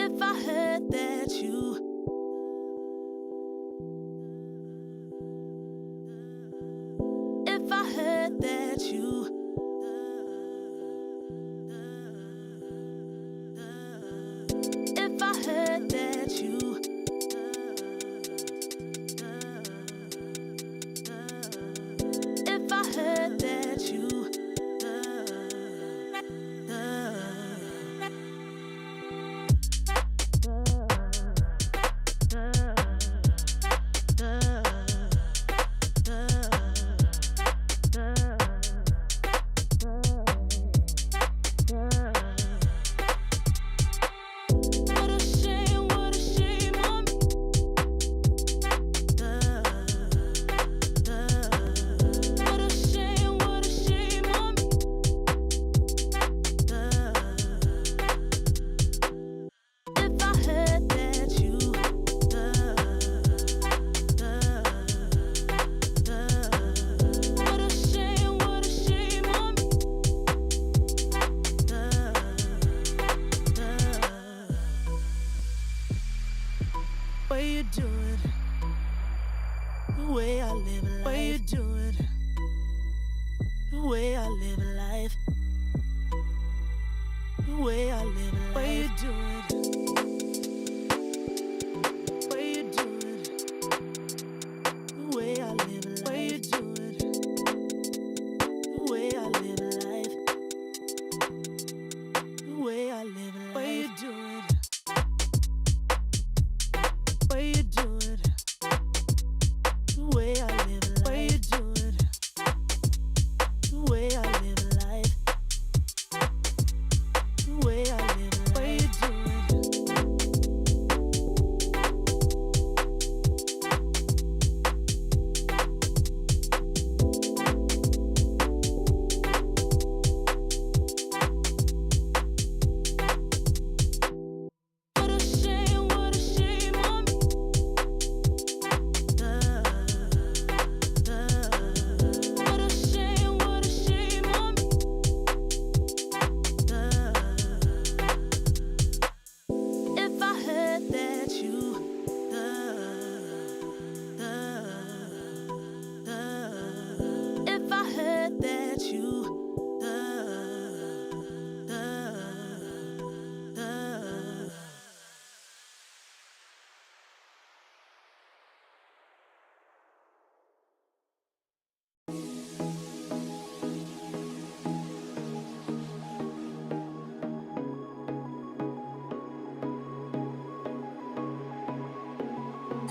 If I heard that you If I heard that you If I heard that you If I heard that you way I live life,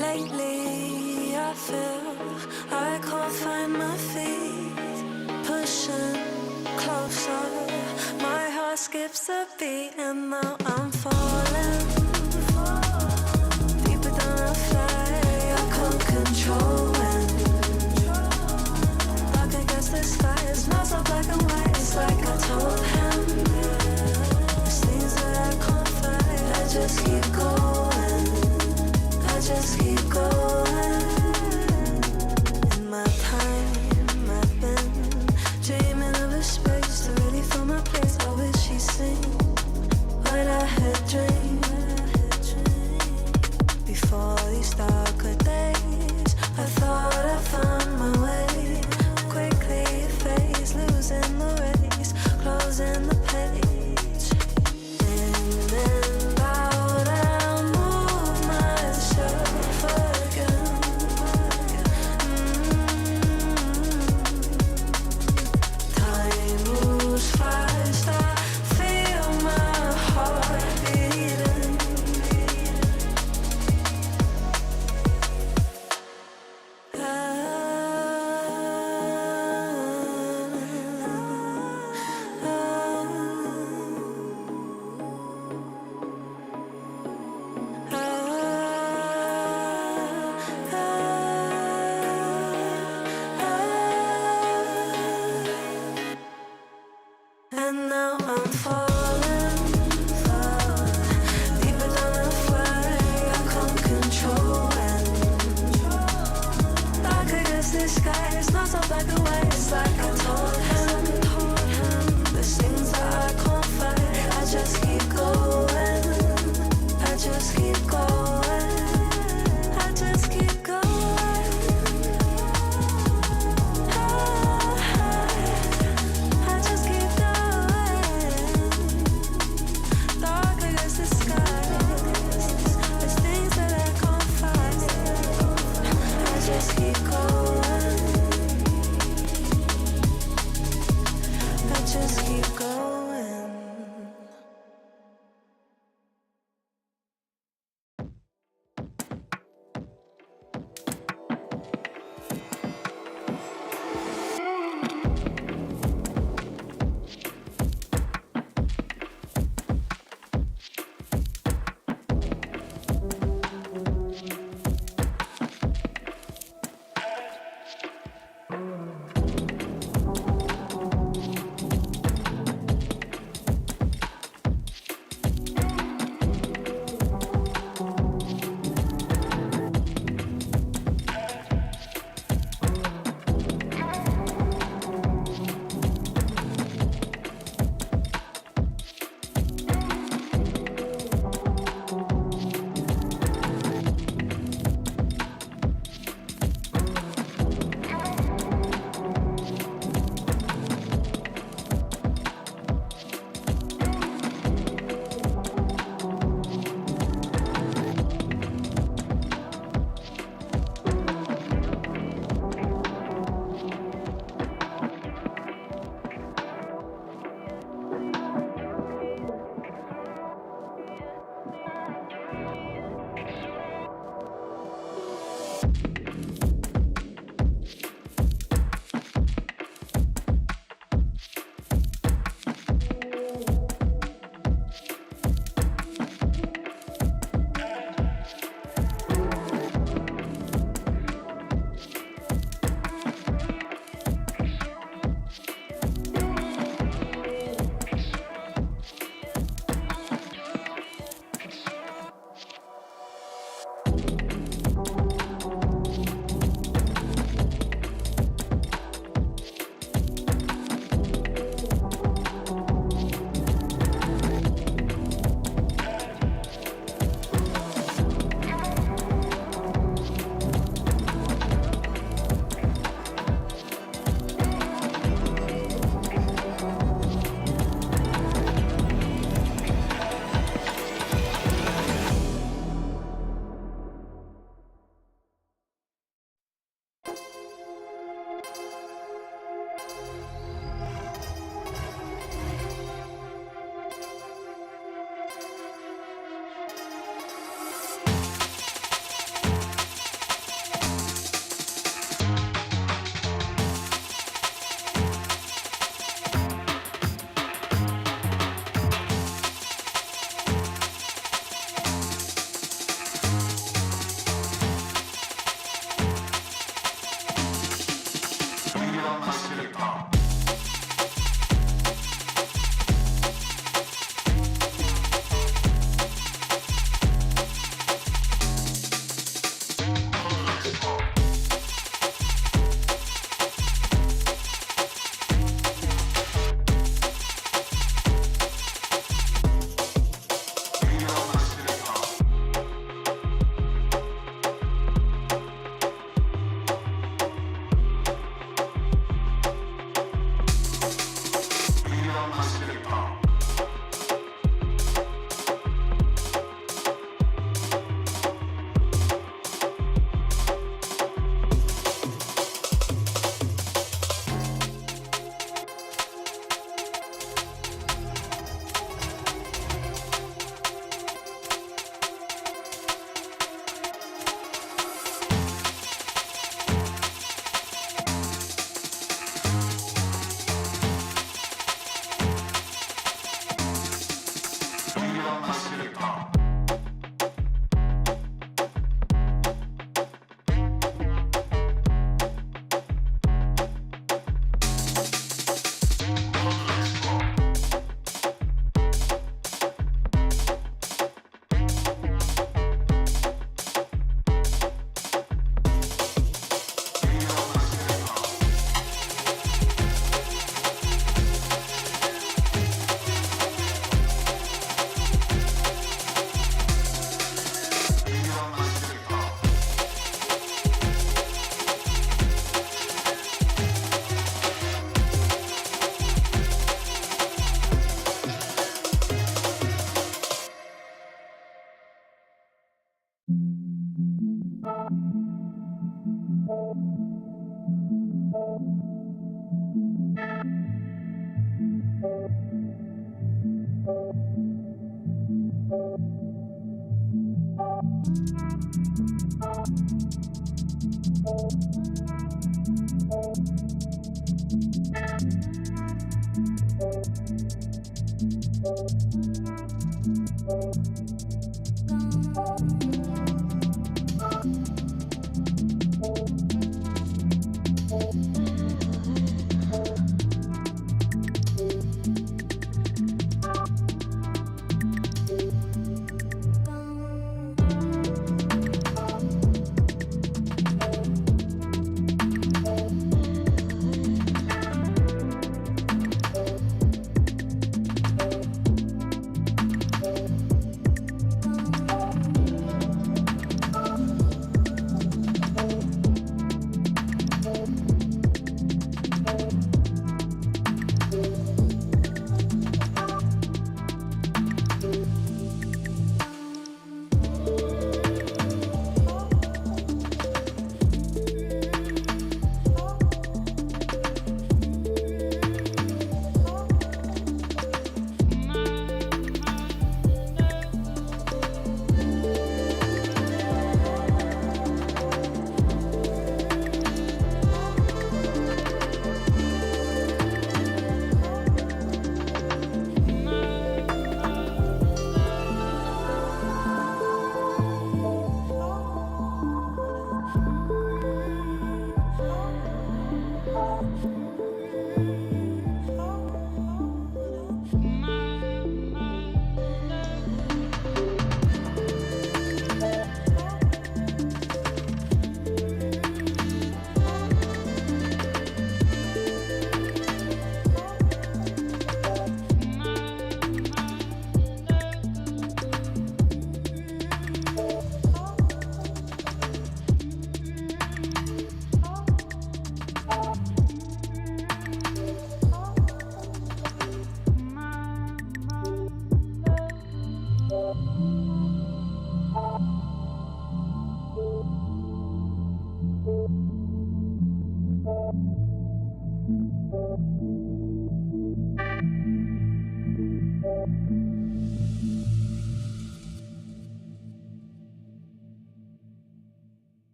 Lately I feel I can't find my feet. Pushing closer, my heart skips a beat, and now I'm falling deeper than I fly. I can't control when dark against the sky. It's not so black and white. It's like I told him there's things that I can't fight. I just keep going. I just keep going. In my time, I've been dreaming of a space to really fill my place. I wish she'd seen what I had dreamed. Before these darker days, I thought I found my way. Quickly it fades, losing the race, closing the page. In and out, I'll move myself again. Time moves fast, I feel my heart beating. And now I'm falling deeper than I fly. I can't control when dark against the sky. It's not so black and white. It's like I told him there's things that I can't fight. I just keep going. I just keep going. I just keep going. I just keep going.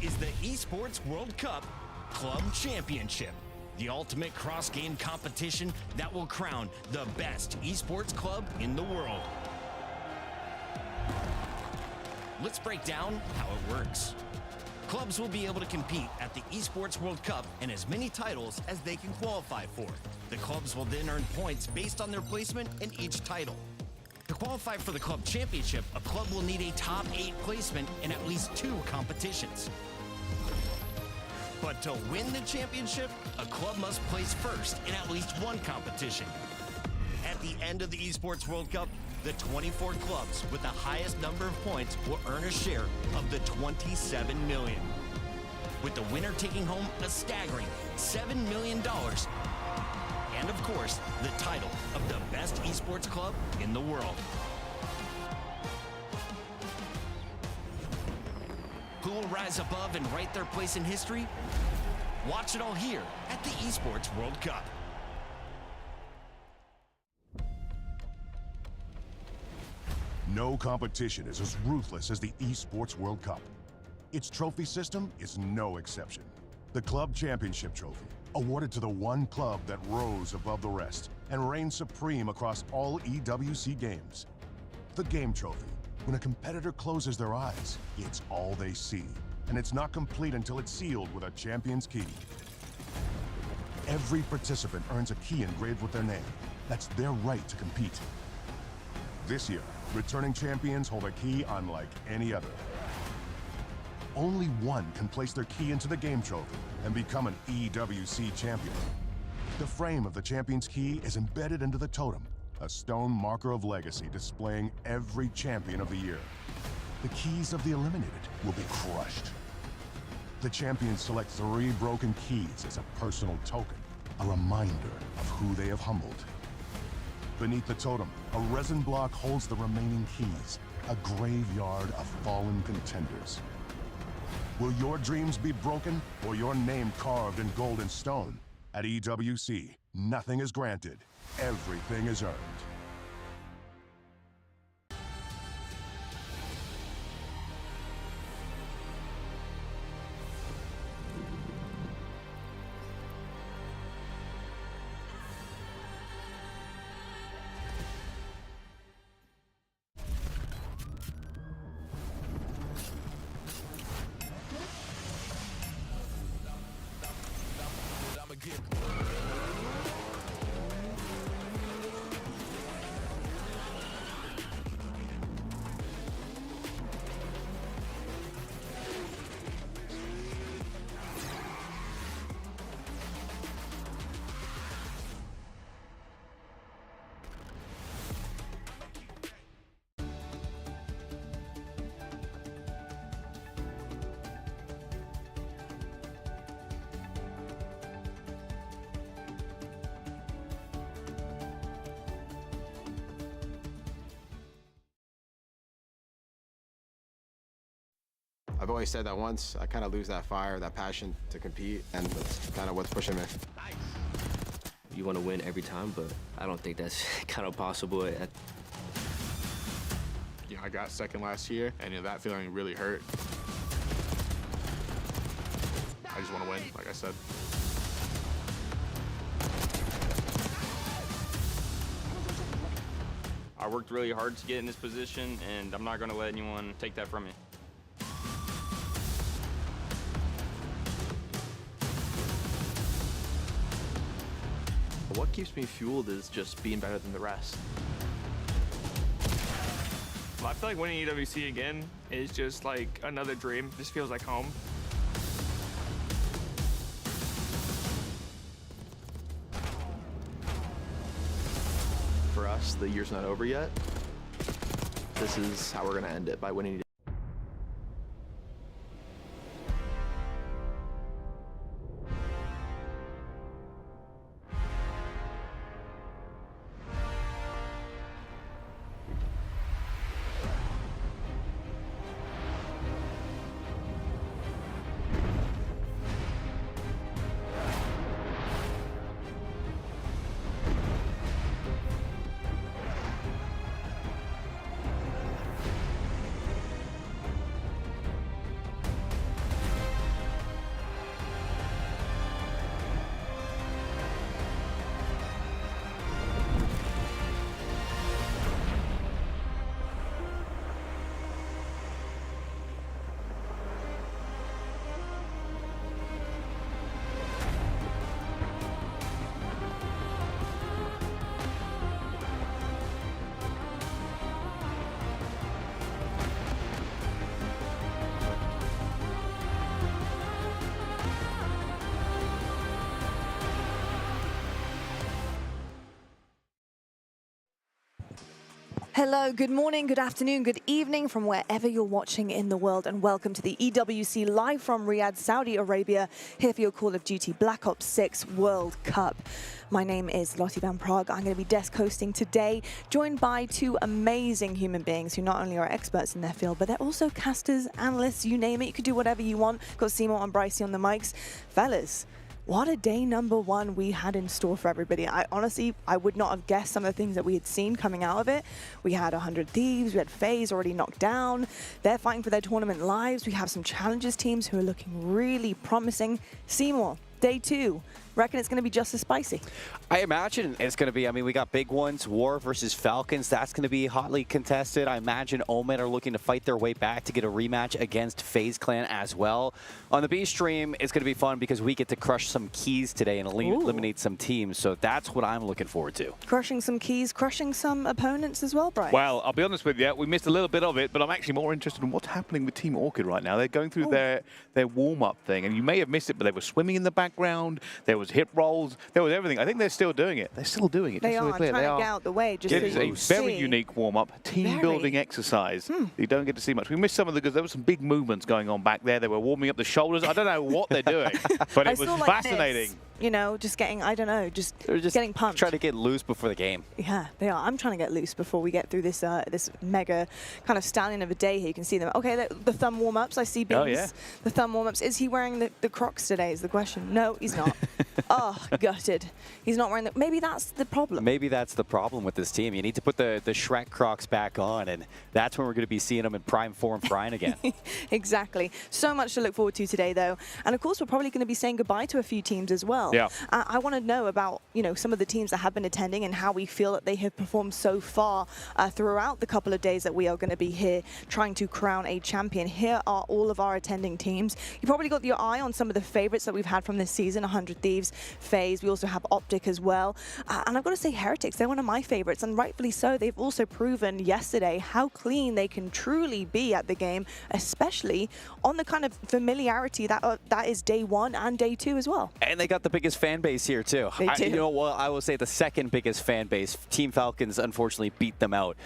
is the Esports World Cup Club Championship, the ultimate cross-game competition that will crown the best esports club in the world. Let's break down how it works. Clubs will be able to compete at the Esports World Cup and as many titles as they can qualify for. The clubs will then earn points based on their placement in each title. To qualify for the club championship, a club will need a top 8 placement in at least 2 competitions. But to win the championship, a club must place first in at least 1 competition. At the end of the Esports World Cup, the 24 clubs with the highest number of points will earn a share of the 27 million, with the winner taking home a staggering $7 million, and of course, the title of the best esports club in the world. Who will rise above and write their place in history? Watch it all here at the Esports World Cup. No competition is as ruthless as the Esports World Cup. Its trophy system is no exception. The Club Championship Trophy, awarded to the one club that rose above the rest and reigned supreme across all EWC games. The Game Trophy, when a competitor closes their eyes, it's all they see, and it's not complete until it's sealed with a champion's key. Every participant earns a key engraved with their name. That's their right to compete. This year, returning champions hold a key unlike any other. Only one can place their key into the Game Trophy and become an EWC champion. The frame of the champion's key is embedded into the totem, a stone marker of legacy displaying every champion of the year. The keys of the eliminated will be crushed. The champions select 3 broken keys as a personal token, a reminder of who they have humbled. Beneath the totem, a resin block holds the remaining keys, a graveyard of fallen contenders. Will your dreams be broken or your name carved in gold and stone? At EWC, nothing is granted, everything is earned. I've always said that once I kind of lose that fire, that passion to compete, and that's kind of what's pushing me. You want to win every time, but I don't think that's kind of possible. I got second last year, and that feeling really hurt. I just want to win, like I said. I worked really hard to get in this position, and I'm not going to let anyone take that from me. What keeps me fueled is just being better than the rest. I feel like winning EWC again is just like another dream. This feels like home. For us, the year's not over yet. This is how we're gonna end it, by winning. Hello, good morning, good afternoon, good evening from wherever you're watching in the world, and welcome to the EWC live from Riyadh, Saudi Arabia, here for your Call of Duty Black Ops 6 World Cup. My name is Lottie Van Prague. I'm going to be desk hosting today, joined by two amazing human beings who not only are experts in their field, but they're also casters, analysts, you name it. You could do whatever you want. Got Seymour and Brycey on the mics. Fellas, what a day number one we had in store for everybody. I would not have guessed some of the things that we had seen coming out of it. We had 100 Thieves, we had FaZe already knocked down. They're fighting for their tournament lives. We have some Challengers teams who are looking really promising. Seymour, day two. Reckon it's going to be just as spicy? I imagine it's going to be. I mean, we got big ones. War versus Falcons. That's going to be hotly contested. I imagine Omen are looking to fight their way back to get a rematch against FaZe Clan as well. On the B stream, it's going to be fun because we get to crush some keys today and eliminate some teams. So that's what I'm looking forward to. Crushing some keys, crushing some opponents as well, Brian. Well, I'll be honest with you. We missed a little bit of it, but I'm actually more interested in what's happening with Team Orchid right now. They're going through their warm-up thing, and you may have missed it, but they were swimming in the background. There was hip rolls. There was everything. I think they're still doing it. They're still doing it. They are. I'm trying to get out the way. Just it is a very unique warm-up, team-building exercise. You don't get to see much. We missed some of the because there were some big movements going on back there. They were warming up the shoulders. I don't know what they're doing, but it was fascinating. This, you know, just getting, I don't know, just getting pumped. Trying to get loose before the game. Yeah, they are. I'm trying to get loose before we get through this this mega kind of stallion of a day here. You can see them. Okay, the thumb warm-ups. I see Beans. Oh, yeah. The thumb warm-ups. Is he wearing the Crocs today is the question. No, he's not. Oh, gutted. He's not wearing the... Maybe that's the problem. Maybe that's the problem with this team. You need to put the Shrek Crocs back on, and that's when we're going to be seeing them in prime form frying again. Exactly. So much to look forward to today, though. And, of course, we're probably going to be saying goodbye to a few teams as well. Yeah. I want to know about, you know, some of the teams that have been attending and how we feel that they have performed so far throughout the couple of days that we are going to be here trying to crown a champion. Here are all of our attending teams. You probably got your eye on some of the favorites that we've had from this season, 100 Thieves, FaZe. We also have Optic as well. And I've got to say Heretics, they're one of my favorites, and rightfully so. They've also proven yesterday how clean they can truly be at the game, especially on the kind of familiarity that is day one and day two as well. And they got the biggest fan base here too. They do. You know, well, I will say the second biggest fan base. Team Falcons unfortunately beat them out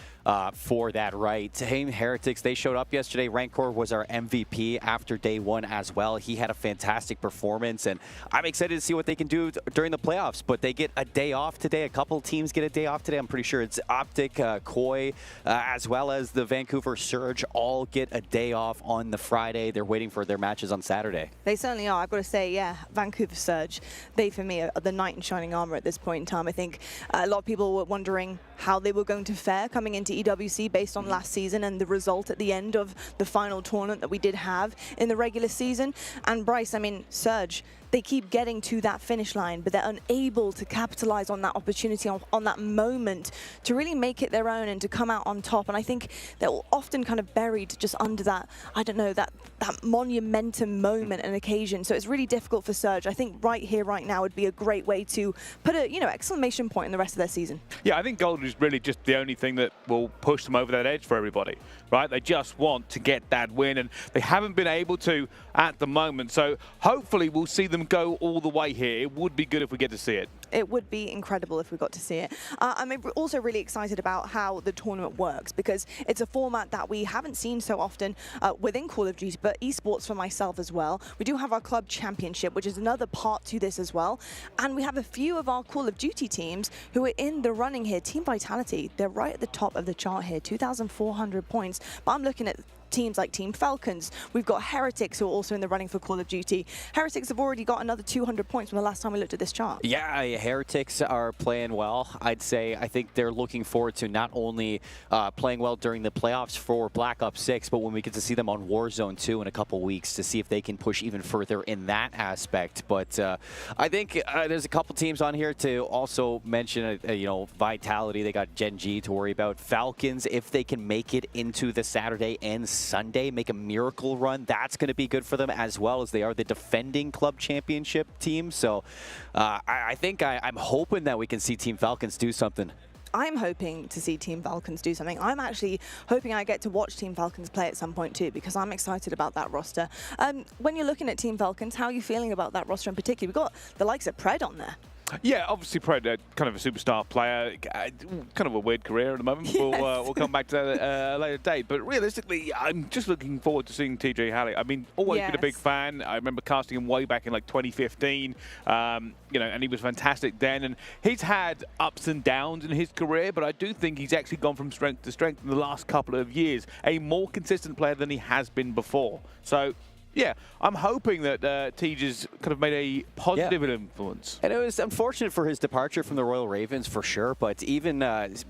for that right. Team Heretics, they showed up yesterday. Rancor was our MVP after day one as well. He had a fantastic performance, and I'm excited to see what they can do during the playoffs. But they get a day off today. A couple teams get a day off today. I'm pretty sure it's Optic, Koi, as well as the Vancouver Surge all get a day off on the Friday. They're waiting for their matches on Saturday. They certainly are. I've got to say, yeah, Vancouver Surge, they for me are the knight in shining armor at this point in time. I think a lot of people were wondering how they were going to fare coming into EWC based on last season and the result at the end of the final tournament that we did have in the regular season. And Bryce, I mean, Surge, they keep getting to that finish line, but they're unable to capitalize on that opportunity, on that moment to really make it their own and to come out on top. And I think they're often kind of buried just under that, I don't know, that monumentum moment and occasion. So it's really difficult for Surge. I think right here, right now would be a great way to put a, you know, exclamation point in the rest of their season. Yeah, I think gold is really just the only thing that will push them over that edge for everybody, right? They just want to get that win, and they haven't been able to at the moment. So hopefully we'll see them go all the way here. It would be good if we get to see it. It would be incredible if we got to see it. I'm also really excited about how the tournament works because it's a format that we haven't seen so often within Call of Duty, but esports for myself as well. We do have our Club Championship, which is another part to this as well. And we have a few of our Call of Duty teams who are in the running here. Team Vitality, they're right at the top of the chart here, 2,400 points. But I'm looking at teams like Team Falcons. We've got Heretics who are also in the running for Call of Duty. Heretics have already got another 200 points from the last time we looked at this chart. Yeah, Heretics are playing well. I'd say I think they're looking forward to not only playing well during the playoffs for Black Ops 6, but when we get to see them on Warzone 2 in a couple weeks to see if they can push even further in that aspect. But I think there's a couple teams on here to also mention, you know, Vitality. They got Gen G to worry about. Falcons, if they can make it into the Saturday and Sunday, make a miracle run, that's going to be good for them, as well as they are the defending club championship team. So I think I'm hoping that we can see Team Falcons do something. I'm hoping to see Team Falcons do something. I'm actually hoping I get to watch Team Falcons play at some point too, because I'm excited about that roster. When you're looking at Team Falcons, how are you feeling about that roster in particular? We've got the likes of Pred on there. Yeah, obviously kind of a superstar player, kind of a weird career at the moment. Yes. We'll come back to that at a later date. But realistically, I'm just looking forward to seeing TJ Halley. I mean, always been a big fan. I remember casting him way back in like 2015, and he was fantastic then. And he's had ups and downs in his career, but I do think he's actually gone from strength to strength in the last couple of years. A more consistent player than he has been before. So, yeah, I'm hoping that TJ's kind of made a positive influence. And it was unfortunate for his departure from the Royal Ravens for sure, but even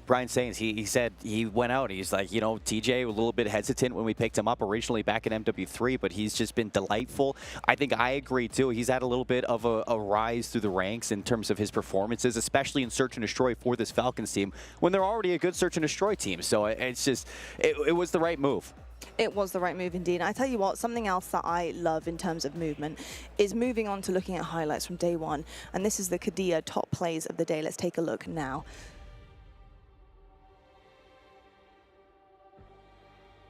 Brian Sains, he said he went out. He's like, TJ a little bit hesitant when we picked him up originally back in MW3, but he's just been delightful. I think I agree too. He's had a little bit of a rise through the ranks in terms of his performances, especially in Search and Destroy for this Falcons team when they're already a good Search and Destroy team. So it's just, it was the right move. It was the right move indeed. I tell you what, something else that I love in terms of movement is moving on to looking at highlights from day one. And this is the Kadia top plays of the day. Let's take a look now.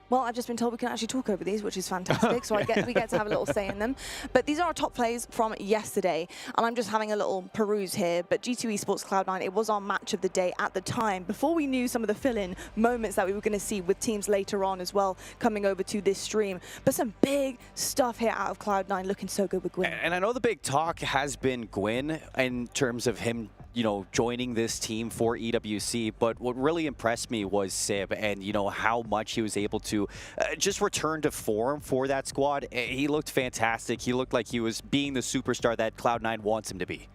Well, I've just been told we can actually talk over these, which is fantastic. So we get to have a little say in them. But these are our top plays from yesterday. And I'm just having a little peruse here. But G2 Esports Cloud9, it was our match of the day at the time, before we knew some of the fill-in moments that we were going to see with teams later on as well coming over to this stream. But some big stuff here out of Cloud9, looking so good with Gwyn. And I know the big talk has been Gwyn in terms of him joining this team for EWC, but what really impressed me was Sib and, how much he was able to just return to form for that squad. He looked fantastic. He looked like he was being the superstar that Cloud9 wants him to be.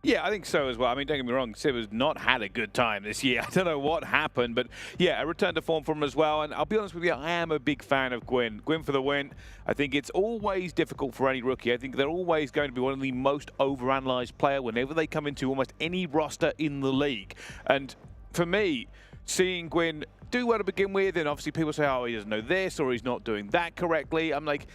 Yeah, I think so as well. I mean, don't get me wrong, Sib has not had a good time this year. I don't know what happened, but yeah, a return to form from him as well. And I'll be honest with you, I am a big fan of Gwyn. Gwyn for the win. I think it's always difficult for any rookie. I think they're always going to be one of the most overanalyzed player whenever they come into almost any roster in the league. And for me, seeing Gwyn do well to begin with, and obviously people say, oh, he doesn't know this or he's not doing that correctly. I'm like,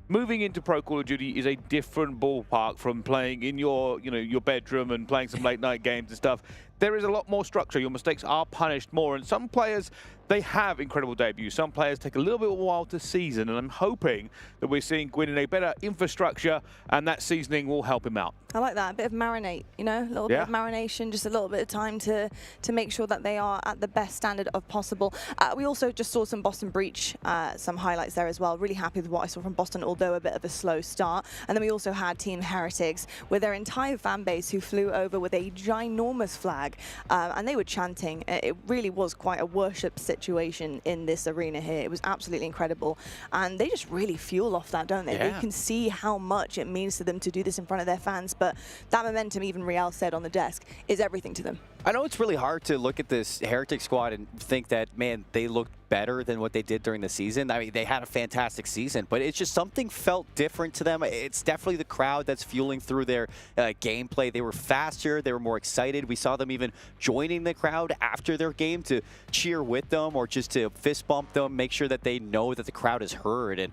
moving into Pro Call of Duty is a different ballpark from playing in your, your bedroom and playing some late night games and stuff. There is a lot more structure. Your mistakes are punished more, and some players, they have incredible debuts. Some players take a little bit of a while to season, and I'm hoping that we're seeing Gwyn in a better infrastructure, and that seasoning will help him out. I like that, a bit of marinate, a little bit of marination, just a little bit of time to make sure that they are at the best standard of possible. We also just saw some Boston Breach, some highlights there as well. Really happy with what I saw from Boston, although a bit of a slow start. And then we also had Team Heretics with their entire fan base who flew over with a ginormous flag, and they were chanting. It really was quite a worship situation in this arena here. It was absolutely incredible. And they just really fuel off that, don't they? Yeah. They can see how much it means to them to do this in front of their fans. But that momentum, even Riyadh said on the desk, is everything to them. I know it's really hard to look at this Heretic squad and think that, man, they looked better than what they did during the season. I mean, they had a fantastic season, but it's just something felt different to them. It's definitely the crowd that's fueling through their gameplay. They were faster. They were more excited. We saw them even joining the crowd after their game to cheer with them or just to fist bump them, make sure that they know that the crowd is heard. And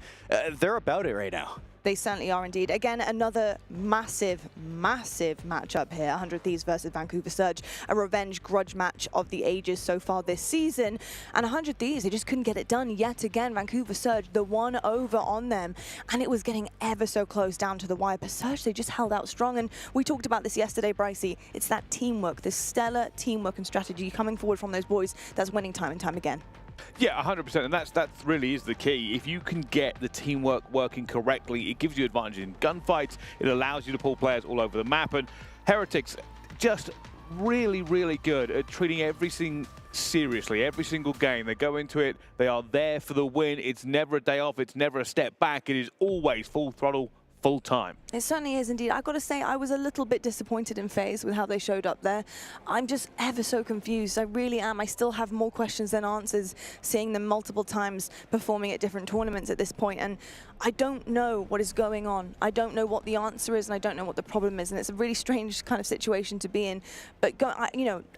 they're about it right now. They certainly are indeed. Again, another massive, massive matchup here. 100 Thieves versus Vancouver Surge. A revenge grudge match of the ages so far this season. And 100 Thieves, they just couldn't get it done yet again. Vancouver Surge, the one over on them. And it was getting ever so close down to the wire. But Surge, they just held out strong. And we talked about this yesterday, Brycey. It's that teamwork, this stellar teamwork and strategy coming forward from those boys that's winning time and time again. Yeah, 100%, and that really is the key. If you can get the teamwork working correctly, it gives you advantage in gunfights. It allows you to pull players all over the map, and Heretics just really, really good at treating everything seriously. Every single game, they go into it, they are there for the win. It's never a day off, it's never a step back. It is always full throttle, full time. It certainly is indeed. I've got to say, I was a little bit disappointed in FaZe with how they showed up there. I'm just ever so confused. I really am. I still have more questions than answers, seeing them multiple times performing at different tournaments at this point. And I don't know what is going on. I don't know what the answer is, and I don't know what the problem is. And it's a really strange kind of situation to be in. But,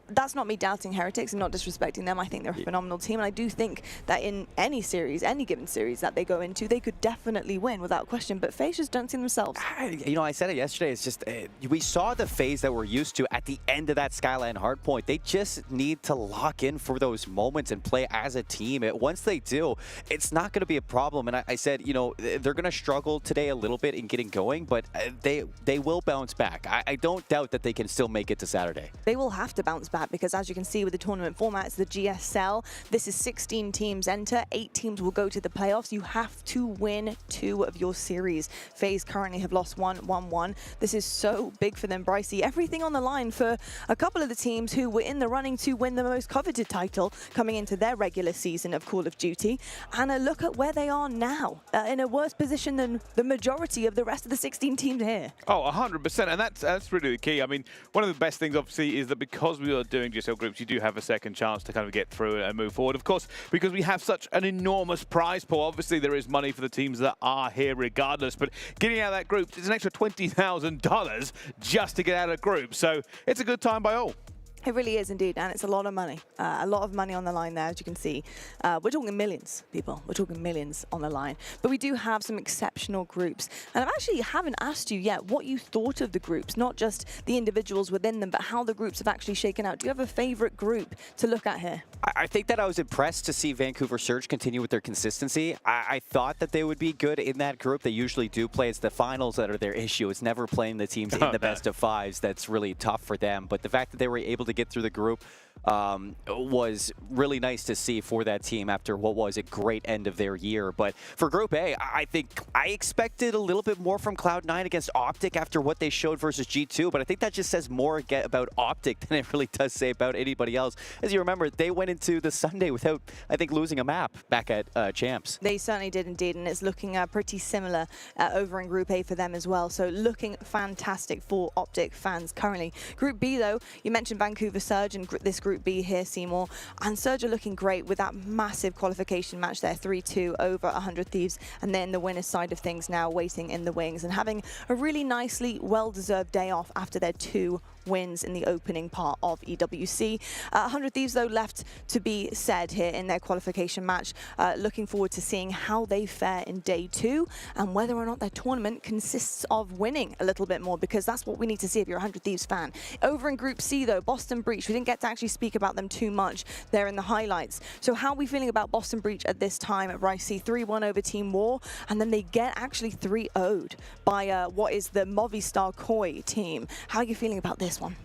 that's not me doubting Heretics and not disrespecting them. I think they're a phenomenal team. And I do think that in any series, any given series that they go into, they could definitely win without question. But FaZe just don't supporting themselves. You know, I said it yesterday. It's just we saw the phase that we're used to at the end of that Skyline hardpoint. They just need to lock in for those moments and play as a team. Once they do, it's not going to be a problem. And I said, you know, they're going to struggle today a little bit in getting going, but they will bounce back. I don't doubt that they can still make it to Saturday. They will have to bounce back because, as you can see with the tournament format, it's the GSL. This is 16 teams enter. 8 teams will go to the playoffs. You have to win 2 of your series. FaZe currently have lost 1-1. This is so big for them, Brycey. Everything on the line for a couple of the teams who were in the running to win the most coveted title coming into their regular season of Call of Duty. And a look at where they are now, in a worse position than the majority of the rest of the 16 teams here. Oh, 100%, and that's really the key. I mean, one of the best things, obviously, is that because we are doing GSL groups, you do have a second chance to kind of get through and move forward. Of course, because we have such an enormous prize pool, obviously there is money for the teams that are here regardless, but getting out of that group is an extra $20,000 just to get out of the group. So it's a good time by all. It really is indeed, and it's a lot of money. A lot of money on the line there, as you can see. We're talking millions, people. We're talking millions on the line. But we do have some exceptional groups. And I actually haven't asked you yet what you thought of the groups, not just the individuals within them, but how the groups have actually shaken out. Do you have a favorite group to look at here? I think that I was impressed to see Vancouver Surge continue with their consistency. I thought that they would be good in that group. They usually do play. It's the finals that are their issue. It's never playing the teams in the best of 5s that's really tough for them. But the fact that they were able to get through the group was really nice to see for that team after what was a great end of their year. But for Group A, I think I expected a little bit more from Cloud9 against Optic after what they showed versus G2, but I think that just says more about Optic than it really does say about anybody else. As you remember, they went into the Sunday without, I think, losing a map back at Champs. They certainly did indeed, and it's looking pretty similar over in Group A for them as well. So looking fantastic for Optic fans currently. Group B, though, you mentioned Vancouver Surge and this Group B here, Seymour, and Surge are looking great with that massive qualification match there, 3-2 over 100 Thieves, and then the winner's side of things now waiting in the wings and having a really nicely well-deserved day off after their 2 wins in the opening part of EWC. 100 Thieves, though, left to be said here in their qualification match. Looking forward to seeing how they fare in day 2 and whether or not their tournament consists of winning a little bit more, because that's what we need to see if you're a 100 Thieves fan. Over in Group C, though, Boston Breach, we didn't get to actually speak about them too much there in the highlights. So how are we feeling about Boston Breach at this time at Ricey? 3-1 over Team War, and then they get actually 3-0'd by what is the Movistar Koi team. How are you feeling about this one?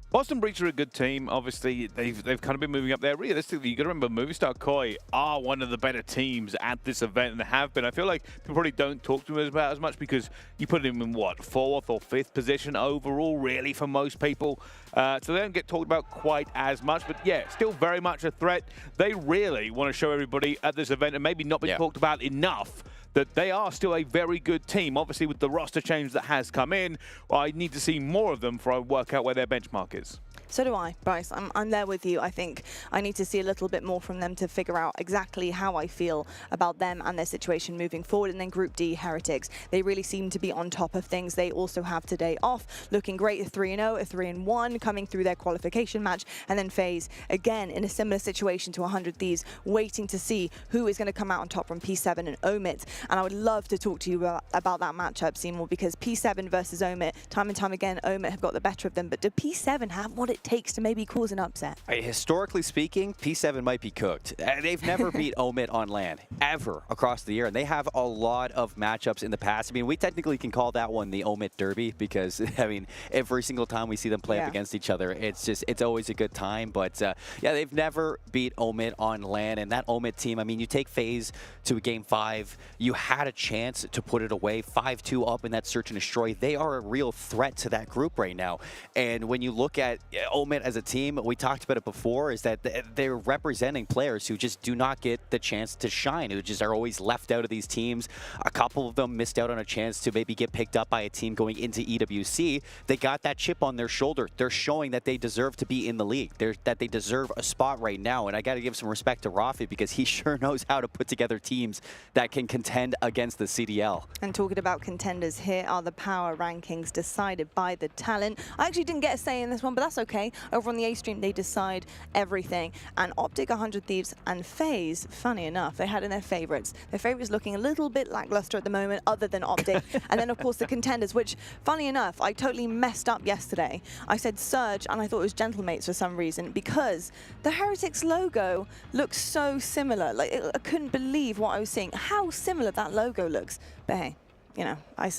Boston Breach are a good team. Obviously, they've kind of been moving up there. Realistically, you got to remember, Movistar Koi are one of the better teams at this event, and they have been. I feel like people probably don't talk to them about as much because you put them in, what, 4th or 5th position overall, really, for most people. So they don't get talked about quite as much. But, yeah, still very much a threat. They really want to show everybody at this event, and maybe not been talked about enough, that they are still a very good team. Obviously, with the roster change that has come in, I need to see more of them before I work out where their benchmark is. So do I, Bryce. I'm there with you. I think I need to see a little bit more from them to figure out exactly how I feel about them and their situation moving forward. And then Group D, Heretics. They really seem to be on top of things. They also have today off, looking great, a 3-0, a 3-1, coming through their qualification match. And then FaZe, again, in a similar situation to 100 Thieves, waiting to see who is going to come out on top from P7 and Omit. And I would love to talk to you about that matchup, Seymour, because P7 versus Omit, time and time again, Omit have got the better of them. But do P7 have what it takes to maybe cause an upset? Historically speaking, P7 might be cooked. They've never beat Omit on LAN, ever, across the year. And they have a lot of matchups in the past. I mean, we technically can call that one the Omit Derby because, I mean, every single time we see them play up against each other, it's always a good time. But, yeah, they've never beat Omit on LAN. And that Omit team, I mean, you take FaZe to Game 5, you had a chance to put it away, 5-2 up in that search and destroy. They are a real threat to that group right now. And when you look at Omit as a team, we talked about it before, is that they're representing players who just do not get the chance to shine, who just are always left out of these teams. A couple of them missed out on a chance to maybe get picked up by a team going into EWC. They got that chip on their shoulder. They're showing that they deserve to be in the league, that they deserve a spot right now. And I got to give some respect to Rafi because he sure knows how to put together teams that can contend against the CDL. And talking about contenders, here are the power rankings decided by the talent. I actually didn't get a say in this one, but that's okay. okay? Over on the A stream, they decide everything. And Optic, 100 Thieves, and FaZe, funny enough, they had in their favorites. Their favorites looking a little bit lackluster at the moment, other than Optic. And then, of course, the contenders, which, funny enough, I totally messed up yesterday. I said Surge, and I thought it was Gentlemates for some reason, because the Heretics logo looks so similar. Like, I couldn't believe what I was seeing, how similar that logo looks. But hey, you know, I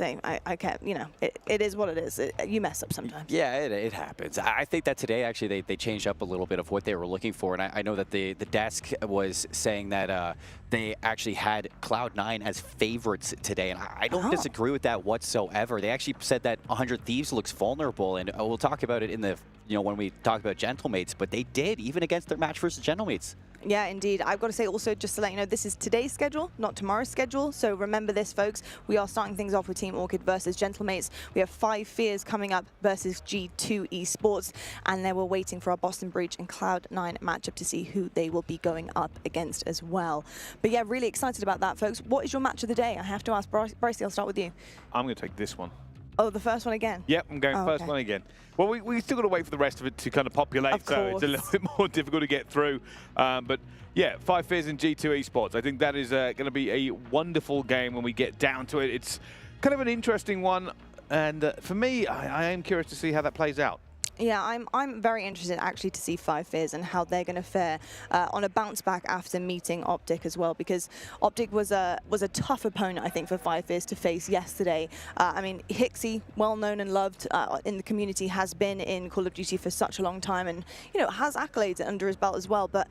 can't, you know, it is what it is. You mess up sometimes. Yeah, it happens. I think that today, actually, they changed up a little bit of what they were looking for. And I know that the desk was saying that they actually had Cloud9 as favorites today. And I don't disagree with that whatsoever. They actually said that 100 Thieves looks vulnerable. And we'll talk about it in the, you know, when we talk about Gentlemates. But they did, even against their match versus Gentlemates. Yeah, indeed. I've got to say also, just to let you know, this is today's schedule, not tomorrow's schedule. So remember this, folks. We are starting things off with Team Orchid versus Gentlemates. We have 5 Fears coming up versus G2 Esports. And then we're waiting for our Boston Breach and Cloud9 matchup to see who they will be going up against as well. But yeah, really excited about that, folks. What is your match of the day? I have to ask Brycey, I'll start with you. I'm going to take this one. Oh, the first one again? Yep, I'm going first one again. Well, we still got to wait for the rest of it to kind of populate, so it's a little bit more difficult to get through. But yeah, 5 Fears and G2 Esports. I think that is going to be a wonderful game when we get down to it. It's kind of an interesting one, and for me, I am curious to see how that plays out. Yeah, I'm very interested actually to see 5 Fears and how they're going to fare on a bounce back after meeting Optic as well, because Optic was a tough opponent, I think, for 5 Fears to face yesterday. I mean, Hixie, well known and loved in the community, has been in Call of Duty for such a long time, and you know, has accolades under his belt as well. But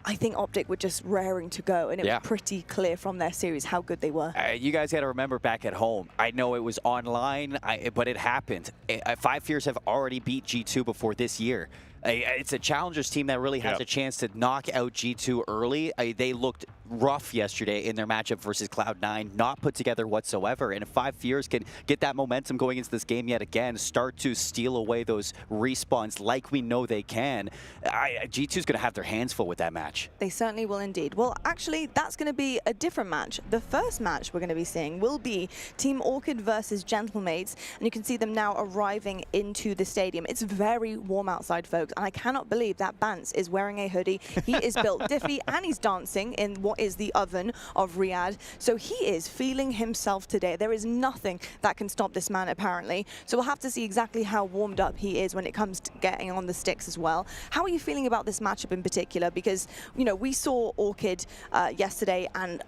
I think Optic were just raring to go, and it was pretty clear from their series how good they were. You guys got to remember back at home. I know it was online, but it happened. 5 Fears have already beat G2 before this year. It's a Challengers team that really has a chance to knock out G2 early. They looked rough yesterday in their matchup versus Cloud9, not put together whatsoever. And if 5 Fears can get that momentum going into this game yet again, start to steal away those respawns like we know they can, G2's going to have their hands full with that match. They certainly will indeed. Well, actually, that's going to be a different match. The first match we're going to be seeing will be Team Orchid versus Gentlemates, and you can see them now arriving into the stadium. It's very warm outside, folks, and I cannot believe that Bance is wearing a hoodie. He is built diffy, and he's dancing in what is the oven of Riyadh. So he is feeling himself today. There is nothing that can stop this man, apparently. So we'll have to see exactly how warmed up he is when it comes to getting on the sticks as well. How are you feeling about this matchup in particular? Because, you know, we saw Orchid yesterday, and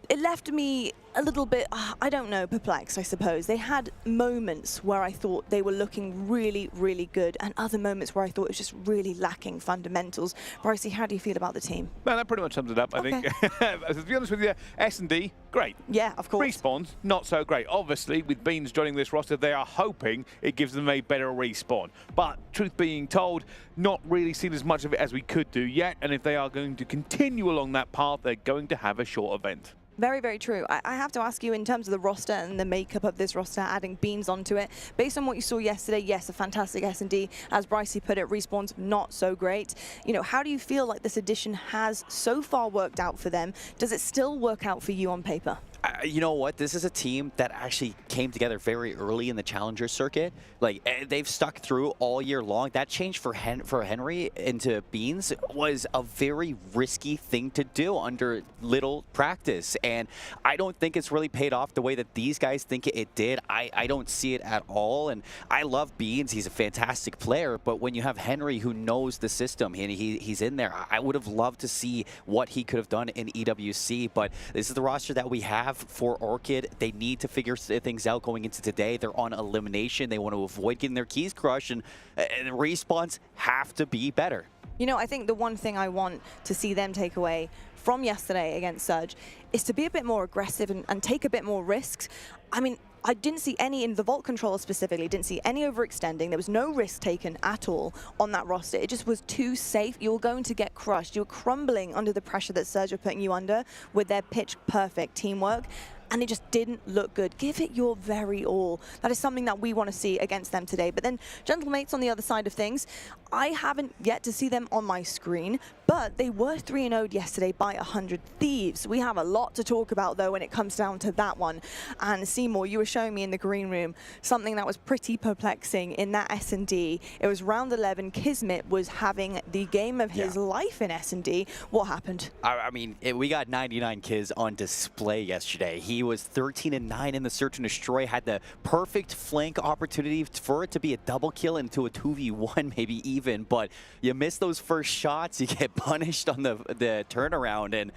it left me a little bit, I don't know, perplexed, I suppose. They had moments where I thought they were looking really, really good, and other moments where I thought it was just really lacking fundamentals. Brycey, how do you feel about the team? No, that pretty much sums it up, I think. To be honest with you, S&D, great. Yeah, of course. Respawns, not so great. Obviously, with Beans joining this roster, they are hoping it gives them a better respawn. But truth being told, not really seen as much of it as we could do yet, and if they are going to continue along that path, they're going to have a short event. Very, very true. I have to ask you, in terms of the roster and the makeup of this roster, adding Beans onto it, based on what you saw yesterday, yes, a fantastic S&D. As Brycey put it, respawns not so great. You know, how do you feel like this addition has so far worked out for them? Does it still work out for you on paper? You know what? This is a team that actually came together very early in the Challenger circuit. Like, they've stuck through all year long. That change for Henry into Beans was a very risky thing to do under little practice. And I don't think it's really paid off the way that these guys think it did. I don't see it at all. And I love Beans. He's a fantastic player. But when you have Henry, who knows the system, and he's in there, I would have loved to see what he could have done in EWC. But this is the roster that we have for Orchid. They need to figure things out going into today. They're on elimination. They want to avoid getting their keys crushed, and respawns have to be better. You know, I think the one thing I want to see them take away from yesterday against Surge is to be a bit more aggressive and take a bit more risks. I mean, I didn't see any in the Vault controller specifically, didn't see any overextending. There was no risk taken at all on that roster. It just was too safe. You were going to get crushed. You were crumbling under the pressure that Surge were putting you under with their pitch perfect teamwork. And it just didn't look good. Give it your very all. That is something that we want to see against them today. But then Gentlemates on the other side of things, I haven't yet to see them on my screen, But they were 3-0'd yesterday by 100 Thieves. We have a lot to talk about, though, when it comes down to that one. And Seymour, you were showing me in the green room something that was pretty perplexing in that S&D. It was round 11. Kismet was having the game of his life in S&D. What happened? I mean, we got 99 Kiz on display yesterday. He was 13-9 in the search and destroy, had the perfect flank opportunity for it to be a double kill into a 2v1, maybe even, but you miss those first shots, you get punished on the turnaround, and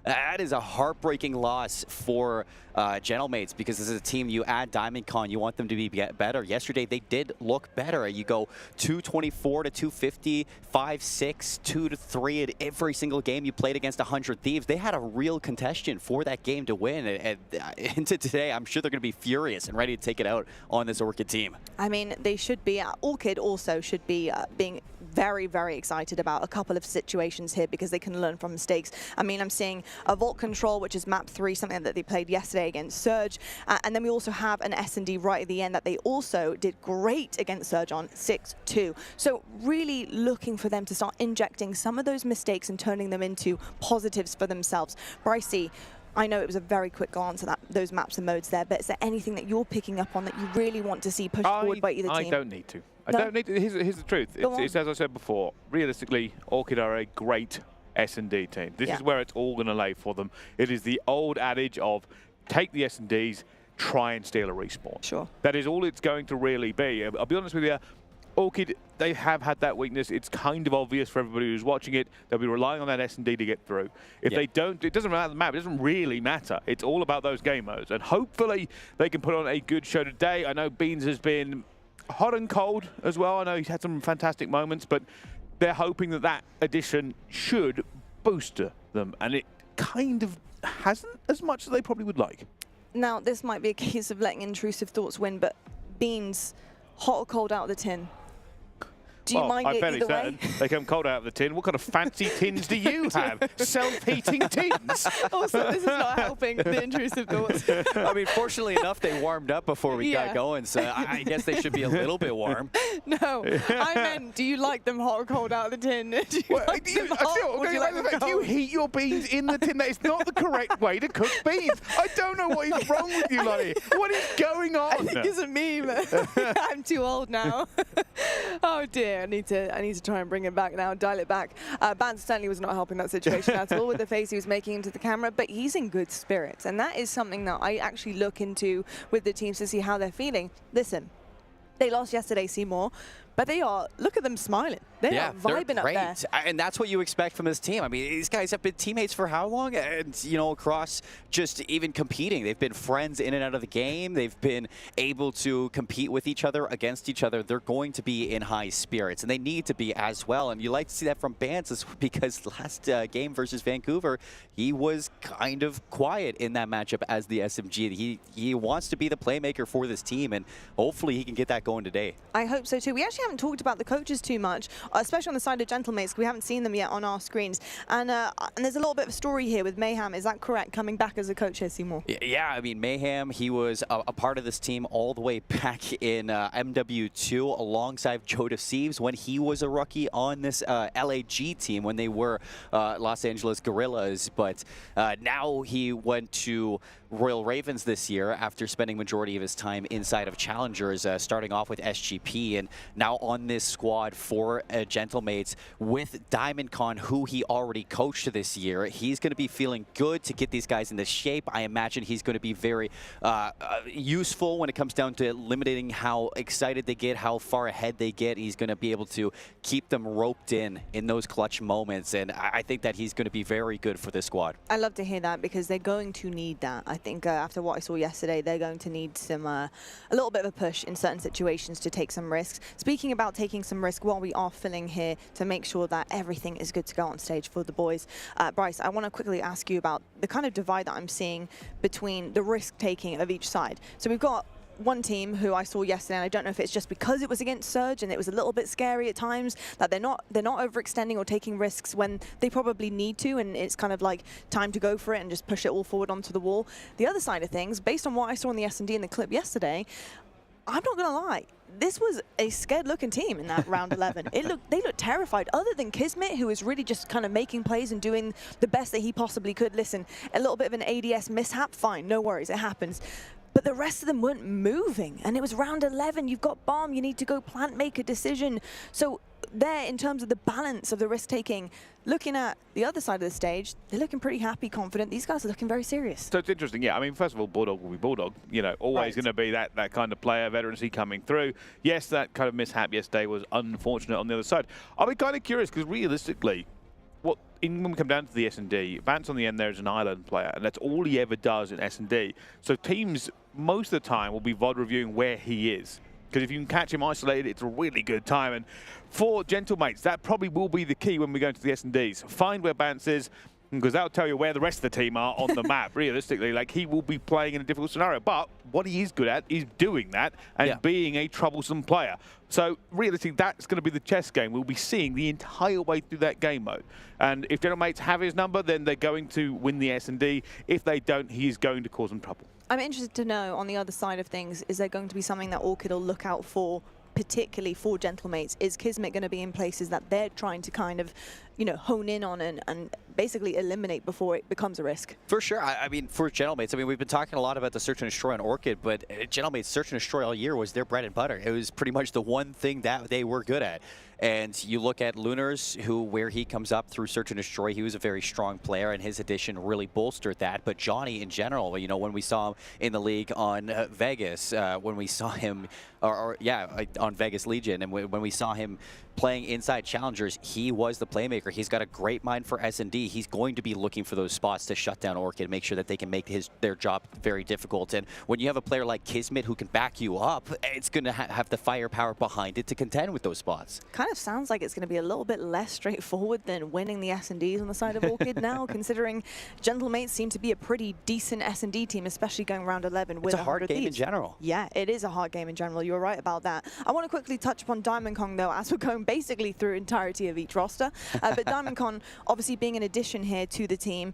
that is a heartbreaking loss for Gentlemates, because this is a team, you add DiamondCon, you want them to be better. Yesterday, they did look better. You go 224 to 250, 5-6, 2-3 at every single game you played against 100 Thieves. They had a real contention for that game to win. And into today, I'm sure they're going to be furious and ready to take it out on this Orchid team. I mean, they should be. Orchid also should be being very, very excited about a couple of situations here, because they can learn from mistakes. I mean, I'm seeing a Vault Control, which is map 3, something that they played yesterday against Surge. And then we also have an S&D right at the end that they also did great against Surge on 6-2. So really looking for them to start injecting some of those mistakes and turning them into positives for themselves. Brycey, I know it was a very quick glance at those maps and modes there, but is there anything that you're picking up on that you really want to see pushed forward by either team? I don't need to. I don't need to. Here's the truth. It's as I said before, realistically, Orchid are a great S&D team. This is where it's all going to lay for them. It is the old adage of take the S&Ds, try and steal a respawn. Sure. That is all it's going to really be. I'll be honest with you, Orchid, they have had that weakness. It's kind of obvious for everybody who's watching it. They'll be relying on that S&D to get through. If they don't, it doesn't matter the map. It doesn't really matter. It's all about those game modes. And hopefully they can put on a good show today. I know Beans has been hot and cold as well. I know he's had some fantastic moments, but they're hoping that that addition should boost them. And it kind of hasn't as much as they probably would like. Now, this might be a case of letting intrusive thoughts win, but Beans, hot or cold out of the tin? Do you mind it either way? They come cold out of the tin. What kind of fancy tins do you have? Self-heating tins? Also, this is not helping the intrusive thoughts. I mean, fortunately enough, they warmed up before we got going, so I guess they should be a little bit warm. No, I meant, do you like them hot or cold out of the tin? Do you heat your beans in the tin? That is not the correct way to cook beans. I don't know what is wrong with you, Lottie. What is going on? I think it's a meme. I'm too old now. Oh dear. I need to try and bring it back now, dial it back. Ban certainly was not helping that situation at all with the face he was making into the camera, but he's in good spirits, and that is something that I actually look into with the teams to see how they're feeling. Listen, they lost yesterday, Seymour, but they are, look at them smiling. They are vibing up there. And that's what you expect from this team. I mean, these guys have been teammates for how long? And, you know, across just even competing. They've been friends in and out of the game. They've been able to compete with each other, against each other. They're going to be in high spirits, and they need to be as well. And you like to see that from Bans, because last game versus Vancouver, he was kind of quiet in that matchup as the SMG. He wants to be the playmaker for this team, and hopefully he can get that going today. I hope so too. We actually haven't talked about the coaches too much, especially on the side of Gentlemates, because we haven't seen them yet on our screens. And there's a little bit of a story here with Mayhem. Is that correct? Coming back as a coach here, Seymour? Yeah, I mean, Mayhem, he was a part of this team all the way back in MW2 alongside Joe DeCeves when he was a rookie on this LAG team when they were Los Angeles Gorillas. But now he went to Royal Ravens this year after spending majority of his time inside of Challengers, starting off with SGP, and now on this squad for Gentlemates with DiamondCon, who he already coached this year. He's going to be feeling good to get these guys into shape. I imagine he's going to be very useful when it comes down to limiting how excited they get, how far ahead they get. He's going to be able to keep them roped in those clutch moments, and I think that he's going to be very good for this squad. I love to hear that, because they're going to need that. I think after what I saw yesterday, they're going to need some a little bit of a push in certain situations to take some risks. Speaking about taking some risk, while we are filling here to make sure that everything is good to go on stage for the boys, Bryce, I want to quickly ask you about the kind of divide that I'm seeing between the risk-taking of each side. So we've got one team who I saw yesterday, and I don't know if it's just because it was against Surge and it was a little bit scary at times, that they're not overextending or taking risks when they probably need to, and it's kind of like time to go for it and just push it all forward onto the wall. The other side of things, based on what I saw in the S&D in the clip yesterday, I'm not going to lie. This was a scared-looking team in that round 11. They looked terrified. Other than Kismet, who was really just kind of making plays and doing the best that he possibly could. Listen, a little bit of an ADS mishap, fine, no worries, it happens. But the rest of them weren't moving, and it was round 11. You've got bomb, you need to go plant, make a decision. So there, in terms of the balance of the risk-taking, looking at the other side of the stage, they're looking pretty happy, confident. These guys are looking very serious. So it's interesting, yeah. I mean, first of all, Bulldog will be Bulldog. You know, always going to be that kind of player, veterancy coming through. Yes, that kind of mishap yesterday was unfortunate on the other side. I'll be kind of curious, because realistically, when we come down to the S&D, Vance on the end there is an island player, and that's all he ever does in S&D. So teams, most of the time, will be VOD reviewing where he is. Because if you can catch him isolated, it's a really good time. And for Gentlemates, that probably will be the key when we go into the S&Ds. Find where Vance is, because that'll tell you where the rest of the team are on the map, realistically. Like, he will be playing in a difficult scenario. But what he is good at is doing that and being a troublesome player. So, realistically, that's going to be the chess game. We'll be seeing the entire way through that game mode. And if Gentlemates have his number, then they're going to win the S&D. If they don't, he is going to cause them trouble. I'm interested to know, on the other side of things, is there going to be something that Orchid will look out for, particularly for Gentlemates? Is Kismet going to be in places that they're trying to kind of, you know, hone in on and basically eliminate before it becomes a risk? For sure. I mean, for Gentlemates, I mean, we've been talking a lot about the search and destroy on Orchid, but Gentlemates search and destroy all year was their bread and butter. It was pretty much the one thing that they were good at. And you look at Lunars, where he comes up through search and destroy, he was a very strong player, and his addition really bolstered that. But Johnny, in general, you know, when we saw him in the league on Vegas, when we saw him, on Vegas Legion, and when we saw him playing inside challengers, he was the playmaker. He's got a great mind for S&D. He's going to be looking for those spots to shut down Orchid, make sure that they can make their job very difficult. And when you have a player like Kismet who can back you up, it's going to have the firepower behind it to contend with those spots. Kind of sounds like it's going to be a little bit less straightforward than winning the S&Ds on the side of Orchid now, considering Gentlemates seem to be a pretty decent S&D team, especially going round 11 with It's a hard game in general. Yeah, it is a hard game in general. You're right about that. I want to quickly touch upon Diamond Kong, though, as we're going basically through entirety of each roster. But Diamond Kong obviously being an addition here to the team.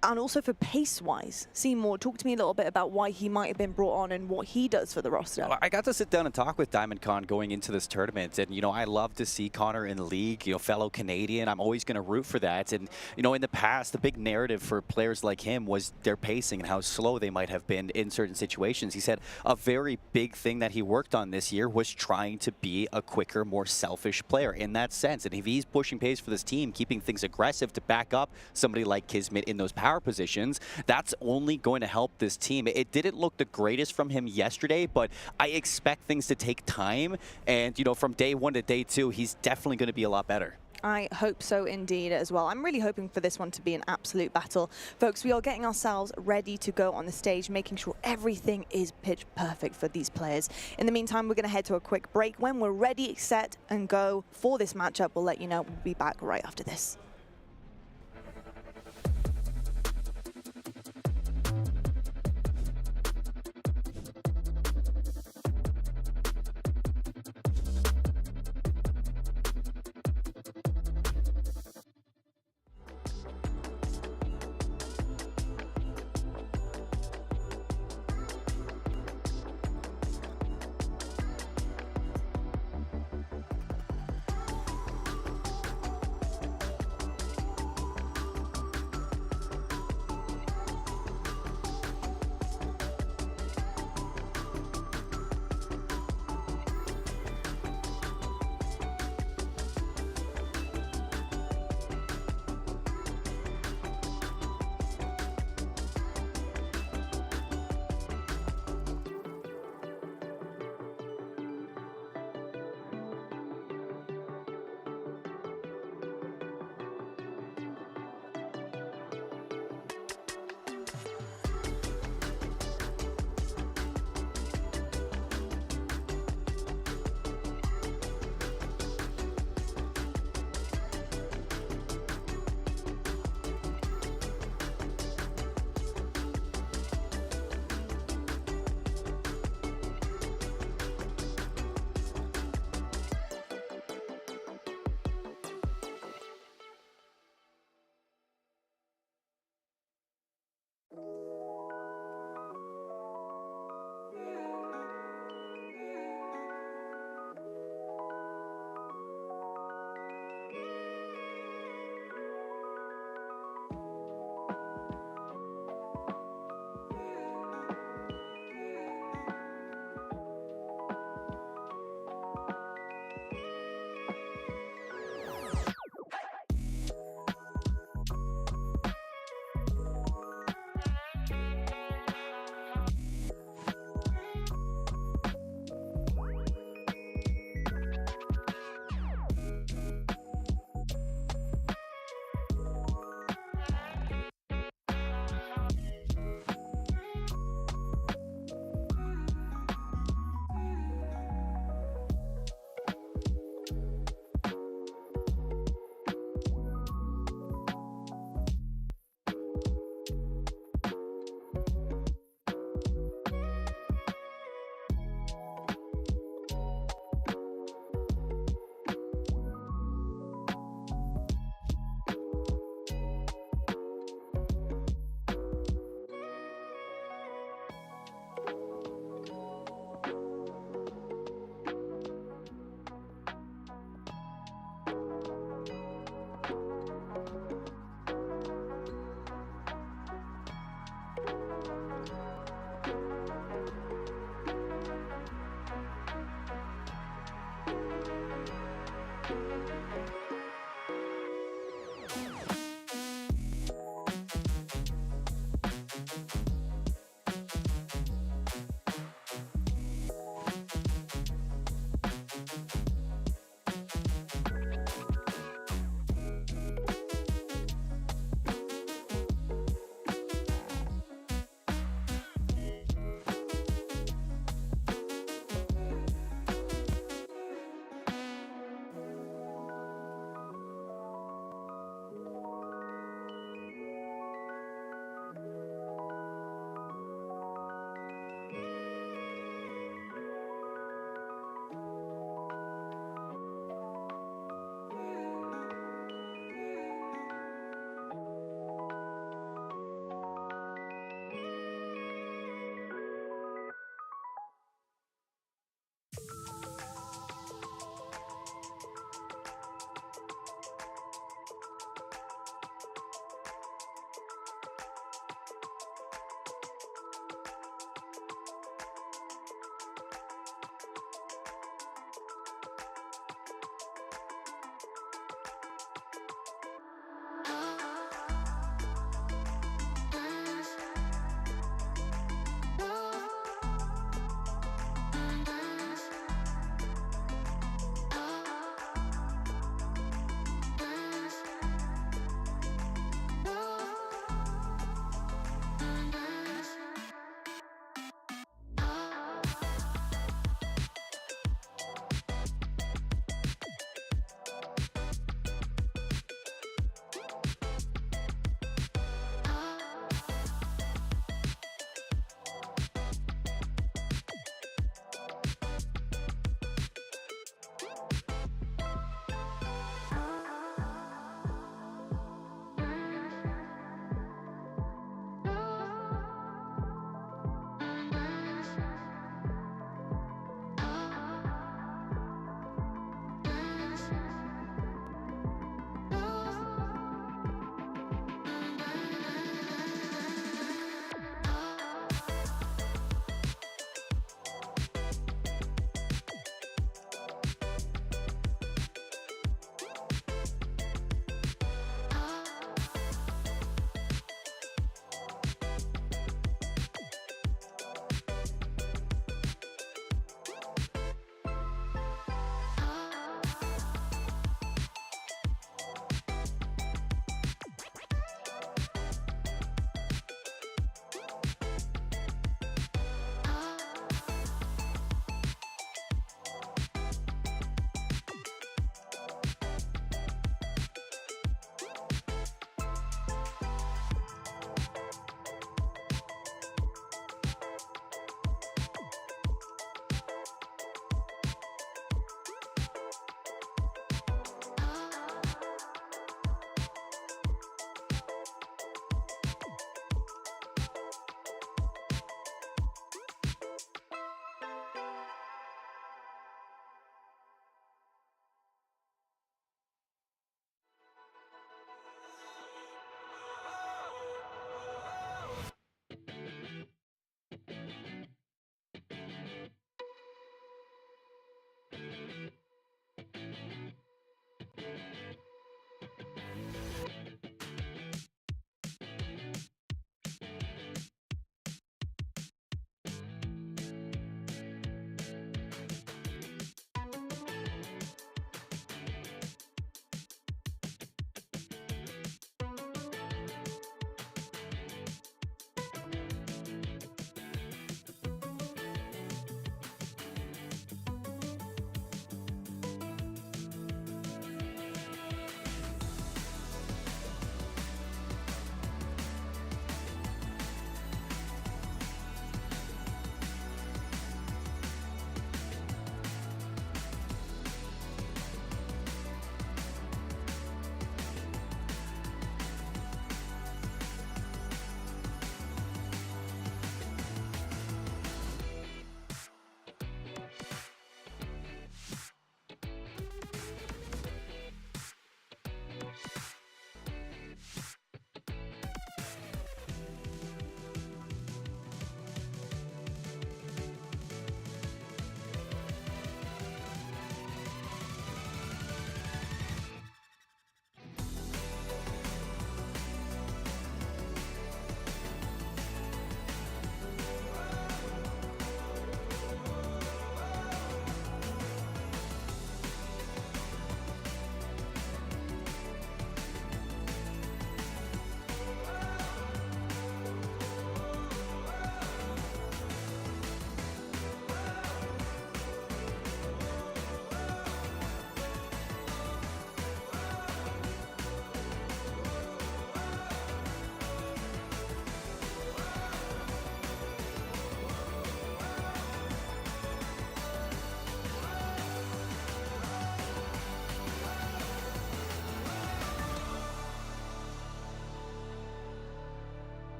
And also for pace-wise, Seymour, talk to me a little bit about why he might have been brought on and what he does for the roster. Well, I got to sit down and talk with Diamond Con going into this tournament, and, you know, I love to see Connor in the league, you know, fellow Canadian. I'm always going to root for that. And, you know, in the past, the big narrative for players like him was their pacing and how slow they might have been in certain situations. He said a very big thing that he worked on this year was trying to be a quicker, more selfish player in that sense. And if he's pushing pace for this team, keeping things aggressive to back up somebody like Kismet in those power positions, that's only going to help this team. It didn't look the greatest from him yesterday, but I expect things to take time. And, you know, from day 1 to day 2, he's definitely going to be a lot better. I hope so indeed as well. I'm really hoping for this one to be an absolute battle. Folks, we are getting ourselves ready to go on the stage, making sure everything is pitch perfect for these players. In the meantime, we're going to head to a quick break. When we're ready, set, and go for this matchup, we'll let you know. We'll be back right after this.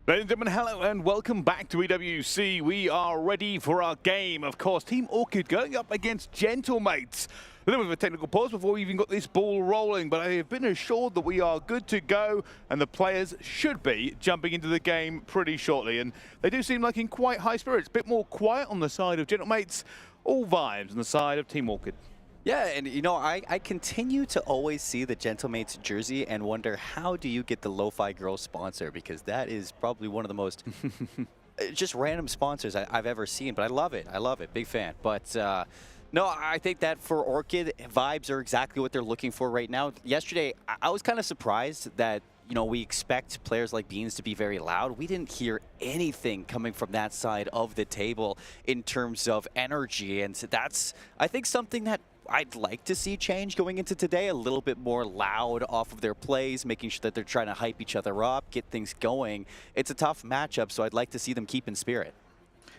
Ladies and gentlemen, hello and welcome back to EWC. We are ready for our game. Of course, Team Orchid going up against Gentlemates. A little bit of a technical pause before we even got this ball rolling, but I have been assured that we are good to go and the players should be jumping into the game pretty shortly. And they do seem like in quite high spirits. A bit more quiet on the side of Gentlemates, all vibes on the side of Team Orchid. Yeah, and you know, I continue to always see the Gentlemates jersey and wonder, how do you get the Lo-Fi Girls sponsor? Because that is probably one of the most just random sponsors I've ever seen, but I love it. I love it. Big fan. But no, I think that for Orchid, vibes are exactly what they're looking for right now. Yesterday, I was kind of surprised that, you know, we expect players like Beans to be very loud. We didn't hear anything coming from that side of the table in terms of energy. And so that's, I think, something that I'd like to see change going into today, a little bit more loud off of their plays, making sure that they're trying to hype each other up, get things going. It's a tough matchup, so I'd like to see them keep in spirit.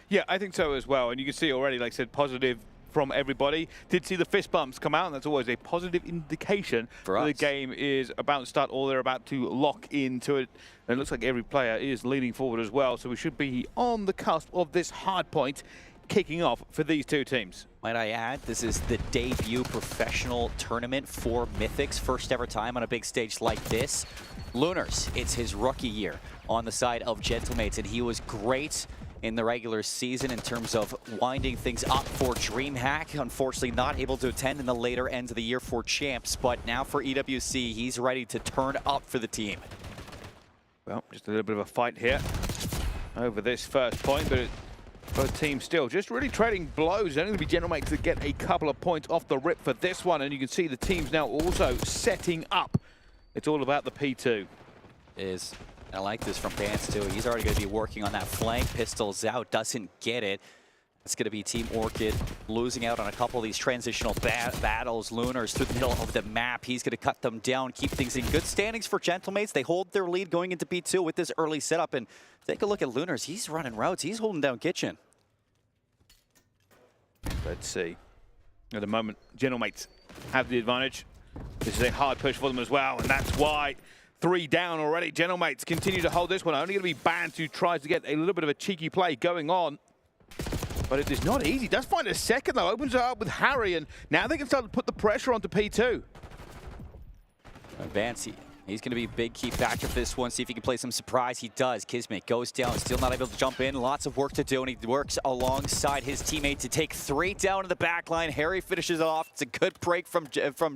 Yeah, I think so as well. And you can see already, like I said, positive from everybody. Did see the fist bumps come out, and that's always a positive indication for us. The game is about to start, or they're about to lock into it. And it looks like every player is leaning forward as well, so we should be on the cusp of this hard point kicking off for these two teams. Might I add, this is the debut professional tournament for Mythics, first ever time on a big stage like this. Lunars, it's his rookie year on the side of Gentlemates, and he was great in the regular season in terms of winding things up for DreamHack. Unfortunately, not able to attend in the later ends of the year for Champs, but now for EWC, he's ready to turn up for the team. Well, just a little bit of a fight here over this first point, but both teams still just really trading blows. Only going to be Gentlemates to get a couple of points off the rip for this one, and you can see the teams now also setting up. It's all about the P2. I like this from Dance too. He's already going to be working on that flank. Pistols out, doesn't get it. It's going to be Team Orchid losing out on a couple of these transitional battles. Lunars through the middle of the map. He's going to cut them down, keep things in good standings for Gentlemates. They hold their lead going into P2 with this early setup. And take a look at Lunars. He's running routes. He's holding down Kitchen. Let's see. At the moment, Gentlemates have the advantage. This is a hard push for them as well, and that's why 3 down already. Gentlemates continue to hold this one. Only going to be Bans who tries to get a little bit of a cheeky play going on. But it is not easy. Does find a second, though. Opens it up with Harry, and now they can start to put the pressure onto P2. Bancy, he's going to be a big key factor for this one. See if he can play some surprise. He does. Kismet goes down, still not able to jump in. Lots of work to do, and he works alongside his teammate to take 3 down in the back line. Harry finishes it off. It's a good break from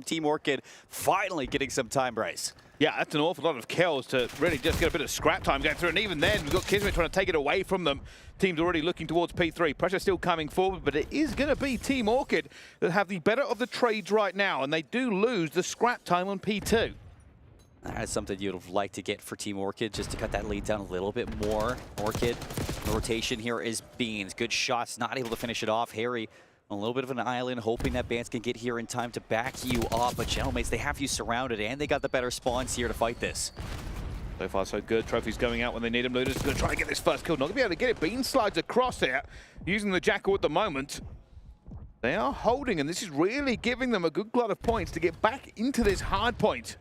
Team Orchid, finally getting some time, Bryce. Yeah, that's an awful lot of kills to really just get a bit of scrap time going through. And even then, we've got Kismet trying to take it away from them. Team's already looking towards P3. Pressure still coming forward, but it is going to be Team Orchid that have the better of the trades right now. And they do lose the scrap time on P2. That's something you'd have liked to get for Team Orchid, just to cut that lead down a little bit more. Orchid, the rotation here is Beans. Good shots, not able to finish it off. Harry, a little bit of an island, hoping that Bans can get here in time to back you up. But Gentlemates, they have you surrounded, and they got the better spawns here to fight this. So far, so good. Trophies going out when they need them. Luna's going to try and get this first kill. Not going to be able to get it. Beans slides across here, using the Jackal at the moment. They are holding, and this is really giving them a good glut of points to get back into this hard point.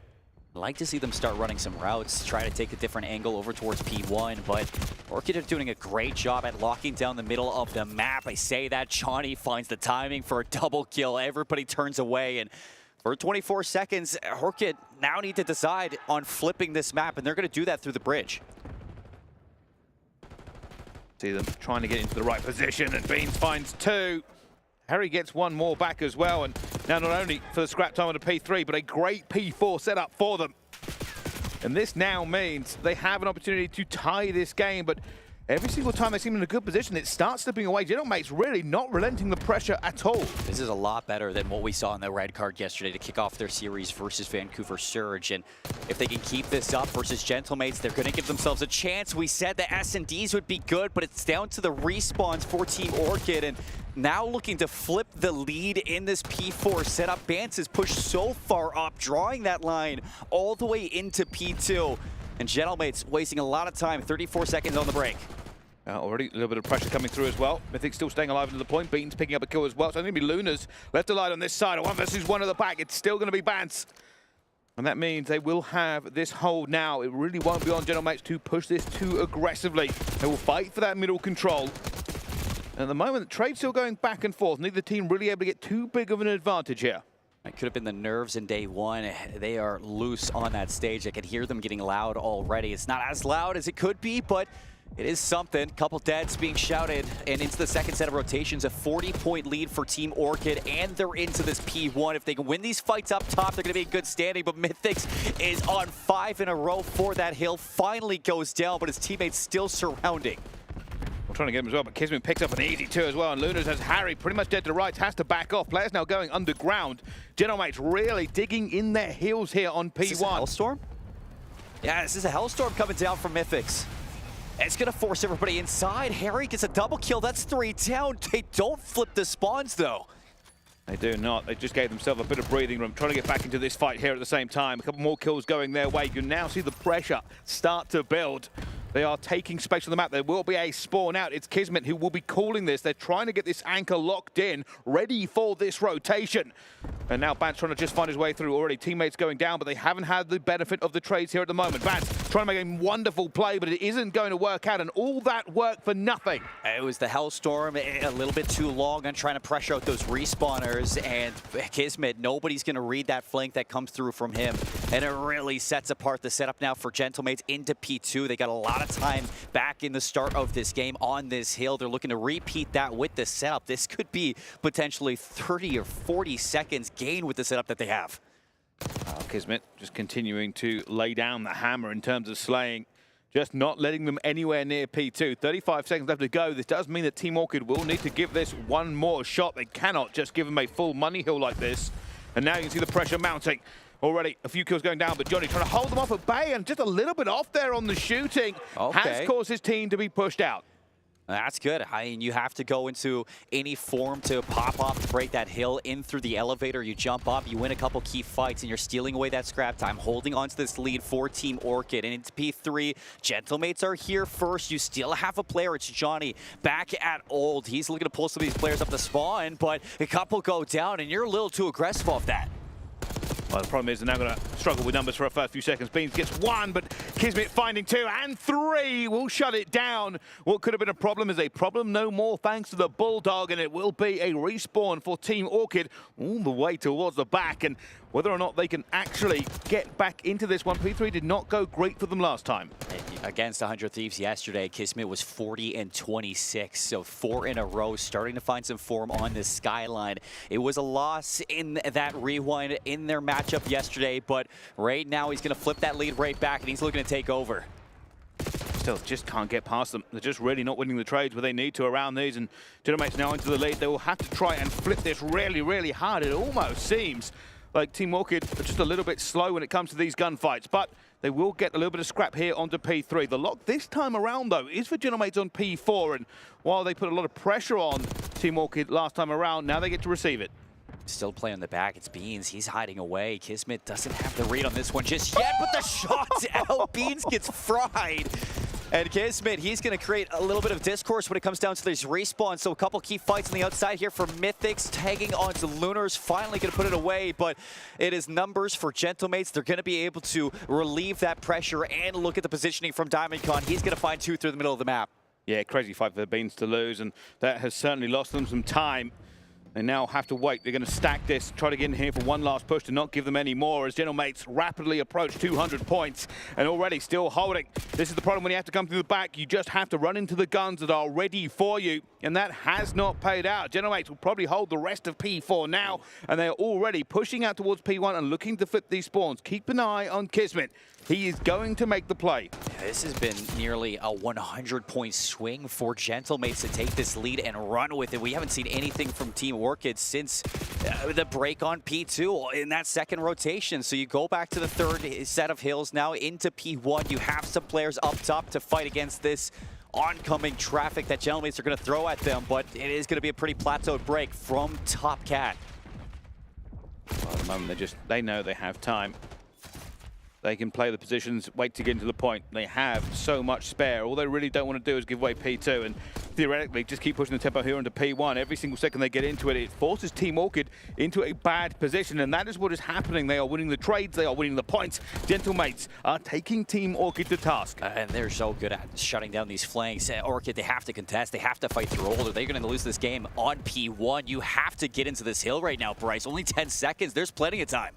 I'd like to see them start running some routes, try to take a different angle over towards P1, but Orchid are doing a great job at locking down the middle of the map. I say that, Johnny finds the timing for a double kill. Everybody turns away, and for 24 seconds, Orchid now need to decide on flipping this map, and they're going to do that through the bridge. See them trying to get into the right position, and Beans finds 2. Harry gets 1 more back as well, and now not only for the scrap time on a P3, but a great P4 setup for them. And this now means they have an opportunity to tie this game, but every single time they seem in a good position, it starts slipping away. Gentlemate's really not relenting the pressure at all. This is a lot better than what we saw in the red card yesterday to kick off their series versus Vancouver Surge. And if they can keep this up versus Gentlemates, they're going to give themselves a chance. We said the S&Ds would be good, but it's down to the respawns for Team Orchid. And now looking to flip the lead in this P4 setup. Bance is pushed so far up, drawing that line all the way into P2. And Gentlemates wasting a lot of time, 34 seconds on the break. Already a little bit of pressure coming through as well. Mythic's still staying alive to the point. Beaton's picking up a kill as well. So it's going to be Luna's left alive on this side. 1 versus 1 at the back. It's still going to be Bance. And that means they will have this hold now. It really won't be on Gentlemates to push this too aggressively. They will fight for that middle control. And at the moment, the trade's still going back and forth. Neither team really able to get too big of an advantage here. It could have been the nerves in day one. They are loose on that stage. I can hear them getting loud already. It's not as loud as it could be, but it is something. Couple deads being shouted, and into the second set of rotations, a 40-point lead for Team Orchid, and they're into this P1. If they can win these fights up top, they're going to be in good standing, but Mythics is on 5 in a row for that hill. Finally goes down, but his teammates still surrounding. We're trying to get him as well, but Kismet picks up an easy 2 as well, and Lunas has Harry pretty much dead to rights, has to back off. Players now going underground. Gentlemates really digging in their heels here on P1. Is this a Hellstorm? Yeah, this is a Hellstorm coming down from Mythics. It's going to force everybody inside. Harry gets a double kill. That's 3 down. They don't flip the spawns, though. They do not. They just gave themselves a bit of breathing room, trying to get back into this fight here at the same time. A couple more kills going their way. You can now see the pressure start to build. They are taking space on the map. There will be a spawn out. It's Kismet who will be calling this. They're trying to get this anchor locked in, ready for this rotation. And now Bance trying to just find his way through. Already teammates going down, but they haven't had the benefit of the trades here at the moment. Bance trying to make a wonderful play, but it isn't going to work out, and all that work for nothing. It was the Hellstorm, a little bit too long on trying to pressure out those respawners, and Kismet, nobody's going to read that flank that comes through from him, and it really sets apart the setup now for Gentlemates into P2. They got a lot of time back in the start of this game on this hill. They're looking to repeat that with the setup. This could be potentially 30 or 40 seconds gain with the setup that they have. Kismet just continuing to lay down the hammer in terms of slaying, just not letting them anywhere near P2. 35 seconds left to go. This does mean that Team Orchid will need to give this one more shot. They cannot just give them a full money hill like this. And now you can see the pressure mounting. Already a few kills going down, but Johnny trying to hold them off at bay, and just a little bit off there on the shooting has caused his team to be pushed out. That's good. I mean, you have to go into any form to pop off, to break that hill in through the elevator. You jump up, you win a couple key fights, and you're stealing away that scrap time, holding onto this lead for Team Orchid. And into P3, Gentlemates are here first. You still have a player. It's Johnny back at Old. He's looking to pull some of these players up the spawn, but a couple go down, and you're a little too aggressive off that. Well, the problem is they're now going to struggle with numbers for a first few seconds. Beans gets 1, but Kismet finding 2 and 3 will shut it down. What could have been a problem is a problem no more thanks to the Bulldog, and it will be a respawn for Team Orchid all the way towards the back. And whether or not they can actually get back into this one, P3 did not go great for them last time. Against 100 Thieves yesterday, Kismet was 40 and 26, so 4 in a row, starting to find some form on this skyline. It was a loss in that rewind in their matchup yesterday, but right now he's going to flip that lead right back, and he's looking to take over. Still just can't get past them. They're just really not winning the trades where they need to around these, and Gentlemates now into the lead. They will have to try and flip this really, really hard. It almost seems like Team Orchid are just a little bit slow when it comes to these gunfights, but they will get a little bit of scrap here onto P3. The lock this time around, though, is for Gentlemates on P4, and while they put a lot of pressure on Team Orchid last time around, now they get to receive it. Still playing on the back, it's Beans. He's hiding away. Kismet doesn't have the read on this one just yet, but the shot's out. Beans gets fried. And Kismet, he's going to create a little bit of discourse when it comes down to these respawns. So a couple key fights on the outside here for Mythics, tagging onto Lunars, finally going to put it away. But it is numbers for Gentlemates. They're going to be able to relieve that pressure and look at the positioning from DiamondCon. He's going to find 2 through the middle of the map. Yeah, crazy fight for the Beans to lose, and that has certainly lost them some time. They now have to wait. They're going to stack this, try to get in here for one last push to not give them any more as General Mates rapidly approach 200 points and already still holding. This is the problem when you have to come through the back. You just have to run into the guns that are ready for you, and that has not paid out. General Mates will probably hold the rest of P4 now, and they're already pushing out towards P1 and looking to flip these spawns. Keep an eye on Kismet. He is going to make the play. Yeah, this has been nearly a 100-point swing for Gentlemates to take this lead and run with it. We haven't seen anything from Team Orchid since the break on P2 in that second rotation. So you go back to the third set of hills now into P1. You have some players up top to fight against this oncoming traffic that Gentlemates are going to throw at them, but it is going to be a pretty plateaued break from Top Cat. Well, at the moment, they know they have time. They can play the positions, wait to get into the point. They have so much spare. All they really don't want to do is give away P2 and theoretically just keep pushing the tempo here into P1. Every single second they get into it, it forces Team Orchid into a bad position, and that is what is happening. They are winning the trades, they are winning the points. Gentlemates are taking Team Orchid to task. And they're so good at shutting down these flanks. Orchid, they have to contest, they have to fight through older. They're going to lose this game on P1. You have to get into this hill right now, Bryce. Only 10 seconds, there's plenty of time.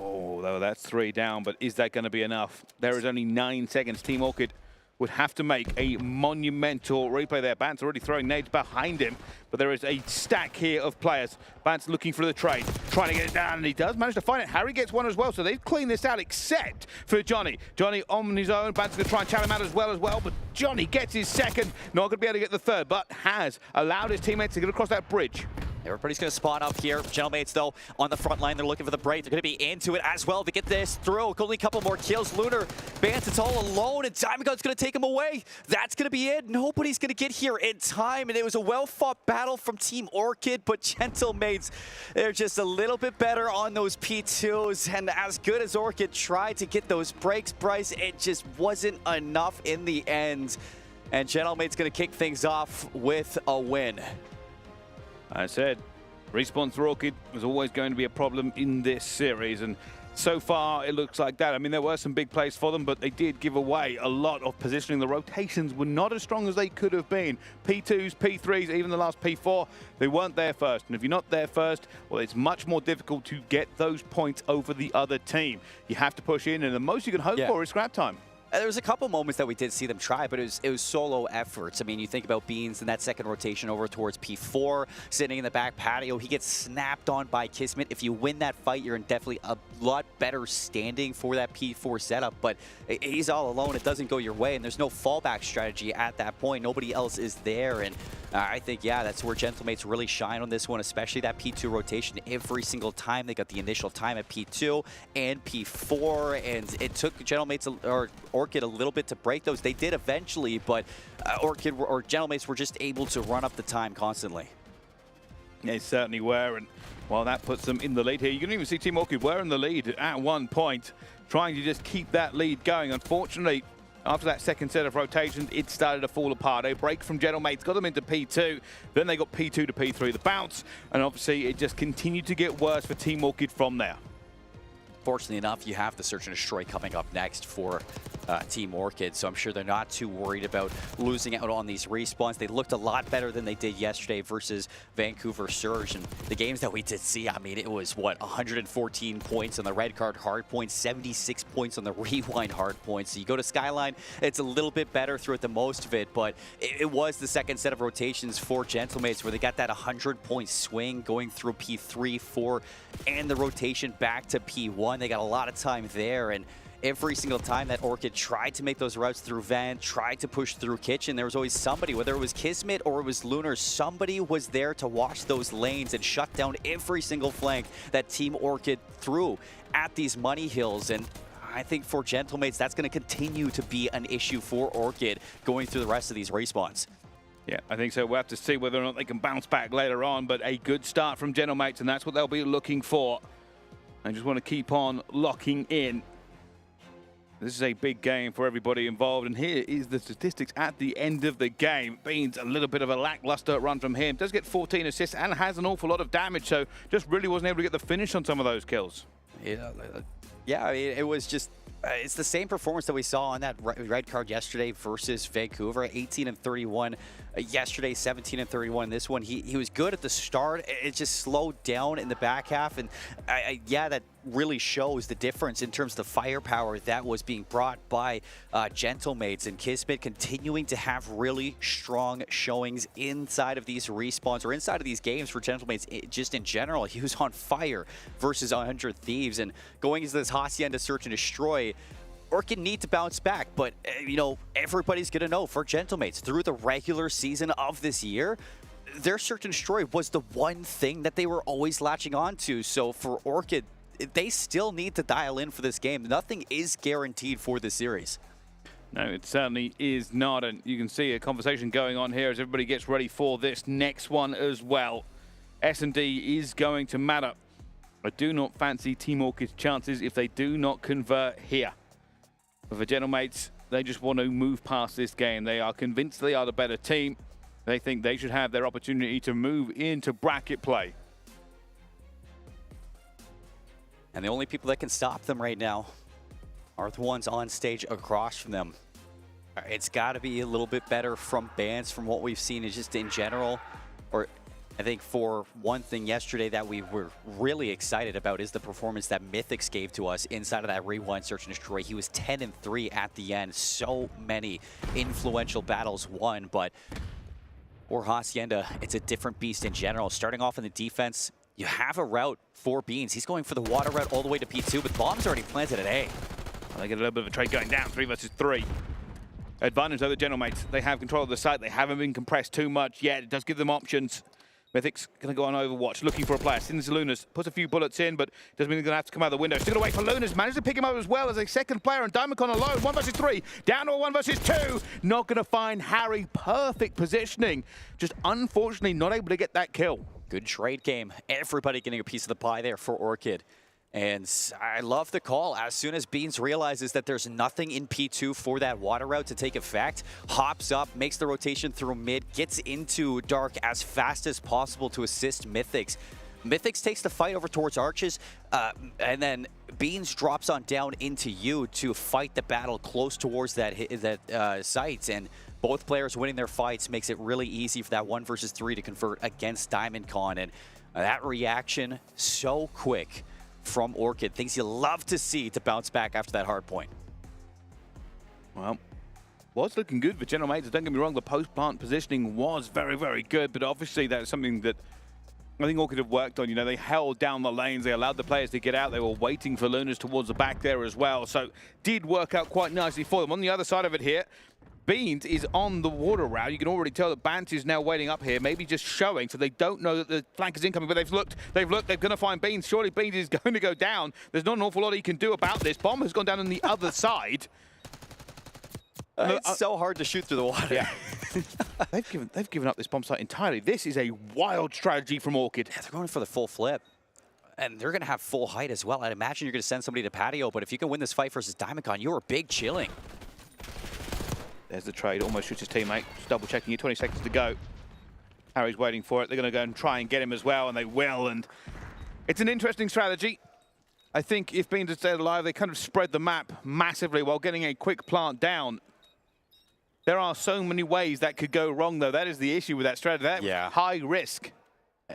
Oh, though that's 3 down, but is that going to be enough? There is only 9 seconds. Team Orchid would have to make a monumental replay there. Bant's already throwing nades behind him, but there is a stack here of players. Bant's looking for the trade, trying to get it down, and he does manage to find it. Harry gets one as well, so they've cleaned this out except for Johnny. Johnny on his own. Bant's going to try and challenge him out as well, but Johnny gets his second. Not going to be able to get the third, but has allowed his teammates to get across that bridge. Everybody's going to spawn up here. Gentlemates, though, on the front line, they're looking for the break. They're going to be into it as well to get this through. Only a couple more kills. Lunar, Bant, it's all alone, and Time Gun's going to take him away. That's going to be it. Nobody's going to get here in time, and it was a well-fought battle from Team Orchid, but Gentlemates, they're just a little bit better on those P2s, and as good as Orchid tried to get those breaks, Bryce, it just wasn't enough in the end, and Gentlemates going to kick things off with a win. I said, respawns for Orchid was always going to be a problem in this series, and so far it looks like that. I mean, there were some big plays for them, but they did give away a lot of positioning. The rotations were not as strong as they could have been. P2s, P3s, even the last P4, they weren't there first. And if you're not there first, well, it's much more difficult to get those points over the other team. You have to push in, and the most you can hope for is scrap time. There was a couple moments that we did see them try, but it was solo efforts. I mean, you think about Beans in that second rotation over towards P4, sitting in the back patio. He gets snapped on by Kismet. If you win that fight, you're in definitely a lot better standing for that P4 setup, but he's all alone. It doesn't go your way, and there's no fallback strategy at that point. Nobody else is there, and I think, yeah, that's where Gentlemates really shine on this one, especially that P2 rotation. Every single time they got the initial time at P2 and P4, and it took Gentlemates or Orchid a little bit to break those. They did eventually, but Orchid or Gentlemates were just able to run up the time constantly. They certainly were, and well, that puts them in the lead here. You can even see Team Orchid were in the lead at one point, trying to just keep that lead going. Unfortunately, after that second set of rotations, it started to fall apart. A break from Gentlemates got them into P2. Then they got P2 to P3, the bounce, and obviously it just continued to get worse for Team Orchid from there. Fortunately enough, you have the Search and Destroy coming up next for Team Orchid, so I'm sure they're not too worried about losing out on these respawns. They looked a lot better than they did yesterday versus Vancouver Surge, and the games that we did see, I mean, it was, what, 114 points on the red card hard points, 76 points on the rewind hard points. So you go to Skyline, it's a little bit better throughout the most of it, but it was the second set of rotations for Gentlemates where they got that 100-point swing going through P3, 4, and the rotation back to P1. They got a lot of time there, and every single time that Orchid tried to make those routes through Van, tried to push through Kitchen, there was always somebody, whether it was Kismet or it was Lunar, somebody was there to watch those lanes and shut down every single flank that Team Orchid threw at these money hills. And I think for Gentlemates, that's going to continue to be an issue for Orchid going through the rest of these respawns. Yeah, I think so. We'll have to see whether or not they can bounce back later on, but a good start from Gentlemates, and that's what they'll be looking for. I just want to keep on locking in. This is a big game for everybody involved, and here is the statistics at the end of the game. Beans, a little bit of a lackluster run from him. Does get 14 assists and has an awful lot of damage, so just really wasn't able to get the finish on some of those kills. Yeah, I mean, it was just It's the same performance that we saw on that red card yesterday versus Vancouver. 18-31 yesterday, 17-31 this one. He was good at the start. It just slowed down in the back half, and yeah, that really shows the difference in terms of the firepower that was being brought by Gentlemates, and Kismet continuing to have really strong showings inside of these respawns or inside of these games for Gentlemates just in general. He was on fire versus 100 Thieves, and going into this Hacienda Search and Destroy, Orchid need to bounce back, but you know, everybody's gonna know for Gentlemates through the regular season of this year, their Search and Destroy was the one thing that they were always latching on to. So for Orchid, they still need to dial in for this game. Nothing is guaranteed for this series. No, it certainly is not, and you can see a conversation going on here as everybody gets ready for this next one as well. S&D is going to matter. I do not fancy Team Orchid's chances if they do not convert here. But for Gentlemates, they just want to move past this game. They are convinced they are the better team. They think they should have their opportunity to move into bracket play. And the only people that can stop them right now are the ones on stage across from them. It's got to be a little bit better from Bans from what we've seen is just in general. Or I think for one thing yesterday that we were really excited about is the performance that Mythics gave to us inside of that Rewind Search and Destroy. He was 10-3 at the end. So many influential battles won, but for Hacienda, it's a different beast in general. Starting off in the defense, you have a route for Beans. He's going for the water route all the way to P2, but bombs already planted at A. Well, they get a little bit of a trade going down, 3 versus 3. Advantage over the Gentlemates. They have control of the site. They haven't been compressed too much yet. It does give them options. Mythic's going to go on Overwatch, looking for a player. Sends Lunas, puts a few bullets in, but doesn't mean he's going to have to come out of the window. Still going to wait for Lunas. Managed to pick him up as well as a second player, and Diamondcon alone. 1 versus 3. Down to a 1 versus 2. Not going to find Harry. Perfect positioning. Just unfortunately not able to get that kill. Good trade game. Everybody getting a piece of the pie there for Orchid. And I love the call. As soon as Beans realizes that there's nothing in P2 for that water route to take effect, hops up, makes the rotation through mid, gets into Dark as fast as possible to assist Mythics. Mythics takes the fight over towards Arches, and then Beans drops on down into you to fight the battle close towards that site. And both players winning their fights makes it really easy for that 1 versus 3 to convert against Diamondcon. And that reaction, so quick from Orchid. Things you love to see to bounce back after that hard point. Well, it's looking good for Gentlemates. Don't get me wrong, the post-plant positioning was very, very good, but obviously that's something that I think Orchid have worked on. You know, they held down the lanes. They allowed the players to get out. They were waiting for Lunas towards the back there as well. So did work out quite nicely for them. On the other side of it here, Beans is on the water route. You can already tell that Bant is now waiting up here, maybe just showing, so they don't know that the flank is incoming, but they've looked, they're going to find Beans. Surely Beans is going to go down. There's not an awful lot he can do about this. Bomb has gone down on the other side. It's so hard to shoot through the water. Yeah. they've given up this bomb site entirely. This is a wild strategy from Orchid. Yeah, they're going for the full flip. And they're going to have full height as well. I'd imagine you're going to send somebody to patio, but if you can win this fight versus Diamondcon, you are big chilling. There's the trade, almost shoots his teammate. Just double checking it, 20 seconds to go. Harry's waiting for it. They're going to go and try and get him as well, and they will. And it's an interesting strategy. I think if Beans had stayed alive, they kind of spread the map massively while getting a quick plant down. There are so many ways that could go wrong, though. That is the issue with that strategy. That was high risk.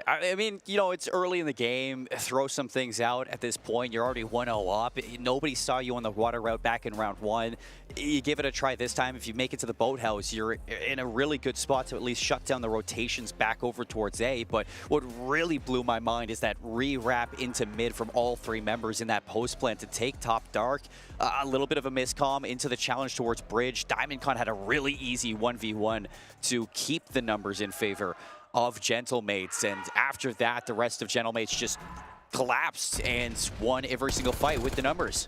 I mean, you know, it's early in the game. Throw some things out at this point. You're already 1-0 up. Nobody saw you on the water route back in round 1. You give it a try this time. If you make it to the boathouse, you're in a really good spot to at least shut down the rotations back over towards A. But what really blew my mind is that re-wrap into mid from all 3 members in that post plant to take top Dark. A little bit of a miscomm into the challenge towards Bridge. Diamondcon had a really easy 1v1 to keep the numbers in favor of Gentlemates, and after that, the rest of Gentlemates just collapsed and won every single fight with the numbers.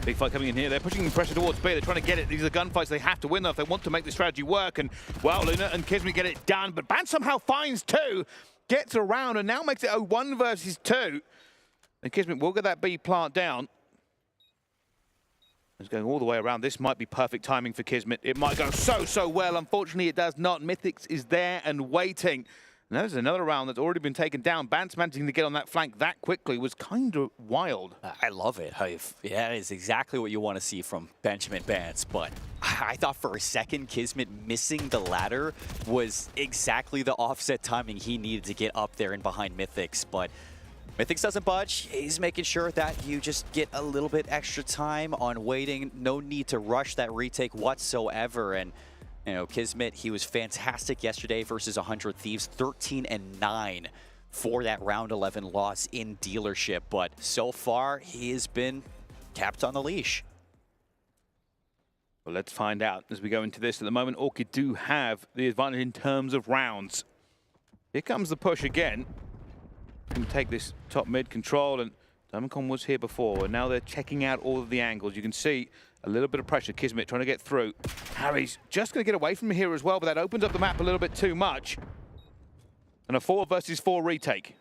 Big fight coming in here. They're pushing pressure towards B. They're trying to get it. These are gunfights they have to win, though, if they want to make the strategy work. And, well, Luna and Kismet get it done, but Ban somehow finds 2, gets around, and now makes it a 1 versus 2. And Kismet will get that B plant down. It's going all the way around. This might be perfect timing for Kismet. It might go so well. Unfortunately, it does not. Mythics is there and waiting. And there's another round that's already been taken down. Bance managing to get on that flank that quickly was kind of wild. I love it. Yeah, it's exactly what you want to see from Benjamin Bance, but I thought for a second Kismet missing the ladder was exactly the offset timing he needed to get up there and behind Mythics, but Mythics doesn't budge. He's making sure that you just get a little bit extra time on waiting. No need to rush that retake whatsoever, and you know, Kismet, he was fantastic yesterday versus 100 Thieves, 13-9 for that round 11 loss in dealership. But so far, he has been capped on the leash. Well, let's find out as we go into this. At the moment, Orchid do have the advantage in terms of rounds. Here comes the push again. Can take this top mid control, and Diamondcon was here before, and now they're checking out all of the angles. You can see a little bit of pressure. Kismet trying to get through. Harry's just going to get away from here as well, but that opens up the map a little bit too much. And a 4 versus 4 retake.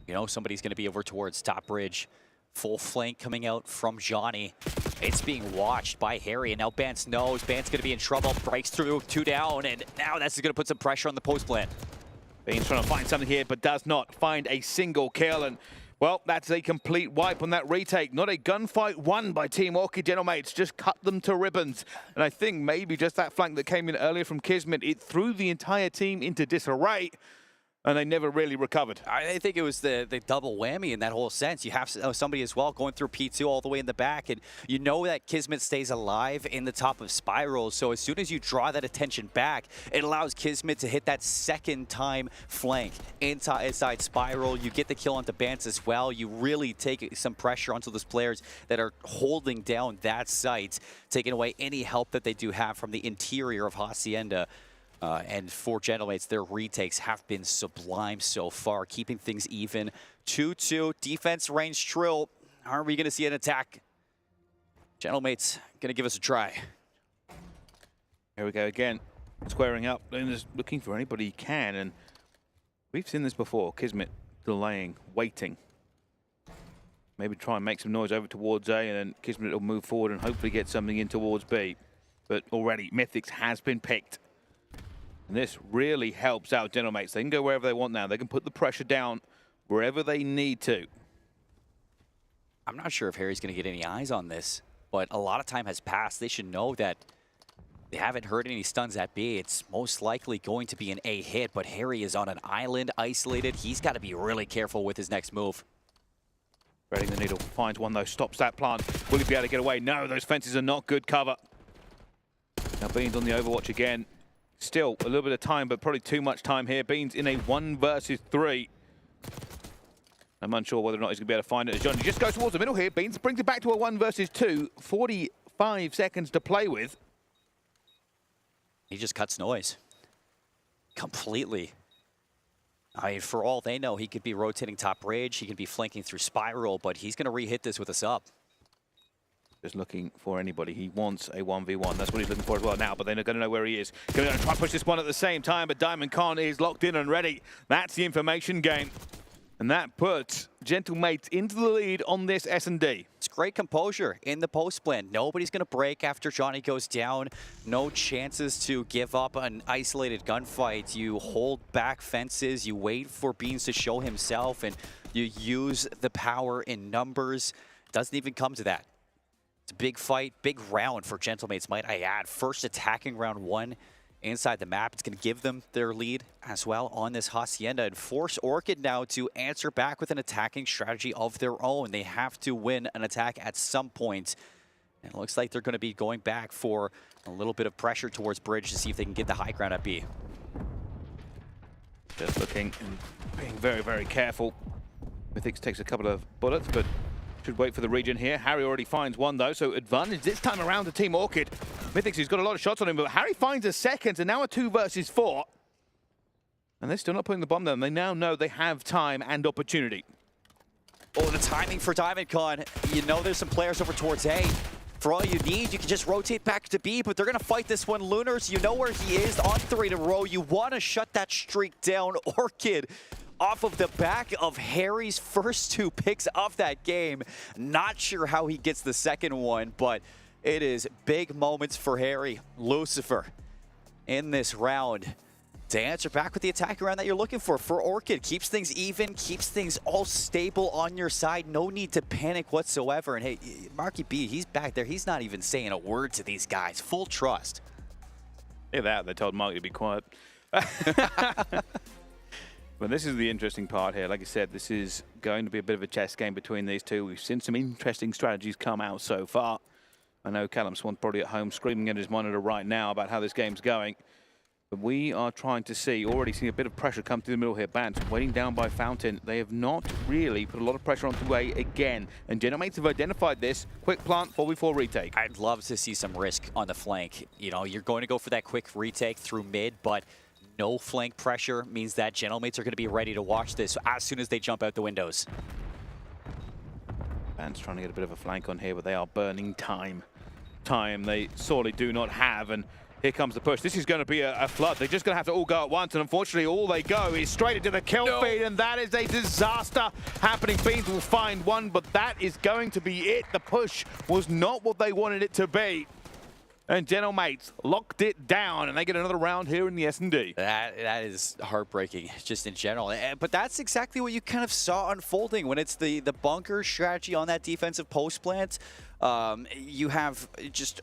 You know, somebody's going to be over towards top bridge. Full flank coming out from Johnny. It's being watched by Harry, and now Bance knows. Bance going to be in trouble. Breaks through, 2 down, and now that's going to put some pressure on the post plan. Bean's trying to find something here, but does not find a single kill. And well, that's a complete wipe on that retake. Not a gunfight won by Team Orchid, Gentlemates. Just cut them to ribbons. And I think maybe just that flank that came in earlier from Kismet, it threw the entire team into disarray, and they never really recovered. I think it was the double whammy in that whole sense. You have somebody as well going through P2 all the way in the back, and you know that Kismet stays alive in the top of Spiral, so as soon as you draw that attention back, it allows Kismet to hit that second time flank inside Spiral. You get the kill onto Bance as well. You really take some pressure onto those players that are holding down that site, taking away any help that they do have from the interior of Hacienda. And for Gentlemates, their retakes have been sublime so far, keeping things even. 2-2, defense range Trill. Are we going to see an attack? Gentlemates going to give us a try. Here we go again, squaring up, and just looking for anybody he can. And we've seen this before, Kismet delaying, waiting. Maybe try and make some noise over towards A, and then Kismet will move forward and hopefully get something in towards B. But already, Mythics has been picked. And this really helps out Gentlemates. They can go wherever they want now. They can put the pressure down wherever they need to. I'm not sure if Harry's going to get any eyes on this, but a lot of time has passed. They should know that they haven't heard any stuns at B. It's most likely going to be an A hit, but Harry is on an island, isolated. He's got to be really careful with his next move. Threading the needle, finds one though, stops that plant. Will he be able to get away? No, those fences are not good cover. Now Beans on the overwatch again. Still a little bit of time, but probably too much time here. Beans in a 1 versus 3. I'm unsure whether or not he's going to be able to find it. As Johnny just goes towards the middle here. Beans brings it back to a 1 versus 2. 45 seconds to play with. He just cuts noise. Completely. I mean, for all they know, he could be rotating top bridge. He could be flanking through Spiral, but he's going to re-hit this with a sub. Just looking for anybody. He wants a 1v1. That's what he's looking for as well now, but they're not going to know where he is. Going to try and push this one at the same time, but Diamondcon is locked in and ready. That's the information game. And that puts Gentlemates into the lead on this S&D. It's great composure in the post plan. Nobody's going to break after Johnny goes down. No chances to give up an isolated gunfight. You hold back fences. You wait for Beans to show himself, and you use the power in numbers. Doesn't even come to that. It's a big fight, big round for Gentlemates, might I add. First attacking round 1 inside the map. It's going to give them their lead as well on this Hacienda and force Orchid now to answer back with an attacking strategy of their own. They have to win an attack at some point. And it looks like they're going to be going back for a little bit of pressure towards Bridge to see if they can get the high ground at B. Just looking and being very, very careful. Mythics takes a couple of bullets, but should wait for the region here. Harry already finds one, though, so advantage this time around to Team Orchid. Mythics, he's got a lot of shots on him, but Harry finds a second, and now a 2 versus 4. And they're still not putting the bomb down. They now know they have time and opportunity. Oh, the timing for Diamondcon. You know there's some players over towards A. For all you need, you can just rotate back to B, but they're going to fight this one. Lunars, you know where he is on 3 in a row. You want to shut that streak down. Orchid, off of the back of Harry's first 2 picks of that game. Not sure how he gets the second one, but it is big moments for Harry. Lucifer in this round to answer back with the attack around that you're looking for Orchid. Keeps things even, keeps things all stable on your side. No need to panic whatsoever. And hey, Marky B, he's back there. He's not even saying a word to these guys. Full trust. Look at that. They told Marky to be quiet. But this is the interesting part here. Like I said, this is going to be a bit of a chess game between these two. We've seen some interesting strategies come out so far. I know Callum Swan's probably at home screaming at his monitor right now about how this game's going. But we are trying to see, already seeing a bit of pressure come through the middle here. Bans waiting down by Fountain. They have not really put a lot of pressure onto Way again. And Genomates have identified this. Quick plant, 4v4 retake. I'd love to see some risk on the flank. You know, you're going to go for that quick retake through mid, but no flank pressure means that Genomates are going to be ready to watch this as soon as they jump out the windows. Bans trying to get a bit of a flank on here, but they are burning time. Time they sorely do not have, and here comes the push. This is going to be a flood. They're just going to have to all go at once, and unfortunately all they go is straight into the kill feed, and that is a disaster happening. Beans will find one, but that is going to be it. The push was not what they wanted it to be. And Genomates locked it down, and they get another round here in the S&D. That is heartbreaking, just in general. But that's exactly what you kind of saw unfolding when it's the bunker strategy on that defensive post plant. You have just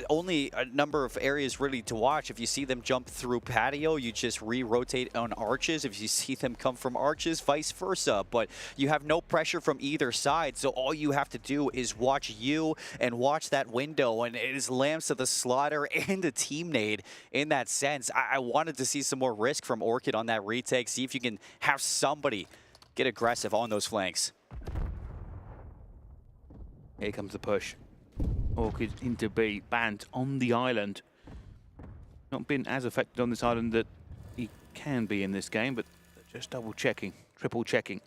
only a number of areas really to watch. If you see them jump through patio, you just re-rotate on arches. If you see them come from arches, vice versa. But you have no pressure from either side, so all you have to do is watch you and watch that window, and it is Lambs to the slaughter and a team nade in that sense. I wanted to see some more risk from Orchid on that retake, see if you can have somebody get aggressive on those flanks. Here comes the push. Orchid into B. Banned on the island. Not been as affected on this island that he can be in this game, but just double checking, triple checking.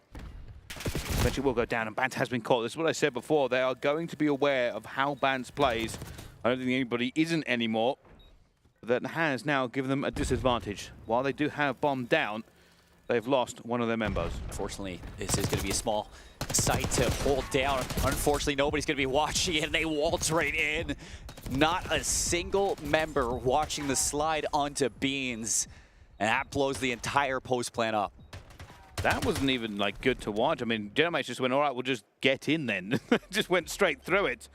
Eventually will go down, and Bant has been caught. This is what I said before. They are going to be aware of how Bant plays. I don't think anybody isn't anymore. That has now given them a disadvantage. While they do have bomb down, they've lost one of their members. Unfortunately, this is going to be a small site to hold down. Unfortunately, nobody's going to be watching it, and they waltz right in. Not a single member watching the slide onto Beans, and that blows the entire post plan up. That wasn't even like good to watch. I mean, Genomates just went, all right, we'll just get in then. Just went straight through it.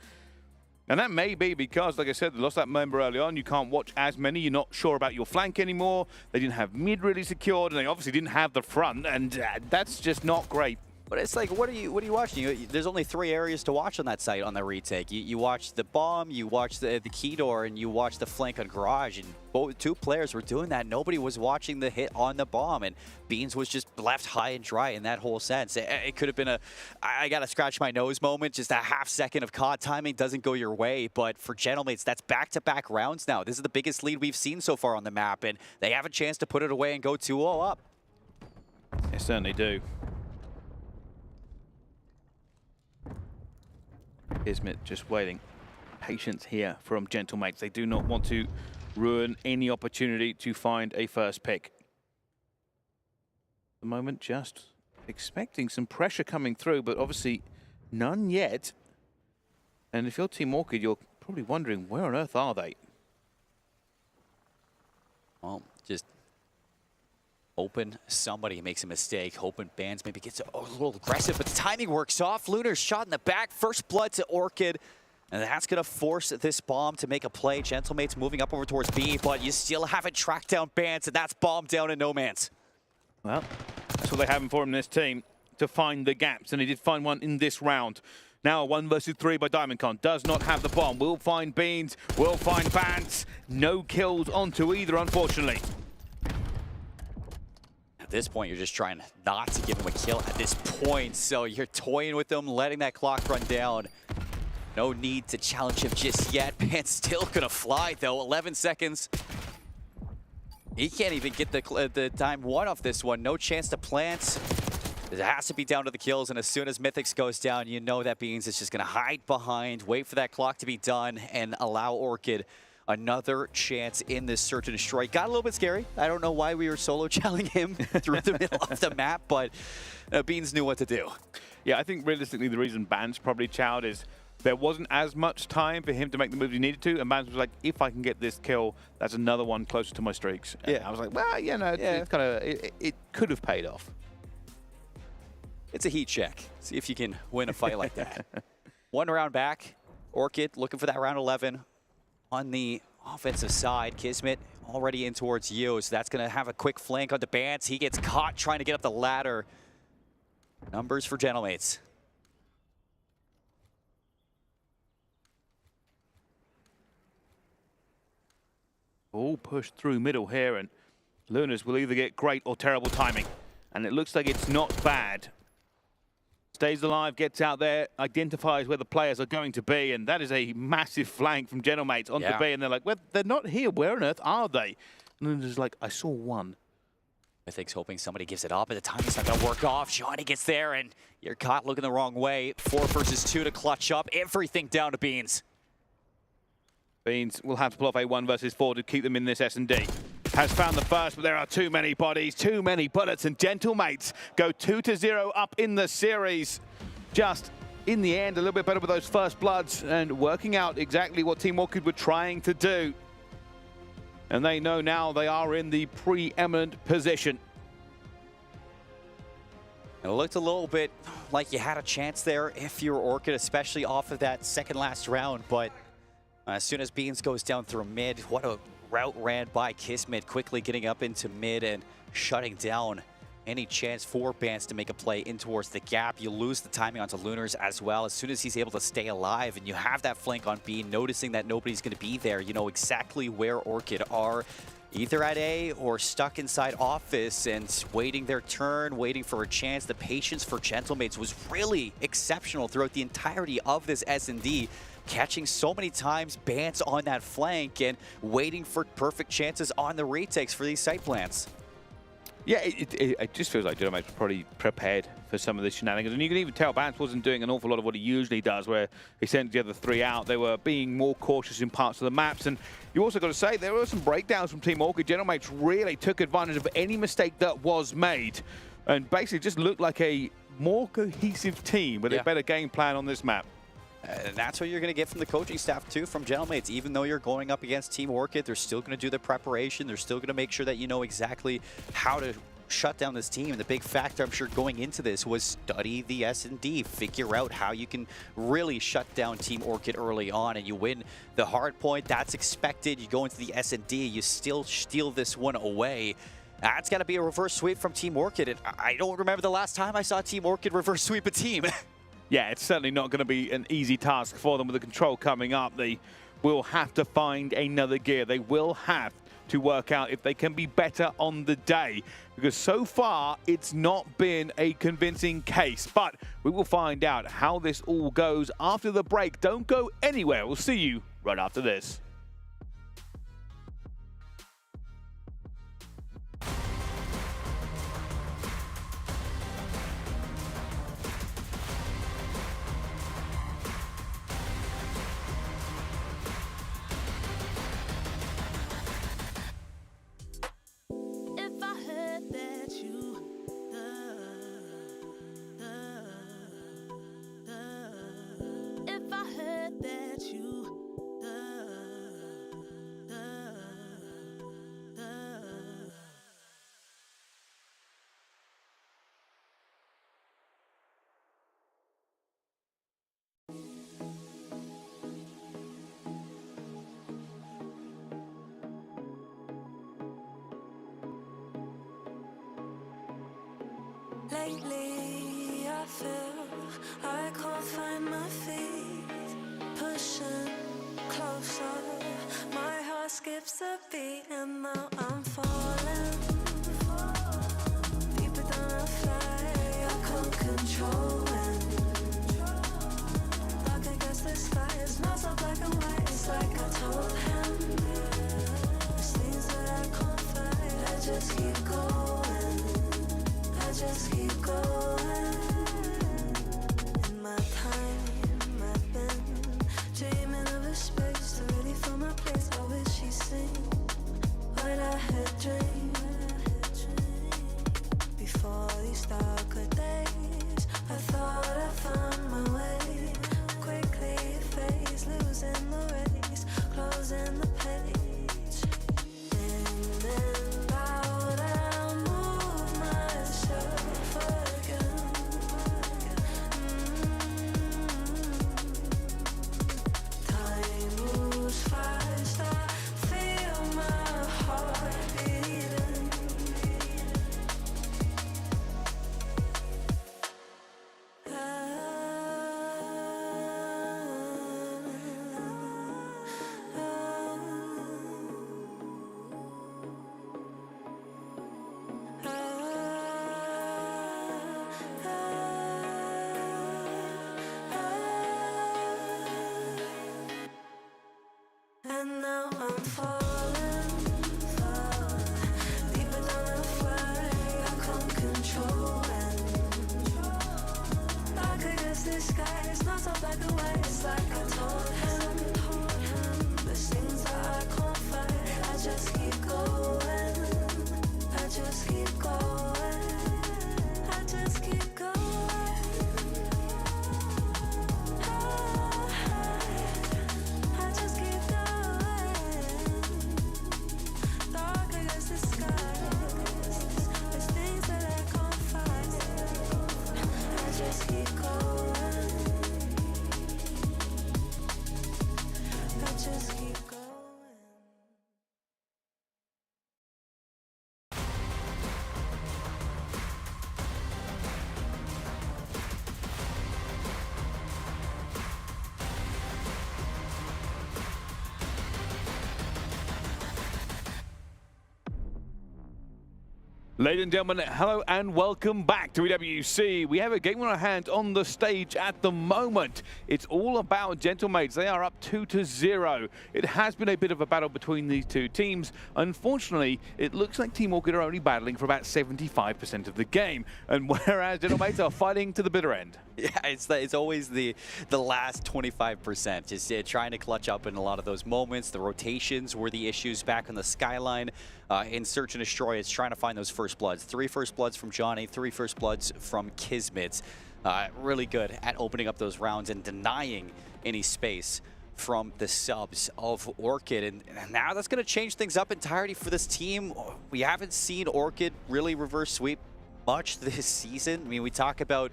And that may be because, like I said, they lost that member early on. You can't watch as many. You're not sure about your flank anymore. They didn't have mid really secured, and they obviously didn't have the front, and that's just not great. But it's like, what are you watching? There's only 3 areas to watch on that site on the retake. You watch the bomb, you watch the key door, and you watch the flank on garage. And both 2 players were doing that. Nobody was watching the hit on the bomb, and Beans was just left high and dry in that whole sense. It could have been a I gotta scratch my nose moment. Just a half second of COD timing doesn't go your way. But for Genomates, that's back-to-back rounds now. This is the biggest lead we've seen so far on the map, and they have a chance to put it away and go 2-0 up. They certainly do. Ismit just waiting. Patience here from Gentlemates. They do not want to ruin any opportunity to find a first pick. At the moment, just expecting some pressure coming through, but obviously none yet. And if you're Team Orchid, you're probably wondering, where on earth are they? Well, just hoping somebody makes a mistake, hoping Bands maybe gets a little aggressive, but the timing works off. Lunar's shot in the back, first blood to Orchid, and that's going to force this bomb to make a play. Gentlemates moving up over towards B, but you still haven't tracked down Bands, and that's bomb down in no man's. Well, that's what they have for him in this team, to find the gaps, and he did find one in this round. Now a 1 versus 3 by Diamondcon. Does not have the bomb. Will find Beans, will find Bands. No kills onto either, unfortunately. At this point, you're just trying not to give him a kill at this point. So you're toying with them, letting that clock run down. No need to challenge him just yet. Pan's still gonna fly though. 11 seconds. He can't even get the time 1 off this one. No chance to plant. It has to be down to the kills, and as soon as Mythics goes down, you know that Beans is just gonna hide behind, wait for that clock to be done, and allow Orchid another chance in this search and destroy. Got a little bit scary. I don't know why we were solo challenging him through the middle of the map, but Beans knew what to do. Yeah, I think realistically the reason Ban's probably chowed is there wasn't as much time for him to make the moves he needed to, and Bans was like, if I can get this kill, that's another one closer to my streaks. And Yeah. I was like, well, you know, it's kind of, it could have paid off. It's a heat check. See if you can win a fight like that. One round back. Orchid looking for that round 11 on the offensive side. Kismet already in towards you, so that's going to have a quick flank onto Bance. He gets caught trying to get up the ladder. Numbers for Gentlemates. All pushed through middle here, and Lunas will either get great or terrible timing. And it looks like it's not bad. Stays alive, gets out there, identifies where the players are going to be, and that is a massive flank from Gentlemates onto B, and they're like, well, they're not here. Where on earth are they? And Lunas is like, I saw one. Mythic's hoping somebody gives it up, but the timing's not going to work off. Johnny gets there, and you're caught looking the wrong way. 4 versus 2 to clutch up. Everything down to Beans. Beans will have to pull off a 1 versus 4 to keep them in this S&D. Has found the first, but there are too many bodies, too many bullets, and Gentlemates go 2-0 up in the series. Just in the end, a little bit better with those first bloods and working out exactly what Team Orchid were trying to do. And they know now they are in the preeminent position. It looked a little bit like you had a chance there if you were Orchid, especially off of that second last round, but as soon as Beans goes down through mid, what a route ran by Kismet, quickly getting up into mid and shutting down any chance for Bance to make a play in towards the gap. You lose the timing onto Lunars as well. As soon as he's able to stay alive and you have that flank on B, noticing that nobody's going to be there, you know exactly where Orchid are, either at A or stuck inside office and waiting their turn, waiting for a chance. The patience for Gentlemates was really exceptional throughout the entirety of this S&D. Catching so many times Bance on that flank and waiting for perfect chances on the retakes for these site plants. Yeah, it just feels like Gentlemates was probably prepared for some of the shenanigans. And you can even tell Bance wasn't doing an awful lot of what he usually does, where he sent the other 3 out. They were being more cautious in parts of the maps. And you also got to say, there were some breakdowns from Team Orchid. Gentlemates really took advantage of any mistake that was made and basically just looked like a more cohesive team with a better game plan on this map. And that's what you're going to get from the coaching staff, too, from Gentlemates. Even though you're going up against Team Orchid, they're still going to do the preparation. They're still going to make sure that you know exactly how to shut down this team. And the big factor, I'm sure, going into this was study the S&D, figure out how you can really shut down Team Orchid early on, and you win the hard point. That's expected. You go into the S&D, you still steal this one away. That's got to be a reverse sweep from Team Orchid. And I don't remember the last time I saw Team Orchid reverse sweep a team. Yeah, it's certainly not going to be an easy task for them with the control coming up. They will have to find another gear. They will have to work out if they can be better on the day, because so far it's not been a convincing case. But we will find out how this all goes after the break. Don't go anywhere. We'll see you right after this. Lately, I feel I can't find my feet. Pushing closer, my heart skips a beat, and now I'm falling deeper than I fly. I can't control it. Dark against the sky, it's not so black and white. It's like I told him. There's things that I can't fight. I just keep going. I just keep going. not so black and white. It's like I told him. There's things that I can't fight. I just keep going. I just keep going. I just keep going. I just keep going. Dark against the sky. There's things that I can't fight. I just keep going. I just keep going. Ladies and gentlemen, hello and welcome back to EWC. We have a game on our hands on the stage at the moment. It's all about Gentlemates. They are up 2-0. It has been a bit of a battle between these two teams. Unfortunately, it looks like Team Orchid are only battling for about 75% of the game, and whereas Gentlemates are fighting to the bitter end. Yeah, it's always the last 25%, just trying to clutch up in a lot of those moments. The rotations were the issues back on the skyline. In Search and Destroy, it's trying to find those first bloods. 3 first bloods from Johnny, 3 first bloods from Kismet. Really good at opening up those rounds and denying any space from the subs of Orchid. And now that's going to change things up entirely for this team. We haven't seen Orchid really reverse sweep much this season. I mean, we talk about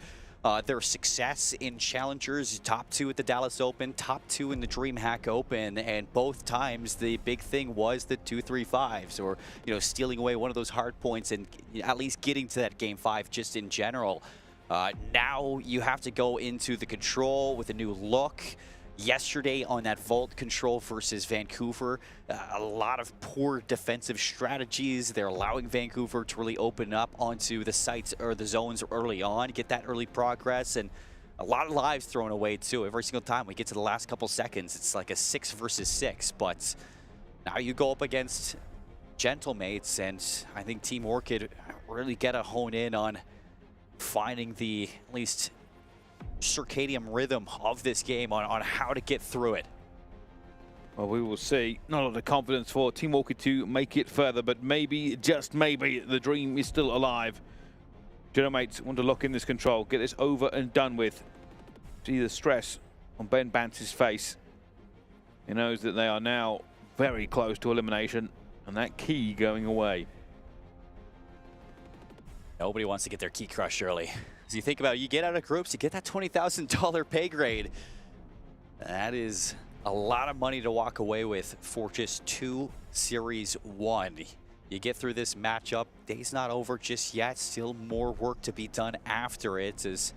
their success in challengers, top 2 at the Dallas Open, top 2 in the DreamHack Open, and both times the big thing was the 2-3-5s, or stealing away one of those hard points and at least getting to that game 5 just in general. Now you have to go into the control with a new look. Yesterday on that vault control versus Vancouver, a lot of poor defensive strategies. They're allowing Vancouver to really open up onto the sites or the zones early on, get that early progress, and a lot of lives thrown away too. Every single time we get to the last couple seconds, it's like a 6 versus 6. But now you go up against Gentlemates, and I think Team Orchid really get to hone in on finding the at least circadian rhythm of this game on how to get through it. Well, we will see. Not a lot of confidence for Team Orchid to make it further, but maybe, just maybe, the dream is still alive. Gentlemates want to lock in this control, get this over and done with. See the stress on Ben Bance's face. He knows that they are now very close to elimination, and that key going away. Nobody wants to get their key crushed early. As you think about it, you get out of groups, you get that $20,000 pay grade. That is a lot of money to walk away with for just 2 Series 1. You get through this matchup, day's not over just yet, still more work to be done after it as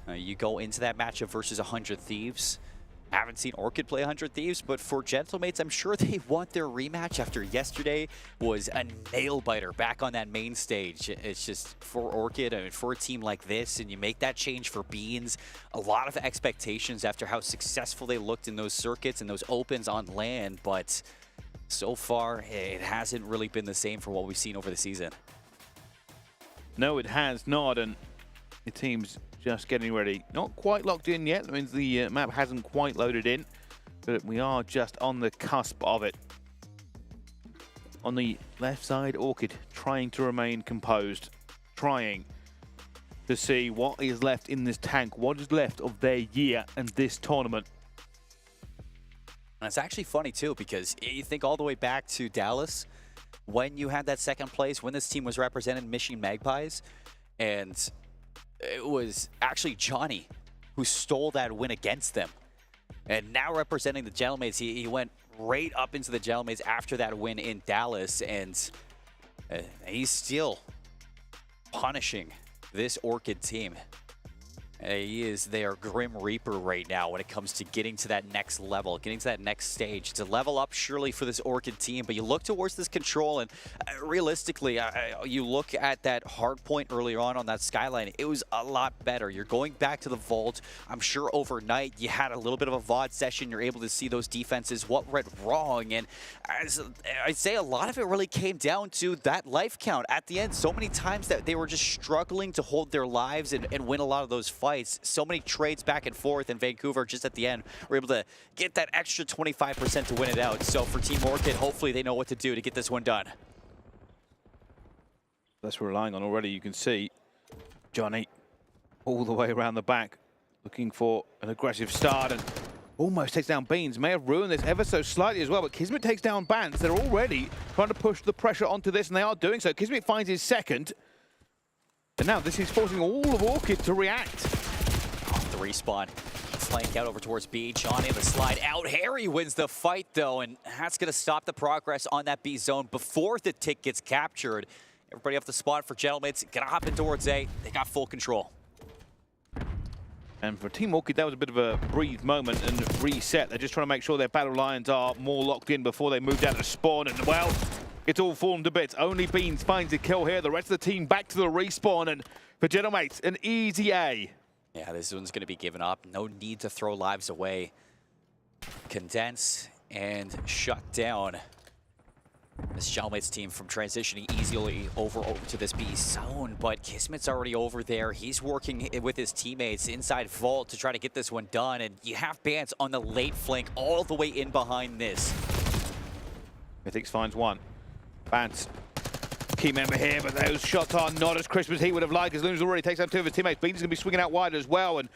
you go into that matchup versus 100 Thieves. Haven't seen Orchid play 100 Thieves, but for Gentlemates, I'm sure they want their rematch after yesterday was a nail-biter back on that main stage. It's just for Orchid, I mean, for a team like this, and you make that change for Beans, a lot of expectations after how successful they looked in those circuits and those opens on land, but so far, it hasn't really been the same for what we've seen over the season. No, it has not, and the team's just getting ready. Not quite locked in yet. That means the map hasn't quite loaded in, but we are just on the cusp of it. On the left side, Orchid trying to remain composed, trying to see what is left in this tank, what is left of their year and this tournament. And it's actually funny too, because you think all the way back to Dallas, when you had that second place, when this team was represented Michigan Magpies, and it was actually Johnny who stole that win against them. And now representing the Gentlemates, he went right up into the Gentlemates after that win in Dallas, and he's still punishing this Orchid team. He is their Grim Reaper right now when it comes to getting to that next level, getting to that next stage. It's a level up surely for this Orchid team, but you look towards this control, and realistically, you look at that hard point earlier on that skyline, it was a lot better. You're going back to the vault. I'm sure overnight you had a little bit of a VOD session. You're able to see those defenses, what went wrong, and as I'd say, a lot of it really came down to that life count at the end. So many times that they were just struggling to hold their lives and win a lot of those fights. fights, so many trades back and forth, and Vancouver just at the end were able to get that extra 25% to win it out. So for Team Orchid, hopefully they know what to do to get this one done. That's what we're relying on already. You can see Johnny all the way around the back, looking for an aggressive start and almost takes down Beans. May have ruined this ever so slightly as well, but Kismet takes down Bance. They're already trying to push the pressure onto this, and they are doing so. Kismet finds his second. And now this is forcing all of Orchid to react. The respawn. Flank out over towards B. Johnny the slide out. Harry wins the fight, though, and that's going to stop the progress on that B zone before the tick gets captured. Everybody off the spot for Gentlemates. Gonna hop in towards A. They got full control. And for Team Orchid, that was a bit of a breathe moment and reset. They're just trying to make sure their battle lines are more locked in before they move down to spawn. And, well, it's all fallen to bits. Only Beans finds a kill here. The rest of the team back to the respawn. And for Gentlemates, an easy A. Yeah, this one's going to be given up. No need to throw lives away. Condense and shut down this Gentlemates team from transitioning easily over to this B zone, but Kismet's already over there. He's working with his teammates inside Vault to try to get this one done, and you have Bance on the late flank all the way in behind this. Mythics finds one. Bance, key member here, but those shots are not as crisp as he would have liked, as Loons already takes out two of his teammates. Beans is going to be swinging out wide as well, and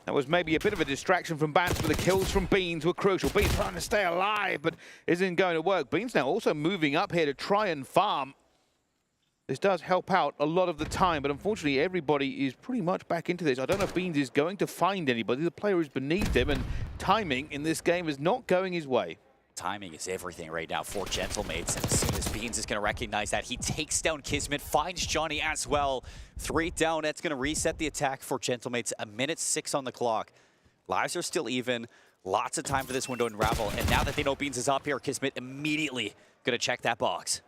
that was maybe a bit of a distraction from Bance, but the kills from Beans were crucial. Beans trying to stay alive, but isn't going to work. Beans now also moving up here to try and farm. This does help out a lot of the time, but unfortunately everybody is pretty much back into this. I don't know if Beans is going to find anybody. The player is beneath him, and timing in this game is not going his way. Timing is everything right now for Gentlemates, and as soon as Beans is going to recognize that, he takes down Kismet, finds Johnny as well. 3 down, that's going to reset the attack for Gentlemates. 1:06 on the clock. Lives are still even. Lots of time for this one to unravel, and now that they know Beans is up here, Kismet immediately going to check that box.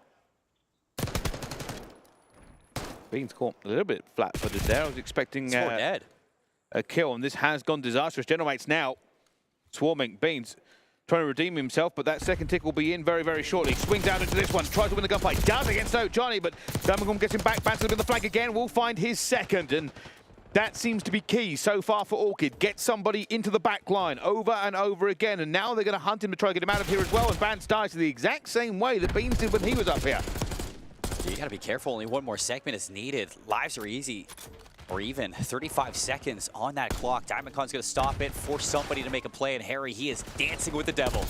Beans caught a little bit flat-footed there. I was expecting a kill, and this has gone disastrous. Gentlemates now swarming. Beans trying to redeem himself, but that second tick will be in very, very shortly. Swings out into this one, tries to win the gunfight. Does against Johnny, but Damagum gets him back. Bance in the flank again, will find his second, and that seems to be key so far for Orchid. Get somebody into the back line over and over again, and now they're going to hunt him to try to get him out of here as well, and Bance dies the exact same way that Beans did when he was up here. You got to be careful. Only one more segment is needed. Lives are easy. Or even 35 seconds on that clock. Diamondcon's going to stop it, force somebody to make a play, and Harry, he is dancing with the devil.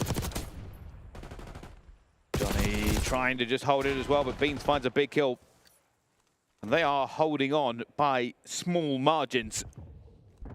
Johnny trying to just hold it as well, but Beans finds a big kill. And they are holding on by small margins.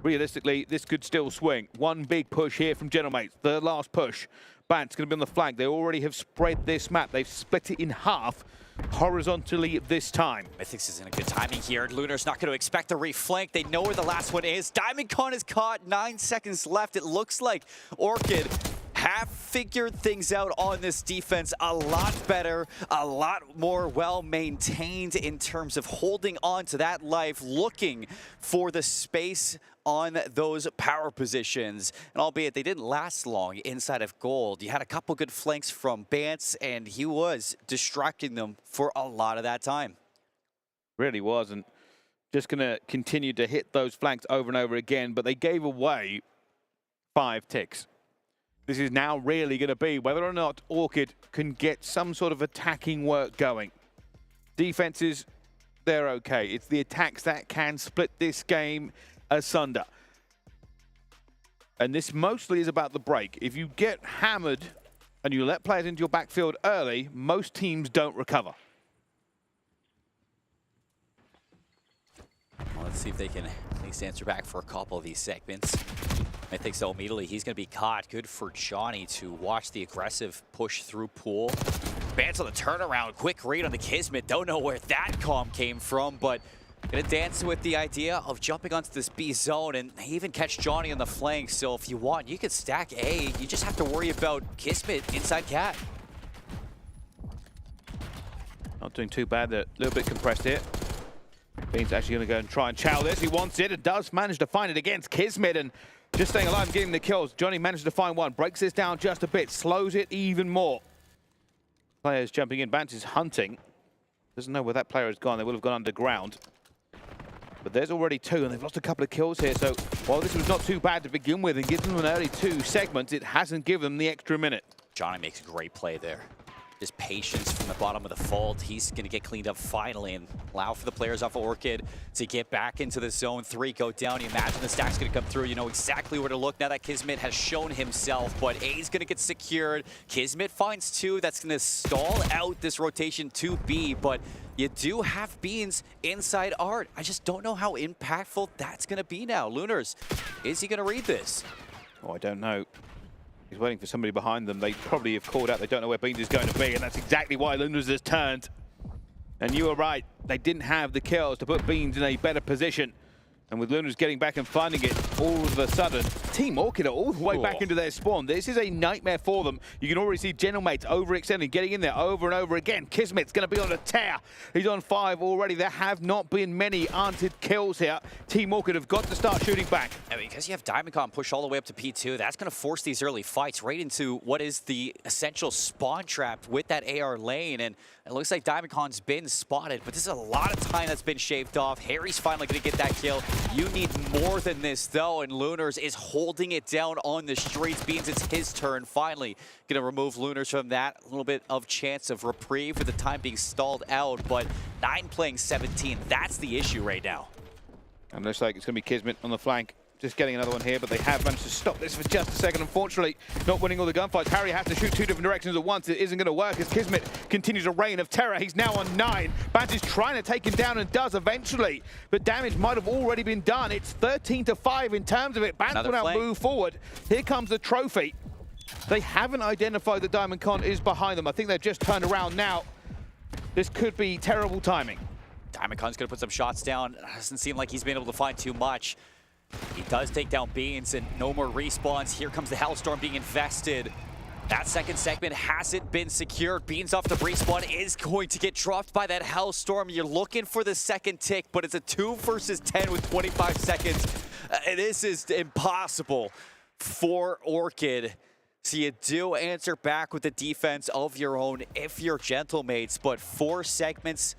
Realistically, this could still swing. One big push here from Gentlemates, the last push. Bance going to be on the flank. They already have spread this map. They've split it in half horizontally this time. Mythics is in a good timing here. Lunar's not going to expect the reflank. They know where the last one is. Diamondcon is caught. 9 seconds left. It looks like Orchid have figured things out on this defense a lot better, a lot more well-maintained in terms of holding on to that life, looking for the space on those power positions. And albeit they didn't last long inside of gold, you had a couple good flanks from Bance, and he was distracting them for a lot of that time. Really was, and just going to continue to hit those flanks over and over again, but they gave away 5 ticks. This is now really going to be whether or not Orchid can get some sort of attacking work going. Defenses, they're okay. It's the attacks that can split this game asunder. And this mostly is about the break. If you get hammered and you let players into your backfield early, most teams don't recover. Well, let's see if they can at least answer back for a couple of these segments. I think so immediately. He's going to be caught. Good for Johnny to watch the aggressive push through pool. Bance on the turnaround. Quick read on the Kismet. Don't know where that comm came from, but gonna dance with the idea of jumping onto this B zone and even catch Johnny on the flank. So if you want, you could stack A. You just have to worry about Kismet inside Cat. Not doing too bad. A little bit compressed here. Bean's actually going to go and try and chow this. He wants it and does manage to find it against Kismet, and just staying alive and getting the kills. Johnny managed to find one. Breaks this down just a bit. Slows it even more. Players jumping in. Bance is hunting. Doesn't know where that player has gone. They will have gone underground. But there's already 2, and they've lost a couple of kills here. So while this was not too bad to begin with and gives them an early 2 segments, it hasn't given them the extra minute. Johnny makes a great play there. Just patience from the bottom of the fold. He's going to get cleaned up finally and allow for the players off of Orchid to get back into the zone 3, go down. You imagine the stack's going to come through. You know exactly where to look now that Kismet has shown himself, but A's going to get secured. Kismet finds 2. That's going to stall out this rotation to B, but you do have Beans inside Art. I just don't know how impactful that's going to be now. Lunars, is he going to read this? Oh, I don't know. He's waiting for somebody behind them. They probably have called out. They don't know where Beans is going to be, and that's exactly why Lunars has turned. And you were right. They didn't have the kills to put Beans in a better position. And with Lunars getting back and finding it, all of a sudden, Team Orchid are all the way back into their spawn. This is a nightmare for them. You can already see General Mates overextending, getting in there over and over again. Kismet's going to be on a tear. He's on 5 already. There have not been many answered kills here. Team Orchid have got to start shooting back. I mean, because you have Diamondcon push all the way up to P2, that's going to force these early fights right into what is the essential spawn trap with that AR lane. And it looks like Diamondcon's been spotted, but this is a lot of time that's been shaved off. Harry's finally going to get that kill. You need more than this, though, and Lunars is holding it down on the streets. Beans, it's his turn. Finally going to remove Lunars from that. A little bit of chance of reprieve with the time being stalled out, but 9 playing 17. That's the issue right now. And looks like it's going to be Kismet on the flank. Just getting another one here, but they have managed to stop this for just a second. Unfortunately, not winning all the gunfights. Harry has to shoot 2 different directions at once. It isn't going to work as Kismet continues a reign of terror. He's now on 9. Bant is trying to take him down and does eventually, but damage might have already been done. It's 13-5 in terms of it. Bant will now move forward. Here comes the trophy. They haven't identified that Diamondcon is behind them. I think they've just turned around now. This could be terrible timing. Diamondcon's going to put some shots down. Doesn't seem like he's been able to find too much. He does take down Beans and no more respawns. Here comes the Hellstorm being invested. That second segment hasn't been secured. Beans off the respawn is going to get dropped by that Hellstorm. You're looking for the second tick, but it's a 2 versus 10 with 25 seconds. This is impossible for Orchid. So you do answer back with the defense of your own if you're Gentlemates, but 4 segments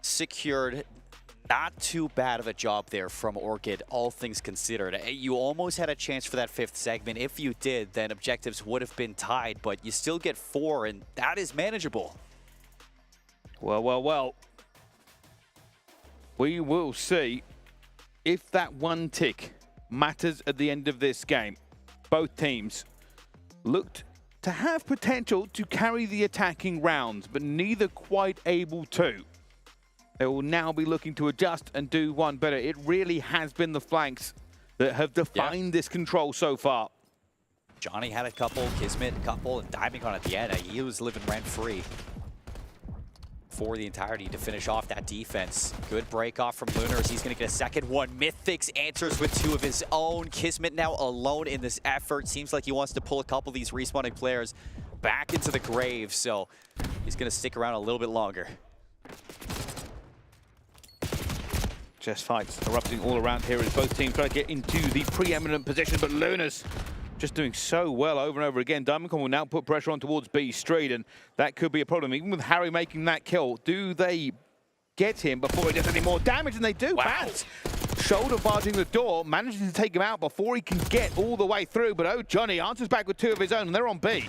secured. Not too bad of a job there from Orchid, all things considered. You almost had a chance for that 5th segment. If you did, then objectives would have been tied, but you still get 4, and that is manageable. Well. We will see if that 1 tick matters at the end of this game. Both teams looked to have potential to carry the attacking rounds, but neither quite able to. They will now be looking to adjust and do one better. It really has been the flanks that have defined this control so far. Johnny had a couple, Kismet a couple, and Diamondcon at the end. He was living rent-free for the entirety to finish off that defense. Good break off from Lunars. He's going to get a second one. Mythix answers with 2 of his own. Kismet now alone in this effort. Seems like he wants to pull a couple of these respawning players back into the grave, so he's going to stick around a little bit longer. Just fights erupting all around here as both teams try to get into the preeminent position, but Lunars just doing so well over and over again. Diamondcon will now put pressure on towards B Street, and that could be a problem. Even with Harry making that kill, do they get him before he does any more damage? And they do. Wow. Shoulder barging the door, managing to take him out before he can get all the way through, but oh, Johnny answers back with 2 of his own, and they're on B.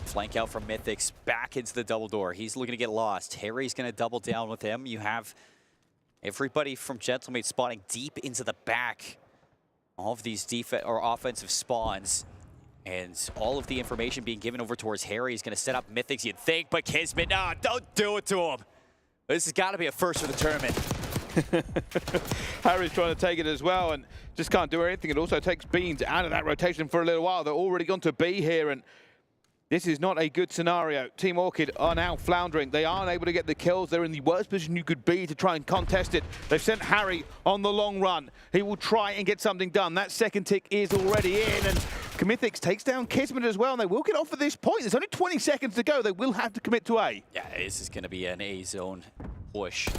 Flank out from Mythix, back into the double door. He's looking to get lost. Harry's going to double down with him. You have everybody from Gentlemate spawning deep into the back of these offensive spawns. And all of the information being given over towards Harry. He's going to set up Mythix, you'd think, but Kismet, no, don't do it to him. This has got to be a first for the tournament. Harry's trying to take it as well and just can't do anything. It also takes Beans out of that rotation for a little while. They're already gone to B here, and this is not a good scenario. Team Orchid are now floundering. They aren't able to get the kills. They're in the worst position you could be to try and contest it. They've sent Harry on the long run. He will try and get something done. That second tick is already in, and Mythix takes down Kismet as well, and they will get off at this point. There's only 20 seconds to go. They will have to commit to A. Yeah, this is going to be an A zone push.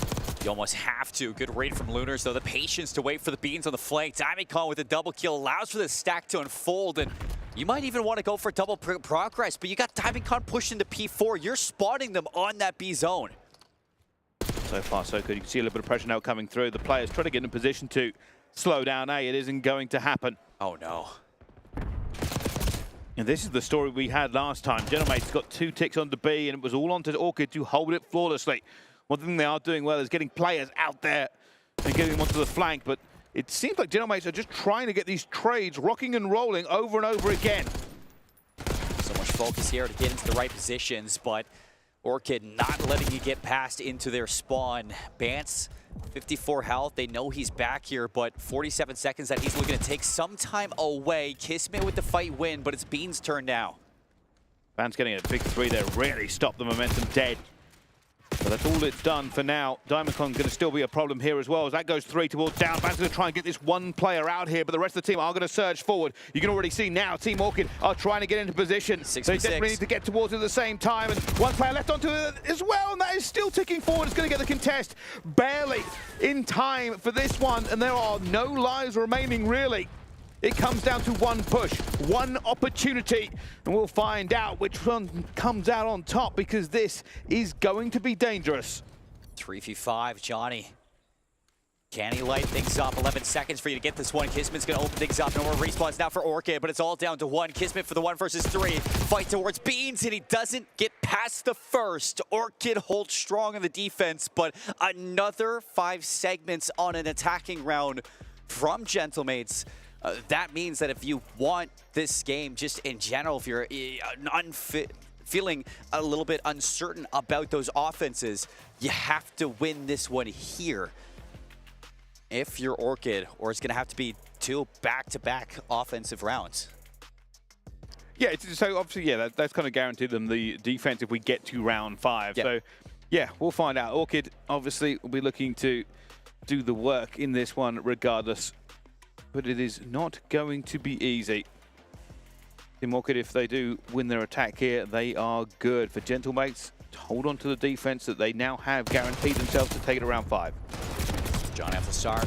You almost have to. Good raid from Lunars, though. The patience to wait for the Beans on the flank. Diamondcon with a double kill allows for the stack to unfold, and you might even want to go for double progress, but you got Diamondcon pushed into P4. You're spotting them on that B zone. So far, so good. You can see a little bit of pressure now coming through. The players try to get in a position to slow down A. It isn't going to happen. Oh, no. And this is the story we had last time. Gentlemates got 2 ticks onto B, and it was all onto Orchid to hold it flawlessly. One thing they are doing well is getting players out there and getting them onto the flank, but it seems like Gentlemates are just trying to get these trades rocking and rolling over and over again. So much focus here to get into the right positions, but Orchid not letting you get past into their spawn. Bance, 54 health. They know he's back here, but 47 seconds that he's looking to take some time away. Kismet with the fight win, but it's Bean's turn now. Bance getting a big 3 there, really stopped the momentum dead. But that's all it's done for now. Diamondcon going to still be a problem here as well as that goes 3 towards down. Bance going to try and get this one player out here, but the rest of the team are going to surge forward. You can already see now Team Orchid are trying to get into position. They definitely need to get towards it at the same time. And one player left onto it as well, and that is still ticking forward. It's going to get the contest barely in time for this one, and there are no lives remaining really. It comes down to one push, one opportunity, and we'll find out which one comes out on top because this is going to be dangerous. 3v5, Johnny. Can he light things up? 11 seconds for you to get this one. Kismet's going to open things up. No more respawns now for Orchid, but it's all down to 1. Kismet for the 1 versus 3. Fight towards Beans, and he doesn't get past the first. Orchid holds strong on the defense, but another 5 segments on an attacking round from Gentlemates. That means that if you want this game, just in general, if you're feeling a little bit uncertain about those offenses, you have to win this one here. If you're Orchid, or it's going to have to be 2 back-to-back offensive rounds. Yeah, so obviously, yeah, that's kind of guaranteed them the defense if we get to round 5. Yep. So, yeah, we'll find out. Orchid, obviously, will be looking to do the work in this one regardless. But it is not going to be easy. Team Orchid, if they do win their attack here, they are good. For Gentlemates, hold on to the defense that they now have guaranteed themselves to take it around 5. John off the start.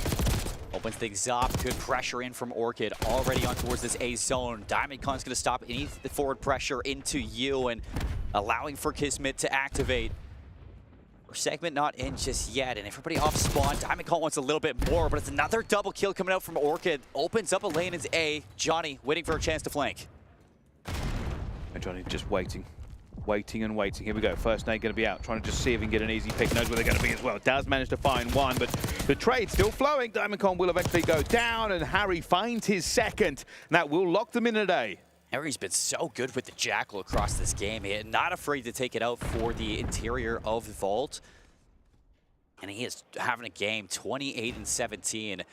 Opens things up. Good pressure in from Orchid. Already on towards this A zone. Diamondcon's going to stop any forward pressure into you and allowing for Kismet to activate. Segment not in just yet, and everybody off spawn. Diamondcon wants a little bit more, but it's another double kill coming out from Orchid. Opens up a lane into A. Johnny waiting for a chance to flank. And Johnny just waiting and waiting. Here we go. First nade going to be out, trying to just see if he can get an easy pick. Knows where they're going to be as well. Does manage to find one, but the trade's still flowing. Diamondcon will eventually go down, and Harry finds his second. And that will lock them in at A. Harry's been so good with the Jackal across this game. He is not afraid to take it out for the interior of the vault. And he is having a game, 28 and 17. And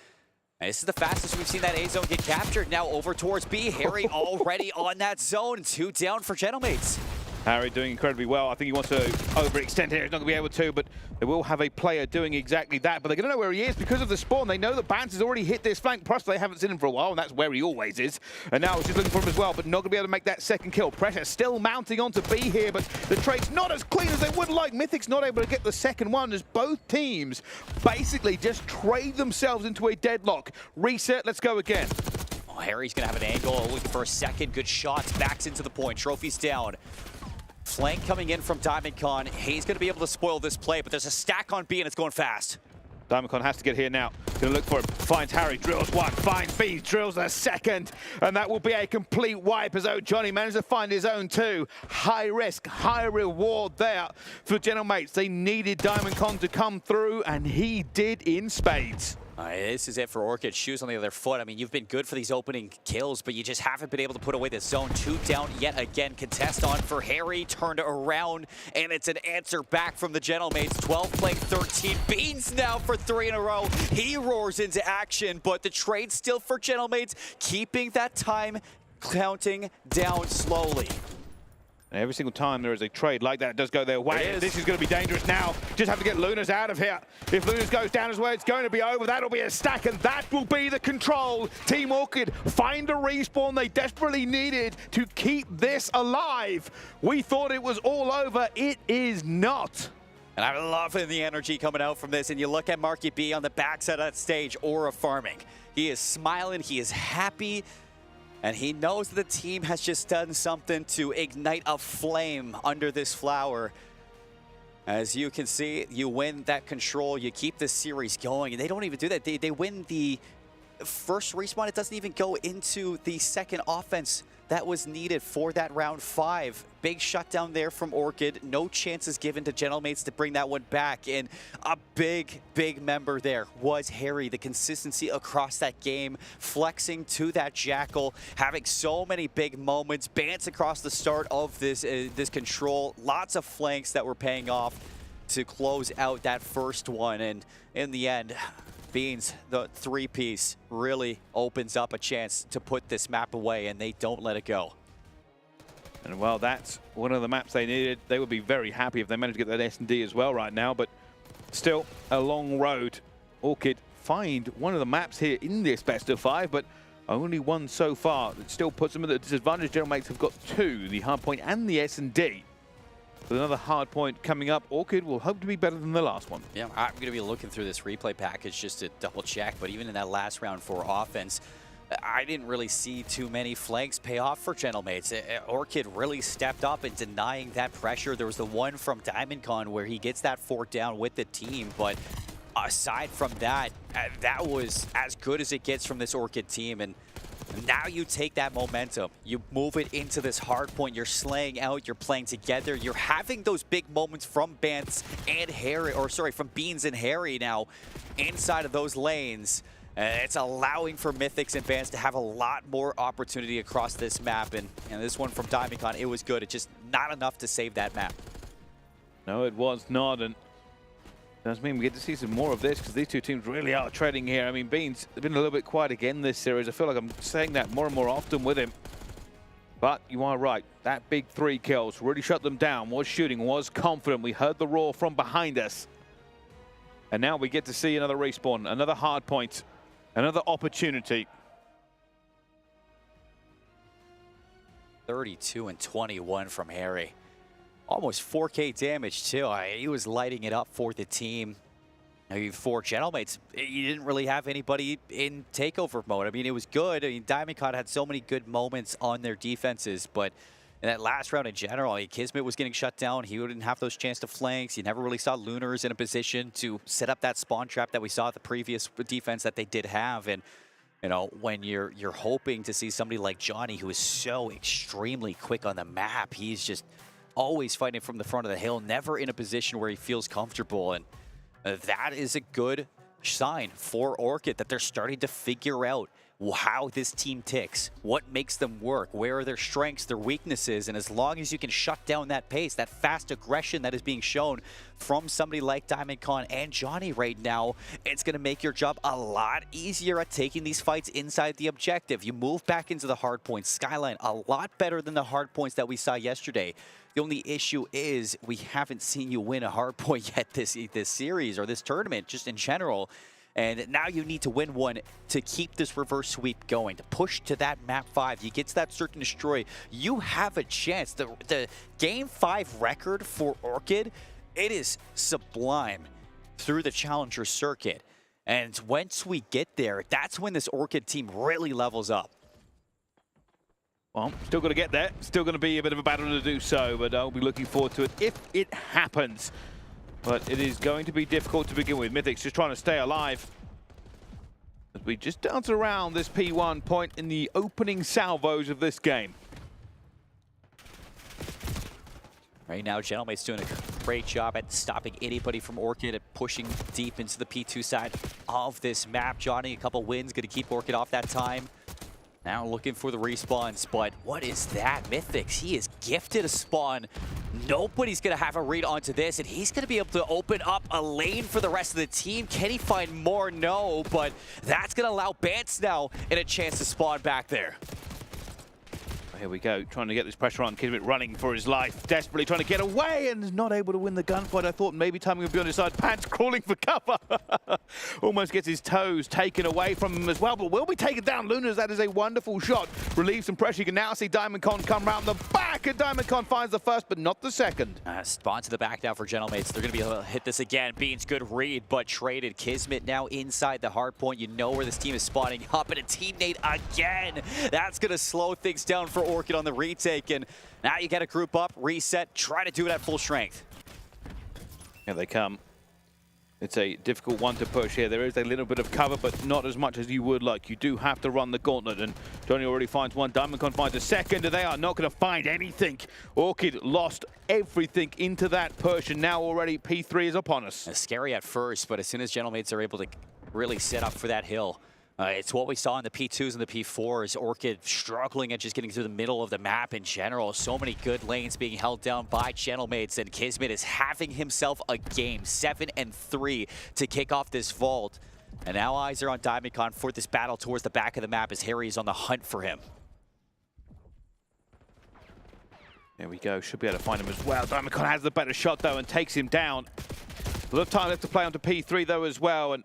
this is the fastest we've seen that A zone get captured. Now over towards B. Harry already on that zone. 2 down for Gentlemates. Harry doing incredibly well. I think he wants to overextend here. He's not going to be able to, but they will have a player doing exactly that. But they're going to know where he is because of the spawn. They know that Bance has already hit this flank. Plus, they haven't seen him for a while, and that's where he always is. And now he's just looking for him as well, but not going to be able to make that second kill. Pressure still mounting onto B here, but the trade's not as clean as they would like. Mythic's not able to get the second one as both teams basically just trade themselves into a deadlock. Reset, let's go again. Oh, Harry's going to have an angle, looking for a second. Good shots, backs into the point. Trophy's down. Flank coming in from Diamondcon. He's going to be able to spoil this play, but there's a stack on B and it's going fast. Diamondcon has to get here now. Going to look for him. Finds Harry, drills 1, finds B, drills a second. And that will be a complete wipe as Johnny managed to find his own 2. High risk, high reward there for Gentlemates. They needed Diamondcon to come through, and he did in spades. This is it for Orchid. Shoes on the other foot. I mean, you've been good for these opening kills, but you just haven't been able to put away this zone. 2 down yet again. Contest on for Harry. Turned around, and it's an answer back from the Gentlemates. 12 playing 13. Beans now for 3 in a row. He roars into action, but the trade still for Gentlemates, keeping that time counting down slowly. And every single time there is a trade like that, it does go their way. This is going to be dangerous now. Just have to get Lunas out of here. If Lunas goes down as well, it's going to be over. That'll be a stack, and that will be the control. Team Orchid find a respawn they desperately needed to keep this alive. We thought it was all over. It is not. And I'm loving the energy coming out from this. And you look at Marky B on the backside of that stage, Aura farming. He is smiling. He is happy. And he knows that the team has just done something to ignite a flame under this flower. As you can see, you win that control, you keep the series going, and they don't even do that. They win the first respawn. It doesn't even go into the second offense that was needed for that round 5. Big shutdown there from Orchid. No chances given to Gentlemates to bring that one back. And a big member there was Harry. The consistency across that game, flexing to that Jackal, having so many big moments. Bants across the start of this control. Lots of flanks that were paying off to close out that first one. And in the end, Beans, the 3-piece, really opens up a chance to put this map away, and they don't let it go. And well, that's one of the maps they needed. They would be very happy if they managed to get that S&D as well right now, but still a long road. Orchid find one of the maps here in this best of 5, but only one so far. It still puts them at a disadvantage. Gentlemates have got 2, the hardpoint and the S&D. With another hard point coming up, Orchid will hope to be better than the last one. Yeah, I'm going to be looking through this replay package just to double check, but even in that last round for offense, I didn't really see too many flanks pay off for Gentlemates. Orchid really stepped up in denying that pressure. There was the one from DiamondCon where he gets that 4 down with the team, but aside from that, that was as good as it gets from this Orchid team. And now you take that momentum, you move it into this hard point, you're slaying out, you're playing together, you're having those big moments from Bants and Harry, or sorry, from Beans and Harry now inside of those lanes. It's allowing for Mythics and Bants to have a lot more opportunity across this map, and this one from DiamondCon, it was good. It's just not enough to save that map. No, it was not, and does mean we get to see some more of this because these two teams really are treading here. I mean, Beans has been a little bit quiet again this series. I feel like I'm saying that more and more often with him. But you are right. That big 3 kills really shut them down. Was shooting, was confident. We heard the roar from behind us. And now we get to see another respawn, another hard point, another opportunity. 32 and 21 from Harry. Almost 4K damage too. He was lighting it up for the team. For Gentlemates, you didn't really have anybody in takeover mode. I mean, it was good. I mean, DiamondCon had so many good moments on their defenses, but in that last round in general, Kismet was getting shut down. He didn't have those chance to flanks. You never really saw Lunars in a position to set up that spawn trap that we saw at the previous defense that they did have. And you know, when you're hoping to see somebody like Johnny, who is so extremely quick on the map, he's just always fighting from the front of the hill, never in a position where he feels comfortable. And that is a good sign for Orchid that they're starting to figure out how this team ticks, what makes them work, where are their strengths, their weaknesses, and as long as you can shut down that pace, that fast aggression that is being shown from somebody like DiamondCon and Johnny right now, it's going to make your job a lot easier at taking these fights inside the objective. You move back into the hard points. Skyline, a lot better than the hard points that we saw yesterday. The only issue is we haven't seen you win a hard point yet this series or this tournament, just in general. And now you need to win one to keep this reverse sweep going, to push to that map 5. You get to that search and destroy, you have a chance. The game 5 record for Orchid, it is sublime through the challenger circuit. And once we get there, that's when this Orchid team really levels up. Well, still got to get there. Still going to be a bit of a battle to do so, but I'll be looking forward to it if it happens. But it is going to be difficult to begin with. Mythics just trying to stay alive. As we just dance around this P1 point in the opening salvos of this game. Right now, Gentlemate's doing a great job at stopping anybody from Orchid, at pushing deep into the P2 side of this map. Johnny, a couple wins, going to keep Orchid off that time. Now looking for the respawns, but what is that? Mythics, he is gifted a spawn. Nobody's going to have a read onto this, and he's going to be able to open up a lane for the rest of the team. Can he find more? No, but that's going to allow Bants now in a chance to spawn back there. Here we go, trying to get this pressure on. Kismet running for his life, desperately trying to get away and not able to win the gunfight. I thought maybe timing would be on his side. Pants crawling for cover. Almost gets his toes taken away from him as well, but will be taken down. Lunas, that is a wonderful shot. Relieves some pressure. You can now see DiamondCon come round the back, and DiamondCon finds the first, but not the second. Spawn to the back now for Gentlemates. They're going to be able to hit this again. Beans, good read, but traded. Kismet now inside the hard point. You know where this team is spawning up, and a teammate again. That's going to slow things down for Orchid on the retake, and now you got to group up, reset, try to do it at full strength. Here they come. It's a difficult one to push here. There is a little bit of cover, but not as much as you would like. You do have to run the gauntlet, and Johnny already finds one. Diamondcon finds a second, and they are not going to find anything. Orchid lost everything into that push, and now already P3 is upon us. It's scary at first, but as soon as Gentlemates are able to really set up for that hill, it's what we saw in the P2s and the P4s. Orchid struggling at just getting through the middle of the map in general. So many good lanes being held down by Gentlemates, and Kismet is having himself a game, 7-3 to kick off this vault. And now eyes are on Diamondcon for this battle towards the back of the map as Harry is on the hunt for him. There we go, should be able to find him as well. Diamondcon has the better shot though and takes him down. A lot of time left to play onto P3 though as well, and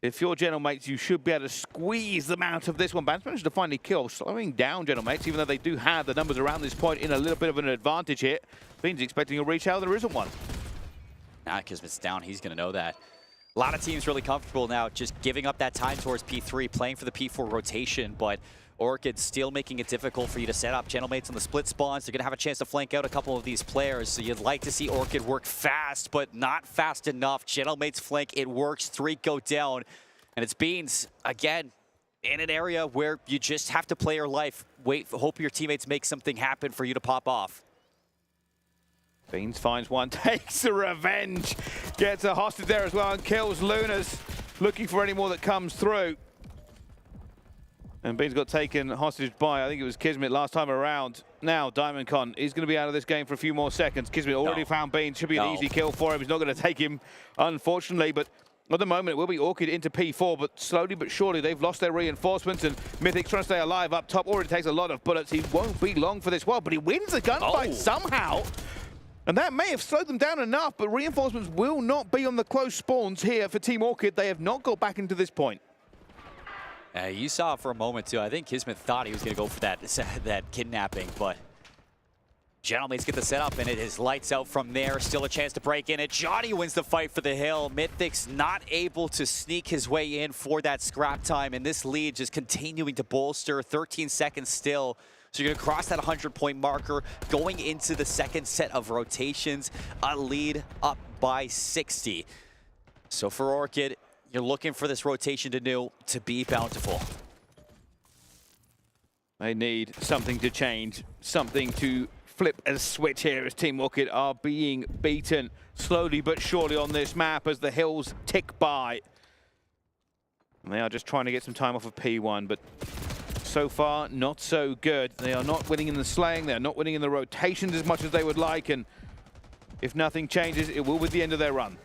if you're Gentlemates, you should be able to squeeze them out of this one. Bans managed to finally kill, slowing down Gentlemates, even though they do have the numbers around this point in a little bit of an advantage here. Bean's expecting a reach out, there isn't one. Now Kismet's down, he's going to know that. A lot of teams really comfortable now just giving up that time towards P3, playing for the P4 rotation, but Orchid still making it difficult for you to set up. Gentlemates on the split spawns, they're going to have a chance to flank out a couple of these players, so you'd like to see Orchid work fast, but not fast enough. Gentlemates flank, it works, 3 go down, and it's Beans, again, in an area where you just have to play your life, wait, hope your teammates make something happen for you to pop off. Beans finds one, takes a revenge, gets a hostage there as well and kills Lunas, looking for any more that comes through. And Beans got taken hostage by, I think it was Kismet last time around. Now Diamondcon is going to be out of this game for a few more seconds. Kismet already found Beans, should be an easy kill for him. He's not going to take him, unfortunately, but at the moment it will be Orchid into P4, but slowly but surely they've lost their reinforcements, and Mythic's trying to stay alive up top. Already takes a lot of bullets. He won't be long for this world, but he wins the gunfight somehow. And that may have slowed them down enough, but reinforcements will not be on the close spawns here for Team Orchid. They have not got back into this point. You saw it for a moment too. I think Kismet thought he was going to go for that kidnapping, but Gentlemates get the setup, and it is lights out from there. Still a chance to break in it. Johnny wins the fight for the hill. Mythic's not able to sneak his way in for that scrap time, and this lead just continuing to bolster. 13 seconds still. So you're going to cross that 100-point marker going into the second set of rotations. A lead up by 60. So for Orchid, you're looking for this rotation to be bountiful. They need something to change, something to flip a switch here as Team Orchid are being beaten slowly but surely on this map as the hills tick by. And they are just trying to get some time off of P1, but so far, not so good. They are not winning in the slaying, they are not winning in the rotations as much as they would like, and if nothing changes, it will be the end of their run.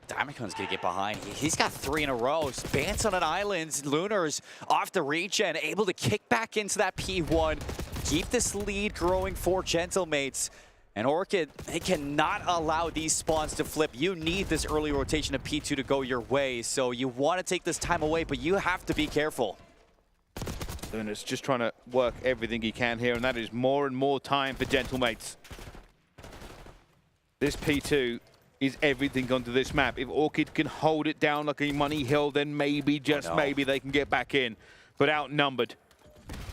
Diamondcon's gonna get behind. He's got 3 in a row. Bance on an island. Lunar's off the regen, able to kick back into that P1. Keep this lead growing for Gentlemates. And Orchid, they cannot allow these spawns to flip. You need this early rotation of P2 to go your way. So you want to take this time away, but you have to be careful. Lunar's just trying to work everything he can here, and that is more and more time for Gentlemates. This P2 is everything onto this map. If Orchid can hold it down like a money hill, then maybe, just maybe, they can get back in. But outnumbered.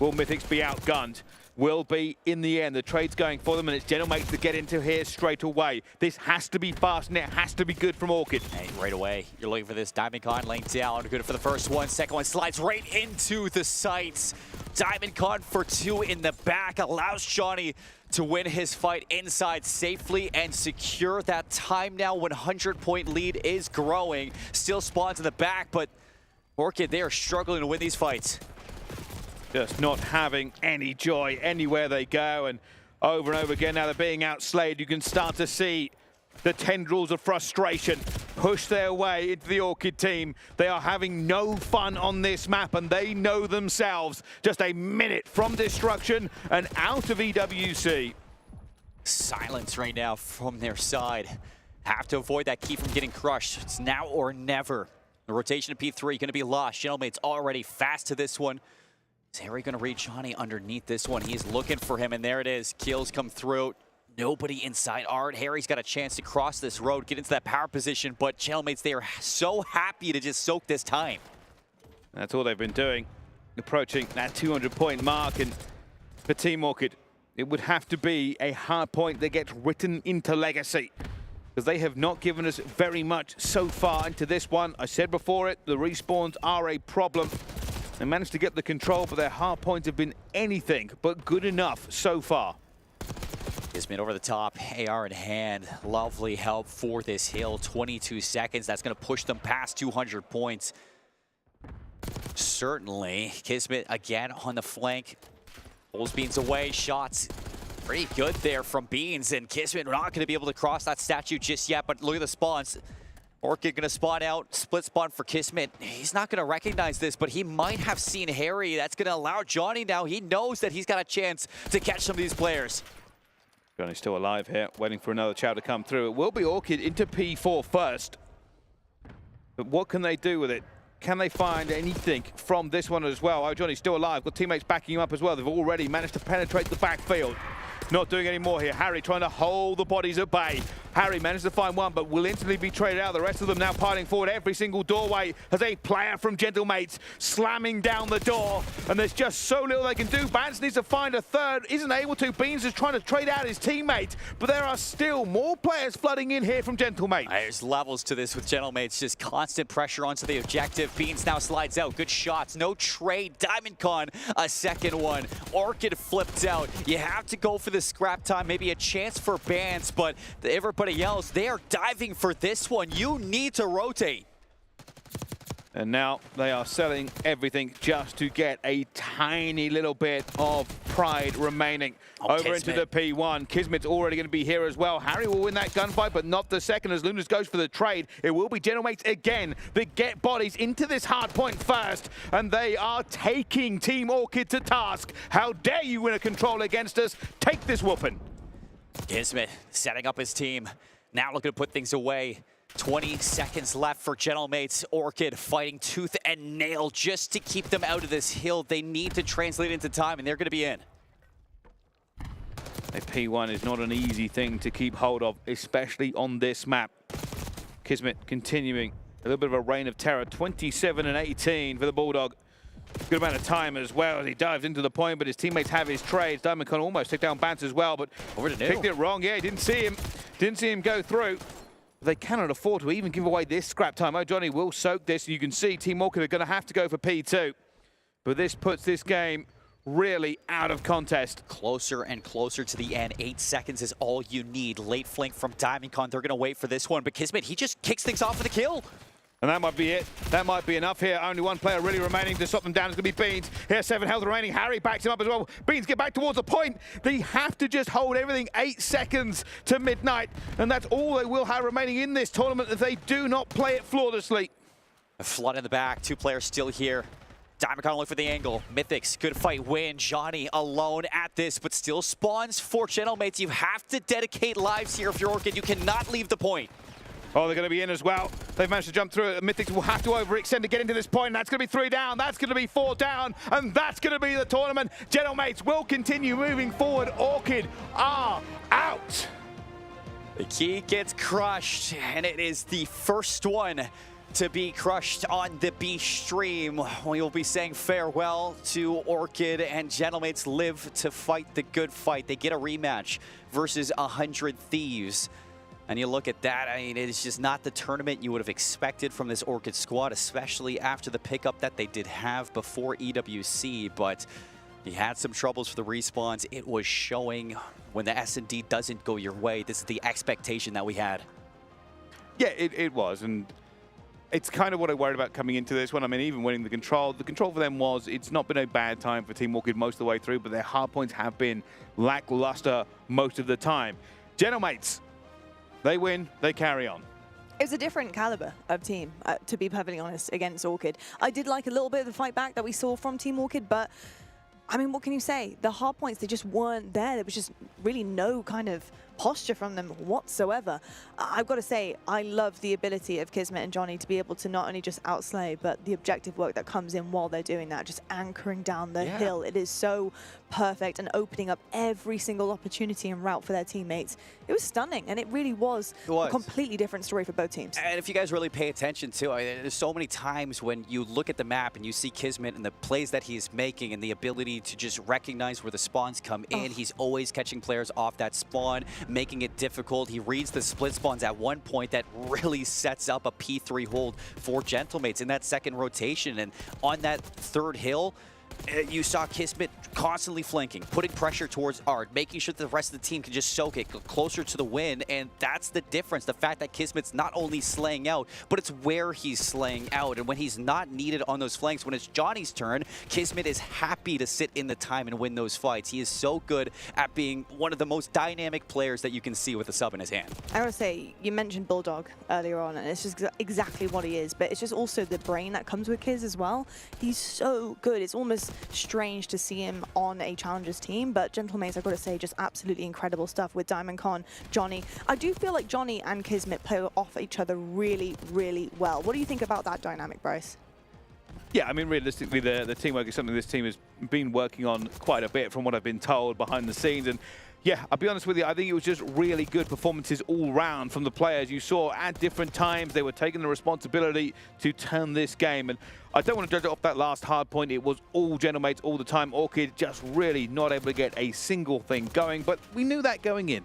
Will Mythics be outgunned? Will be in the end. The trade's going for them, and it's Gentlemates to get into here straight away. This has to be fast, and it has to be good from Orchid. Hey, right away, you're looking for this. Diamondcon laying down. Good for the first one. Second one slides right into the sights. Diamondcon for 2 in the back. Allows Johnny to win his fight inside safely and secure that time now. 100-point lead is growing. Still spawns in the back, but Orchid, they are struggling to win these fights. Just not having any joy anywhere they go, and over again now they're being outslayed. You can start to see the tendrils of frustration push their way into the Orchid team. They are having no fun on this map, and they know themselves. Just a minute from destruction and out of EWC. Silence right now from their side. Have to avoid that key from getting crushed. It's now or never. The rotation of P3 going to be lost. Gentlemates already fast to this one. Is Harry going to read Johnny underneath this one? He's looking for him, and there it is. Kills come through. Nobody inside Art. Harry's got a chance to cross this road, get into that power position, but Gentlemates, they are so happy to just soak this time. That's all they've been doing, approaching that 200-point mark, and for Team Orchid, it would have to be a hard point that gets written into legacy. because they have not given us very much so far into this one. I said before it, the respawns are a problem. They managed to get the control, but their hard points have been anything but good enough so far. Kismet over the top, AR in hand. Lovely help for this hill. 22 seconds. That's going to push them past 200 points. Certainly. Kismet again on the flank. Pulls Beans away. Shots pretty good there from Beans. And Kismet not going to be able to cross that statue just yet. But look at the spawns. Orchid going to spawn out. Split spawn for Kismet. He's not going to recognize this, but he might have seen Harry. That's going to allow Johnny now. He knows that he's got a chance to catch some of these players. Johnny's still alive here, waiting for another chow to come through. It will be Orchid into P4 first. But what can they do with it? Can they find anything from this one as well? Oh, Johnny's still alive. Got teammates backing him up as well. They've already managed to penetrate the backfield. Not doing any more here. Harry trying to hold the bodies at bay. Harry managed to find one, but will instantly be traded out. The rest of them now piling forward every single doorway as a player from Gentlemates slamming down the door. And there's just so little they can do. Bance needs to find a third. Isn't able to. Beans is trying to trade out his teammate. But there are still more players flooding in here from Gentlemates. There's levels to this with Gentlemates. Just constant pressure onto the objective. Beans now slides out. Good shots. No trade. DiamondCon, a second one. Orchid flipped out. You have to go for the scrap time. Maybe a chance for Bans, but everybody else, they are diving for this one. You need to rotate. And now they are selling everything just to get a tiny little bit of pride remaining. Over Kismet. into the P1. Kismet's already going to be here as well. Harry will win that gunfight, but not the second as Lunas goes for the trade. It will be Gentlemates again that get bodies into this hard point first. And they are taking Team Orchid to task. How dare you win a control against us? Take this whooping. Kismet setting up his team. Now looking to put things away. 20 seconds left for Gentlemates. Orchid fighting tooth and nail just to keep them out of this hill. They need to translate into time, and they're going to be in. A P1 is not an easy thing to keep hold of, especially on this map. Kismet continuing a little bit of a reign of terror. 27 and 18 for the Bulldog. Good amount of time as well as he dives into the point, but his teammates have his trades. DiamondCon almost took down Bance as well, but picked it wrong. Yeah, he didn't see him. Didn't see him go through. They cannot afford to even give away this scrap time. Oh, Johnny will soak this. You can see Team Orchid are going to have to go for P2. But this puts this game really out of contest. Closer and closer to the end. 8 seconds is all you need. Late flank from DiamondCon. They're going to wait for this one. But Kismet, he just kicks things off with a kill. And that might be it. That might be enough here. Only one player really remaining to stop them down. It's going to be Beans. Here's 7 health remaining. Harry backs him up as well. Beans get back towards the point. They have to just hold everything 8 seconds to midnight. And that's all they will have remaining in this tournament if they do not play it flawlessly. A flood in the back. 2 players still here. DiamondCon look for the angle. Mythics, good fight win. Johnny alone at this, but still spawns for Gentlemates. You have to dedicate lives here if you're Orchid. You cannot leave the point. Oh, they're going to be in as well. They've managed to jump through it. Mythics will have to overextend to get into this point. That's going to be 3 down. That's going to be 4 down. And that's going to be the tournament. Gentlemates will continue moving forward. Orchid are out. The key gets crushed, and it is the first one to be crushed on the B stream. We will be saying farewell to Orchid, and Gentlemates live to fight the good fight. They get a rematch versus 100 Thieves. And you look at that, I mean, it is just not the tournament you would have expected from this Orchid squad, especially after the pickup that they did have before EWC. But you had some troubles for the respawns. It was showing when the S&D doesn't go your way. This is the expectation that we had. Yeah, it was. And it's kind of what I worried about coming into this one. I mean, even winning the control for them was, it's not been a bad time for Team Orchid most of the way through, but their hard points have been lackluster most of the time. Gentlemates, they win, they carry on. It was a different caliber of team, to be perfectly honest, against Orchid. I did like a little bit of the fight back that we saw from Team Orchid, but I mean, what can you say? The hard points, they just weren't there. There was just really no kind of posture from them whatsoever. I've got to say, I love the ability of Kismet and Johnny to be able to not only just outslay, but the objective work that comes in while they're doing that, just anchoring down the hill. It is so perfect and opening up every single opportunity and route for their teammates. It was stunning, and it really was a completely different story for both teams. And if you guys really pay attention too, there's so many times when you look at the map and you see Kismet and the plays that he's making and the ability to just recognize where the spawns come in. He's always catching players off that spawn, making it difficult. He reads the split spawns at one point that really sets up a P3 hold for Gentlemates in that second rotation. And on that third hill, you saw Kismet constantly flanking, putting pressure towards Art, making sure that the rest of the team can just soak it closer to the win, and that's the difference. The fact that Kismet's not only slaying out, but it's where he's slaying out, and when he's not needed on those flanks, when it's Johnny's turn, Kismet is happy to sit in the time and win those fights. He is so good at being one of the most dynamic players that you can see with a sub in his hand. I want to say, you mentioned Bulldog earlier on, and it's just exactly what he is, but it's just also the brain that comes with Kiz as well. He's so good. It's almost strange to see him on a Challengers team, but Gentlemates, I've got to say, just absolutely incredible stuff with Diamond Con, Johnny. I do feel like Johnny and Kismet play off each other really, really well. What do you think about that dynamic, Bryce? Yeah, I mean, realistically, the teamwork is something this team has been working on quite a bit from what I've been told behind the scenes. And yeah, I'll be honest with you, I think it was just really good performances all round from the players. You saw at different times they were taking the responsibility to turn this game. And I don't want to judge it off that last hard point. It was all Gentlemates all the time. Orchid just really not able to get a single thing going, but we knew that going in.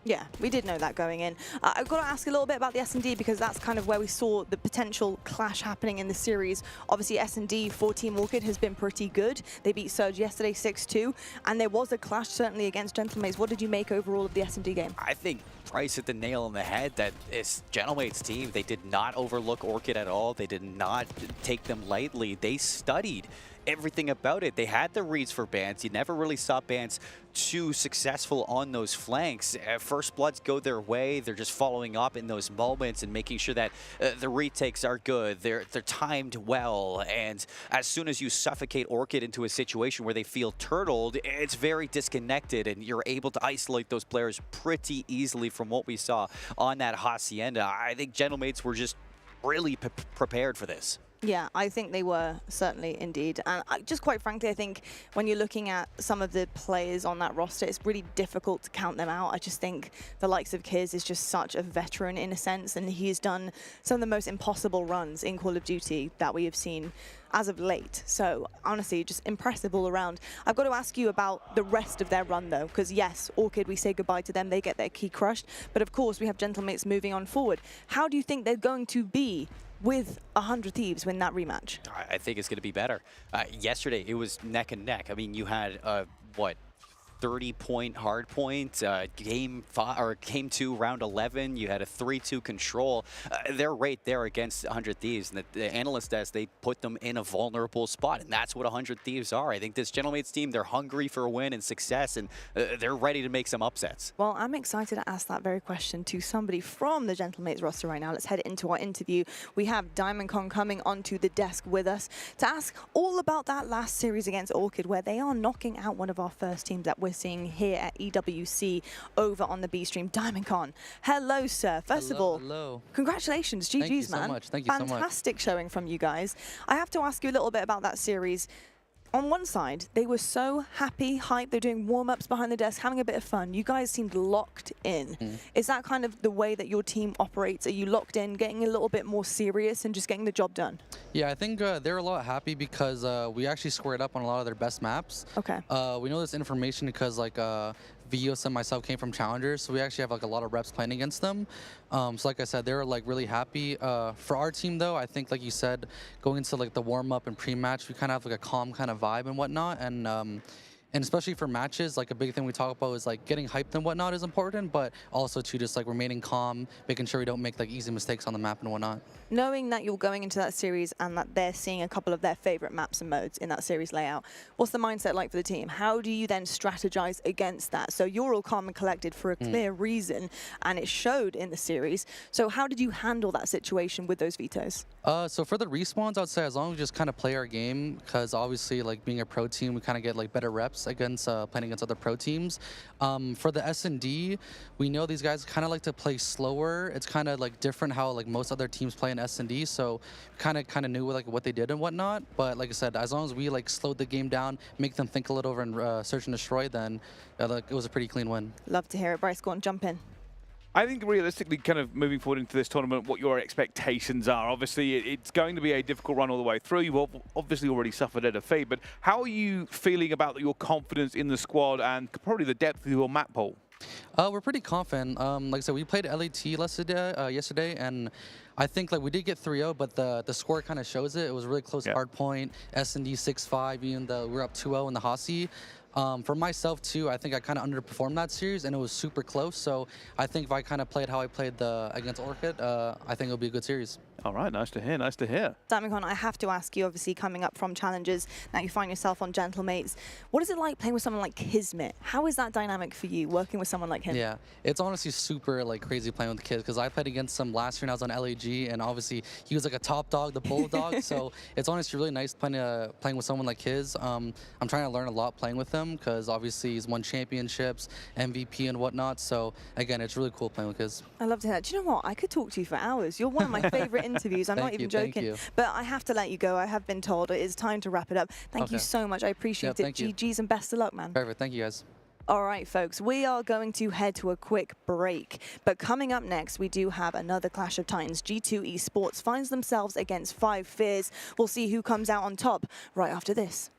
Yeah, we did know that going in. I've got to ask a little bit about the S&D because that's kind of where we saw the potential clash happening in the series. Obviously, S&D for Team Orchid has been pretty good. They beat Surge yesterday 6-2, and there was a clash certainly against Gentlemates. What did you make overall of the S&D game? I think Bryce hit the nail on the head that it's Gentlemates' team. They did not overlook Orchid at all. They did not take them lightly. They studied everything about it. They had the reads for bans. You never really saw bans too successful on those flanks. First Bloods go their way. They're just following up in those moments and making sure that the retakes are good. They're timed well. And as soon as you suffocate Orchid into a situation where they feel turtled, it's very disconnected and you're able to isolate those players pretty easily from what we saw on that Hacienda. I think Gentlemates were just really prepared for this. Yeah, I think they were, certainly, indeed. And just quite frankly, I think when you're looking at some of the players on that roster, it's really difficult to count them out. I just think the likes of Kiz is just such a veteran in a sense, and he's done some of the most impossible runs in Call of Duty that we have seen as of late. So honestly, just impressive all around. I've got to ask you about the rest of their run though, because yes, Orchid, we say goodbye to them, they get their key crushed, but of course we have Gentlemates moving on forward. How do you think they're going to be with 100 Thieves win that rematch? I think it's going to be better. Yesterday, it was neck and neck. I mean, you had, what, 30-point hard point, game 2, round 11, you had a 3-2 control. They're right there against 100 Thieves, and the analyst says they put them in a vulnerable spot, and that's what 100 Thieves are. I think this Gentlemates team, they're hungry for a win and success, and they're ready to make some upsets. Well, I'm excited to ask that very question to somebody from the Gentlemates roster right now. Let's head into our interview. We have Diamond Con coming onto the desk with us to ask all about that last series against Orchid, where they are knocking out one of our first teams that we're seeing here at EWC over on the B stream. Diamond Con, hello, sir. First of all, hello. Congratulations, GG's, man. Thank you so much. Thank you so much. Fantastic showing from you guys. I have to ask you a little bit about that series. On one side, they were so happy, hyped, they're doing warm-ups behind the desk, having a bit of fun. You guys seemed locked in. Is that kind of the way that your team operates? Are you locked in, getting a little bit more serious and just getting the job done? Yeah, I think they're a lot happy because we actually squared up on a lot of their best maps. Okay. We know this information because like Vios and myself came from Challengers, so we actually have like a lot of reps playing against them. So like I said, they're like really happy. For our team though, I think like you said, going into like the warm-up and pre-match, we kind of have like a calm kind of vibe and whatnot. And especially for matches, like a big thing we talk about is like getting hyped and whatnot is important, but also to just like remaining calm, making sure we don't make like easy mistakes on the map and whatnot. Knowing that you're going into that series and that they're seeing a couple of their favorite maps and modes in that series layout, what's the mindset like for the team? How do you then strategize against that? So you're all calm and collected for a clear reason, and it showed in the series. So how did you handle that situation with those vetoes? So for the respawns, I would say as long as we just kind of play our game, because obviously like being a pro team, we kind of get like better reps against playing against other pro teams. For the S&D, we know these guys kind of like to play slower. It's kind of like different how like most other teams play in S&D, so kind of knew like what they did and whatnot. But like I said, as long as we like slowed the game down, make them think a little over and search and destroy, then like, it was a pretty clean win. Love to hear it. Bryce, go on, jump in. I think realistically, kind of moving forward into this tournament, what your expectations are. Obviously, it's going to be a difficult run all the way through. You've obviously already suffered a defeat, but how are you feeling about your confidence in the squad and probably the depth of your map pool? We're pretty confident. Like I said, we played LAT yesterday, and I think like we did get 3-0, but the score kind of shows it. It was a really close hard point. S&D 6-5, even though we're up 2-0 in the Hossie. For myself too, I think I kind of underperformed that series, and it was super close. So I think if I kind of played how I played against Orchid, I think it'll be a good series. All right, nice to hear, nice to hear. Damikon, I have to ask you, obviously coming up from challenges, now you find yourself on Gentlemates. What is it like playing with someone like Kismet? How is that dynamic for you, working with someone like him? Yeah, it's honestly super like crazy playing with the kids, because I played against him last year and I was on LAG, and obviously he was like a top dog, the bulldog. So it's honestly really nice playing with someone like his. I'm trying to learn a lot playing with him, because obviously he's won championships, MVP and whatnot. So again, it's really cool playing with his. I love to hear that. Do you know what? I could talk to you for hours. You're one of my favorite interviews. I'm not even joking. But I have to let you go. I have been told it is time to wrap it up. Thank you so much. I appreciate it. GG's and best of luck, man. Perfect. Thank you, guys. All right, folks, we are going to head to a quick break. But coming up next, we do have another Clash of Titans. G2 Esports finds themselves against 5 Fears. We'll see who comes out on top right after this.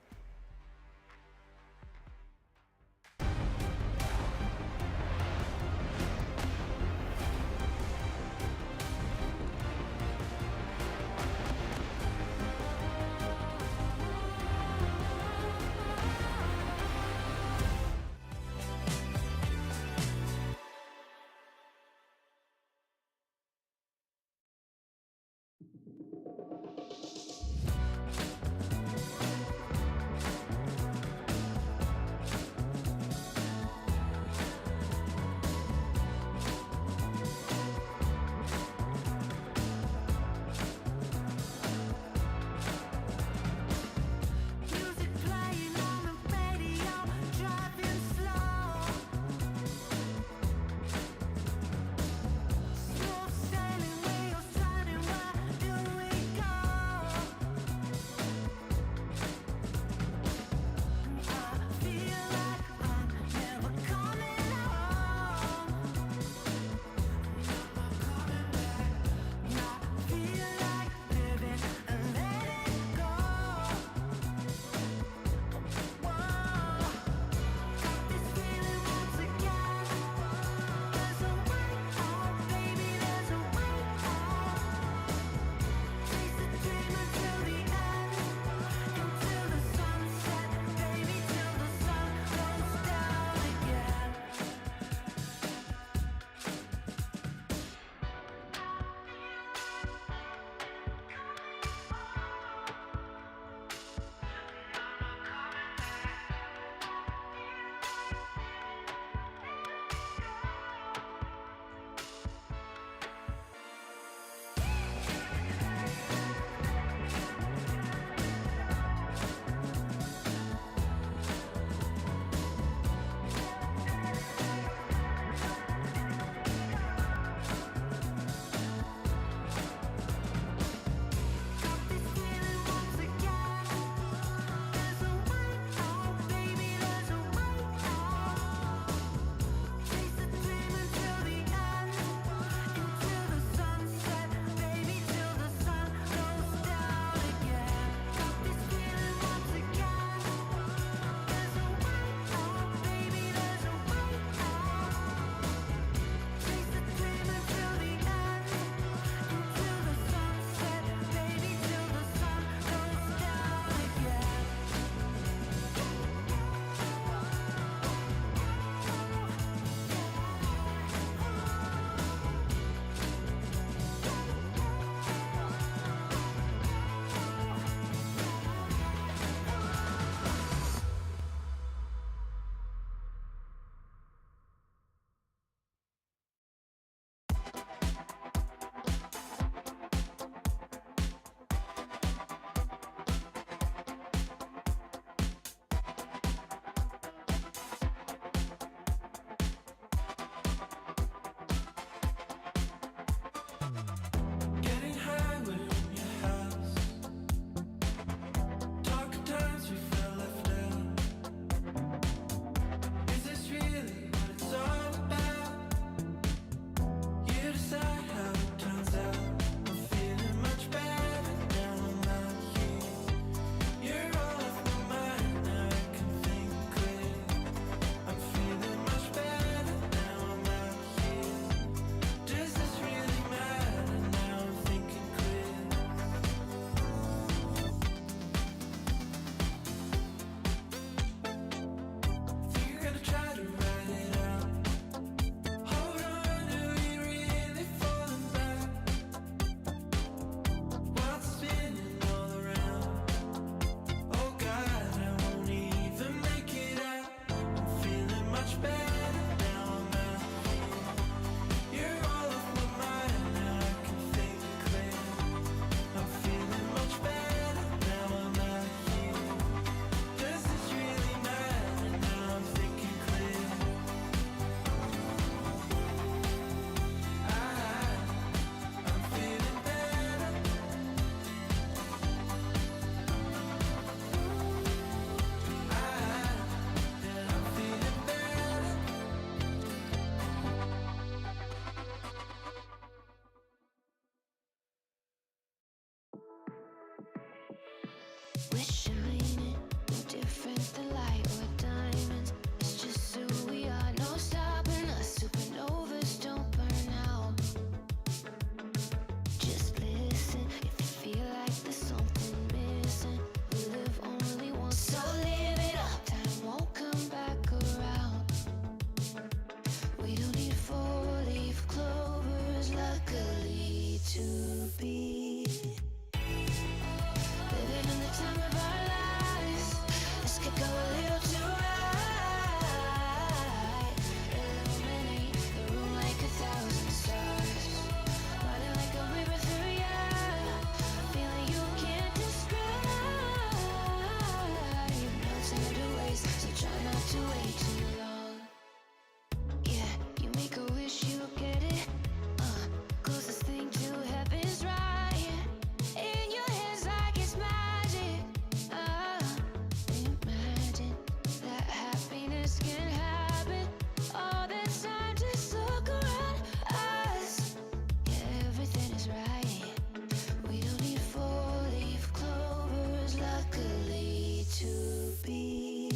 to wait too long. Yeah, you make a wish, you get it. Closest thing to heaven's right in your hands like it's magic. Imagine that happiness can happen all the time. Just look around us. Yeah, everything is right. We don't need four-leaf clovers, luckily to be.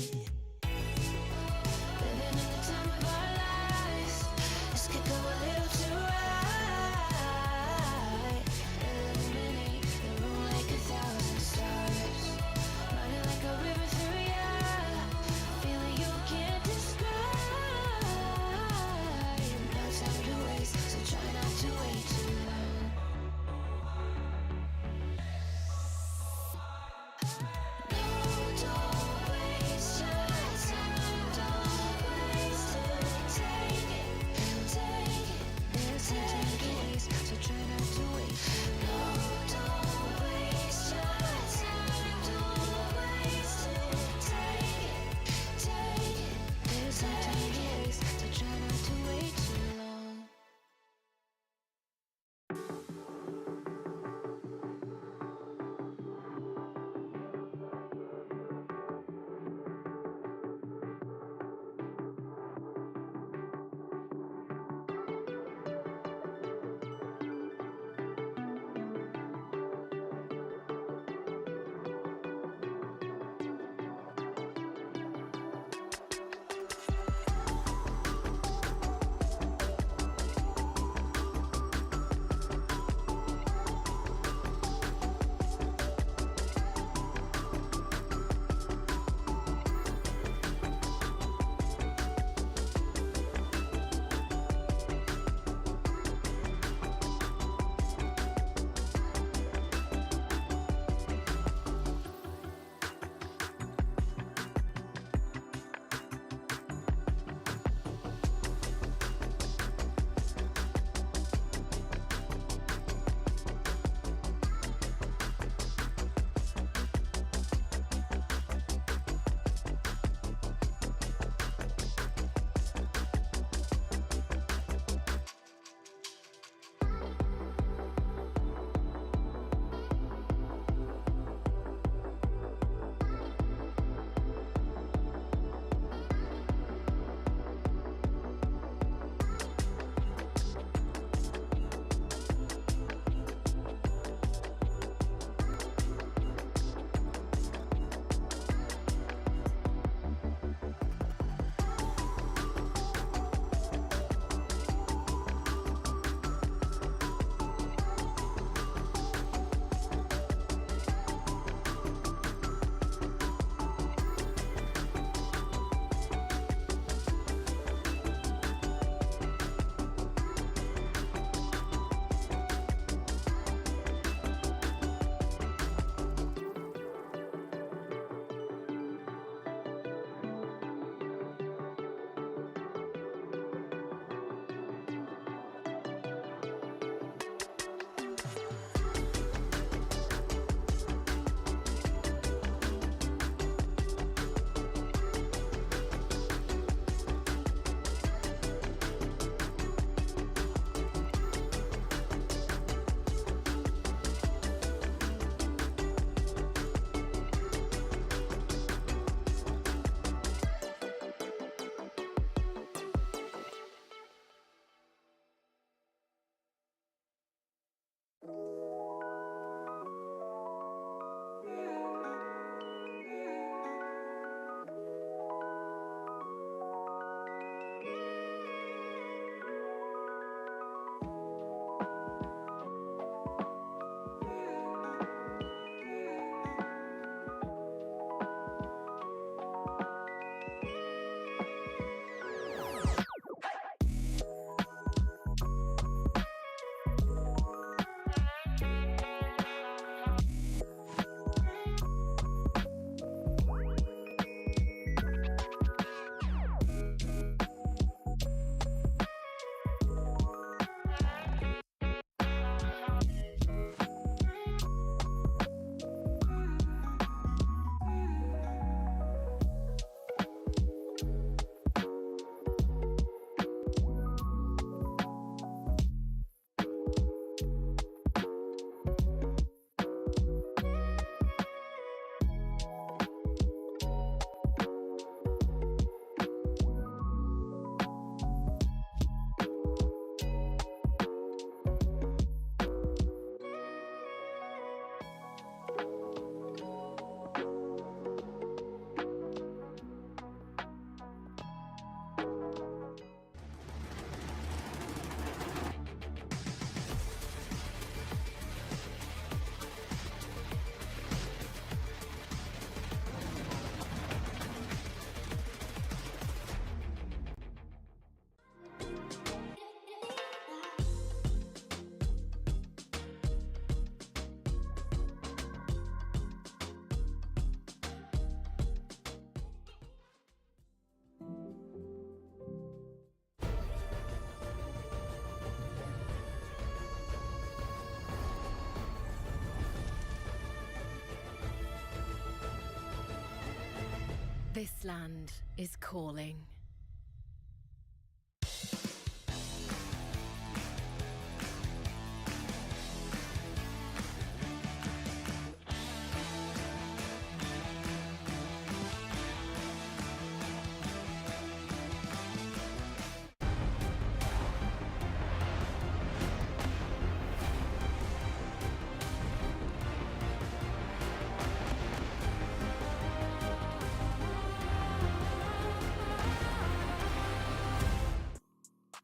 This land is calling.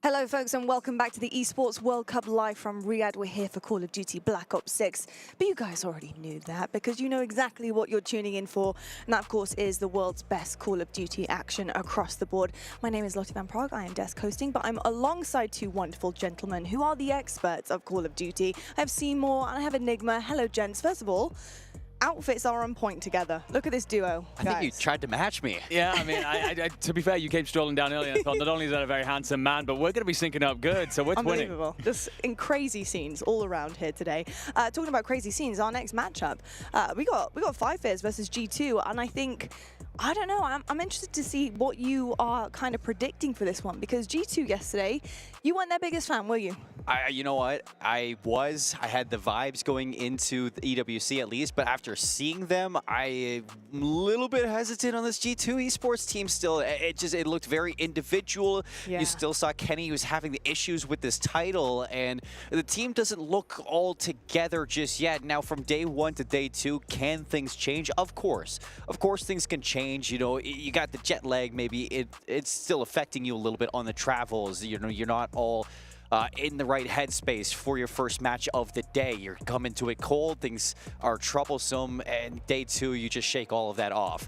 Hello folks and welcome back to the Esports World Cup live from Riyadh. We're here for Call of Duty Black Ops 6, but you guys already knew that because you know exactly what you're tuning in for, and that of course is the world's best Call of Duty action across the board. My name is Lottie Van Prague, I am desk hosting, but I'm alongside two wonderful gentlemen who are the experts of Call of Duty. I have Seymour and I have Enigma. Hello gents. First of all, outfits are on point together. Look at this duo, I think you tried to match me. Yeah, I mean, I, to be fair, you came strolling down earlier and I thought not only is that a very handsome man, but we're going to be syncing up good, so we're winning. Unbelievable. Just in crazy scenes all around here today. Talking about crazy scenes, our next matchup, we got Five Fears versus G2, and I don't know, I'm interested to see what you are kind of predicting for this one, because G2 yesterday, you weren't their biggest fan, were you? You know what? I had the vibes going into the EWC at least, but after seeing them, I'm a little bit hesitant on this G2 esports team still. It looked very individual. Yeah. You still saw Kenny who's having the issues with this title, and the team doesn't look all together just yet. Now, from day one to day two, can things change? Of course things can change. You know, you got the jet lag, maybe it's still affecting you a little bit on the travels. You know, you're not all in the right headspace for your first match of the day. You're coming to it cold, things are troublesome, and day two, you just shake all of that off.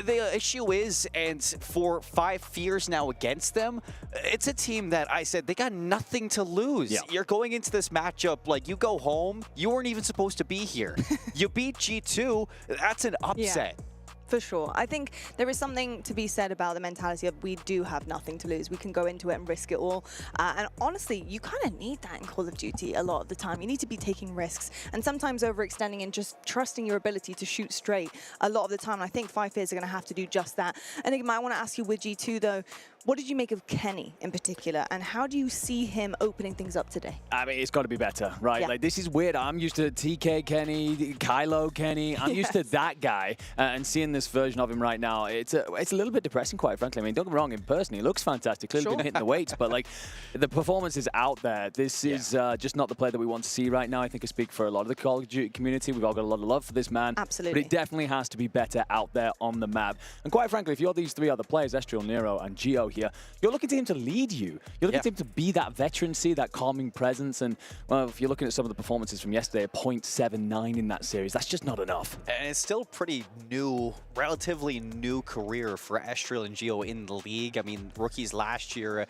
The issue is, and for Five Fears now against them, it's a team that I said they got nothing to lose. Yeah. You're going into this matchup like you go home, you weren't even supposed to be here. You beat G2, that's an upset. Yeah. For sure. I think there is something to be said about the mentality of we do have nothing to lose. We can go into it and risk it all. And honestly, you kind of need that in Call of Duty a lot of the time. You need to be taking risks and sometimes overextending and just trusting your ability to shoot straight a lot of the time. And I think Five Fears are going to have to do just that. Enigma, I want to ask you with G2 though, what did you make of Kenny in particular, and how do you see him opening things up today? I mean, it's got to be better, right? Yeah. Like, this is weird. I'm used to TK Kenny, Kylo Kenny. I'm used to that guy, and seeing this version of him right now, it's a little bit depressing, quite frankly. I mean, don't get me wrong, in person, he looks fantastic. Clearly been hitting the weights, but like, the performance is out there. This is just not the player that we want to see right now. I think I speak for a lot of the Call of Duty community. We've all got a lot of love for this man. Absolutely. But it definitely has to be better out there on the map. And quite frankly, if you're these three other players, Estriel, Nero, and Geo here, you're looking to him to lead you. You're looking to him to be that veterancy, that calming presence. And well, if you're looking at some of the performances from yesterday, a .79 in that series, that's just not enough. And it's still pretty new, relatively new career for Estriel and Geo in the league. I mean, rookies last year,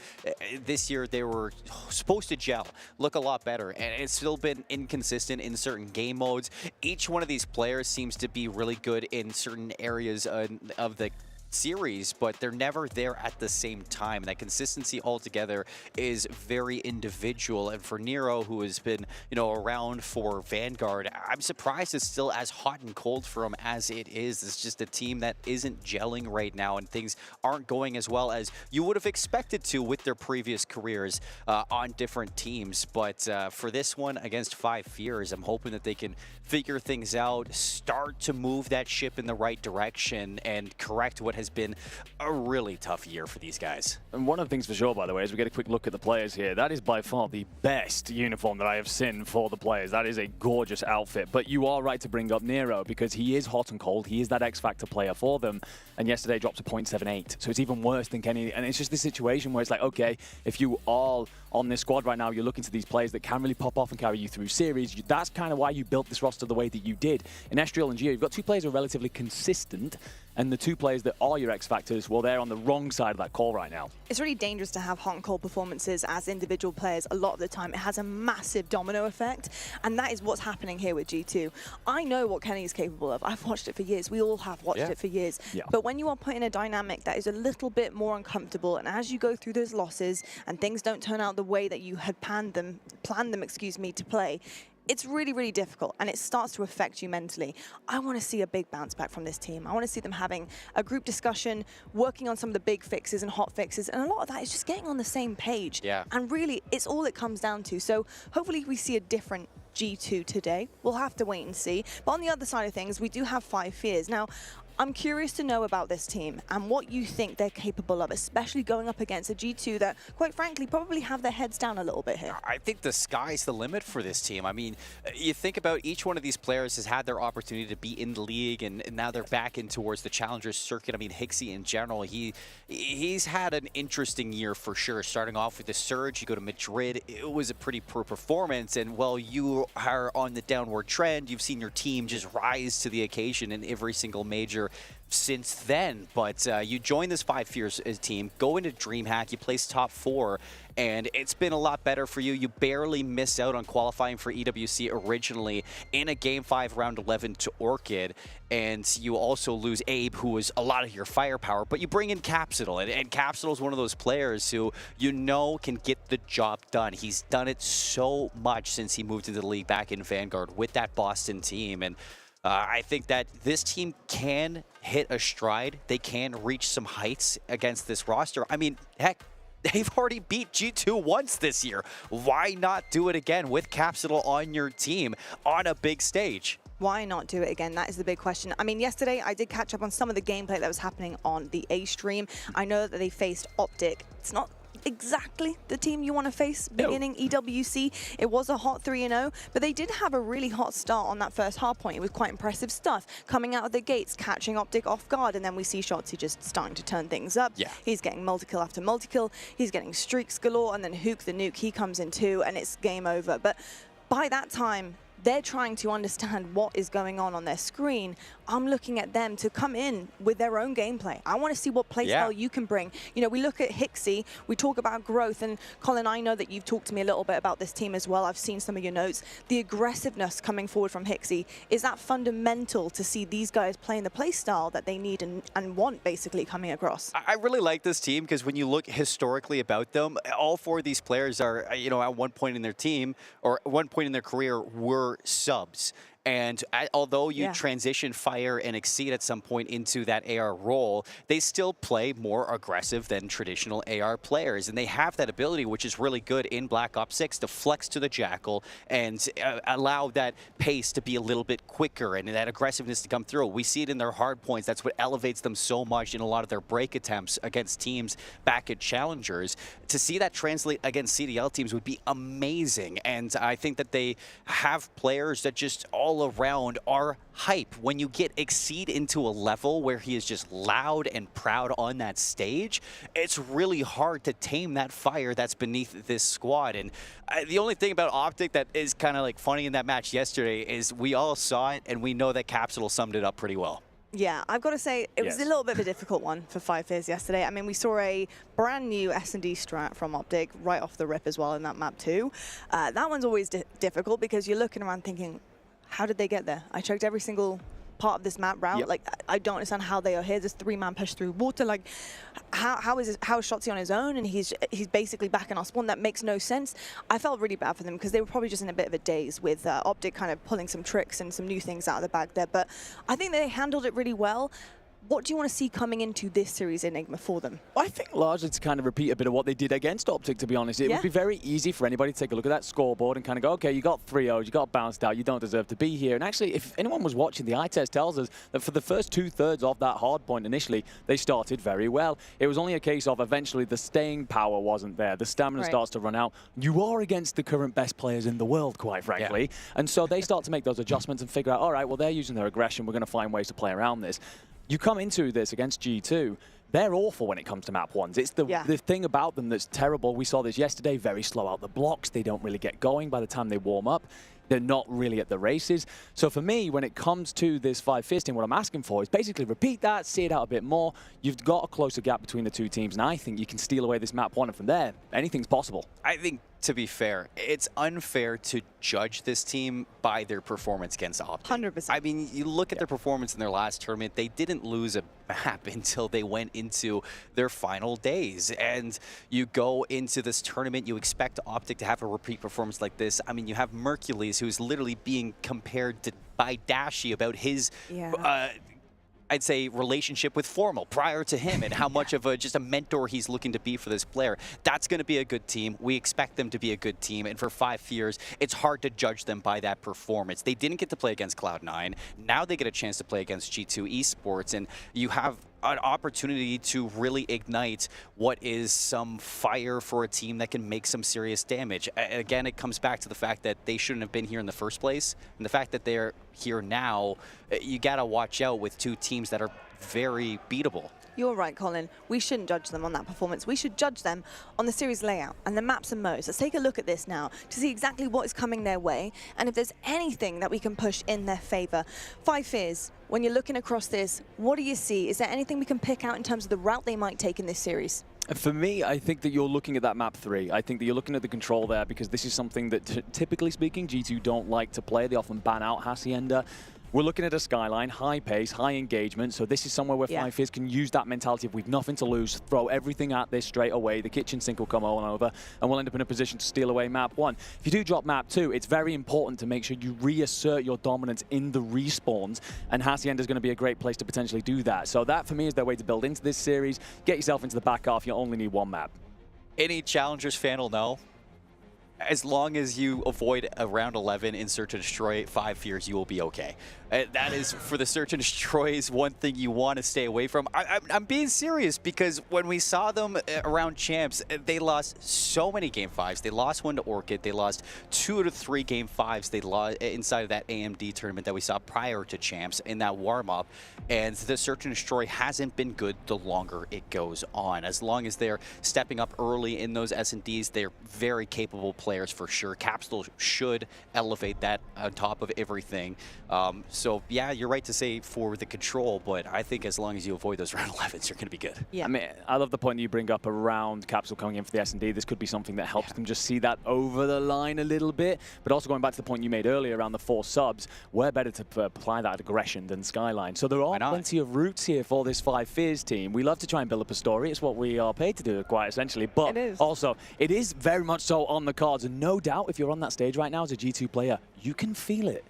this year they were supposed to gel, look a lot better, and it's still been inconsistent in certain game modes. Each one of these players seems to be really good in certain areas of the series, but they're never there at the same time. That consistency altogether is very individual. And for Nero, who has been, you know, around for Vanguard, I'm surprised it's still as hot and cold for him as it is. It's just a team that isn't gelling right now, and things aren't going as well as you would have expected to with their previous careers on different teams. But for this one against Five Fears, I'm hoping that they can figure things out, start to move that ship in the right direction, and correct what has been a really tough year for these guys. And one of the things for sure, by the way, as we get a quick look at the players here, that is by far the best uniform that I have seen for the players. That is a gorgeous outfit. But you are right to bring up Nero, because he is hot and cold. He is that X-Factor player for them. And yesterday dropped to .78. So it's even worse than Kenny. And it's just this situation where it's like, okay, if you all on this squad right now, you're looking to these players that can really pop off and carry you through series. That's kind of why you built this roster the way that you did. In Estriel and Geo, you've got two players who are relatively consistent, and the two players that are your X-Factors, well, they're on the wrong side of that call right now. It's really dangerous to have hot and cold performances as individual players. A lot of the time, it has a massive domino effect, and that is what's happening here with G2. I know what Kenny is capable of. I've watched it for years. We all have watched it for years. Yeah. But when you are put in a dynamic that is a little bit more uncomfortable, and as you go through those losses and things don't turn out the way that you had planned them, to play, it's really, really difficult, and it starts to affect you mentally. I want to see a big bounce back from this team. I want to see them having a group discussion, working on some of the big fixes and hot fixes, and a lot of that is just getting on the same page. Yeah. And really, it's all it comes down to. So hopefully we see a different G2 today. We'll have to wait and see. But on the other side of things, we do have 5 fears. Now, I'm curious to know about this team and what you think they're capable of, especially going up against a G2 that, quite frankly, probably have their heads down a little bit here. I think the sky's the limit for this team. I mean, you think about each one of these players has had their opportunity to be in the league, and now they're back in towards the Challengers circuit. I mean, Hixie in general, he's had an interesting year for sure. Starting off with the Surge, you go to Madrid, it was a pretty poor performance, and while you are on the downward trend, you've seen your team just rise to the occasion in every single major since then. But you join this 5 Fears team, go into DreamHack, you place top 4, and it's been a lot better for you. You barely miss out on qualifying for EWC originally in a Game 5 Round 11 to Orchid, and you also lose Abe, who was a lot of your firepower, but you bring in Capsidal, and Capsidal is one of those players who you know can get the job done. He's done it so much since he moved into the league back in Vanguard with that Boston team, and I think that this team can hit a stride. They can reach some heights against this roster. I mean, heck, they've already beat G2 once this year. Why not do it again with Capsidal on your team on a big stage? Why not do it again? That is the big question. I mean, yesterday I did catch up on some of the gameplay that was happening on the A stream. I know that they faced Optic. It's not exactly the team you want to face beginning EWC. It was a hot 3-0, but they did have a really hot start on that first hard point. It was quite impressive stuff. Coming out of the gates, catching Optic off guard, and then we see Shotzi just starting to turn things up. Yeah. He's getting multi-kill after multi-kill. He's getting streaks galore, and then Hook the Nuke, he comes in too, and it's game over. But by that time, they're trying to understand what is going on their screen. I'm looking at them to come in with their own gameplay. I want to see what playstyle you can bring. You know, we look at Hixie, we talk about growth, and Colin, I know that you've talked to me a little bit about this team as well. I've seen some of your notes. The aggressiveness coming forward from Hixie, is that fundamental to see these guys playing the playstyle that they need and want basically coming across? I really like this team because when you look historically about them, all 4 of these players are, you know, at one point in their team or at one point in their career were subs. And although you transition Fire and Exceed at some point into that AR role, they still play more aggressive than traditional AR players. And they have that ability, which is really good in Black Ops 6, to flex to the Jackal and allow that pace to be a little bit quicker and that aggressiveness to come through. We see it in their hard points. That's what elevates them so much in a lot of their break attempts against teams back at Challengers. To see that translate against CDL teams would be amazing. And I think that they have players that just all around are hype. When you get Exceed into a level where he is just loud and proud on that stage, it's really hard to tame that fire that's beneath this squad. And the only thing about Optic that is kind of like funny in that match yesterday is we all saw it and we know that Capsidal summed it up pretty well. Yeah, I've got to say, it was a little bit of a difficult one for 5 Fears yesterday. I mean, we saw a brand new S&D strat from Optic right off the rip as well in that map too. That one's always difficult because you're looking around thinking, how did they get there? I checked every single part of this map route. Like, I don't understand how they are here. This 3-man push through water. Like, how is Shotzi on his own and he's basically back in our spawn? That makes no sense. I felt really bad for them because they were probably just in a bit of a daze with Optic kind of pulling some tricks and some new things out of the bag there. But I think they handled it really well. What do you want to see coming into this series, Enigma, for them? I think largely to kind of repeat a bit of what they did against Optic, to be honest. It would be very easy for anybody to take a look at that scoreboard and kind of go, okay, you got 3-0s, you got bounced out, you don't deserve to be here. And actually, if anyone was watching, the eye test tells us that for the first 2/3 of that hard point initially, they started very well. It was only a case of eventually the staying power wasn't there. The stamina starts to run out. You are against the current best players in the world, quite frankly. And so they start to make those adjustments and figure out, all right, well, they're using their aggression. We're going to find ways to play around this. You come into this against G2, they're awful when it comes to map ones. It's the thing about them that's terrible. We saw this yesterday, very slow out the blocks. They don't really get going by the time they warm up. They're not really at the races. So for me, when it comes to this 5 Fears team, what I'm asking for is basically repeat that, see it out a bit more. You've got a closer gap between the two teams, and I think you can steal away this map one, and from there, anything's possible. I think to be fair, it's unfair to judge this team by their performance against Optic. 100%. I mean, you look at their performance in their last tournament, they didn't lose a map until they went into their final days. And you go into this tournament, you expect Optic to have a repeat performance like this. I mean, you have Mercules, who's literally being compared to by Dashi about his I'd say relationship with Formal prior to him and how much of just a mentor he's looking to be for this player. That's going to be a good team. We expect them to be a good team. And for 5 years, it's hard to judge them by that performance. They didn't get to play against Cloud9. Now they get a chance to play against G2 Esports. And you have an opportunity to really ignite what is some fire for a team that can make some serious damage. Again, it comes back to the fact that they shouldn't have been here in the first place. And the fact that they're here now, you got to watch out with 2 teams that are very beatable. You're right, Colin. We shouldn't judge them on that performance. We should judge them on the series layout and the maps and modes. Let's take a look at this now to see exactly what is coming their way and if there's anything that we can push in their favor. 5 Fears, when you're looking across this, what do you see? Is there anything we can pick out in terms of the route they might take in this series? For me, I think that you're looking at that map 3. I think that you're looking at the control there because this is something that, typically speaking, G2 don't like to play. They often ban out Hacienda. We're looking at a skyline, high pace, high engagement, so this is somewhere where 5 Fears can use that mentality of we've nothing to lose, throw everything at this straight away, the kitchen sink will come on over, and we'll end up in a position to steal away map 1. If you do drop map 2, it's very important to make sure you reassert your dominance in the respawns, and Hacienda is going to be a great place to potentially do that. So that, for me, is their way to build into this series. Get yourself into the back half, you only need 1 map. Any Challengers fan will know, as long as you avoid a round 11 in Search and Destroy 5 Fears, you will be okay. That is, for the Search and Destroys, one thing you want to stay away from. I'm being serious because when we saw them around Champs, they lost so many Game 5s. They lost 1 to Orchid. They lost 2 out of 3 Game 5s they lost inside of that AMD tournament that we saw prior to Champs in that warm-up. And the Search and Destroy hasn't been good the longer it goes on. As long as they're stepping up early in those S&Ds, they're very capable players for sure. Capsule should elevate that on top of everything. So yeah, you're right to say for the control, but I think as long as you avoid those round 11s, you're going to be good. Yeah. I mean, I love the point you bring up around Capsule coming in for the S&D. This could be something that helps them just see that over the line a little bit. But also going back to the point you made earlier around the 4 subs, we're better to apply that aggression than Skyline. So there are plenty of routes here for this 5 Fears team. We love to try and build up a story. It's what we are paid to do, quite essentially. But also, it is very much so on the cards. And no doubt, if you're on that stage right now as a G2 player, you can feel it.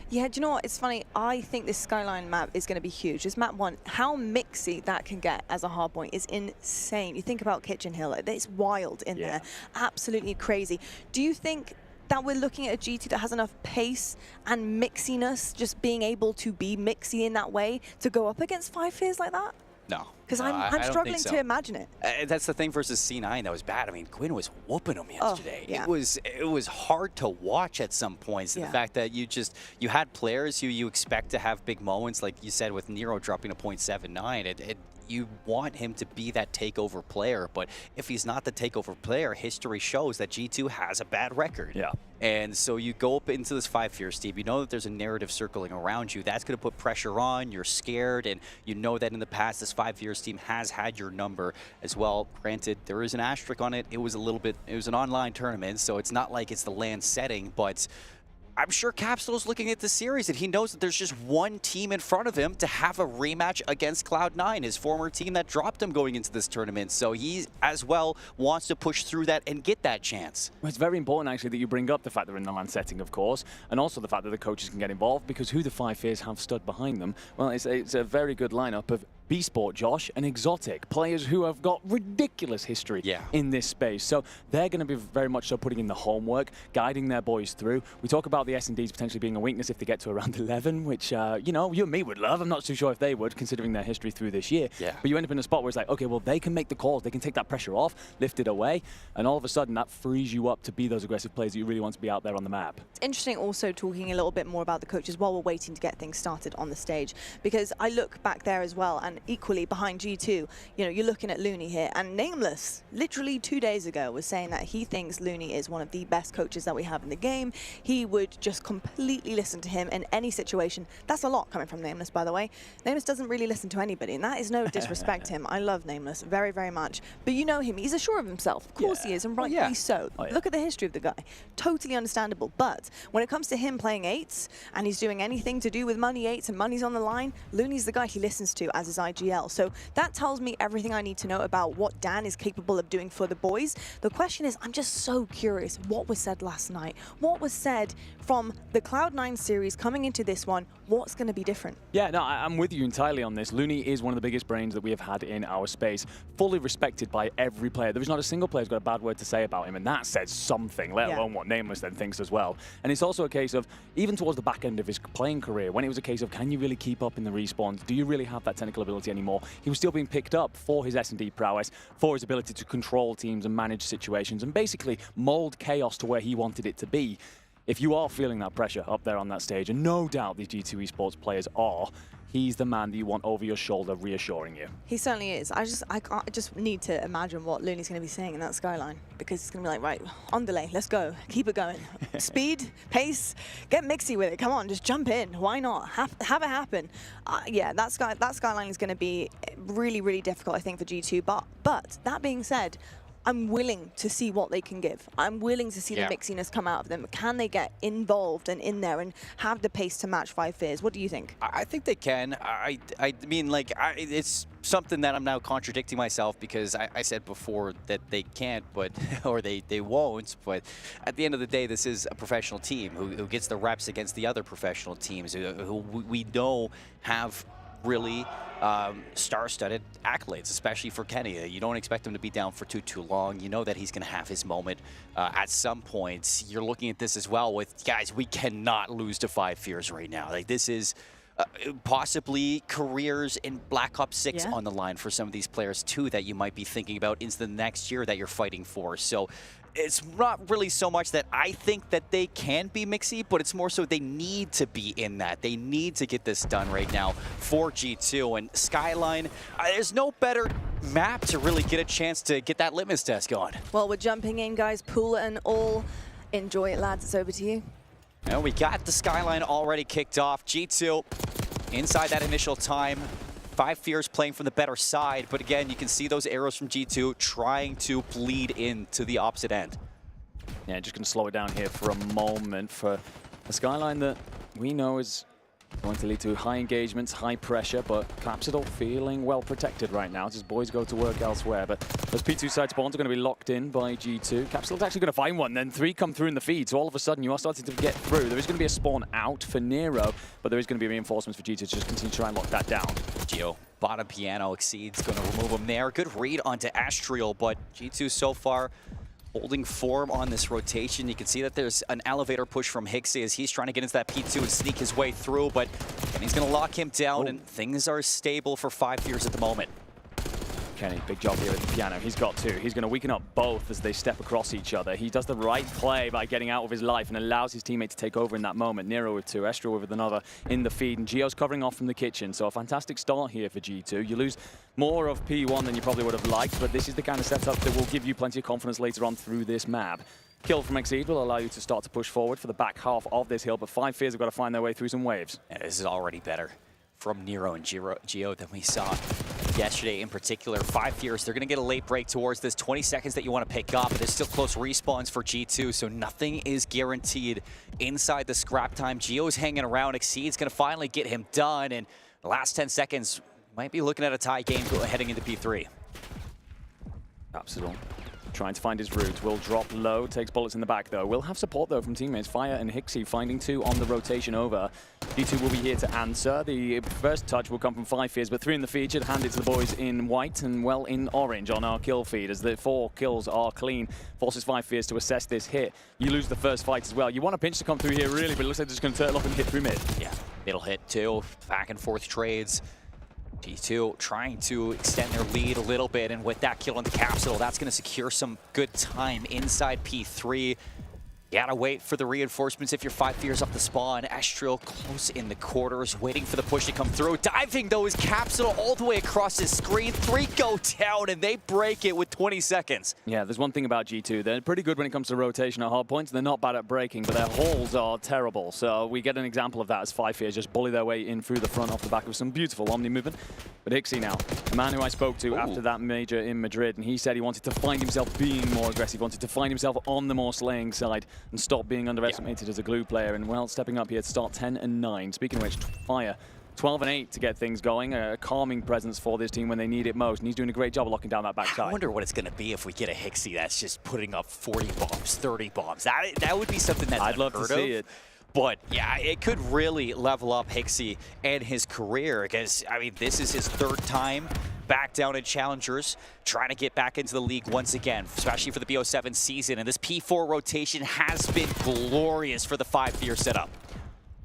Yeah, do you know what? It's funny. I think this Skyline map is going to be huge. This map 1, how mixy that can get as a hardpoint is insane. You think about Kitchen Hill, it's wild in there. Absolutely crazy. Do you think that we're looking at a G2 that has enough pace and mixiness, just being able to be mixy in that way, to go up against 5 Fears like that? No. Because I'm struggling to imagine it. That's the thing versus C9 that was bad. I mean, Quinn was whooping them yesterday. It was hard to watch at some points. The fact that you had players who you expect to have big moments, like you said with Nero dropping a .79. You want him to be that takeover player, but if he's not the takeover player, history shows that G2 has a bad record. Yeah. And so you go up into this 5 Fears team, you know that there's a narrative circling around you. That's going to put pressure on, you're scared, and you know that in the past this 5 Fears team has had your number as well. Granted, there is an asterisk on it. It was an online tournament, so it's not like it's the LAN setting, but I'm sure Capsule's looking at the series and he knows that there's just one team in front of him to have a rematch against Cloud9, his former team that dropped him going into this tournament. So he as well wants to push through that and get that chance. Well, it's very important actually that you bring up the fact they're in the LAN setting, of course, and also the fact that the coaches can get involved, because who the 5 Fears have stood behind them? Well, it's a very good lineup of B-Sport, Josh, and Exotic, players who have got ridiculous history in this space. So they're going to be very much so putting in the homework, guiding their boys through. We talk about the S&Ds potentially being a weakness if they get to around 11, which, you know, you and me would love. I'm not too sure if they would, considering their history through this year. Yeah. But you end up in a spot where it's like, okay, well, they can make the calls. They can take that pressure off, lift it away, and all of a sudden that frees you up to be those aggressive players that you really want to be out there on the map. It's interesting also talking a little bit more about the coaches while we're waiting to get things started on the stage, because I look back there as well, and then equally behind G2, you know, you're looking at Looney here. And Nameless, literally 2 days ago, was saying that he thinks Looney is one of the best coaches that we have in the game. He would just completely listen to him in any situation. That's a lot coming from Nameless, by the way. Nameless doesn't really listen to anybody, and that is no disrespect to him. I love Nameless very, very much. But you know him. He's assured of himself. Of course he is, and rightfully so. Look at the history of the guy. Totally understandable. But when it comes to him playing 8s, and he's doing anything to do with money 8s and money's on the line, Looney's the guy he listens to as his IGL. So that tells me everything I need to know about what Dan is capable of doing for the boys. The question is, I'm just so curious, what was said last night? What was said from the Cloud9 series coming into this one? What's going to be different? Yeah, no, I'm with you entirely on this. Looney is one of the biggest brains that we have had in our space, fully respected by every player. There is not a single player who's got a bad word to say about him, and that says something, let alone what Nameless then thinks as well. And it's also a case of, even towards the back end of his playing career, when it was a case of, can you really keep up in the respawns? Do you really have that technical ability anymore? He was still being picked up for his S&D prowess, for his ability to control teams and manage situations, and basically mold chaos to where he wanted it to be. If you are feeling that pressure up there on that stage, and no doubt these G2 esports players are, he's the man that you want over your shoulder reassuring you. He certainly is. I just need to imagine what Looney's going to be saying in that skyline, because it's going to be like, right, on delay, let's go, keep it going. Speed, pace, get mixy with it. Come on, just jump in. Why not? Have it happen. Yeah, that skyline is going to be really, really difficult, I think, for G2. But that being said, I'm willing to see what they can give. I'm willing to see the mixiness come out of them. Can they get involved and in there and have the pace to match 5 Fears? What do you think? I think they can. I mean, like, it's something that I'm now contradicting myself, because I said before that they can't, but or they won't. But at the end of the day, this is a professional team who gets the reps against the other professional teams who we know have really star-studded accolades, especially for Kenny. You don't expect him to be down for too long. You know that he's going to have his moment at some point. You're looking at this as well with, guys, we cannot lose to 5 Fears right now. Like, this is possibly careers in Black Ops 6 on the line for some of these players too, that you might be thinking about into the next year that you're fighting for. So it's not really so much that I think that they can be mixy, but it's more so they need to be in that. They need to get this done right now for G2. And Skyline, there's no better map to really get a chance to get that litmus test going. Well, we're jumping in, guys. Pool and all. Enjoy it, lads. It's over to you. And we got the Skyline already kicked off. G2 inside that initial time. 5 Fears playing from the better side, but again, you can see those arrows from G2 trying to bleed into the opposite end. Yeah, just going to slow it down here for a moment for a Skyline that we know is going to lead to high engagements, high pressure, but Capsidal feeling well protected right now as his boys go to work elsewhere. But those P2 side spawns are going to be locked in by G2. Capsidal's actually going to find one, then 3 come through in the feed, so all of a sudden you are starting to get through. There is going to be a spawn out for Nero, but there is going to be reinforcements for G2 to just continue to try and lock that down. Geo, bottom piano, Exceed's going to remove him there. Good read onto Astrial, but G2 so far holding form on this rotation. You can see that there's an elevator push from Hixie as he's trying to get into that P2 and sneak his way through, but Kenny's going to lock him down, and things are stable for 5 Fears at the moment. Kenny, big job here at the piano. He's got 2. He's going to weaken up both as they step across each other. He does the right play by getting out of his life and allows his teammate to take over in that moment. Nero with 2, Estral with another in the feed, and Gio's covering off from the kitchen. So a fantastic start here for G2. You lose more of P1 than you probably would have liked, but this is the kind of setup that will give you plenty of confidence later on through this map. Kill from Exceed will allow you to start to push forward for the back half of this hill, but 5 Fears have got to find their way through some waves. And this is already better from Nero and Gio than we saw yesterday in particular. 5 Fears, they're going to get a late break towards this 20 seconds that you want to pick up, but there's still close respawns for G2, so nothing is guaranteed inside the scrap time. Gio's hanging around. Exceed's going to finally get him done, and the last 10 seconds might be looking at a tie game heading into P3. Absolutely. Trying to find his route. Will drop low, takes bullets in the back though. Will have support though from teammates. Fire and Hixie finding 2 on the rotation over. G2 will be here to answer. The first touch will come from 5 Fears, but 3 in the feed should hand it to the boys in white and well in orange on our kill feed, as the 4 kills are clean. Forces 5 Fears to assess this hit. You lose the first fight as well. You want a pinch to come through here really, but it looks like they're just going to turtle off and hit through mid. Yeah, middle hit too. Back and forth trades. G2 trying to extend their lead a little bit, and with that kill on the Capsule, that's going to secure some good time inside P3. Gotta wait for the reinforcements if you're 5 fears up the spawn. Astral close in the quarters, waiting for the push to come through. Diving, though, is Capsule all the way across his screen. 3 go down, and they break it with 20 seconds. Yeah, there's one thing about G2. They're pretty good when it comes to rotation at hard points. They're not bad at breaking, but their holds are terrible. So we get an example of that as 5 fears just bully their way in through the front off the back of some beautiful Omni movement. But Ixie now, the man who I spoke to after that major in Madrid, and he said he wanted to find himself being more aggressive, wanted to find himself on the more slaying side and stop being underestimated as a glue player. And well, stepping up here to start 10-9. Speaking of which, Fire 12-8 to get things going, a calming presence for this team when they need it most, and he's doing a great job of locking down that backside. I wonder what it's going to be if we get a Hixie that's just putting up 40 bombs, 30 bombs. That would be something that's I'd love to see it. But yeah, it could really level up Hixie and his career, because I mean, this is his 3rd time back down in Challengers, trying to get back into the league once again, especially for the BO7 season. And this P4 rotation has been glorious for the 5 fear setup.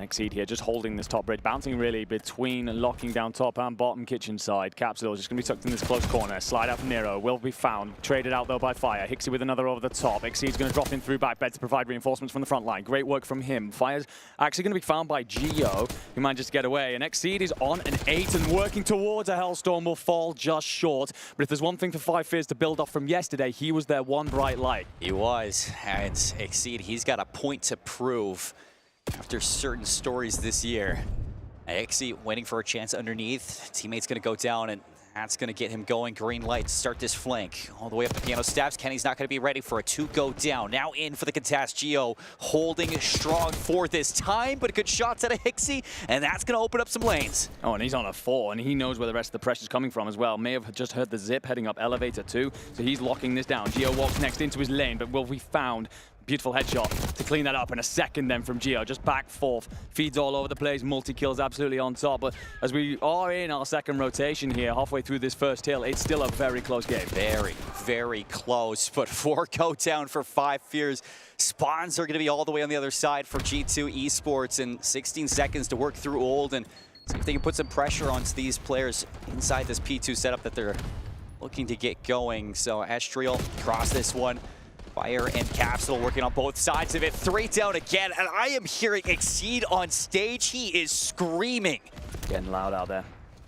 Exceed here, just holding this top bridge, bouncing really between locking down top and bottom kitchen side. Capsule is just going to be tucked in this close corner. Slide out from Nero, will be found. Traded out though by Fire. Hixie with another over the top. Exceed's going to drop in through back bed to provide reinforcements from the front line. Great work from him. Fire's actually going to be found by Geo, who manages to get away. And Exceed is on an 8 and working towards a Hellstorm, will fall just short. But if there's one thing for 5 fears to build off from yesterday, he was their one bright light. He was, and Exceed, he's got a point to prove after certain stories this year. Exceed waiting for a chance underneath. Teammate's going to go down, and that's going to get him going. Green light to start this flank. All the way up the piano steps. Kenny's not going to be ready for a 2 go down. Now in for the contest. Geo holding strong for this time, but good shots out of Hixie, and that's going to open up some lanes. Oh, and he's on a 4, and he knows where the rest of the pressure's coming from as well. May have just heard the zip heading up elevator 2, so he's locking this down. Geo walks next into his lane, but will be found. Beautiful headshot to clean that up, and a second then from Geo, just back forth, feeds all over the place, multi-kills absolutely on top. But as we are in our 2nd rotation here, halfway through this first hill, it's still a very close game. Very, very close, but 4 go down for 5 fears. Spawns are going to be all the way on the other side for G2 Esports, and 16 seconds to work through Old and see if they can put some pressure onto these players inside this P2 setup that they're looking to get going. So Astral across this one. Fire and Capsule working on both sides of it. 3 down again, and I am hearing Exceed on stage. He is screaming. Getting loud out there.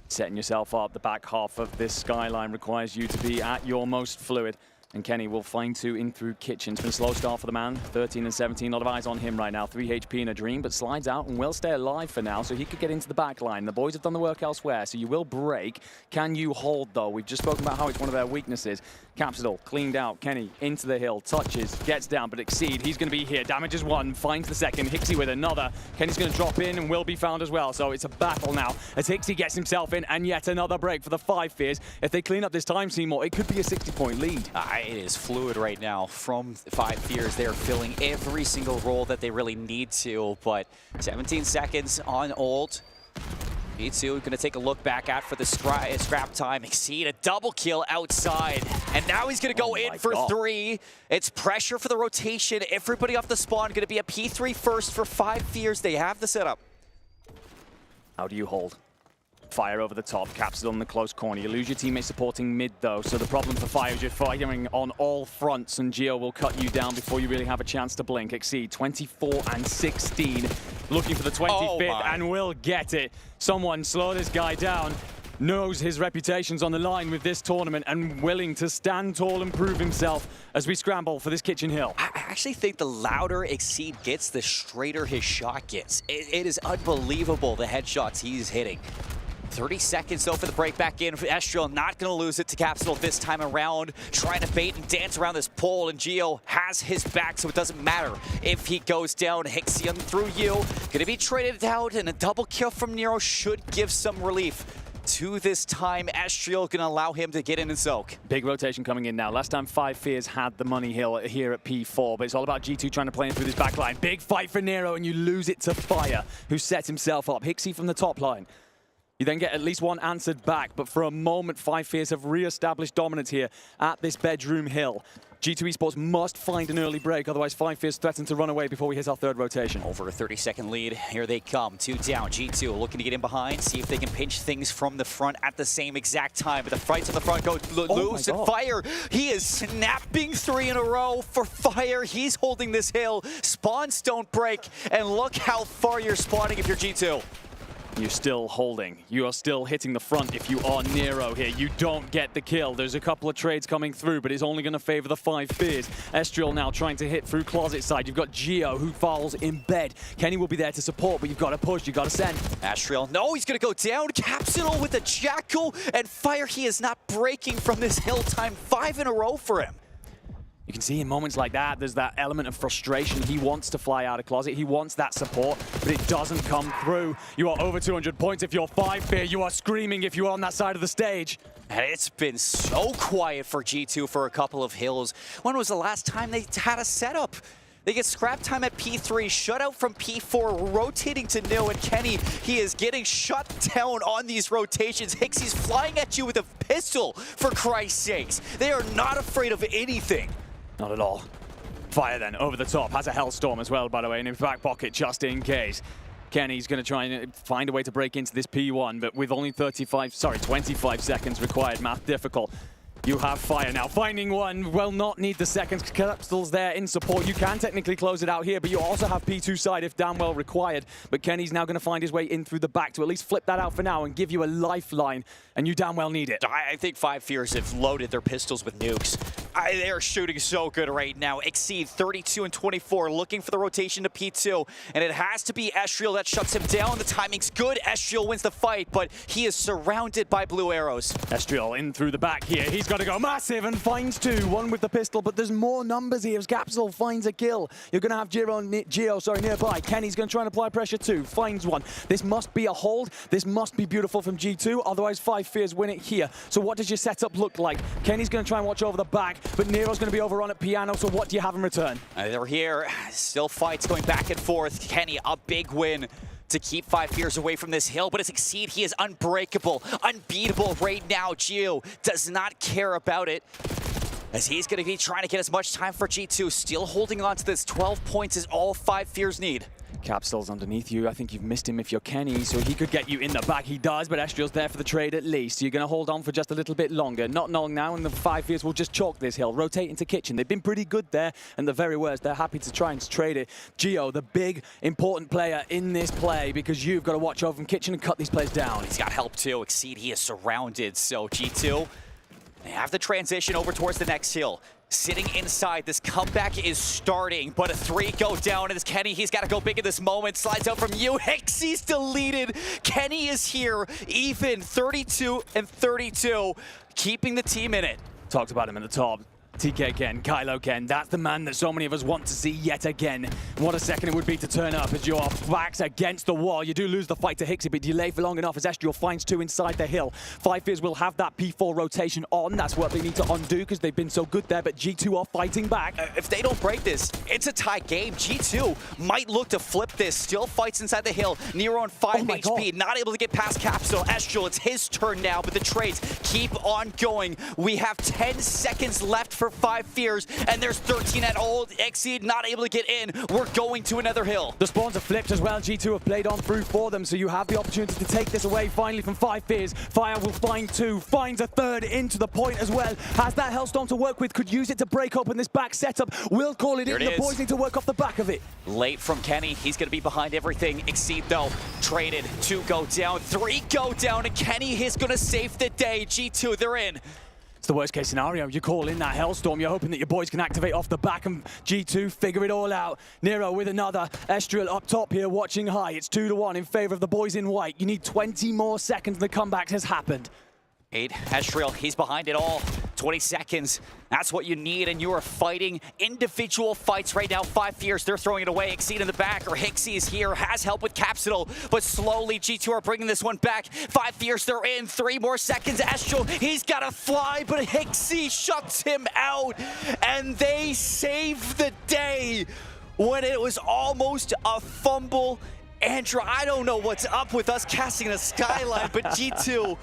Setting yourself up. The back half of this skyline requires you to be at your most fluid. And Kenny will find 2 in through kitchen. It's been a slow start for the man. 13 and 17, a lot of eyes on him right now. 3 HP in a dream, but slides out and will stay alive for now, so he could get into the back line. The boys have done the work elsewhere, so you will break. Can you hold, though? We've just spoken about how it's one of their weaknesses. Capsule cleaned out. Kenny into the hill, touches, gets down, but Exceed, he's going to be here. Damages 1, finds the second. Hixie with another. Kenny's going to drop in and will be found as well, so it's a battle now as Hixie gets himself in, and yet another break for the 5 fears. If they clean up this time, Seymour, it could be a 60-point lead. It is fluid right now from 5 fears. They're filling every single role that they really need to, but 17 seconds on Old. B2 going to take a look back at for the scrap time. Exceed a double kill outside, and now he's going to go in for 3. It's pressure for the rotation. Everybody off the spawn going to be a P3 first for 5 fears. They have the setup. How do you hold? Fire over the top, Capsule in the close corner. You lose your teammate supporting mid though, so the problem for Fire is you're firing on all fronts, and Geo will cut you down before you really have a chance to blink. Exceed 24 and 16, looking for the 25th and will get it. Someone slow this guy down. Knows his reputation's on the line with this tournament and willing to stand tall and prove himself as we scramble for this kitchen hill. I actually think the louder Exceed gets, the straighter his shot gets. It is unbelievable the headshots he's hitting. 30 seconds though for the break back in. Astral not going to lose it to Capsule this time around. Trying to bait and dance around this pole, and Geo has his back, so it doesn't matter if he goes down. Hixion through you. Going to be traded out, and a double kill from Nero should give some relief to this time. Astral going to allow him to get in and soak. Big rotation coming in now. Last time 5 fears had the money hill here at P4, but it's all about G2 trying to play in through this back line. Big fight for Nero, and you lose it to Fire, who sets himself up. Hixie from the top line. You then get at least one answered back, but for a moment, Five Fierce have re-established dominance here at this bedroom hill. G2 Esports must find an early break, otherwise Five Fierce threaten to run away before we hit our third rotation. Over a 30-second lead, here they come, 2 down. G2 looking to get in behind, see if they can pinch things from the front at the same exact time, but the fights on the front go loose, and Fire, he is snapping 3 in a row for Fire. He's holding this hill, spawns don't break, and look how far you're spawning if you're G2. You're still holding. You are still hitting the front if you are Nero here. You don't get the kill. There's a couple of trades coming through, but it's only going to favor the Five Fierce. Estriel now trying to hit through closet side. You've got Geo who falls in bed. Kenny will be there to support, but you've got to push. You've got to send. Estriel, no, he's going to go down. Capsule with the Jackal, and Fire, he is not breaking from this hill time. 5 in a row for him. You can see in moments like that, there's that element of frustration. He wants to fly out of closet. He wants that support, but it doesn't come through. You are over 200 points if you're Five Fierce. You are screaming if you're on that side of the stage. And it's been so quiet for G2 for a couple of hills. When was the last time they had a setup? They get scrap time at P3, shutout from P4, rotating to Nil, and Kenny, he is getting shut down on these rotations. Hixie's flying at you with a pistol, for Christ's sakes. They are not afraid of anything. Not at all. Fire then, over the top. Has a Hellstorm as well, by the way, in his back pocket, just in case. Kenny's going to try and find a way to break into this P1, but with only 25 seconds required, math difficult. You have Fire now. Finding one will not need the seconds. Capsule's there in support. You can technically close it out here, but you also have P2 side if damn well required. But Kenny's now going to find his way in through the back to at least flip that out for now and give you a lifeline, and you damn well need it. I think Five Fierce have loaded their pistols with nukes. They are shooting so good right now. Exceed 32 and 24, looking for the rotation to P2, and it has to be Estriel that shuts him down. The timing's good. Estriel wins the fight, but he is surrounded by blue arrows. Estriel in through the back here. He's got to go massive and finds 2. 1 with the pistol, but there's more numbers here as Capsule finds a kill. You're going to have Geo nearby. Kenny's going to try and apply pressure too. Finds one. This must be a hold. This must be beautiful from G2, otherwise Five Fierce win it here. So what does your setup look like? Kenny's going to try and watch over the back, but Nero's going to be over on at piano, so what do you have in return? They're here. Still fights going back and forth. Kenny, a big win to keep Five Fierce away from this hill, but to succeed, he is unbreakable, unbeatable right now. Geo does not care about it, as he's going to be trying to get as much time for G2. Still holding on to this. 12 points is all Five Fierce need. Capsule's underneath you. I think you've missed him if you're Kenny, so he could get you in the back. He does, but Estriel's there for the trade at least. You're going to hold on for just a little bit longer. Not long now, and the Five Fierce will just chalk this hill, rotate into kitchen. They've been pretty good there, and the very worst, they're happy to try and trade it. Geo, the big, important player in this play, because you've got to watch over from kitchen and cut these players down. He's got help too. Exceed, he is surrounded, so G2, they have the transition over towards the next hill. Sitting inside, this comeback is starting, but a 3 go down, and it's Kenny, he's got to go big in this moment. Slides out from you, Hixie's deleted. Kenny is here, even 32 and 32, keeping the team in it. Talked about him at the top. TK Ken, Kylo Ken, that's the man that so many of us want to see yet again. What a second it would be to turn up as your back's against the wall. You do lose the fight to Hixie, but delay for long enough as Estriel finds 2 inside the hill. Five Fierce will have that P4 rotation on. That's what they need to undo because they've been so good there, but G2 are fighting back. If they don't break this, it's a tie game. G2 might look to flip this. Still fights inside the hill. Nero on 5 HP, not able to get past Capsule. Estriel, it's his turn now, but the trades keep on going. We have 10 seconds left for Five Fierce, and there's 13 at hold. Exceed not able to get in. We're going to another hill. The spawns are flipped as well. G2 have played on through for them, so you have the opportunity to take this away finally from Five Fierce. Fire will find 2, finds a 3rd into the point as well. Has that Hellstorm to work with, could use it to break open this back setup. Will call it in. The boys need to work off the back of it. Late from Kenny. He's going to be behind everything. Exceed, though, traded. 2 go down, 3 go down, and Kenny is going to save the day. G2, they're in. It's the worst case scenario. You call in that Hellstorm. You're hoping that your boys can activate off the back and G2 figure it all out. Nero with another. Estriel up top here watching high. It's 2-1 in favor of the boys in white. You need 20 more seconds and the comeback has happened. 8, Estriel, he's behind it all. 20 seconds, that's what you need, and you are fighting individual fights right now. Five Fierce, they're throwing it away. Exceed in the back, or Hixie is here, has help with Capsule, but slowly G2 are bringing this one back. Five Fierce, they're in, 3 more seconds. Estriel, he's got to fly, but Hixie shuts him out, and they save the day when it was almost a fumble Andrew, I don't know what's up with us casting a skyline, but G2,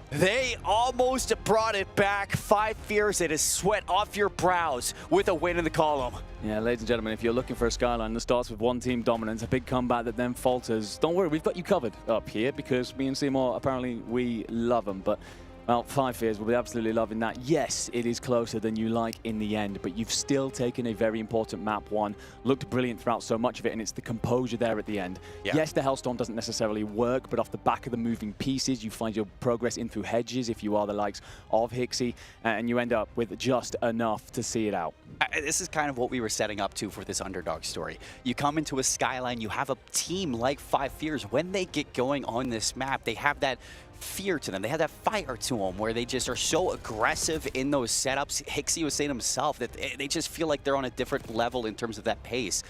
they almost brought it back. 5 Fears, it is sweat off your brows with a win in the column. Yeah, ladies and gentlemen, if you're looking for a skyline that starts with one team dominance, a big comeback that then falters, don't worry, we've got you covered up here because me and Seymour, apparently we love them. But well, 5 Fears will be absolutely loving that. Yes, it is closer than you like in the end, but you've still taken a very important map one. Looked brilliant throughout so much of it, and it's the composure there at the end. Yeah. Yes, the Hellstorm doesn't necessarily work, but off the back of the moving pieces, you find your progress in through hedges if you are the likes of Hixie, and you end up with just enough to see it out. This is kind of what we were setting up to for this underdog story. You come into a skyline, you have a team like 5 Fears. When they get going on this map, they have that fear to them. They have that fire to them where they just are so aggressive in those setups. Hixie was saying himself that they just feel like they're on a different level in terms of that pace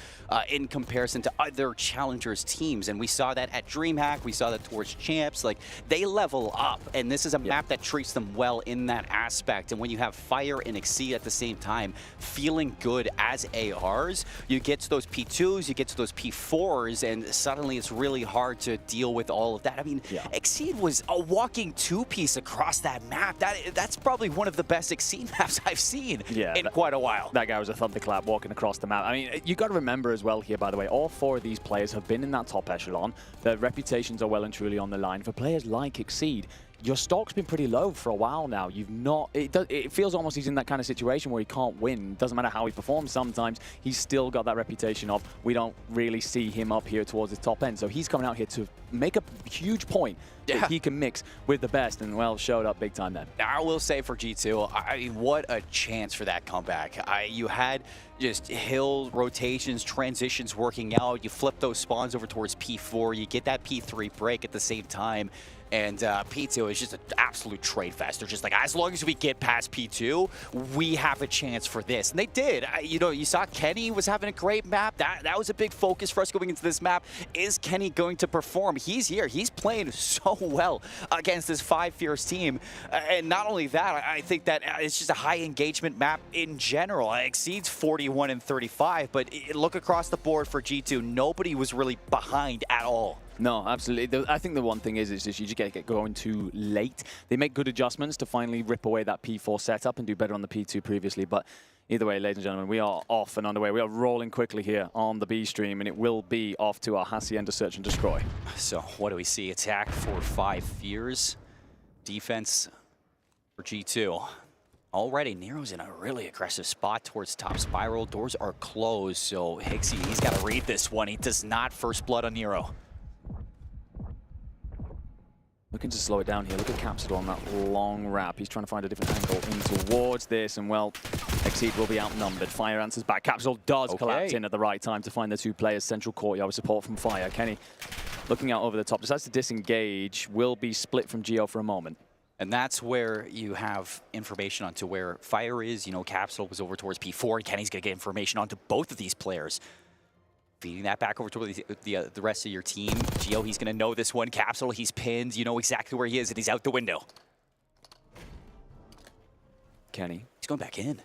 in comparison to other challengers teams. And we saw that at DreamHack. We saw that towards Champs. Like, they level up, and this is a map that treats them well in that aspect. And when you have fire and Exceed at the same time, feeling good as ARs, you get to those P2s, you get to those P4s, and suddenly it's really hard to deal with all of that. I mean, Exceed was a walking two-piece across that map. That's probably one of the best Exceed maps I've seen in quite a while. That guy was a thunderclap walking across the map. I mean, you got to remember as well here, by the way, all 4 of these players have been in that top echelon. Their reputations are well and truly on the line. For players like Exceed, your stock's been pretty low for a while now. You've not. It feels almost he's in that kind of situation where he can't win. Doesn't matter how he performs. Sometimes he's still got that reputation of we don't really see him up here towards the top end. So he's coming out here to make a huge point that he can mix with the best, and well, showed up big time then. I will say for G2, I mean, what a chance for that comeback. You had just hill rotations, transitions working out. You flip those spawns over towards P4. You get that P3 break at the same time. And P2 is just an absolute trade fest. They're just like, as long as we get past P2, we have a chance for this. And they did. You know, you saw Kenny was having a great map. That was a big focus for us going into this map. Is Kenny going to perform? He's here. He's playing so well against this 5 Fierce team. And not only that, I think that it's just a high engagement map in general. It exceeds 41 and 35, but look across the board for G2. Nobody was really behind at all. No, absolutely. I think the one thing is just you just get going too late. They make good adjustments to finally rip away that P4 setup and do better on the P2 previously. But either way, ladies and gentlemen, we are off and underway. We are rolling quickly here on the B stream, and it will be off to our Hacienda Search and Destroy. So what do we see? Attack for 5 Fears, defense for G2. Already, Nero's in a really aggressive spot towards top spiral. Doors are closed, so Hixie, he's got to read this one. He does not first blood on Nero. Looking to slow it down here. Look at Capsule on that long wrap. He's trying to find a different angle in towards this, and well, Exceed will be outnumbered. Fire answers back. Capsule does collapse in at the right time to find the 2 players. Central courtyard with support from Fire. Kenny looking out over the top, decides to disengage, will be split from Geo for a moment. And that's where you have information onto where Fire is. You know, Capsule was over towards P4, and Kenny's going to get information onto both of these players. Feeding that back over to the rest of your team. Geo, he's going to know this one. Capsule, he's pinned. You know exactly where he is, and he's out the window. Kenny. He's going back in.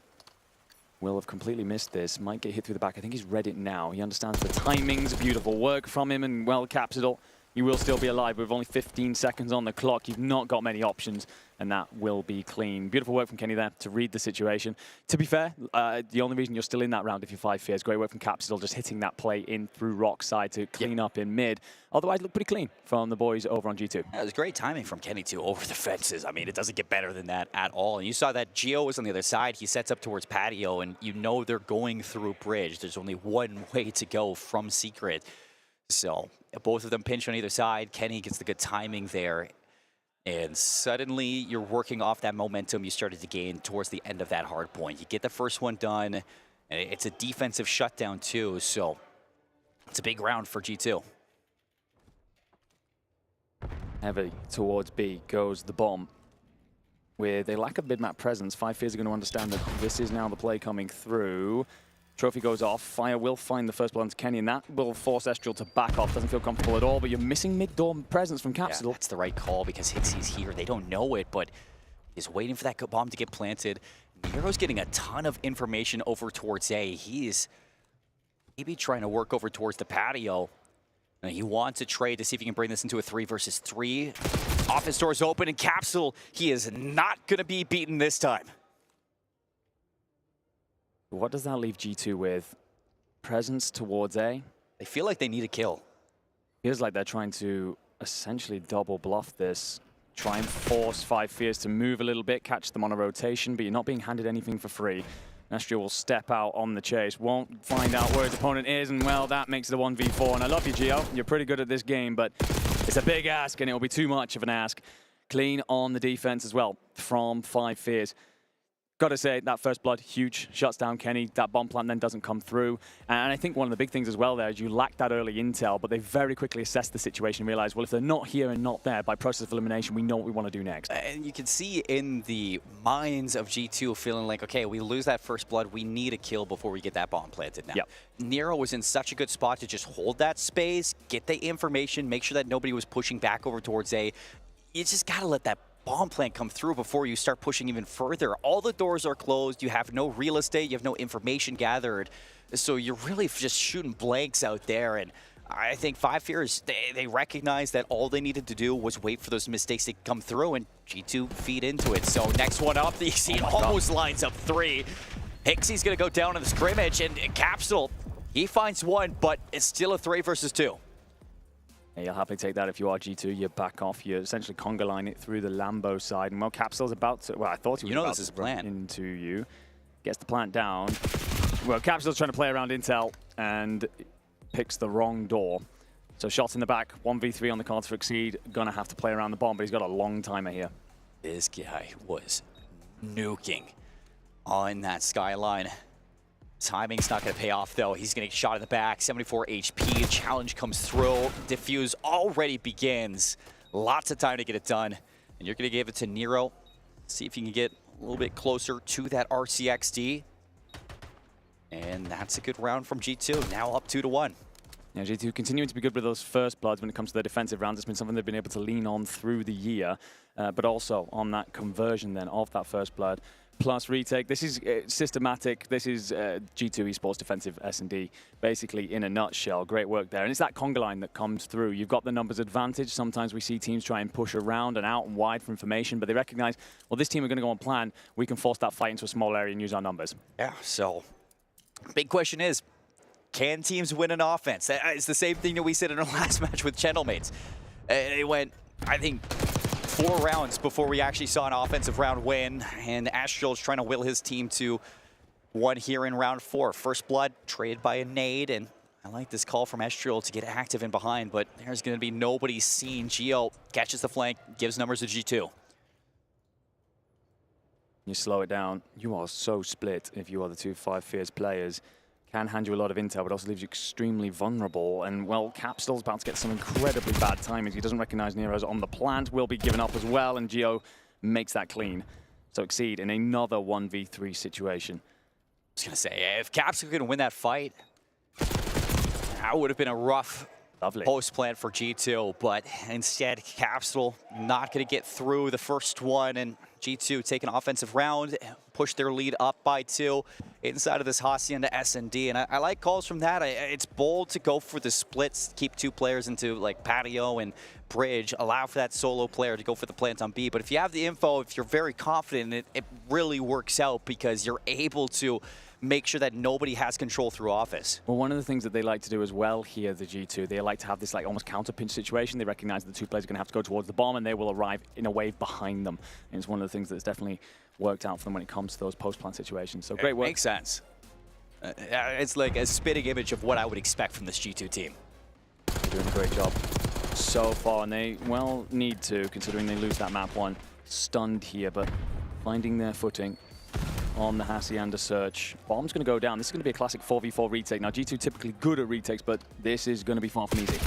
Will have completely missed this. Might get hit through the back. I think he's read it now. He understands the timings. Beautiful work from him, and well, Capsule, you will still be alive with only 15 seconds on the clock. You've not got many options, and that will be clean. Beautiful work from Kenny there to read the situation. To be fair, the only reason you're still in that round if you're 5 Fears, great work from Capsule, just hitting that play in through Rock side to clean up in mid. Otherwise, look pretty clean from the boys over on G2. Yeah, it was great timing from Kenny, too, over the fences. I mean, it doesn't get better than that at all. And you saw that Geo was on the other side. He sets up towards Patio, and you know they're going through Bridge. There's only one way to go from Secret. So both of them pinch on either side. Kenny gets the good timing there. And suddenly you're working off that momentum you started to gain towards the end of that hard point. You get the first one done, and it's a defensive shutdown too. So it's a big round for G2. Heavy towards B goes the bomb. With a lack of mid-map presence, 5 Fears are going to understand that this is now the play coming through. Trophy goes off. Fire will find the first blood onto Kenny, and that will force Estral to back off. Doesn't feel comfortable at all, but you're missing mid-door presence from Capsule. Yeah, that's the right call because Hixie's here. They don't know it, but he's waiting for that bomb to get planted. Nero's getting a ton of information over towards A. He's maybe trying to work over towards the patio. And he wants a trade to see if he can bring this into a 3 versus 3. Office doors open, and Capsule, he is not going to be beaten this time. What does that leave G2 with? Presence towards A. They feel like they need a kill. Feels like they're trying to essentially double bluff this. Try and force 5 Fears to move a little bit, catch them on a rotation, but you're not being handed anything for free. Nastria will step out on the chase, won't find out where his opponent is, and well, that makes it a 1v4. And I love you, Gio. You're pretty good at this game, but it's a big ask, and it'll be too much of an ask. Clean on the defense as well from 5 Fears. Got to say, that first blood, huge. Shuts down Kenny. That bomb plant then doesn't come through. And I think one of the big things as well there is you lack that early intel, but they very quickly assess the situation and realize, well, if they're not here and not there, by process of elimination, we know what we want to do next. And you can see in the minds of G2 feeling like, okay, we lose that first blood, we need a kill before we get that bomb planted now. Yep. Nero was in such a good spot to just hold that space, get the information, make sure that nobody was pushing back over towards A. You just got to let that bomb plant come through before you start pushing even further. All the doors are closed. You have no real estate. You have no information gathered. So you're really just shooting blanks out there. And I think 5 Fears, they recognized that all they needed to do was wait for those mistakes to come through, and G2 feed into it. So next one up, you see it almost lines up 3. Hixie's going to go down in the scrimmage, and Capsule, he finds 1, but it's still a 3 versus 2. Yeah, you'll happily take that if you are G2. You back off. You essentially conga line it through the Lambo side. And well, Capsule's about to... Well, I thought he was about this to is plan into you. Gets the plant down. Well, Capsule's trying to play around intel and picks the wrong door. So shots in the back. 1v3 on the cards for Exceed. Gonna have to play around the bomb, but he's got a long timer here. This guy was nuking on that skyline. Timing's not going to pay off, though. He's going to get shot in the back. 74 HP. Challenge comes through. Diffuse already begins. Lots of time to get it done. And you're going to give it to Nero. See if you can get a little bit closer to that RCXD. And that's a good round from G2. Now up 2-1. Yeah, G2 continuing to be good with those first bloods when it comes to their defensive rounds. It's been something they've been able to lean on through the year. But also on that conversion then of that first blood. Plus retake. This is systematic. This is G2 Esports defensive S&D, basically in a nutshell. Great work there. And it's that conga line that comes through. You've got the numbers advantage. Sometimes we see teams try and push around and out and wide for information, but they recognize, well, this team are going to go on plan. We can force that fight into a small area and use our numbers. Yeah, so big question is, can teams win an offense? It's the same thing that we said in our last match with Channelmates. It went, I think, 4 rounds before we actually saw an offensive round win, and Astral's trying to will his team to 1 here in round 4. First blood traded by a nade, and I like this call from Astral to get active in behind, but there's going to be nobody seen. Gio catches the flank, gives numbers to G2. You slow it down. You are so split if you are the 2 5 Fears players. Can hand you a lot of intel, but also leaves you extremely vulnerable. And, well, Capsule's about to get some incredibly bad timings. He doesn't recognize Nero's on the plant, will be given up as well, and Gio makes that clean. So Exceed in another 1v3 situation. I was going to say, if Capsule could win that fight, that would have been a rough post plan for G2, but instead, Capsule not going to get through the first one, and G2 take an offensive round, push their lead up by 2 inside of this Hacienda S&D, and I like calls from that. It's bold to go for the splits, keep 2 players into like patio and bridge, allow for that solo player to go for the plant on B, but if you have the info, if you're very confident, it really works out because you're able to make sure that nobody has control through office. Well, one of the things that they like to do as well here, the G2, they like to have this like almost counter pinch situation. They recognize the 2 players are going to have to go towards the bomb, and they will arrive in a wave behind them. And it's one of the things that's definitely worked out for them when it comes to those post-plant situations. So great work. Makes sense. It's like a spitting image of what I would expect from this G2 team. They're doing a great job so far, and they, well, need to, considering they lose that map 1. Stunned here, but finding their footing on the Hacienda search. Bomb's going to go down. This is going to be a classic 4v4 retake. Now, G2 typically good at retakes, but this is going to be far from easy.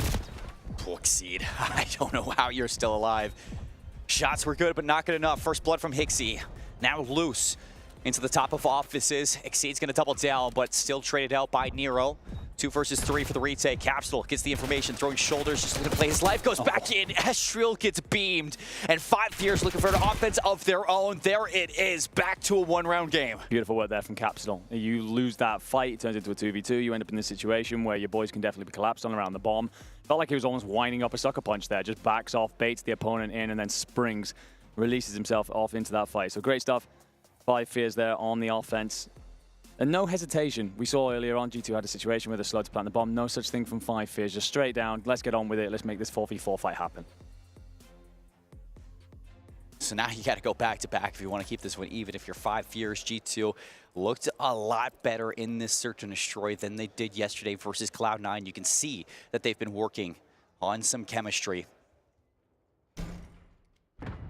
Poor Exceed. I don't know how you're still alive. Shots were good, but not good enough. First blood from Hixie. Now loose into the top of offices. Exceed's going to double down, but still traded out by Nero. 2 versus 3 for the retake. Capsule gets the information, throwing shoulders, just looking to play his life, goes back in. Estriel gets beamed, and 5 Fears looking for an offense of their own. There it is, back to a 1-round game. Beautiful work there from Capsule. You lose that fight, it turns into a 2v2. You end up in this situation where your boys can definitely be collapsed on around the bomb. Felt like he was almost winding up a sucker punch there, just backs off, baits the opponent in, and then springs, releases himself off into that fight. So great stuff. 5 Fears there on the offense. And no hesitation. We saw earlier on, G2 had a situation where they're slow to plant the bomb. No such thing from 5 Fears. Just straight down. Let's get on with it. Let's make this 4v4 fight happen. So now you got to go back-to-back if you want to keep this one even. If you're 5 Fears, G2 looked a lot better in this Search and Destroy than they did yesterday versus Cloud9. You can see that they've been working on some chemistry.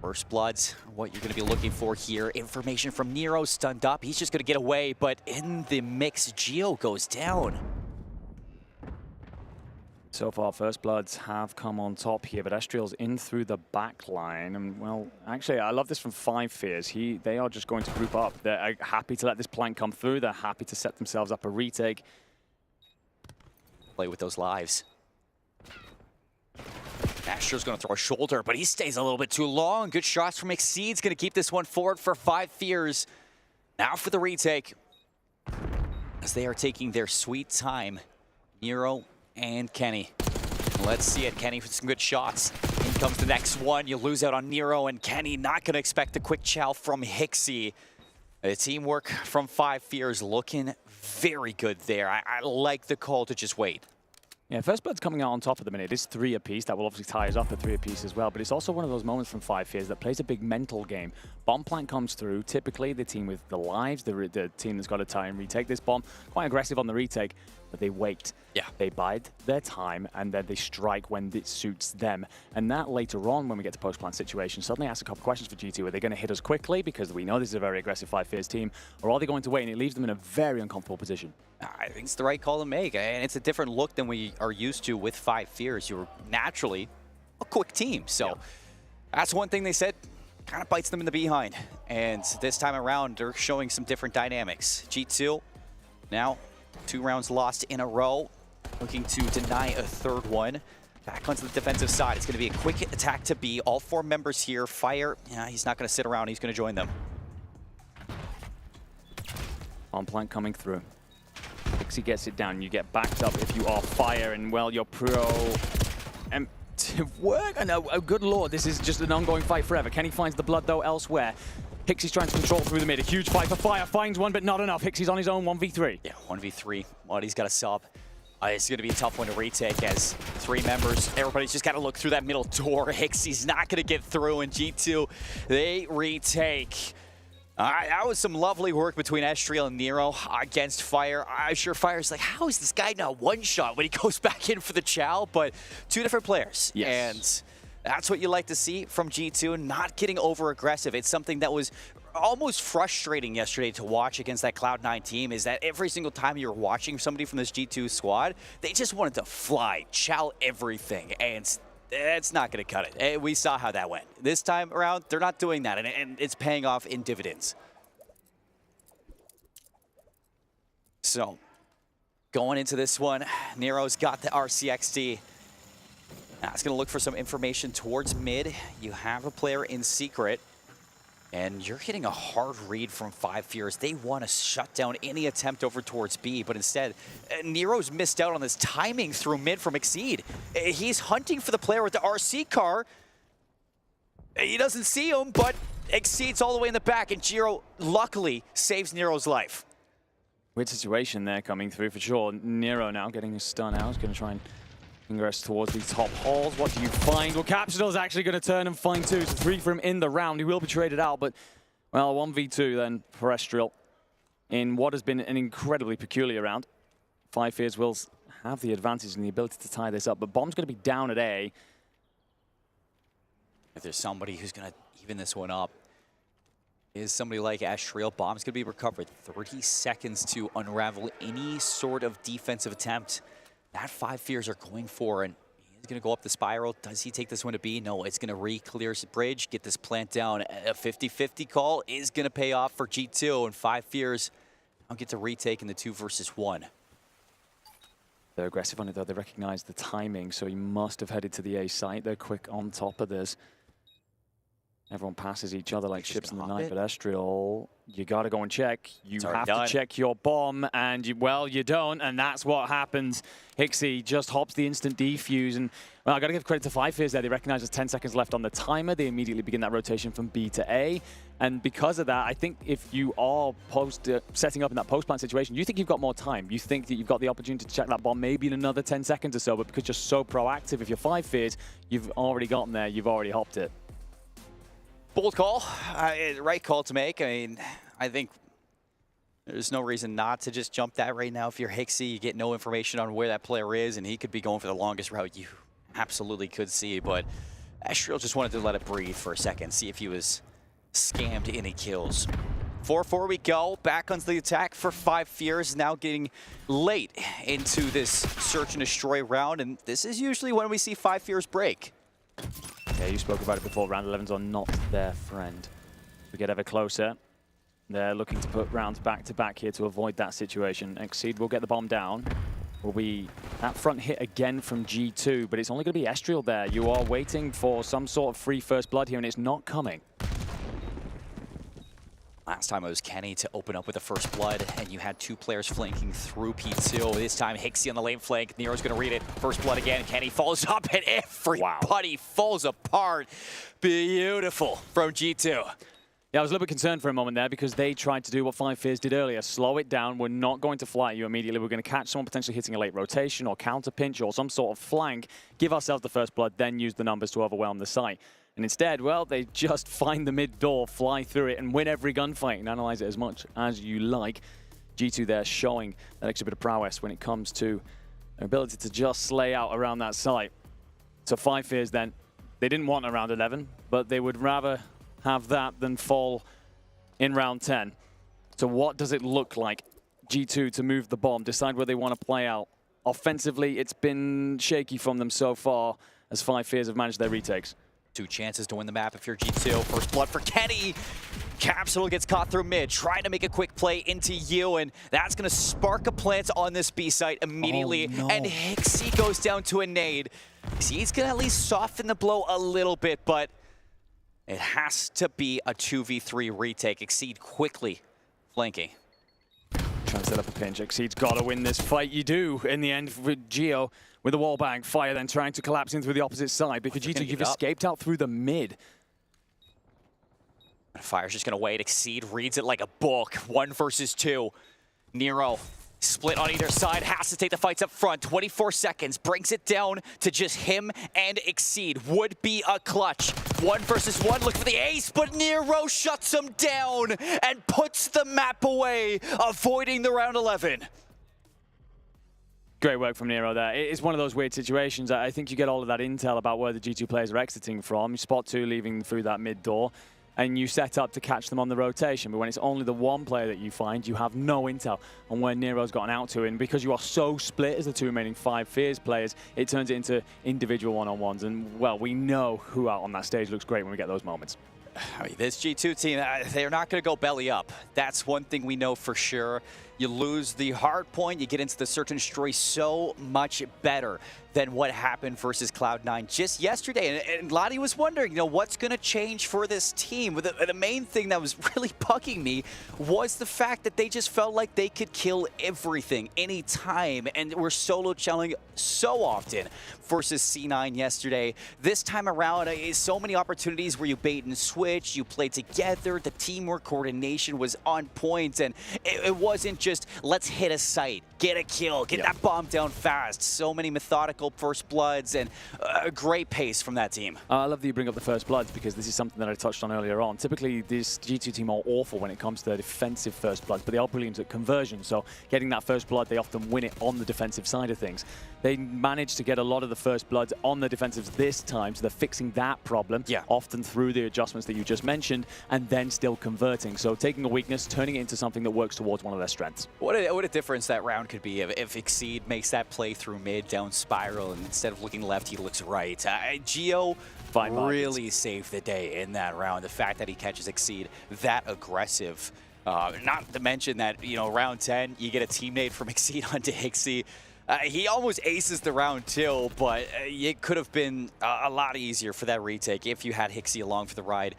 First Bloods, what you're going to be looking for here. Information from Nero, stunned up. He's just going to get away, but in the mix, Geo goes down. So far, First Bloods have come on top here, but Estriel's in through the back line. And, well, actually, I love this from 5 Fears. They are just going to group up. They're happy to let this plank come through. They're happy to set themselves up a retake. Play with those lives. Astro's going to throw a shoulder, but he stays a little bit too long. Good shots from Exceed's going to keep this one forward for 5 Fears. Now for the retake. As they are taking their sweet time. Nero and Kenny. Let's see it. Kenny with some good shots. In comes the next one. You lose out on Nero and Kenny. Not going to expect the quick chow from Hixie. The teamwork from 5 Fears looking very good there. I like the call to just wait. Yeah, First Blood's coming out on top at the minute. It's 3 apiece. That will obviously tie us up at 3 apiece as well. But it's also one of those moments from 5 Fears that plays a big mental game. Bomb plant comes through. Typically, the team with the lives, the team that's got to try and retake this bomb, quite aggressive on the retake, but they wait. Yeah. They bide their time, and then they strike when it suits them. And that later on, when we get to post-plant situation, suddenly asks a couple questions for G2. Are they going to hit us quickly because we know this is a very aggressive 5 Fears team, or are they going to wait? And it leaves them in a very uncomfortable position. I think it's the right call to make, and it's a different look than we are used to with 5 Fears. You're naturally a quick team, so that's one thing they said kind of bites them in the behind. And this time around, they're showing some different dynamics. G2 now 2 rounds lost in a row, looking to deny a 3rd one. Back onto the defensive side. It's going to be a quick attack to B. All 4 members here. Fire, yeah, he's not going to sit around. He's going to join them. On plank coming through. Pixie gets it down. You get backed up if you are Fire, and well, you're pro. And to work, I know, oh good lord, this is just an ongoing fight forever. Kenny finds the blood though elsewhere. Hixie's trying to control through the mid. A huge fight for Fire. Finds one, but not enough. Hixie's on his own 1v3. Yeah, 1v3. Waddy's got a sub. It's going to be a tough one to retake as 3 members. Everybody's just got to look through that middle door. Hixie's not going to get through, and G2, they retake. That was some lovely work between Estriel and Nero against Fire. I'm sure Fire's like, how is this guy not one-shot when he goes back in for the chow? But 2 different players. Yes. And that's what you like to see from G2, not getting over-aggressive. It's something that was almost frustrating yesterday to watch against that Cloud9 team, is that every single time you're watching somebody from this G2 squad, they just wanted to fly, chow everything, and it's not going to cut it. We saw how that went. This time around, they're not doing that, and it's paying off in dividends. So, going into this one, Nero's got the RCXD. Now it's going to look for some information towards mid. You have a player in secret, and you're getting a hard read from 5 Fears. They want to shut down any attempt over towards B, but instead, Nero's missed out on this timing through mid from Exceed. He's hunting for the player with the RC car. He doesn't see him, but Exceed's all the way in the back, and Giro luckily saves Nero's life. Weird situation there coming through for sure. Nero now getting his stun out. He's going to try and ingress towards the top halls. What do you find? Well, Capsule's actually going to turn and find 2. So 3 for him in the round. He will be traded out, but, well, 1v2 then for Estriel in what has been an incredibly peculiar round. 5 Fears will have the advantage and the ability to tie this up, but Bomb's going to be down at A. If there's somebody who's going to even this one up, is somebody like Estriel. Bomb's going to be recovered. 30 seconds to unravel any sort of defensive attempt that 5 Fears are going for, and he's going to go up the spiral. Does he take this one to B? No, it's going to re-clear his bridge, get this plant down. A 50-50 call is going to pay off for G2, and 5 Fears now get to retake in the 2 versus 1. They're aggressive on it, though. They recognize the timing, so he must have headed to the A site. They're quick on top of this. Everyone passes each other like ships in the night, but Estriel, you got to go and check. You have to check your bomb, and you don't, and that's what happens. Hixie just hops the instant defuse, and well, I got to give credit to 5Fears there. They recognize there's 10 seconds left on the timer. They immediately begin that rotation from B to A, and because of that, I think if you are setting up in that post-plant situation, you think you've got more time. You think that you've got the opportunity to check that bomb maybe in another 10 seconds or so, but because you're so proactive, if you're 5Fears, you've already gotten there, you've already hopped it. Bold call, right call to make. I mean, I think there's no reason not to just jump that right now. If you're Hixie, you get no information on where that player is, and he could be going for the longest route. You absolutely could see, but Estriel just wanted to let it breathe for a second, see if he was scammed any kills. 4-4 we go, back onto the attack for 5Fears, now getting late into this search and destroy round, and this is usually when we see 5Fears break. Yeah, you spoke about it before. Round 11s are not their friend. We get ever closer. They're looking to put rounds back to back here to avoid that situation. Exceed will get the bomb down. Will be that front hit again from G2, but it's only going to be Estriel there. You are waiting for some sort of free first blood here, and it's not coming. Last time it was Kenny to open up with the first blood, and you had two players flanking through P2. This time Hixie on the lane flank. Nero's going to read it. First blood again. Kenny follows up, and everybody falls apart. Beautiful from G2. Yeah, I was a little bit concerned for a moment there because they tried to do what 5Fears did earlier. Slow it down. We're not going to fly you immediately. We're going to catch someone potentially hitting a late rotation or counter pinch or some sort of flank, give ourselves the first blood, then use the numbers to overwhelm the site. And instead, well, they just find the mid door, fly through it, and win every gunfight and analyze it as much as you like. G2 there showing that extra bit of prowess when it comes to their ability to just slay out around that site. So 5Fears then, they didn't want a round 11, but they would rather have that than fall in round 10. So what does it look like? G2 to move the bomb, decide where they want to play out. Offensively, it's been shaky from them so far as 5Fears have managed their retakes. Two chances to win the map if you're G2. First blood for Kenny. Capsule gets caught through mid, trying to make a quick play into you, and that's going to spark a plant on this B site immediately. Oh, no. And Hixie goes down to a nade. He's going to at least soften the blow a little bit, but it has to be a 2v3 retake. Exceed quickly flanking. Trying to set up a pinch. Exceed's got to win this fight. You do in the end with Geo with the wall bang. Fire then trying to collapse in through the opposite side. Because G2, you've escaped out through the mid. Fire's just going to wait. Exceed reads it like a book. 1 versus 2. Nero split on either side. Has to take the fights up front. 24 seconds. Brings it down to just him and Exceed. Would be a clutch. 1 versus 1. Look for the ace, but Nero shuts him down and puts the map away, avoiding the round 11. Great work from Nero there. It's one of those weird situations. I think you get all of that intel about where the G2 players are exiting from. You spot 2 leaving through that mid door, and you set up to catch them on the rotation. But when it's only the one player that you find, you have no intel on where Nero's gotten out to. And because you are so split as the 2 remaining 5Fears players, it turns it into individual one-on-ones. And, well, we know who out on that stage looks great when we get those moments. I mean, this G2 team, they're not going to go belly up. That's one thing we know for sure. You lose the hard point, you get into the search and destroy so much better than what happened versus Cloud9 just yesterday. And Lottie was wondering, you know, what's going to change for this team? The main thing that was really bugging me was the fact that they just felt like they could kill everything, anytime, and were solo challenging so often versus C9 yesterday. This time around, so many opportunities where you bait and switch, you play together, the teamwork coordination was on point, and it wasn't just let's hit a site, get a kill, get that bomb down fast. So many methodical first bloods and a great pace from that team. I love that you bring up the first bloods because this is something that I touched on earlier on. Typically, this G2 team are awful when it comes to defensive first bloods, but they are brilliant at conversion. So getting that first blood, they often win it on the defensive side of things. They managed to get a lot of the first bloods on the defensives this time, so they're fixing that problem, often through the adjustments that you just mentioned, and then still converting. So taking a weakness, turning it into something that works towards one of their strengths. What a difference that round could be if Exceed makes that play through mid, down spiral, and instead of looking left, he looks right. Geo really saved the day in that round. The fact that he catches Exceed that aggressive. Not to mention that, you know, round 10, you get a teammate from Exceed onto Hixie. He almost aces the round too, but it could have been a lot easier for that retake if you had Hixie along for the ride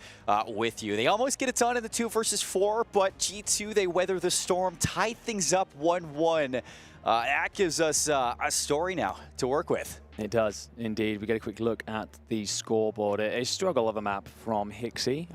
with you. They almost get it done in the 2 versus 4, but G2, they weather the storm, tie things up 1-1. That gives us a story now to work with. It does, indeed. We get a quick look at the scoreboard. A struggle of a map from Hixie.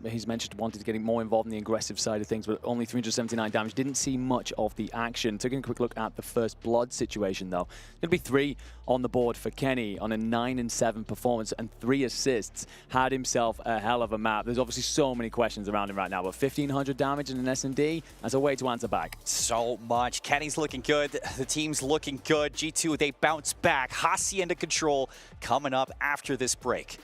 He's mentioned wanted to get more involved in the aggressive side of things, but only 379 damage. Didn't see much of the action. Taking a quick look at the first blood situation, though. Going to be 3 on the board for Kenny on a 9-7 performance and 3 assists. Had himself a hell of a map. There's obviously so many questions around him right now, but 1,500 damage in an S&D, that's a way to answer back. So much. Kenny's looking good. The team's looking good. G2, they bounce back. Hacienda control coming up after this break.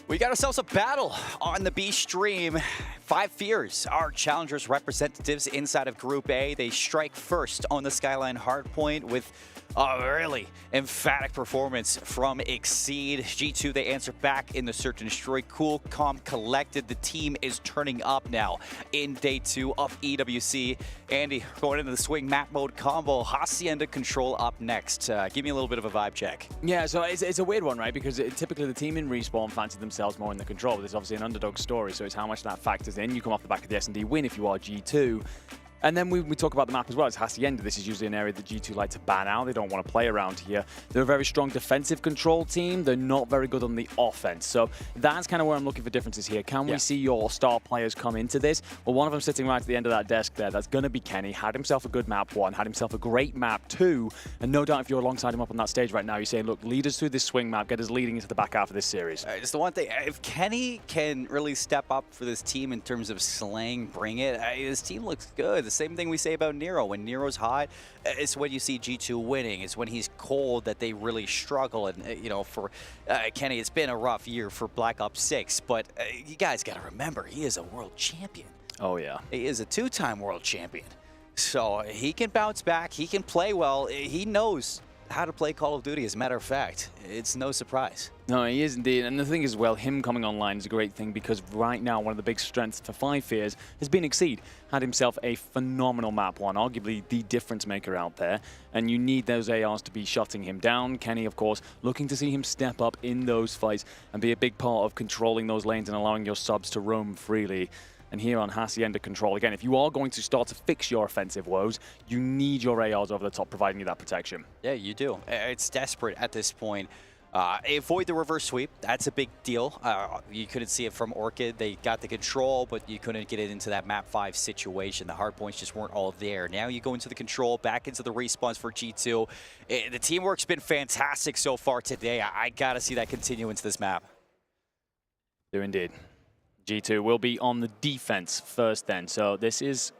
We got ourselves a battle on the B stream. 5 Fears are challengers representatives inside of Group A. They strike first on the Skyline Hardpoint with A really emphatic performance from Exceed. G2, they answer back in the Search and Destroy. Cool, calm, collected. The team is turning up now in day 2 of EWC. Andy, going into the swing map mode combo. Hacienda Control up next. Give me a little bit of a vibe check. Yeah, so it's a weird one, right? Because typically the team in Respawn fancy themselves more in the control. There's obviously an underdog story, so it's how much that factors in. You come off the back of the S&D win if you are G2. And then we talk about the map as well. It's Hacienda. This is usually an area that G2 like to ban out. They don't want to play around here. They're a very strong defensive control team. They're not very good on the offense. So that's kind of where I'm looking for differences here. Can we see your star players come into this? Well, one of them sitting right at the end of that desk there, that's going to be Kenny. Had himself a good map 1, had himself a great map 2. And no doubt if you're alongside him up on that stage right now, you're saying, look, lead us through this swing map, get us leading into the back half of this series. Just the one thing, if Kenny can really step up for this team in terms of slaying, bring it, this team looks good. The same thing we say about Nero. When Nero's hot, it's when you see G2 winning. It's when he's cold that they really struggle. And, you know, for Kenny, it's been a rough year for Black Ops 6, but you guys got to remember, he is a world champion. Oh, yeah. He is a 2-time world champion. So he can bounce back. He can play well. He knows how to play Call of Duty, as a matter of fact. It's no surprise. No, he is indeed. And the thing is, well, him coming online is a great thing because right now one of the big strengths for Five Fears has been Exceed. Had himself a phenomenal map 1, arguably the difference maker out there. And you need those ARs to be shutting him down. Kenny, of course, looking to see him step up in those fights and be a big part of controlling those lanes and allowing your subs to roam freely. And here on Hacienda Control, again, if you are going to start to fix your offensive woes, you need your ARs over the top providing you that protection. Yeah, you do. It's desperate at this point. Avoid the reverse sweep. That's a big deal. You couldn't see it from Orchid. They got the control, but you couldn't get it into that map 5 situation. The hard points just weren't all there. Now you go into the control, back into the respawns for G2. The teamwork's been fantastic so far today. I got to see that continue into this map. Do indeed. G2 will be on the defense first then. So this is,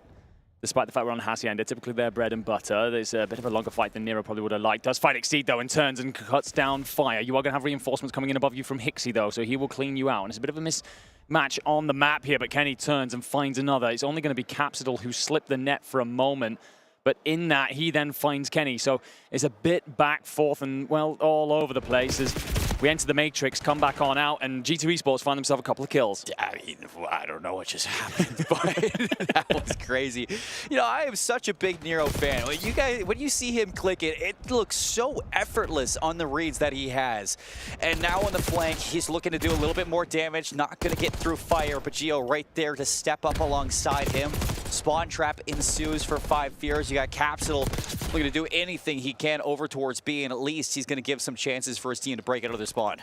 despite the fact we're on Hacienda, typically their bread and butter. There's a bit of a longer fight than Nero probably would have liked. Does fight Exceed though and turns and cuts down Fire. You are going to have reinforcements coming in above you from Hixie though, so he will clean you out. And it's a bit of a mismatch on the map here, but Kenny turns and finds another. It's only going to be Capsidal who slipped the net for a moment. But in that, he then finds Kenny. So it's a bit back, forth, and, well, all over the place as we enter the Matrix, come back on out, and G2 Esports find themselves a couple of kills. I mean, I don't know what just happened, but that was crazy. You know, I am such a big Nero fan. When you see him click it, it looks so effortless on the reads that he has. And now on the flank, he's looking to do a little bit more damage, not going to get through Fire, but Gio right there to step up alongside him. Spawn trap ensues for Five Fears. You got Capsidal looking to do anything he can over towards B, and at least he's going to give some chances for his team to break out of their spawn.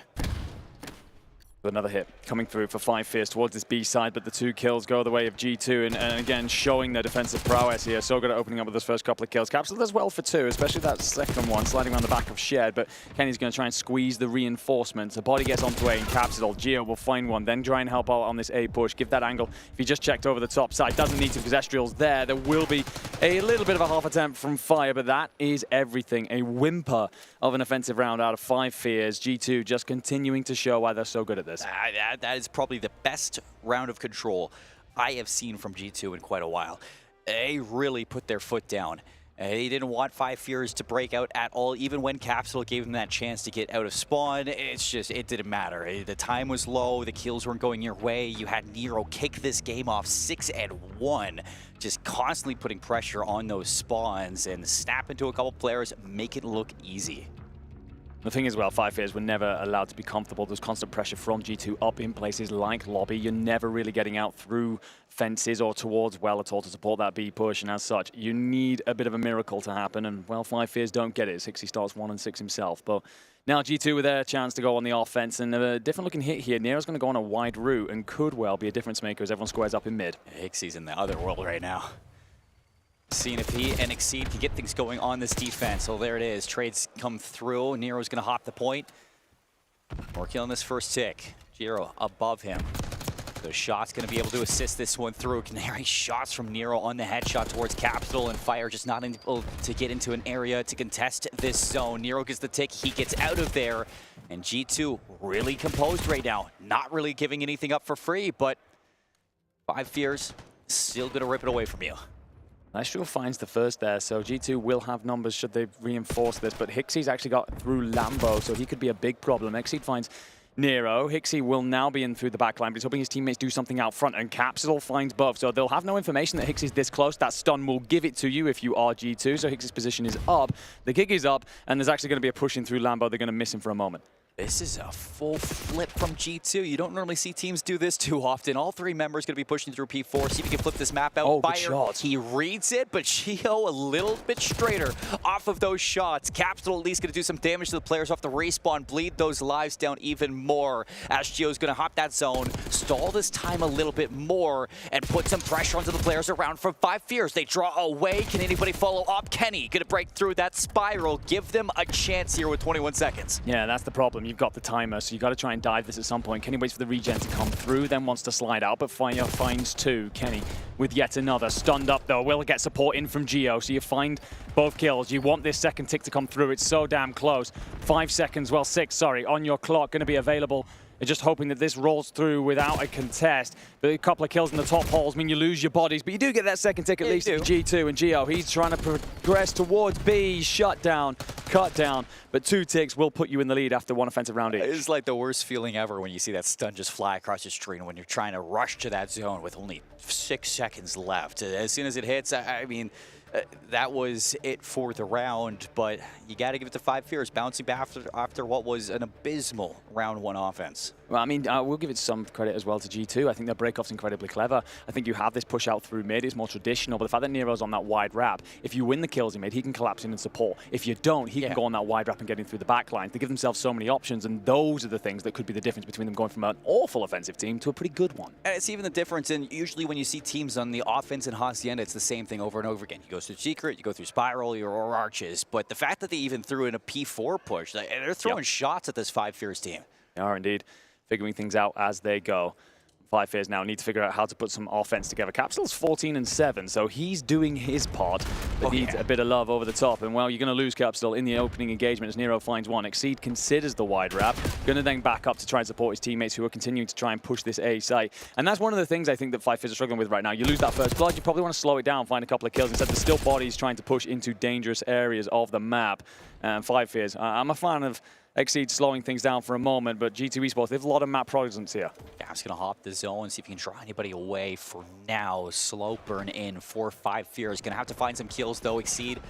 Another hit coming through for Five Fears towards this B side, but the 2 kills go the way of G2, and again, showing their defensive prowess here. So good at opening up with those first couple of kills. Capsule does well for 2, especially that second one, sliding around the back of Shed, but Kenny's going to try and squeeze the reinforcements. The body gets onto A and Capsule. Gio will find one, then try and help out on this A push, give that angle. If he just checked over the top side, doesn't need to because Estriel's there. There will be a little bit of a half attempt from Fire, but that is everything. A whimper of an offensive round out of Five Fears. G2 just continuing to show why they're so good at this. That is probably the best round of control I have seen from G2 in quite a while. They really put their foot down. They didn't want Five Fears to break out at all, even when Capsule gave them that chance to get out of spawn. It's just, it didn't matter. The time was low, the kills weren't going your way. You had Nero kick this game off 6-1, just constantly putting pressure on those spawns and snap into a couple players, make it look easy. The thing is, well, Five Fears were never allowed to be comfortable. There's constant pressure from G2 up in places like lobby. You're never really getting out through fences or towards well at all to support that B push, and as such, you need a bit of a miracle to happen, and, well, Five Fears don't get it. 60 starts 1-6 himself, but now G2 with their chance to go on the offense, and a different looking hit here. Nero's going to go on a wide route and could well be a difference maker as everyone squares up in mid. Hixie's in the other world right now. Seeing if he and Exceed can get things going on this defense. So there it is. Trades come through. Nero's going to hop the point. Working on this first tick. Giro above him. The shot's going to be able to assist this one through. Canary shots from Nero on the headshot towards Capsule, and Fire just not able to get into an area to contest this zone. Nero gets the tick. He gets out of there. And G2 really composed right now. Not really giving anything up for free, but Five Fears still going to rip it away from you. Maestro finds the first there, so G2 will have numbers should they reinforce this, but Hixie's actually got through Lambo, so he could be a big problem. Exceed finds Nero. Hixie will now be in through the back line, but he's hoping his teammates do something out front, and Capsule finds both, so they'll have no information that Hixie's this close. That stun will give it to you if you are G2, so Hixie's position is up. The gig is up, and there's actually going to be a push in through Lambo. They're going to miss him for a moment. This is a full flip from G2. You don't normally see teams do this too often. All three members going to be pushing through P4. See if you can flip this map out. Oh, Fire. good shot. He reads it, but Gio a little bit straighter off of those shots. Capsule at least going to do some damage to the players off the respawn, bleed those lives down even more. As Gio's going to hop that zone, stall this time a little bit more, and put some pressure onto the players around from 5 Fears. They draw away. Can anybody follow up? Kenny going to break through that spiral. Give them a chance here with 21 seconds. Yeah, that's the problem. You've got the timer, so you've got to try and dive this at some point. Kenny waits for the regen to come through, then wants to slide out, but Fire finds 2. Kenny with yet another. Stunned up, though. Will get support in from Gio, so you find both kills. You want this second tick to come through. It's so damn close. 5 seconds, well, 6, sorry, on your clock, going to be available. You're just hoping that this rolls through without a contest. But a couple of kills in the top holes mean you lose your bodies, but you do get that second tick at least to G2. And Gio, he's trying to progress towards B. Shut down, cut down. But 2 ticks will put you in the lead after 1 offensive round each. It's like the worst feeling ever when you see that stun just fly across your screen when you're trying to rush to that zone with only 6 seconds left. As soon as it hits, I mean, that was it for the round, but you got to give it to 5 Fears, bouncing back after what was an abysmal round 1 offense. Well, I mean, we'll give it some credit as well to G2. I think their breakoff's incredibly clever. I think you have this push out through mid. It's more traditional, but the fact that Nero's on that wide wrap, if you win the kills in mid, he can collapse in and support. If you don't, he can go on that wide wrap and get in through the back line. They give themselves so many options, and those are the things that could be the difference between them going from an awful offensive team to a pretty good one. And it's even the difference in usually when you see teams on the offense in Hacienda, it's the same thing over and over again. You go through Secret, you go through Spiral, or Arches, but the fact that they even threw in a P4 push, they're throwing shots at this 5 Fears team. They are indeed, figuring things out as they go. 5 Fears now need to figure out how to put some offense together. Capsule's 14-7, so he's doing his part, but needs a bit of love over the top. And well, you're going to lose Capsule in the opening engagement as Nero finds 1. Exceed considers the wide wrap, going to then back up to try and support his teammates who are continuing to try and push this A site. And that's one of the things I think that 5 Fears are struggling with right now. You lose that first blood, you probably want to slow it down, find a couple of kills. Instead, there's still bodies trying to push into dangerous areas of the map. 5 Fears, I'm a fan of Exceed slowing things down for a moment, but G2 Esports, they have a lot of map presence here. Yeah, I'm just going to hop the zone, see if you can draw anybody away for now. Slow burn in for 5 Fears. Going to have to find some kills, though. Exceed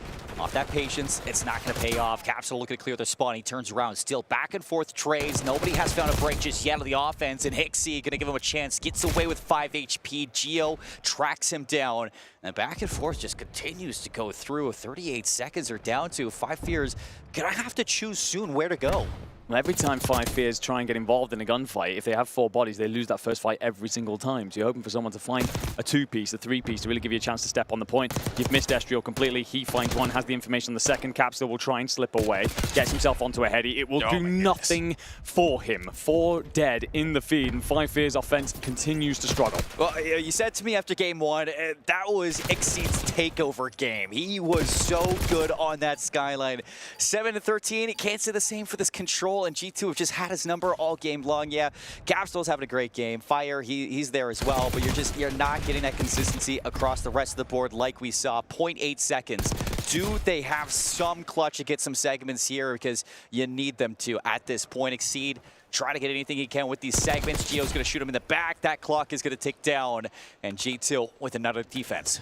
off that patience. It's not going to pay off. Capsule looking to clear their spawn. He turns around. Still back and forth trades. Nobody has found a break just yet of the offense, and Hixie going to give him a chance. Gets away with 5 HP. Gio tracks him down. And back and forth just continues to go through. 38 seconds are down to 5 Fears. Gonna have to choose soon where to go. Well, every time 5 Fears try and get involved in a gunfight, if they have 4 bodies, they lose that first fight every single time. So you're hoping for someone to find a 2-piece, a 3-piece to really give you a chance to step on the point. You've missed Estriel completely. He finds 1, has the information on the second. Capsule will try and slip away, gets himself onto a heady. It will do nothing for him. 4 dead in the feed, and 5 Fears offense continues to struggle. Well, you said to me after game 1, that was Exceed's takeover game. He was so good on that skyline. 7-13, can't say the same for this control. And G2 have just had his number all game long. Yeah, Capsule's having a great game. Fire, he's there as well, but you're not getting that consistency across the rest of the board like we saw. 0.8 seconds. Do they have some clutch to get some segments here? Because you need them to at this point. Exceed, try to get anything he can with these segments. Gio's going to shoot him in the back. That clock is going to tick down. And G2 with another defense.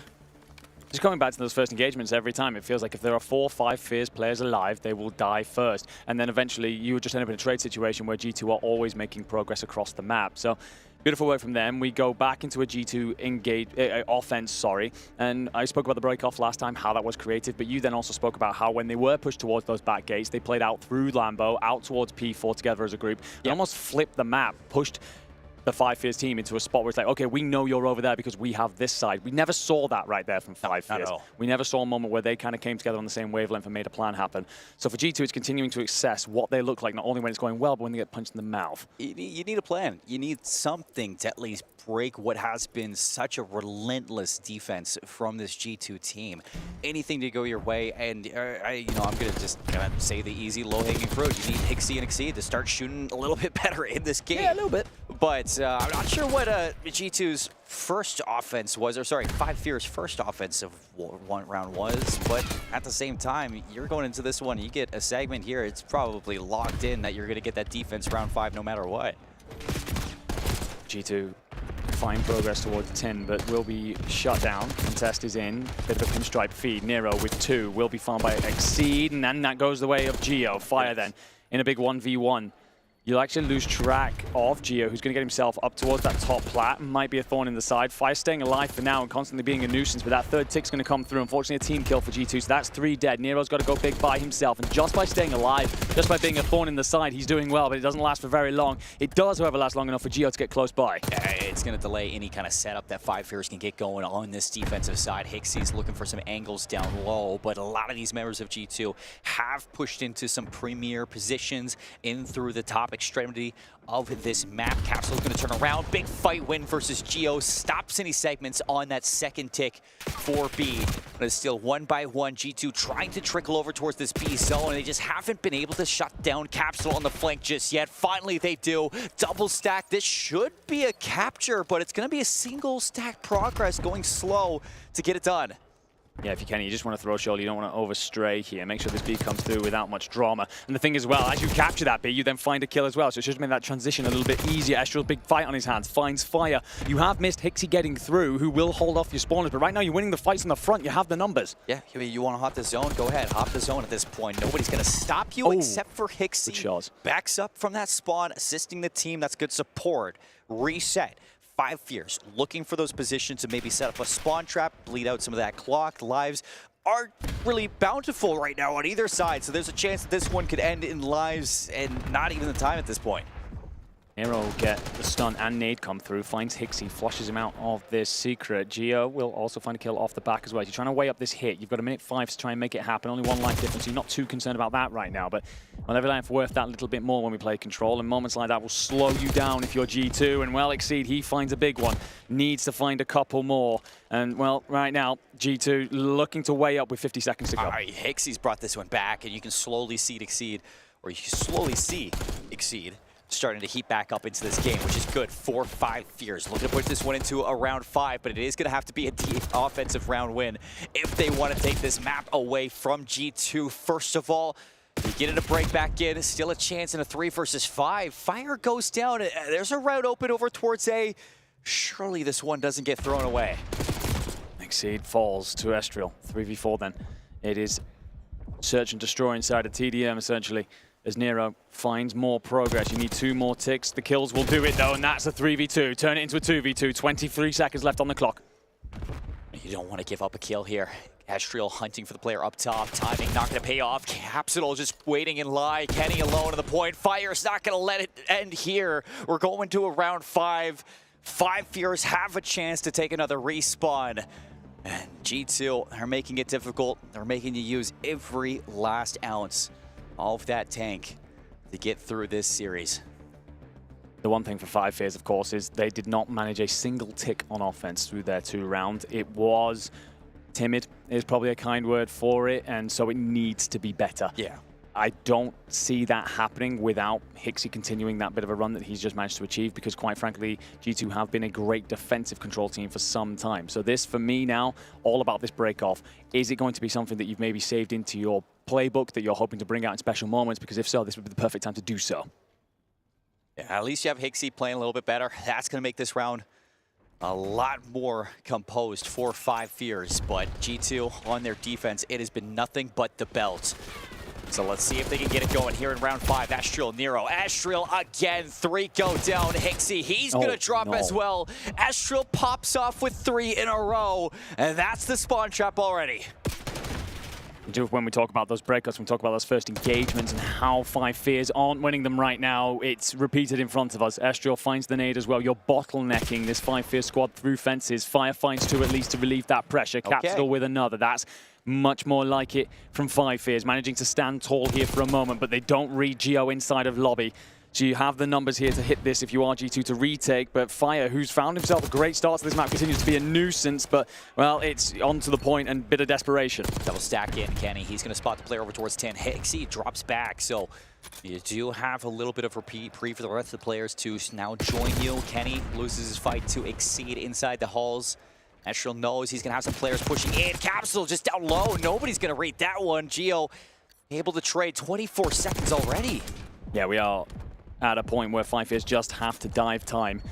Just coming back to those first engagements every time, it feels like if there are 4 or 5 Fears players alive, they will die first. And then eventually you just end up in a trade situation where G2 are always making progress across the map. So beautiful work from them. We go back into a G2 offense, and I spoke about the break-off last time, how that was creative, but you then also spoke about how when they were pushed towards those back gates, they played out through Lambo, out towards P4 together as a group, and almost flipped the map, pushed the 5 Fears team into a spot where it's like, okay, we know you're over there because we have this side. We never saw that right there from 5 Fears. We never saw a moment where they kind of came together on the same wavelength and made a plan happen. So for G2, it's continuing to assess what they look like, not only when it's going well, but when they get punched in the mouth. You need a plan. You need something to at least break what has been such a relentless defense from this G2 team. Anything to go your way, and I'm going to just say the easy, low-hanging fruit. You need Hixie and Exceed to start shooting a little bit better in this game. Yeah, a little bit. But I'm not sure what G2's first offense was, or sorry, 5 Fear's first offensive round was. But at the same time, you're going into this one, you get a segment here, it's probably locked in that you're going to get that defense round 5 no matter what. G2 fine progress towards 10, but will be shut down. Contest is in. Bit of a pinstripe feed. Nero with 2 will be found by Exceed, and then that goes the way of Geo. Fire then in a big 1v1. You'll actually lose track of Geo, who's going to get himself up towards that top plat. Might be a thorn in the side. Fire staying alive for now and constantly being a nuisance, but that third tick's going to come through. Unfortunately, a team kill for G2, so that's 3 dead. Nero's got to go big by himself, and just by staying alive, just by being a thorn in the side, he's doing well, but it doesn't last for very long. It does, however, last long enough for Geo to get close by. It's going to delay any kind of setup that 5 Fears can get going on this defensive side. Hixie's looking for some angles down low, but a lot of these members of G2 have pushed into some premier positions in through the top extremity of this map. Capsule's going to turn around. Big fight win versus Geo. Stops any segments on that second tick for B. But it's still 1 by 1. G2 trying to trickle over towards this B zone, and they just haven't been able to shut down Capsule on the flank just yet. Finally, they do. Double stack. This should be a capture, but it's going to be a single stack progress, going slow to get it done. Yeah, if you can, you just want to throw shoulder. You don't want to overstray here. Make sure this B comes through without much drama. And the thing as well, as you capture that B, you then find a kill as well. So it should make that transition a little bit easier. Estrel's big fight on his hands, finds Fire. You have missed Hixie getting through, who will hold off your spawners. But right now, you're winning the fights on the front. You have the numbers. Yeah, you want to hop the zone? Go ahead, hop the zone at this point. Nobody's going to stop you except for Hixie. Backs up from that spawn, assisting the team. That's good support. Reset. 5 Fears looking for those positions to maybe set up a spawn trap, bleed out some of that clock. Lives aren't really bountiful right now on either side, so there's a chance that this one could end in lives and not even the time at this point. Nero will get the stun and nade come through, finds Hixie, flushes him out of this secret. Geo will also find a kill off the back as well. You're trying to weigh up this hit. You've got a minute 5 to try and make it happen. Only 1 life difference, so you're not too concerned about that right now. But well, every life worth that little bit more when we play control, and moments like that will slow you down if you're G2. And well, Exceed, he finds a big one. Needs to find a couple more. And well, right now, G2 looking to weigh up with 50 seconds to go. All right, Hixie's brought this one back, and you can slowly see Exceed starting to heat back up into this game, which is good for 5 Fears. Looking to push this one into a round 5, but it is going to have to be a deep offensive round win if they want to take this map away from G2. First of all, you get it a break back in, still a chance in a 3 versus 5. Fire goes down. There's a route open over towards A. Surely this one doesn't get thrown away. Exceed falls to Estrel. 3v4 then. It is search and destroy inside a TDM essentially. As Nero finds more progress. You need 2 more ticks. The kills will do it though, and that's a 3v2. Turn it into a 2v2. 23 seconds left on the clock. You don't want to give up a kill here. Estrel hunting for the player up top. Timing not going to pay off. Capsule just waiting in line. Kenny alone at the point. Fire's not going to let it end here. We're going to a round 5. 5 Fears have a chance to take another respawn. And G2 are making it difficult. They're making you use every last ounce of that tank to get through this series. The one thing for 5 Fears, of course, is they did not manage a single tick on offense through their 2 rounds. It was timid, is probably a kind word for it, and so it needs to be better. Yeah. I don't see that happening without Hixie continuing that bit of a run that he's just managed to achieve, because quite frankly, G2 have been a great defensive control team for some time. So this, for me now, all about this break-off. Is it going to be something that you've maybe saved into your playbook that you're hoping to bring out in special moments? Because if so, this would be the perfect time to do so. Yeah, at least you have Hixie playing a little bit better. That's going to make this round a lot more composed for 5 Fears. But G2 on their defense, it has been nothing but the belt. So let's see if they can get it going here in round 5. Estrel, Nero, Estrel again. 3 go down. Hixie, he's going to drop as well. Estrel pops off with 3 in a row. And that's the spawn trap already. When we talk about those breakups, when we talk about those first engagements and how 5 Fears aren't winning them right now, it's repeated in front of us. Estrel finds the nade as well. You're bottlenecking this 5 Fears squad through fences. Fire finds 2 at least to relieve that pressure. Capsule with another. That's much more like it from 5 Fears, managing to stand tall here for a moment, but they don't read Geo inside of lobby. So you have the numbers here to hit this if you are G2 to retake, but Fire, who's found himself a great start to this map, continues to be a nuisance, but, well, it's on to the point and bit of desperation. Double stack in, Kenny. He's going to spot the player over towards 10. Hixie drops back, so you do have a little bit of reprieve for the rest of the players to now join you. Kenny loses his fight to Exceed inside the halls. Estrel knows he's going to have some players pushing in. Capsule just down low. Nobody's going to rate that one. Geo able to trade 24 seconds already. Yeah, we are at a point where 5 just have to dive time.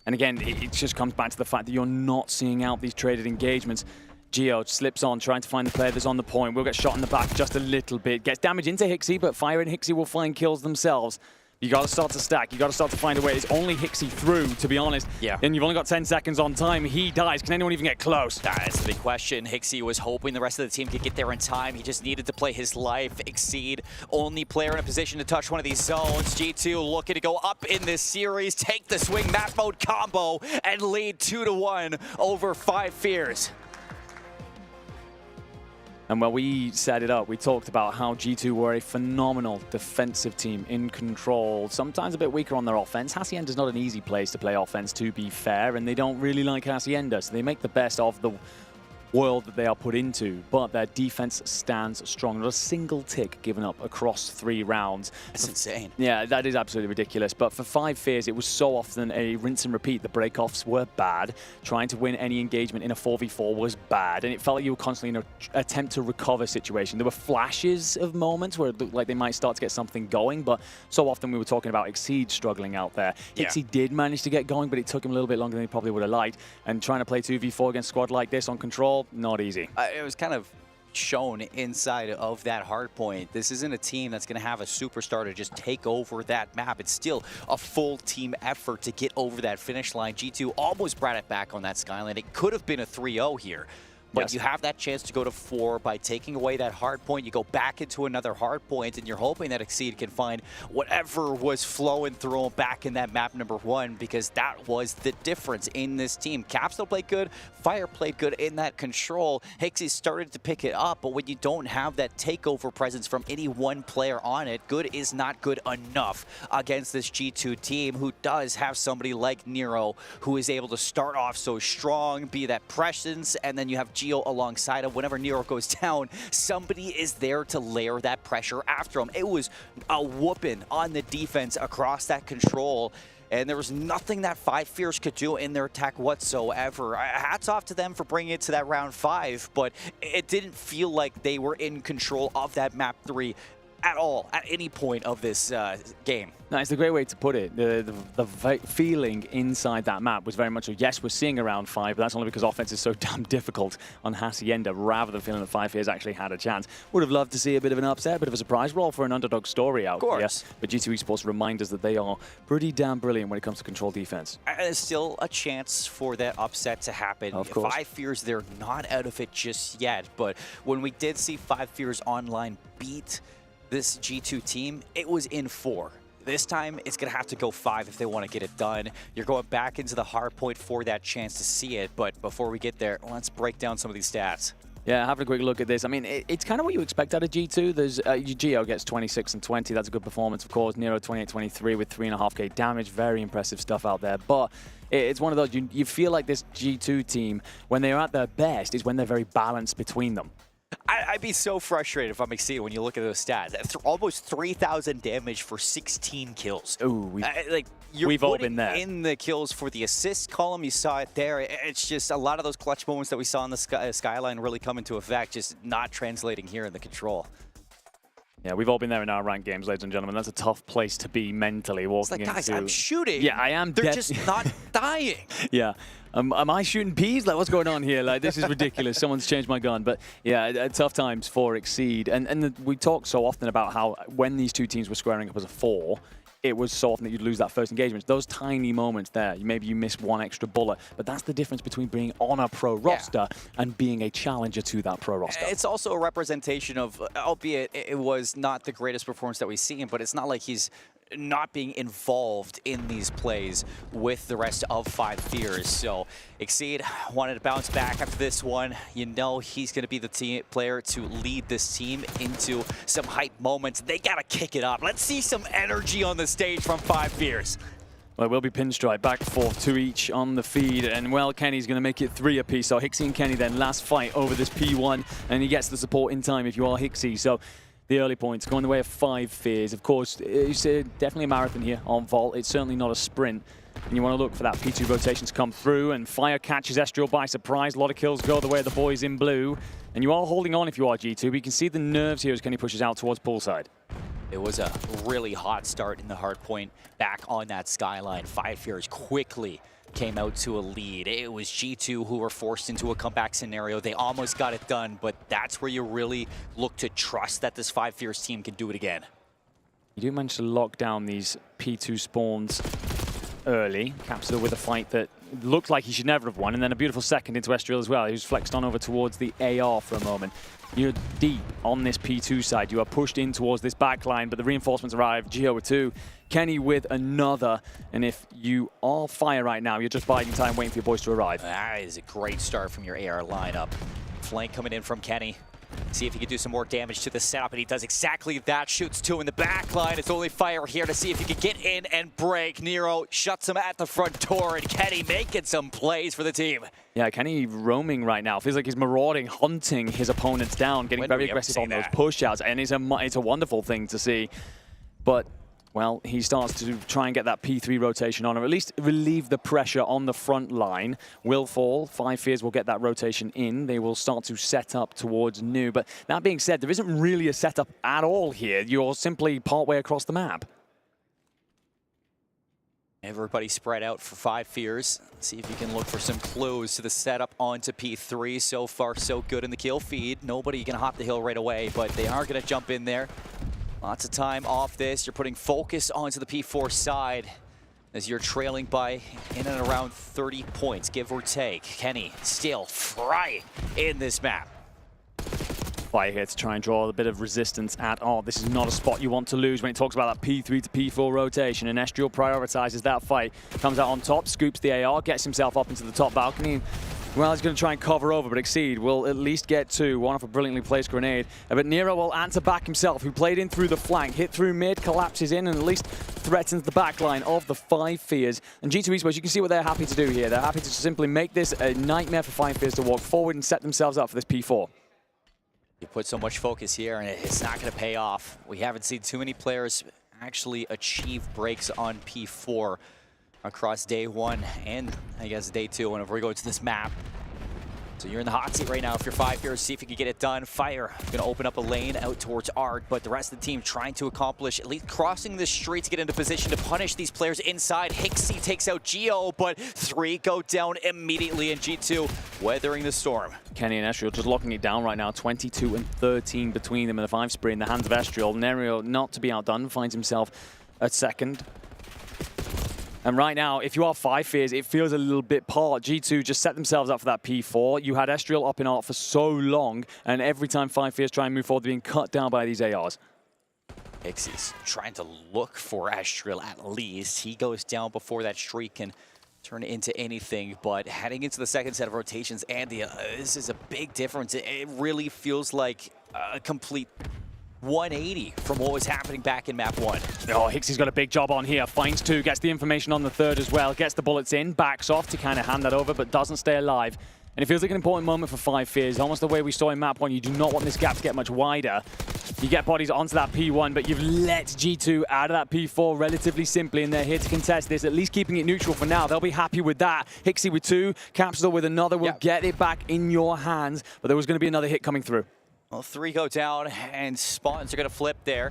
And again, it just comes back to the fact that you're not seeing out these traded engagements. Geo slips on, trying to find the player that's on the point. Will get shot in the back just a little bit. Gets damage into Hixie, but Fire and Hixie will find kills themselves. You got to start to stack. You got to start to find a way. It's only Hixie through, to be honest. Yeah. And you've only got 10 seconds on time. He dies. Can anyone even get close? That's the big question. Hixie was hoping the rest of the team could get there in time. He just needed to play his life. Exceed, only player in a position to touch one of these zones. G2 looking to go up in this series, take the swing map mode combo, and lead 2-1 over 5 Fears. And when we set it up, we talked about how G2 were a phenomenal defensive team in control, sometimes a bit weaker on their offense. Hacienda's not an easy place to play offense, to be fair, and they don't really like Hacienda, so they make the best of the world that they are put into, but their defense stands strong. Not a single tick given up across 3 rounds. That's insane. Yeah, that is absolutely ridiculous. But for 5 Fears, it was so often a rinse and repeat. The breakoffs were bad. Trying to win any engagement in a 4v4 was bad, and it felt like you were constantly in an attempt to recover situation. There were flashes of moments where it looked like they might start to get something going, but so often we were talking about Exceed struggling out there. Yeah. Hixie did manage to get going, but it took him a little bit longer than he probably would have liked. And trying to play 2v4 against a squad like this on control, not easy. It was kind of shown inside of that hard point. This isn't a team that's going to have a superstar to just take over that map. It's still a full team effort to get over that finish line. G2 almost brought it back on that Skyline. It could have been a 3-0 here. But yes, you have that chance to go to 4 by taking away that hard point. You go back into another hard point, and you're hoping that Exceed can find whatever was flowing through him back in that map number 1, because that was the difference in this team. Capsule played good, Fire played good in that control. Hixie started to pick it up, but when you don't have that takeover presence from any one player on it, good is not good enough against this G2 team, who does have somebody like Nero, who is able to start off so strong, be that presence, and then you have Geo alongside of. Whenever Nero goes down, somebody is there to layer that pressure after him. It was a whooping on the defense across that control, and there was nothing that 5 Fears could do in their attack whatsoever. Hats off to them for bringing it to that round 5, but it didn't feel like they were in control of that map 3 at all, at any point of this game. No, it's a great way to put it. The feeling inside that map was very much a, yes, we're seeing around 5, but that's only because offense is so damn difficult on Hacienda, rather than feeling that 5 Fears actually had a chance. Would have loved to see a bit of an upset, a bit of a surprise roll for an underdog story out here. But G2 Esports remind us that they are pretty damn brilliant when it comes to control defense. And there's still a chance for that upset to happen. Of course. 5 Fears, they're not out of it just yet, but when we did see 5 Fears online beat this G2 team, it was in 4. This time, it's going to have to go 5 if they want to get it done. You're going back into the hard point for that chance to see it, but before we get there, let's break down some of these stats. Yeah, having a quick look at this. I mean, it's kind of what you expect out of G2. There's Geo gets 26 and 20. That's a good performance, of course. Nero 28-23 with 3.5k damage. Very impressive stuff out there. But it's one of those, you feel like this G2 team, when they're at their best, is when they're very balanced between them. I'd be so frustrated if I'm Exceed when you look at those stats. Almost 3,000 damage for 16 kills. Ooh, we've all been there. In the kills for the assist column, you saw it there. It's just a lot of those clutch moments that we saw in the Skyline really come into effect, just not translating here in the control. Yeah, we've all been there in our ranked games, ladies and gentlemen. That's a tough place to be mentally walking into. It's like, guys, into. I'm shooting. Yeah, I am. They're just not dying. Yeah. Am I shooting peas? Like, what's going on here? Like, this is ridiculous. Someone's changed my gun. But yeah, tough times for Exceed. And we talk so often about how when these two teams were squaring up as a 4, it was so often that you'd lose that first engagement. Those tiny moments there, maybe you miss one extra bullet, but that's the difference between being on a pro roster and being a challenger to that pro roster. It's also a representation of, albeit it was not the greatest performance that we've seen, but it's not like he's not being involved in these plays with the rest of 5 Fears. So Exceed wanted to bounce back after this one. You know he's going to be the team player to lead this team into some hype moments. They got to kick it up. Let's see some energy on the stage from 5 Fears. Well, it will be pinstripe, back and forth, 2 each on the feed, and well, Kenny's going to make it 3 apiece. So Hixie and Kenny then last fight over this P1, and he gets the support in time if you are Hixie. So the early points going the way of 5 Fears. Of course, it's definitely a marathon here on Vault. It's certainly not a sprint. And you want to look for that P2 rotation to come through, and Fire catches Estriel by surprise. A lot of kills go the way of the boys in blue. And you are holding on if you are G2, but you can see the nerves here as Kenny pushes out towards poolside. It was a really hot start in the hard point back on that skyline. 5 Fears quickly came out to a lead. It was G2 who were forced into a comeback scenario. They almost got it done, but that's where you really look to trust that this 5 Fears team can do it again. You do manage to lock down these P2 spawns early. Capsule with a fight that looked like he should never have won, and then a beautiful second into Estriel as well. He was flexed on over towards the AR for a moment. You're deep on this P2 side. You are pushed in towards this backline, but the reinforcements arrive. Gio with 2, Kenny with another. And if you are Fire right now, you're just biding time, waiting for your boys to arrive. That is a great start from your AR lineup. Flank coming in from Kenny. See if he can do some more damage to the setup, and he does exactly that. Shoots 2 in the back line. It's only Fire here to see if he can get in and break. Nero shuts him at the front door, and Kenny making some plays for the team. Yeah, Kenny roaming right now. Feels like he's marauding, hunting his opponents down, getting very aggressive on those push-outs, and it's a wonderful thing to see. But well, he starts to try and get that P3 rotation on, or at least relieve the pressure on the front line. Will fall. 5 Fears will get that rotation in. They will start to set up towards New. But that being said, there isn't really a setup at all here. You're simply partway across the map. Everybody spread out for 5 Fears. See if you can look for some clues to the setup onto P3. So far, so good in the kill feed. Nobody can hop the hill right away, but they are going to jump in there. Lots of time off this. You're putting focus onto the P4 side as you're trailing by in and around 30 points, give or take. Kenny still frying in this map. Fire here to try and draw a bit of resistance at all. This is not a spot you want to lose when it talks about that P3 to P4 rotation, and Estriel prioritizes that fight. Comes out on top, scoops the AR, gets himself up into the top balcony. Well, he's going to try and cover over, but Exceed will at least get 2. One off a brilliantly placed grenade. But Nero will answer back himself, who played in through the flank, hit through mid, collapses in, and at least threatens the backline of the 5 Fears. And G2 Esports, you can see what they're happy to do here. They're happy to simply make this a nightmare for 5 Fears to walk forward and set themselves up for this P4. You put so much focus here, and it's not going to pay off. We haven't seen too many players actually achieve breaks on P4 across day 1 and I guess day 2 whenever we go to this map. So you're in the hot seat right now if you're 5 Fears. See if you can get it done. Fire going to open up a lane out towards Art, but the rest of the team trying to accomplish at least crossing the street to get into position to punish these players inside. Hixie takes out Gio, but 3 go down immediately, and G2 weathering the storm. Kenny and Estriel just locking it down right now. 22 and 13 between them in the 5 spree in the hands of Estriel. Nerio, not to be outdone, finds himself at second. And right now, if you are 5 Fears, it feels a little bit part. G2 just set themselves up for that P4. You had Estriel up in art for so long, and every time 5 Fears try and move forward, they're being cut down by these ARs. Xy's trying to look for Estriel at least. He goes down before that streak can turn into anything, but heading into the second set of rotations, Andy, this is a big difference. It really feels like a complete 180 from what was happening back in map 1. Oh, Hixie's got a big job on here. Finds 2, gets the information on the 3rd as well, gets the bullets in, backs off to kind of hand that over, but doesn't stay alive. And it feels like an important moment for 5 Fears, almost the way we saw in map 1. You do not want this gap to get much wider. You get bodies onto that P1, but you've let G2 out of that P4 relatively simply, and they're here to contest this, at least keeping it neutral for now. They'll be happy with that. Hixie with 2, Capsule with another will get it back in your hands, but there was going to be another hit coming through. Well, 3 go down, and spawns are going to flip there.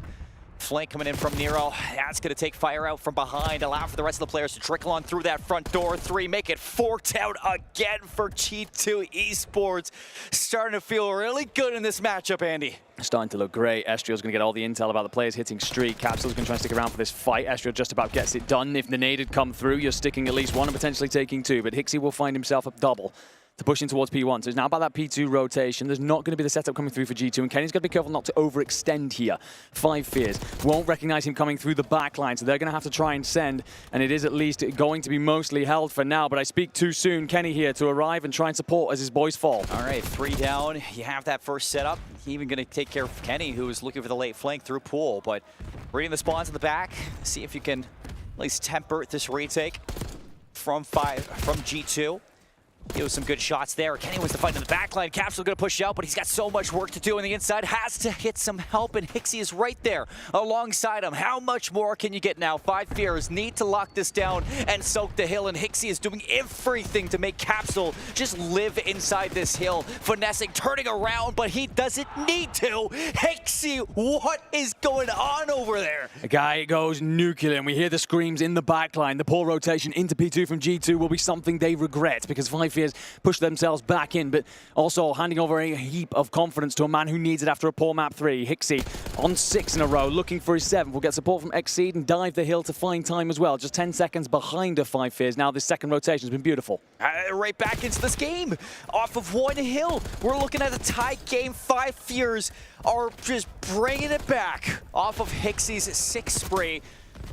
Flank coming in from Nero. That's going to take Fire out from behind, allow for the rest of the players to trickle on through that front door. 3 make it 4 down again for G2 Esports. Starting to feel really good in this matchup, Andy. Starting to look great. Estriel's going to get all the intel about the players hitting streak. Capsule's going to try and stick around for this fight. Estriel just about gets it done. If the nade had come through, you're sticking at least 1 and potentially taking 2, but Hixie will find himself a double to push in towards P1. So it's now about that P2 rotation. There's not going to be the setup coming through for G2, and Kenny's got to be careful not to overextend here. 5 Fears won't recognize him coming through the back line, so they're going to have to try and send, and it is at least going to be mostly held for now, but I speak too soon. Kenny here to arrive and try and support as his boys fall. All right, 3 down. You have that first setup. Even going to take care of Kenny, who is looking for the late flank through Pool, but reading the spawns in the back, see if you can at least temper this retake from G2. He was some good shots there. Kenny wants to fight in the backline. Capsule going to push out, but he's got so much work to do on the inside. Has to get some help, and Hixie is right there alongside him. How much more can you get now? 5 Fears need to lock this down and soak the hill, and Hixie is doing everything to make Capsule just live inside this hill. Finessing, turning around, but he doesn't need to. Hixie, what is going on over there? A guy goes nuclear, and we hear the screams in the backline. The poor rotation into P2 from G2 will be something they regret, because 5 Fears push themselves back in, but also handing over a heap of confidence to a man who needs it after a poor map 3. Hixie on 6 in a row, looking for his 7th. Will get support from Exceed and dive the hill to find time as well. Just 10 seconds behind of 5 Fears. Now this second rotation has been beautiful. Right back into this game. Off of 1 hill. We're looking at a tight game. 5 Fears are just bringing it back off of Hixie's 6 spree.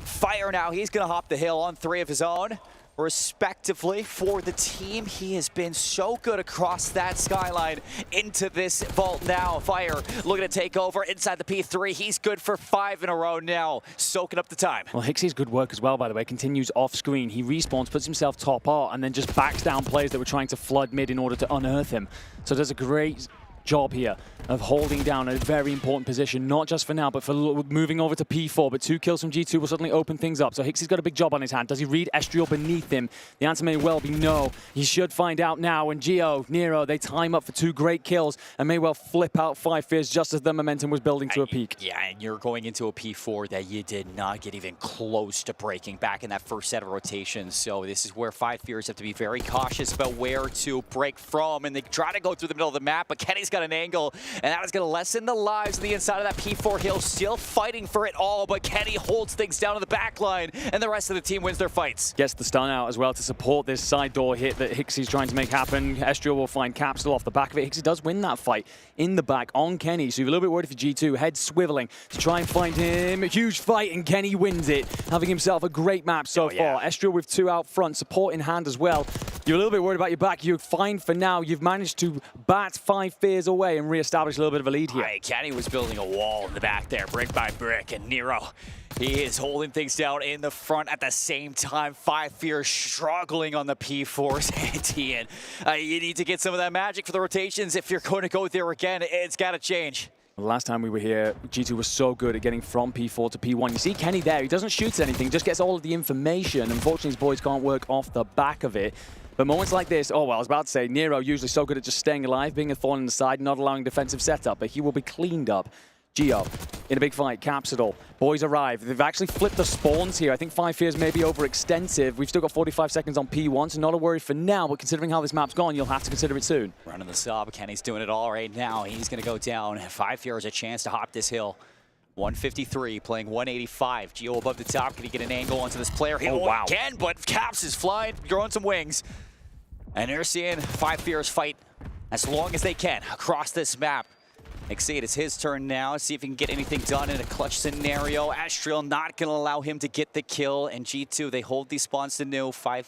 Fire now. He's going to hop the hill on 3 of his own. Respectively for the team. He has been so good across that skyline into this vault now. Fire looking to take over inside the P3. He's good for 5 in a row now, soaking up the time. Well, Hixie's good work as well, by the way, continues off screen. He respawns, puts himself top art, and then just backs down players that were trying to flood mid in order to unearth him. So does a great job here of holding down a very important position, not just for now, but for moving over to P4. But 2 kills from G2 will suddenly open things up. So Hixie's got a big job on his hand. Does he read Estriel beneath him? The answer may well be no. He should find out now. And Geo, Nero, they time up for 2 great kills and may well flip out 5 Fears just as the momentum was building to a peak. Yeah, and you're going into a P4 that you did not get even close to breaking back in that first set of rotations. So this is where 5 Fears have to be very cautious about where to break from. And they try to go through the middle of the map, but Kenny's got an angle, and that is going to lessen the lives of the inside of that P4 hill. Still fighting for it all, but Kenny holds things down to the back line, and the rest of the team wins their fights. Gets the stun out as well to support this side door hit that Hixie's trying to make happen. Estriel will find Capsule off the back of it. Hixie does win that fight in the back on Kenny, so you're a little bit worried for G2. Head swiveling to try and find him. A huge fight, and Kenny wins it, having himself a great map so far. Estriel with 2 out front, support in hand as well. You're a little bit worried about your back. You're fine for now. You've managed to bat 5 Fears away and re-establish a little bit of a lead here. Right, Kenny was building a wall in the back there, brick by brick, and Nero, he is holding things down in the front at the same time. 5 Fears struggling on the P4s. Tian, you need to get some of that magic for the rotations. If you're going to go there again, it's got to change. Last time we were here, G2 was so good at getting from P4 to P1. You see Kenny there, he doesn't shoot at anything, just gets all of the information. Unfortunately, his boys can't work off the back of it. But moments like this, oh, well, I was about to say, Nero usually so good at just staying alive, being a thorn in the side, not allowing defensive setup, but he will be cleaned up. Geo in a big fight, Capsule. Boys arrive. They've actually flipped the spawns here. I think 5 Fears may be overextensive. We've still got 45 seconds on P1, so not a worry for now, but considering how this map's gone, you'll have to consider it soon. Running the sub, Kenny's doing it all right now. He's going to go down. 5 Fears a chance to hop this hill. 153, playing 185. Geo above the top. Can he get an angle onto this player? He can, but Caps is flying, growing some wings. And they're seeing 5 Fears fight as long as they can across this map. Exceed, it's his turn now. See if he can get anything done in a clutch scenario. Astriel not going to allow him to get the kill. And G2, they hold these spawns to new. Fire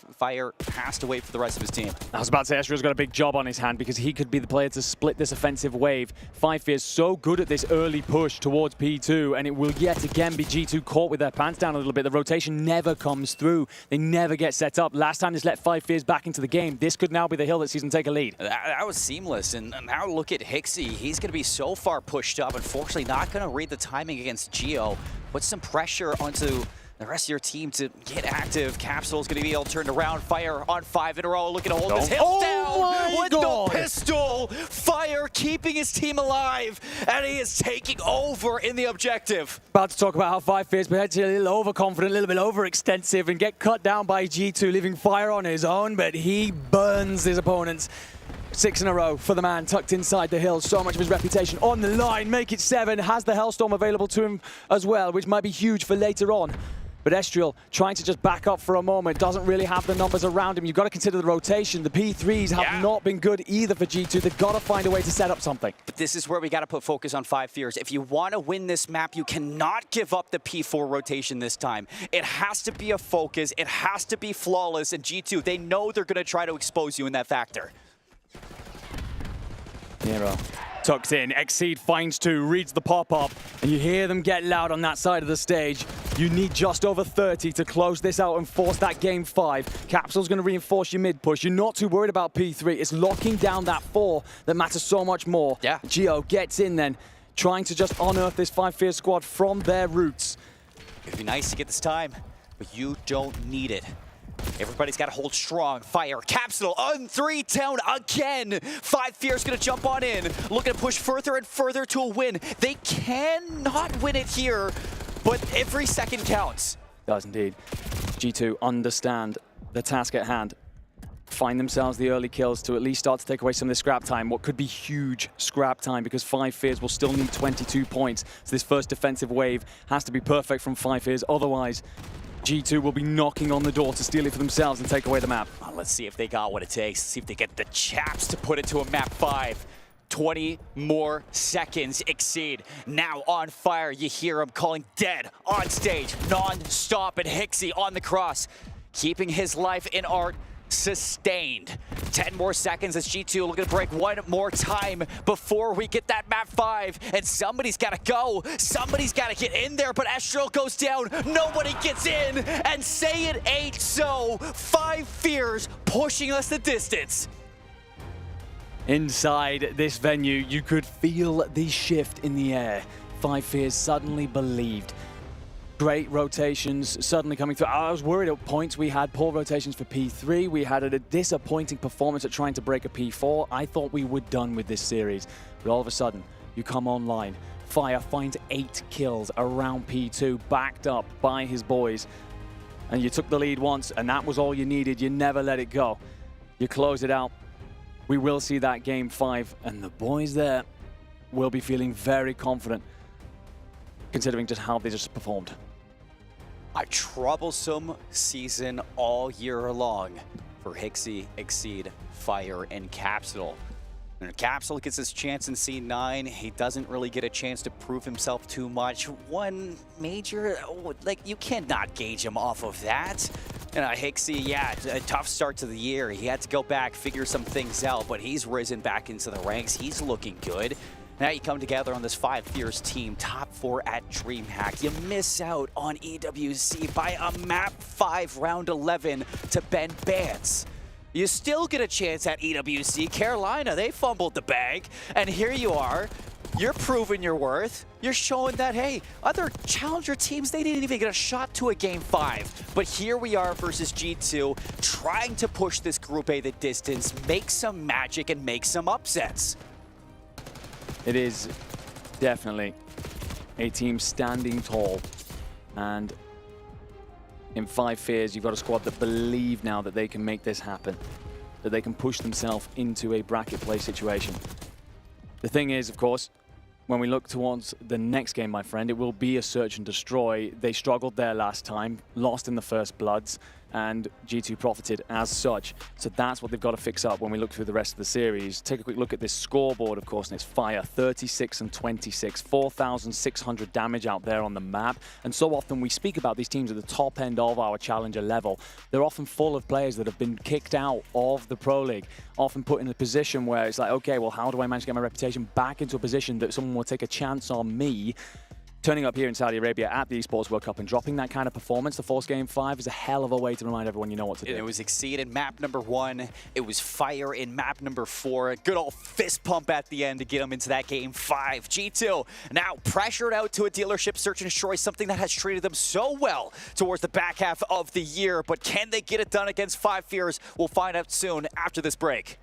has to wait for the rest of his team. I was about to say Astriel's got a big job on his hand because he could be the player to split this offensive wave. 5 Fears so good at this early push towards P2, and it will yet again be G2 caught with their pants down a little bit. The rotation never comes through. They never get set up. Last time this let 5 Fears back into the game. This could now be the hill that sees them take a lead. That was seamless. And now look at Hixie. He's going to be so far pushed up. Unfortunately, not going to read the timing against Geo. Put some pressure onto the rest of your team to get active. Capsule's going to be able to turn around. Fire on 5 in a row, looking to hold his hill down with the pistol. Fire keeping his team alive, and he is taking over in the objective. About to talk about how 5 Fears potentially a little overconfident, a little bit overextensive, and get cut down by G2, leaving Fire on his own, but he burns his opponents. 6 in a row for the man tucked inside the hill. So much of his reputation on the line. Make it 7. Has the Hellstorm available to him as well, which might be huge for later on. but Estriel trying to just back up for a moment, doesn't really have the numbers around him. You've got to consider the rotation. The P3s have not been good either for G2. They've got to find a way to set up something. But this is where we got to put focus on 5 Fears. If you want to win this map, you cannot give up the P4 rotation this time. It has to be a focus. It has to be flawless. And G2, they know they're going to try to expose you in that factor. Nero tucked in. Exceed finds 2, reads the pop-up, and you hear them get loud on that side of the stage. You need just over 30 to close this out and force that game 5. Capsule's going to reinforce your mid push. You're not too worried about P3. It's locking down that 4 that matters so much more. Yeah. Gio gets in then, trying to just unearth this 5 Fears squad from their roots. It'd be nice to get this time, but you don't need it. Everybody's got to hold strong. Fire. Capsule on 3 down again. 5 Fears going to jump on in. Looking to push further and further to a win. They cannot win it here, but every second counts. Does indeed. G2 understand the task at hand. Find themselves the early kills to at least start to take away some of the scrap time. What could be huge scrap time, because 5 Fears will still need 22 points. So this first defensive wave has to be perfect from 5 Fears. Otherwise, G2 will be knocking on the door to steal it for themselves and take away the map. Well, let's see if they got what it takes. See if they get the chaps to put it to a map 5. 20 more seconds. Exceed now on fire. You hear him calling dead on stage, non-stop, and Hixie on the cross, keeping his life in art sustained. 10 more seconds as G2 looking to break one more time before we get that map 5. And somebody's got to go. Somebody's got to get in there, but Estriel goes down. Nobody gets in, and say it ain't so. 5 Fears pushing us the distance. Inside this venue, you could feel the shift in the air. 5 Fears suddenly believed. Great rotations suddenly coming through. I was worried at points. We had poor rotations for P3. We had a disappointing performance at trying to break a P4. I thought we were done with this series. But all of a sudden, you come online. Fire finds 8 kills around P2, backed up by his boys. And you took the lead once, and that was all you needed. You never let it go. You close it out. We will see that game 5, and the boys there will be feeling very confident, considering just how they just performed. A troublesome season all year long for Hixie, Exceed, Fire, and Capsule. And Capsule gets his chance in C9. He doesn't really get a chance to prove himself too much. One major, like, you cannot gauge him off of that. And Hixie, yeah, a tough start to the year. He had to go back, figure some things out, but he's risen back into the ranks. He's looking good. Now you come together on this 5 Fears team, top 4 at DreamHack. You miss out on EWC by a map 5, round 11 to Ben Bance. You still get a chance at EWC. Carolina, they fumbled the bag. And here you are. You're proving your worth. You're showing that, hey, other challenger teams, they didn't even get a shot to a game 5. But here we are versus G2, trying to push this Group A the distance, make some magic, and make some upsets. It is definitely a team standing tall, and in 5 Fears, you've got a squad that believe now that they can make this happen, that they can push themselves into a bracket play situation. The thing is, of course, when we look towards the next game, my friend, it will be a search and destroy. They struggled there last time, lost in the first bloods, and G2 profited as such. So that's what they've got to fix up when we look through the rest of the series. Take a quick look at this scoreboard, of course, and it's Fire, 36 and 26, 4,600 damage out there on the map. And so often we speak about these teams at the top end of our challenger level. They're often full of players that have been kicked out of the Pro League, often put in a position where it's like, okay, well, how do I manage to get my reputation back into a position that someone will take a chance on me? Turning up here in Saudi Arabia at the Esports World Cup and dropping that kind of performance, the force game 5 is a hell of a way to remind everyone you know what to do. It was Exceed in map number 1. It was Fire in map number 4. A good old fist pump at the end to get them into that game 5. G2 now pressured out to a dealership search and destroy, something that has treated them so well towards the back half of the year. But can they get it done against 5 Fears? We'll find out soon after this break.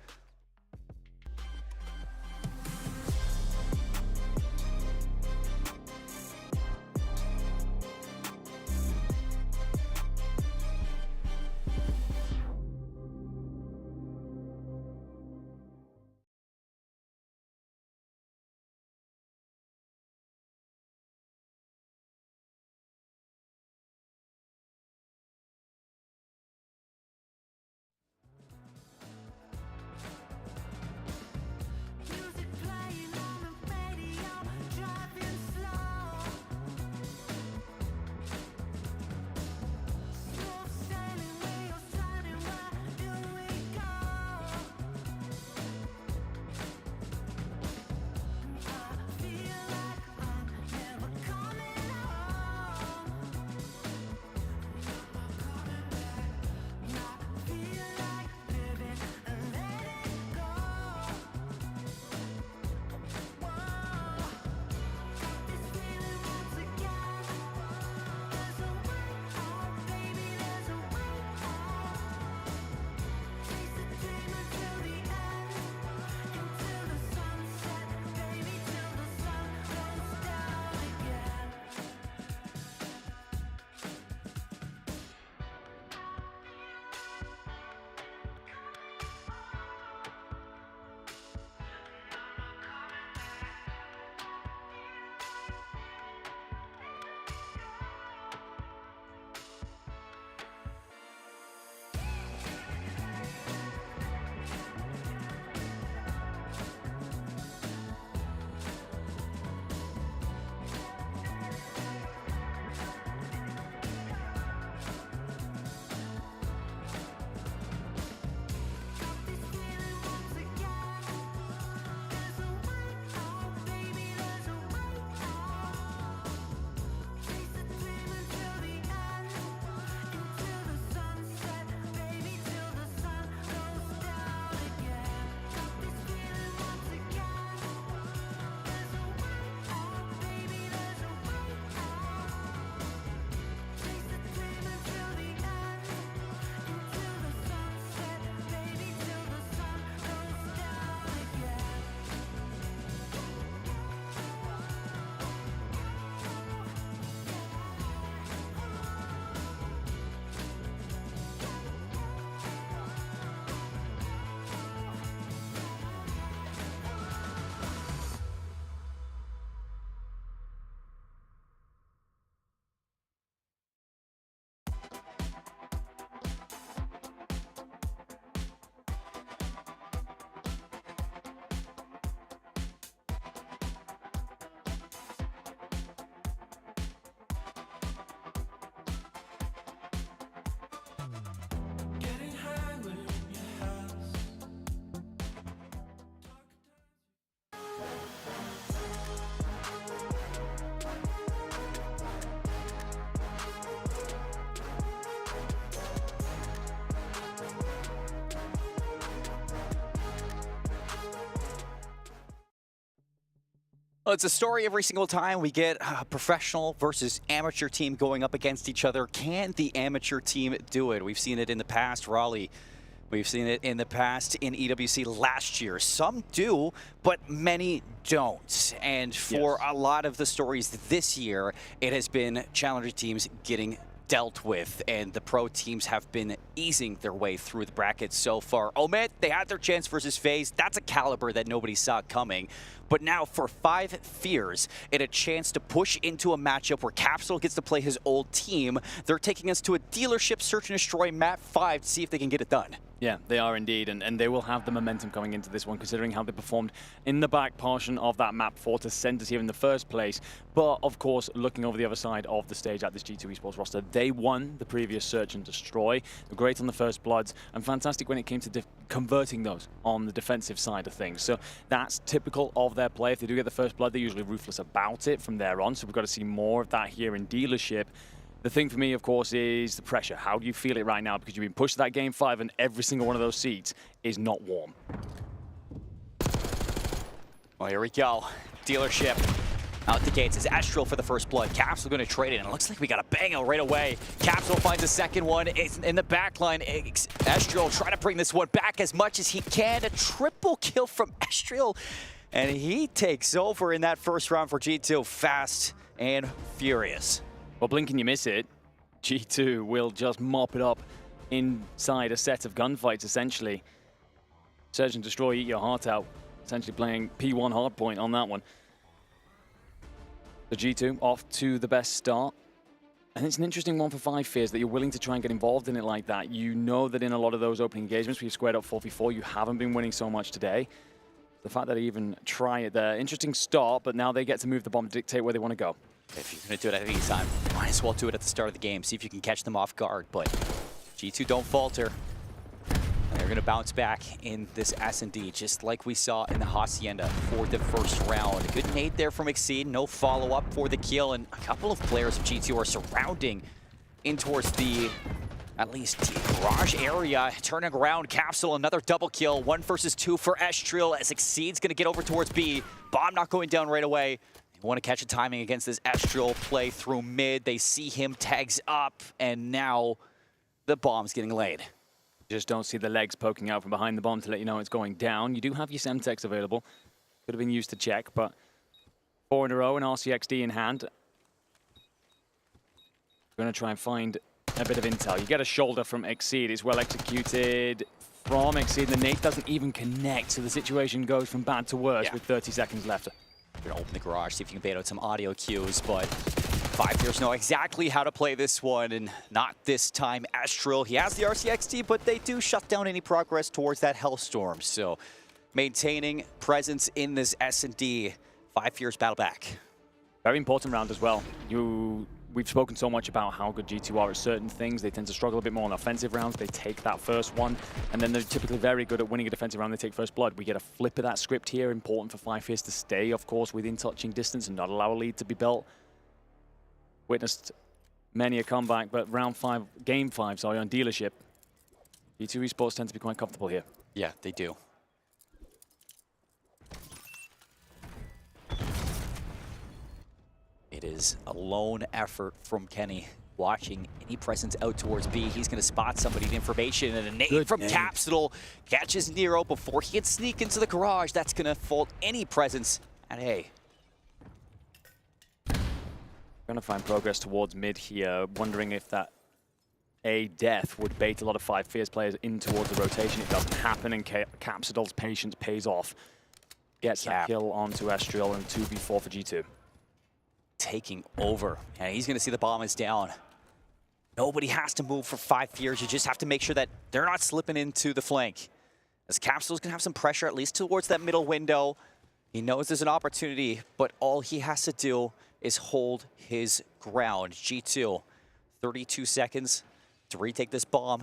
Well, it's a story every single time we get a professional versus amateur team going up against each other. Can the amateur team do it? We've seen it in the past, Raleigh. We've seen it in the past in EWC last year. Some do, but many don't. And for a lot of the stories this year, it has been challenger teams getting dealt with, and the pro teams have been easing their way through the brackets so far. Omid, they had their chance versus FaZe. That's a caliber that nobody saw coming. But now for 5 Fears, and a chance to push into a matchup where Capsule gets to play his old team. They're taking us to a dealership search and destroy map 5 to see if they can get it done. Yeah, they are indeed, and they will have the momentum coming into this one, considering how they performed in the back portion of that map 4 to send us here in the first place. But, of course, looking over the other side of the stage at this G2 Esports roster, they won the previous search and destroy. They're great on the first bloods, and fantastic when it came to converting those on the defensive side of things. So that's typical of their play. If they do get the first blood, they're usually ruthless about it from there on, so we've got to see more of that here in dealership. The thing for me, of course, is the pressure. How do you feel it right now? Because you've been pushed to that game 5 and every single one of those seats is not warm. Well, here we go. Dealership out the gates is Astral for the first blood. Capsule going to trade it, and it looks like we got a bang out right away. Capsule finds a second one. It's in the back line. Astral trying to bring this one back as much as he can. A triple kill from Astral, and he takes over in that first round for G2. Fast and furious. Well, blink and you miss it. G2 will just mop it up inside a set of gunfights, essentially. Search and destroy, eat your heart out. Essentially playing P1 hardpoint on that one. The G2 off to the best start. And it's an interesting one for 5 Fears that you're willing to try and get involved in it like that. You know that in a lot of those opening engagements where you've squared up 4v4, you haven't been winning so much today. The fact that they even try it there, interesting start, but now they get to move the bomb to dictate where they want to go. If you're going to do it at any time, might as well do it at the start of the game. See if you can catch them off guard. But G2 don't falter. And they're going to bounce back in this S&D, just like we saw in the Hacienda for the first round. A good nade there from Exceed. No follow-up for the kill. And a couple of players of G2 are surrounding in towards the, at least, garage area. Turning around, Capsule, another double kill. 1 versus 2 for Estrel as Exceed's going to get over towards B. Bomb not going down right away. They want to catch a timing against this Estrel play through mid. They see him, tags up, and now the bomb's getting laid. Just don't see the legs poking out from behind the bomb to let you know it's going down. You do have your Semtex available. Could have been used to check, but 4 in a row and RCXD in hand. We're going to try and find a bit of intel. You get a shoulder from Exceed. It's well executed from Exceed. The nade doesn't even connect, so the situation goes from bad to worse with 30 seconds left. We're going to open the garage, see if you can bait out some audio cues, but 5 Fears know exactly how to play this one, and not this time. Astral, he has the RCXD, but they do shut down any progress towards that Hellstorm. So maintaining presence in this S&D, 5 Fears battle back. Very important round as well. We've spoken so much about how good G2 are at certain things. They tend to struggle a bit more on offensive rounds. They take that first one, and then they're typically very good at winning a defensive round. They take first blood. We get a flip of that script here. Important for 5 Fears to stay, of course, within touching distance and not allow a lead to be built. Witnessed many a comeback, but game 5, sorry, on dealership. G2 Esports tend to be quite comfortable here. Yeah, they do. It is a lone effort from Kenny. Watching any presence out towards B. He's going to spot somebody, the information, and a nade from Capsule catches Nero before he can sneak into the garage. That's going to fault any presence at A. Going to find progress towards mid here, wondering if that A death would bait a lot of 5 Fears players in towards the rotation. It doesn't happen, and Capsule's patience pays off. Gets that kill onto Estrel and 2v4 for G2. Taking over, and he's going to see the bomb is down. Nobody has to move for 5 Fears. You just have to make sure that they're not slipping into the flank. As Capsule's going to have some pressure, at least towards that middle window. He knows there's an opportunity, but all he has to do is hold his ground. G2, 32 seconds to retake this bomb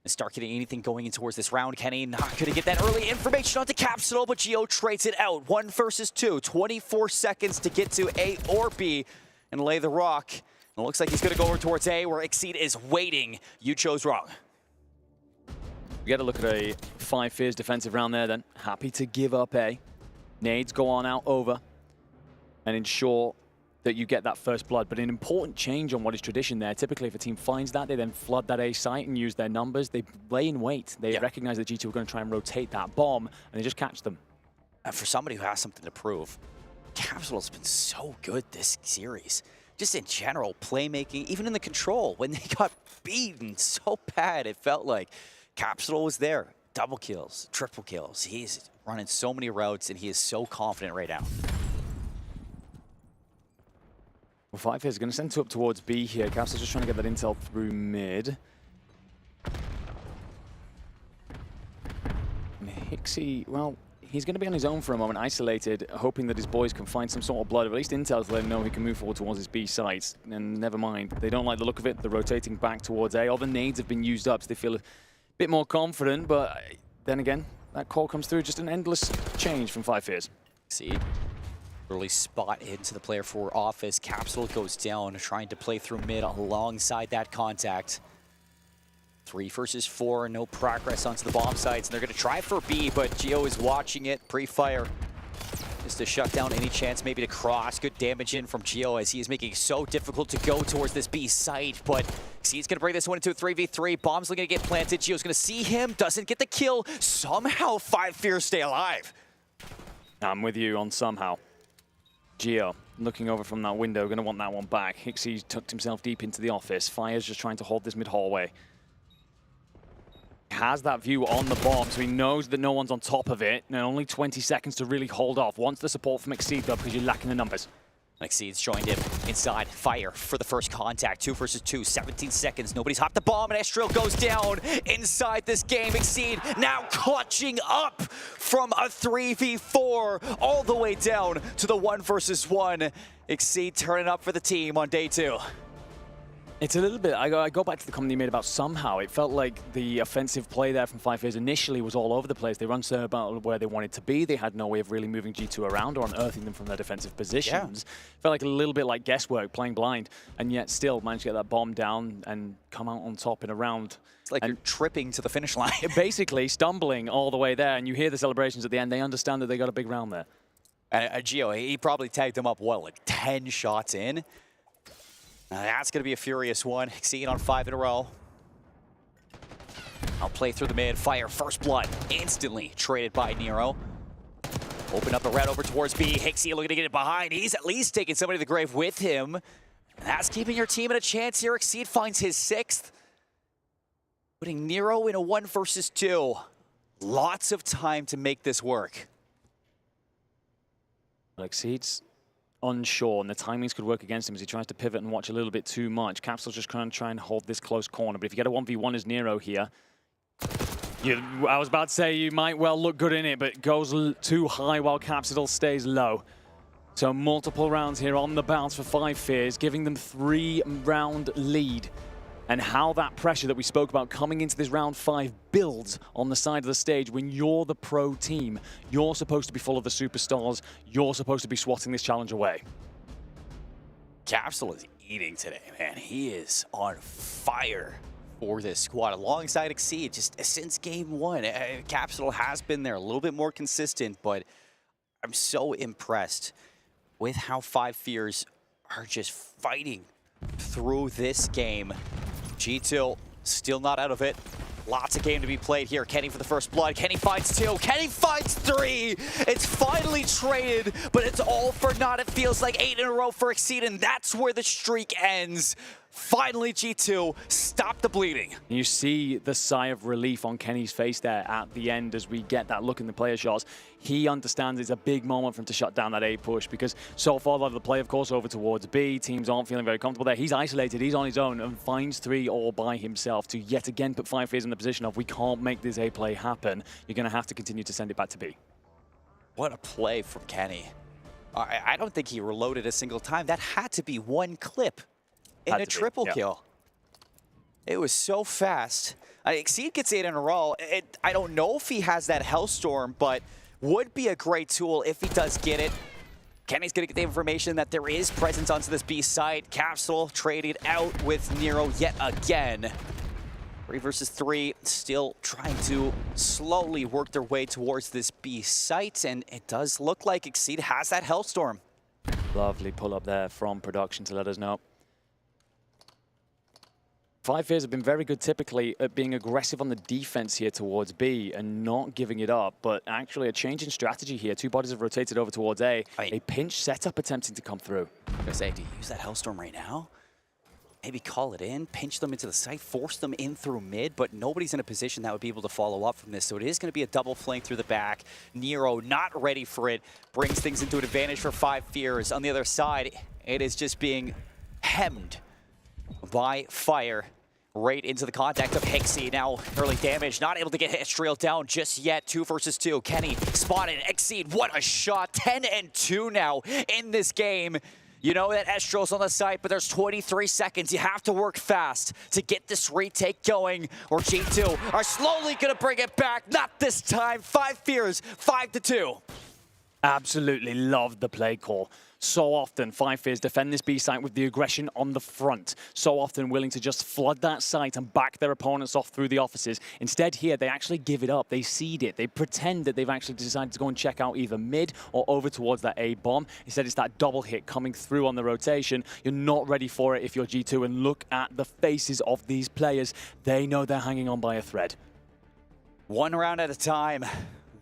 and start getting anything going in towards this round. Kenny not going to get that early information onto Capsule, but Geo trades it out. 1 versus 2, 24 seconds to get to A or B and lay the rock. And it looks like he's going to go over towards A, where Exceed is waiting. You chose wrong. We got to look at a 5 Fears defensive round there then. Happy to give up A. Nades go on out over. and ensure that you get that first blood. But an important change on what is tradition there. Typically, if a team finds that, they then flood that A site and use their numbers. They lay in wait. They recognize that G2 are going to try and rotate that bomb, and they just catch them. And for somebody who has something to prove, Capsule's been so good this series. Just in general, playmaking, even in the control, when they got beaten so bad, it felt like Capsule was there. Double kills, triple kills. He's running so many routes, and he is so confident right now. Well, 5 is going to send 2 up towards B here. Capsule's just trying to get that intel through mid. And Hixie, well, he's going to be on his own for a moment, isolated, hoping that his boys can find some sort of blood. At least intel's let him know he can move forward towards his B sites. And never mind, they don't like the look of it. They're rotating back towards A. All the nades have been used up, so they feel a bit more confident. But then again, that call comes through. Just an endless change from 5 Fears. See, early spot into the player for Office. Capsule goes down, trying to play through mid alongside that contact. 3 versus 4, no progress onto the bomb sites, and they're going to try for B, but Geo is watching it pre-fire. Just to shut down any chance maybe to cross. Good damage in from Geo as he is making it so difficult to go towards this B site, but he's going to bring this one into a 3v3. Bomb's going to get planted. Geo's going to see him, doesn't get the kill. Somehow 5 Fears stay alive. I'm with you on somehow. Geo looking over from that window, going to want that one back. Hixie's tucked himself deep into the office. Fire's just trying to hold this mid hallway. Has that view on the bomb, so he knows that no one's on top of it. And only 20 seconds to really hold off. Wants the support from Exceed though, because you're lacking the numbers. Exceed's joined him inside. Fire for the first contact. 2 versus 2, 17 seconds. Nobody's hopped the bomb, and Estrel goes down inside this game. Exceed now clutching up from a 3v4 all the way down to the 1 versus 1. Exceed turning up for the team on day 2. It's a little bit, I go back to the comment you made about somehow. It felt like the offensive play there from 5 Fears initially was all over the place. They run so about where they wanted to be. They had no way of really moving G2 around or unearthing them from their defensive positions. Felt like a little bit like guesswork, playing blind, and yet still managed to get that bomb down and come out on top in a round. It's like you're tripping to the finish line. Basically stumbling all the way there, and you hear the celebrations at the end. They understand that they got a big round there. And Geo, he probably tagged them up, what, like 10 shots in? That's going to be a furious one. Exceed on 5 in a row. I'll play through the mid. Fire, first blood, instantly traded by Nero. Open up the red over towards B. Hixie looking to get it behind. He's at least taking somebody to the grave with him. And that's keeping your team in a chance here. Exceed finds his 6th. Putting Nero in a 1 versus 2. Lots of time to make this work. Exceed's unsure, and the timings could work against him as he tries to pivot and watch a little bit too much. Capsule's just trying to try and hold this close corner, but if you get a 1v1 as Nero here, I was about to say you might well look good in it, but it goes too high while Capsule stays low. So multiple rounds here on the bounce for 5 Fears, giving them 3-round lead. And how that pressure that we spoke about coming into this round 5 builds on the side of the stage when you're the pro team. You're supposed to be full of the superstars. You're supposed to be swatting this challenge away. Capsule is eating today, man. He is on fire for this squad alongside Exceed. Just since game 1, Capsule has been there a little bit more consistent, but I'm so impressed with how 5 Fears are just fighting through this game. G2 still not out of it. Lots of game to be played here. Kenny for the first blood. Kenny finds 2. Kenny finds 3. It's finally traded, but it's all for naught. It feels like 8 in a row for Exceed, and that's where the streak ends. Finally, G2 stop the bleeding. You see the sigh of relief on Kenny's face there at the end as we get that look in the player shots. He understands it's a big moment for him to shut down that A push because so far the play, of course, over towards B. Teams aren't feeling very comfortable there. He's isolated, he's on his own and finds 3 all by himself to yet again put 5 Fears in the position of we can't make this A play happen. You're going to have to continue to send it back to B. What a play from Kenny. I don't think he reloaded a single time. That had to be one clip. In a triple kill. It was so fast. Exceed gets 8 in a row. I don't know if he has that Hellstorm, but would be a great tool if he does get it. Kenny's going to get the information that there is presence onto this B site. Capsule traded out with Nero yet again. 3 versus 3, still trying to slowly work their way towards this B site, and it does look like Exceed has that Hellstorm. Lovely pull up there from production to let us know. Five Fears have been very good typically at being aggressive on the defense here towards B and not giving it up, but actually a change in strategy here. Two bodies have rotated over towards A. A pinch setup attempting to come through. I was gonna say, do you use that Hellstorm right now? Maybe call it in, pinch them into the site, force them in through mid, but nobody's in a position that would be able to follow up from this. So it is going to be a double flank through the back. Nero not ready for it, brings things into an advantage for Five Fears. On the other side, it is just being hemmed by fire right into the contact of Hixie. Now early damage, not able to get Estriel down just yet. 2 versus 2. Kenny spotted, Exceed, what a shot. 10 and 2 now in this game. You know that Estriel's on the site, but there's 23 seconds. You have to work fast to get this retake going, or G2 are slowly gonna bring it back. Not this time. Five Fears, 5-2. Absolutely loved the play call. So often, Five Fears defend this B site with the aggression on the front. So often willing to just flood that site and back their opponents off through the offices. Instead here, they actually give it up. They seed it. They pretend that they've actually decided to go and check out either mid or over towards that A bomb. Instead, it's that double hit coming through on the rotation. You're not ready for it if you're G2. And look at the faces of these players. They know they're hanging on by a thread. One round at a time.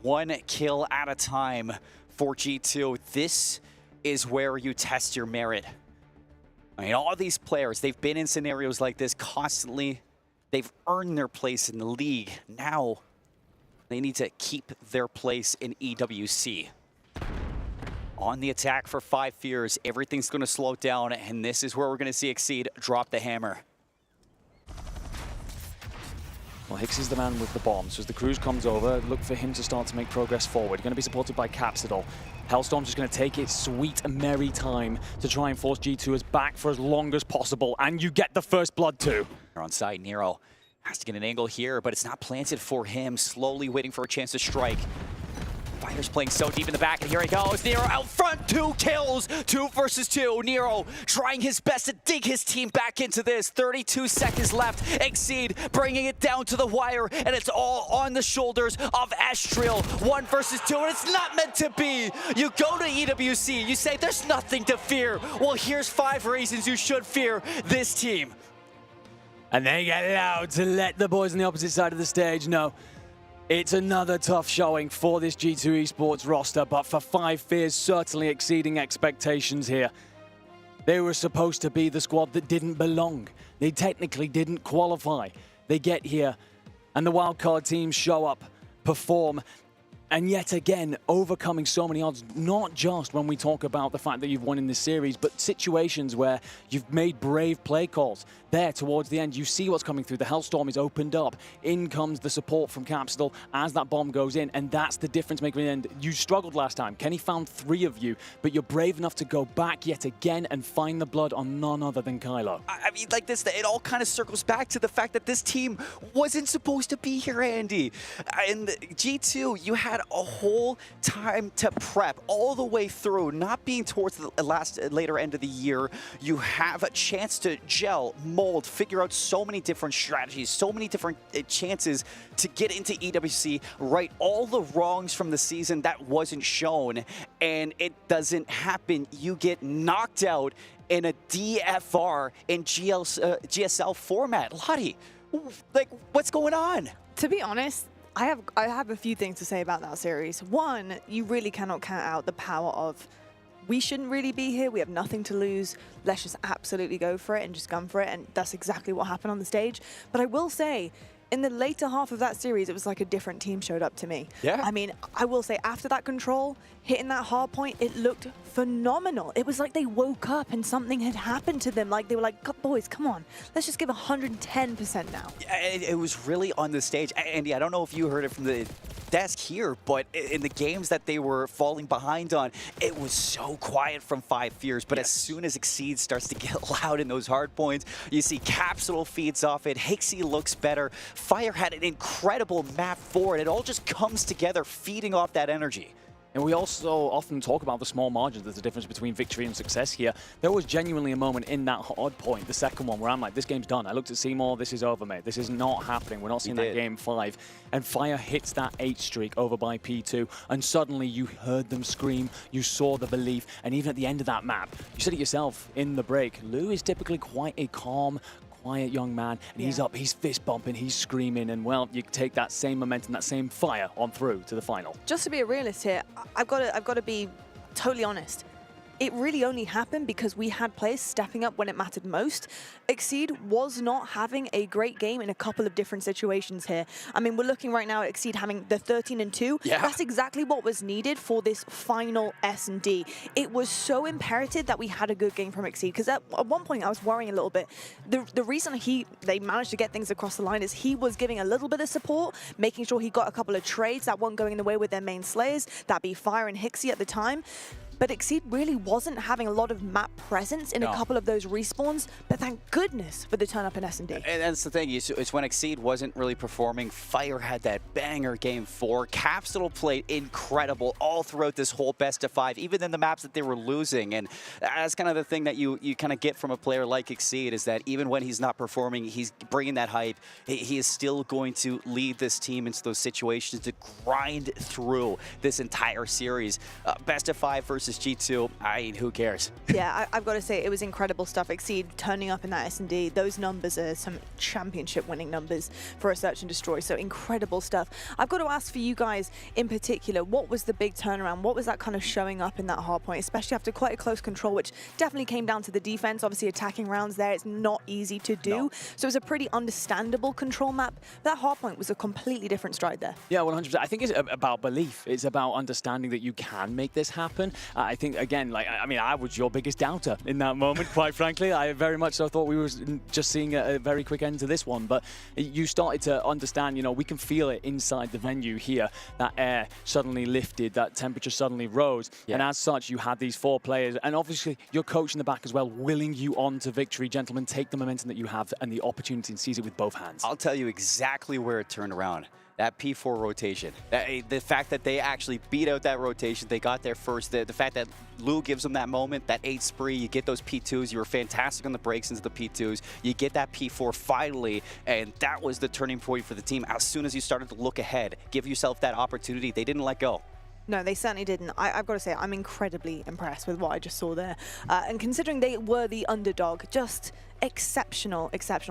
One kill at a time for G2. This is where you test your merit. I mean, all these players, they've been in scenarios like this constantly. They've earned their place in the league. Now, they need to keep their place in EWC. On the attack for Five Fears, everything's going to slow down, and this is where we're going to see Exceed drop the hammer. Well, Hicks is the man with the bomb, so as the cruise comes over, look for him to start to make progress forward. Going to be supported by Capsidol. Hellstorm's just going to take its sweet and merry time to try and force G2's back for as long as possible, and you get the first blood too. They're on side, Nero has to get an angle here, but it's not planted for him, slowly waiting for a chance to strike. Fighters playing so deep in the back, and here he goes. Nero out front, 2 kills, 2 versus 2. Nero trying his best to dig his team back into this. 32 seconds left. Exceed bringing it down to the wire, and it's all on the shoulders of Estriel. 1 versus 2, and it's not meant to be. You go to EWC, you say there's nothing to fear. Well, here's 5 reasons you should fear this team. And they get loud to let the boys on the opposite side of the stage know. It's another tough showing for this G2 Esports roster, but for Five Fears certainly exceeding expectations here. They were supposed to be the squad that didn't belong. They technically didn't qualify. They get here, and the wildcard teams show up, perform, and yet again, overcoming so many odds, not just when we talk about the fact that you've won in this series, but situations where you've made brave play calls. There, towards the end, you see what's coming through. The Hellstorm is opened up. In comes the support from Capsidol as that bomb goes in, and that's the difference maker in the end. You struggled last time. Kenny found 3 of you, but you're brave enough to go back yet again and find the blood on none other than Kylo. I mean, like this, it all kind of circles back to the fact that this team wasn't supposed to be here, Andy. In G2, you had a whole time to prep all the way through, not being towards the later end of the year. You have a chance to gel, mold, figure out so many different strategies, so many different chances to get into EWC, right all the wrongs from the season that wasn't shown, and it doesn't happen. You get knocked out in a DFR in GSL format. Lottie, like, what's going on? To be honest, I have a few things to say about that series. One, you really cannot count out the power of, we shouldn't really be here, we have nothing to lose, let's just absolutely go for it and just gun for it, and that's exactly what happened on the stage. But I will say, in the later half of that series, it was like a different team showed up to me. Yeah. I mean, I will say, after that control, hitting that hard point, it looked phenomenal. It was like they woke up and something had happened to them. Like, they were like, boys, come on, let's just give 110% now. It was really on the stage. Andy, I don't know if you heard it from the desk here, but in the games that they were falling behind on, it was so quiet from Five Fears. But as soon as Exceed starts to get loud in those hard points, you see Capsidol feeds off it, Hixie looks better, Fire had an incredible map forward. It all just comes together, feeding off that energy. And we also often talk about the small margins. There's a difference between victory and success here. There was genuinely a moment in that hard point, the second one, where I'm like, this game's done. I looked at Seymour, this is over, mate. This is not happening. We're not seeing that game 5. And Fire hits that 8 streak over by P2, and suddenly you heard them scream, you saw the belief, and even at the end of that map, you said it yourself in the break, Lou is typically quite a calm, quiet young man, and he's up, he's fist bumping, he's screaming, and well, you take that same momentum, that same fire on through to the final. Just to be a realist here, I've got to be totally honest. It really only happened because we had players stepping up when it mattered most. Exceed was not having a great game in a couple of different situations here. I mean, we're looking right now at Exceed having the 13-2. Yeah. That's exactly what was needed for this final S&D. It was so imperative that we had a good game from Exceed, because at one point I was worrying a little bit. The reason they managed to get things across the line is he was giving a little bit of support, making sure he got a couple of trades that weren't going in the way with their main slayers, that be Fire and Hixie at the time. But Exceed really wasn't having a lot of map presence in a couple of those respawns, but thank goodness for the turn up in S&D. And that's the thing, it's when Exceed wasn't really performing. Fire had that banger game 4. Capsule played incredible all throughout this whole best of 5, even in the maps that they were losing. And that's kind of the thing that you kind of get from a player like Exceed, is that even when he's not performing, he's bringing that hype. He is still going to lead this team into those situations to grind through this entire series. Best of 5 versus G2, I mean, who cares? Yeah, I've got to say, it was incredible stuff. Exceed turning up in that S&D. Those numbers are some championship winning numbers for a Search and Destroy, so incredible stuff. I've got to ask for you guys in particular, what was the big turnaround? What was that kind of showing up in that hard point, especially after quite a close control, which definitely came down to the defense. Obviously, attacking rounds there, it's not easy to do. So it was a pretty understandable control map. That hard point was a completely different stride there. Yeah, 100%. I think it's about belief. It's about understanding that you can make this happen. I think, again, like, I mean, I was your biggest doubter in that moment, quite frankly. I very much so thought we were just seeing a very quick end to this one. But you started to understand, you know, we can feel it inside the venue here. That air suddenly lifted, that temperature suddenly rose. Yeah. And as such, you had these 4 players. And obviously, your coach in the back as well, willing you on to victory. Gentlemen, take the momentum that you have and the opportunity and seize it with both hands. I'll tell you exactly where it turned around. That P4 rotation. The fact that they actually beat out that rotation, they got there first. The fact that Lou gives them that moment, that 8 spree, you get those P2s, you were fantastic on the breaks into the P2s, you get that P4 finally, and that was the turning point for the team. As soon as you started to look ahead, give yourself that opportunity, they didn't let go. No, they certainly didn't. I've got to say, I'm incredibly impressed with what I just saw there. And considering they were the underdog, just exceptional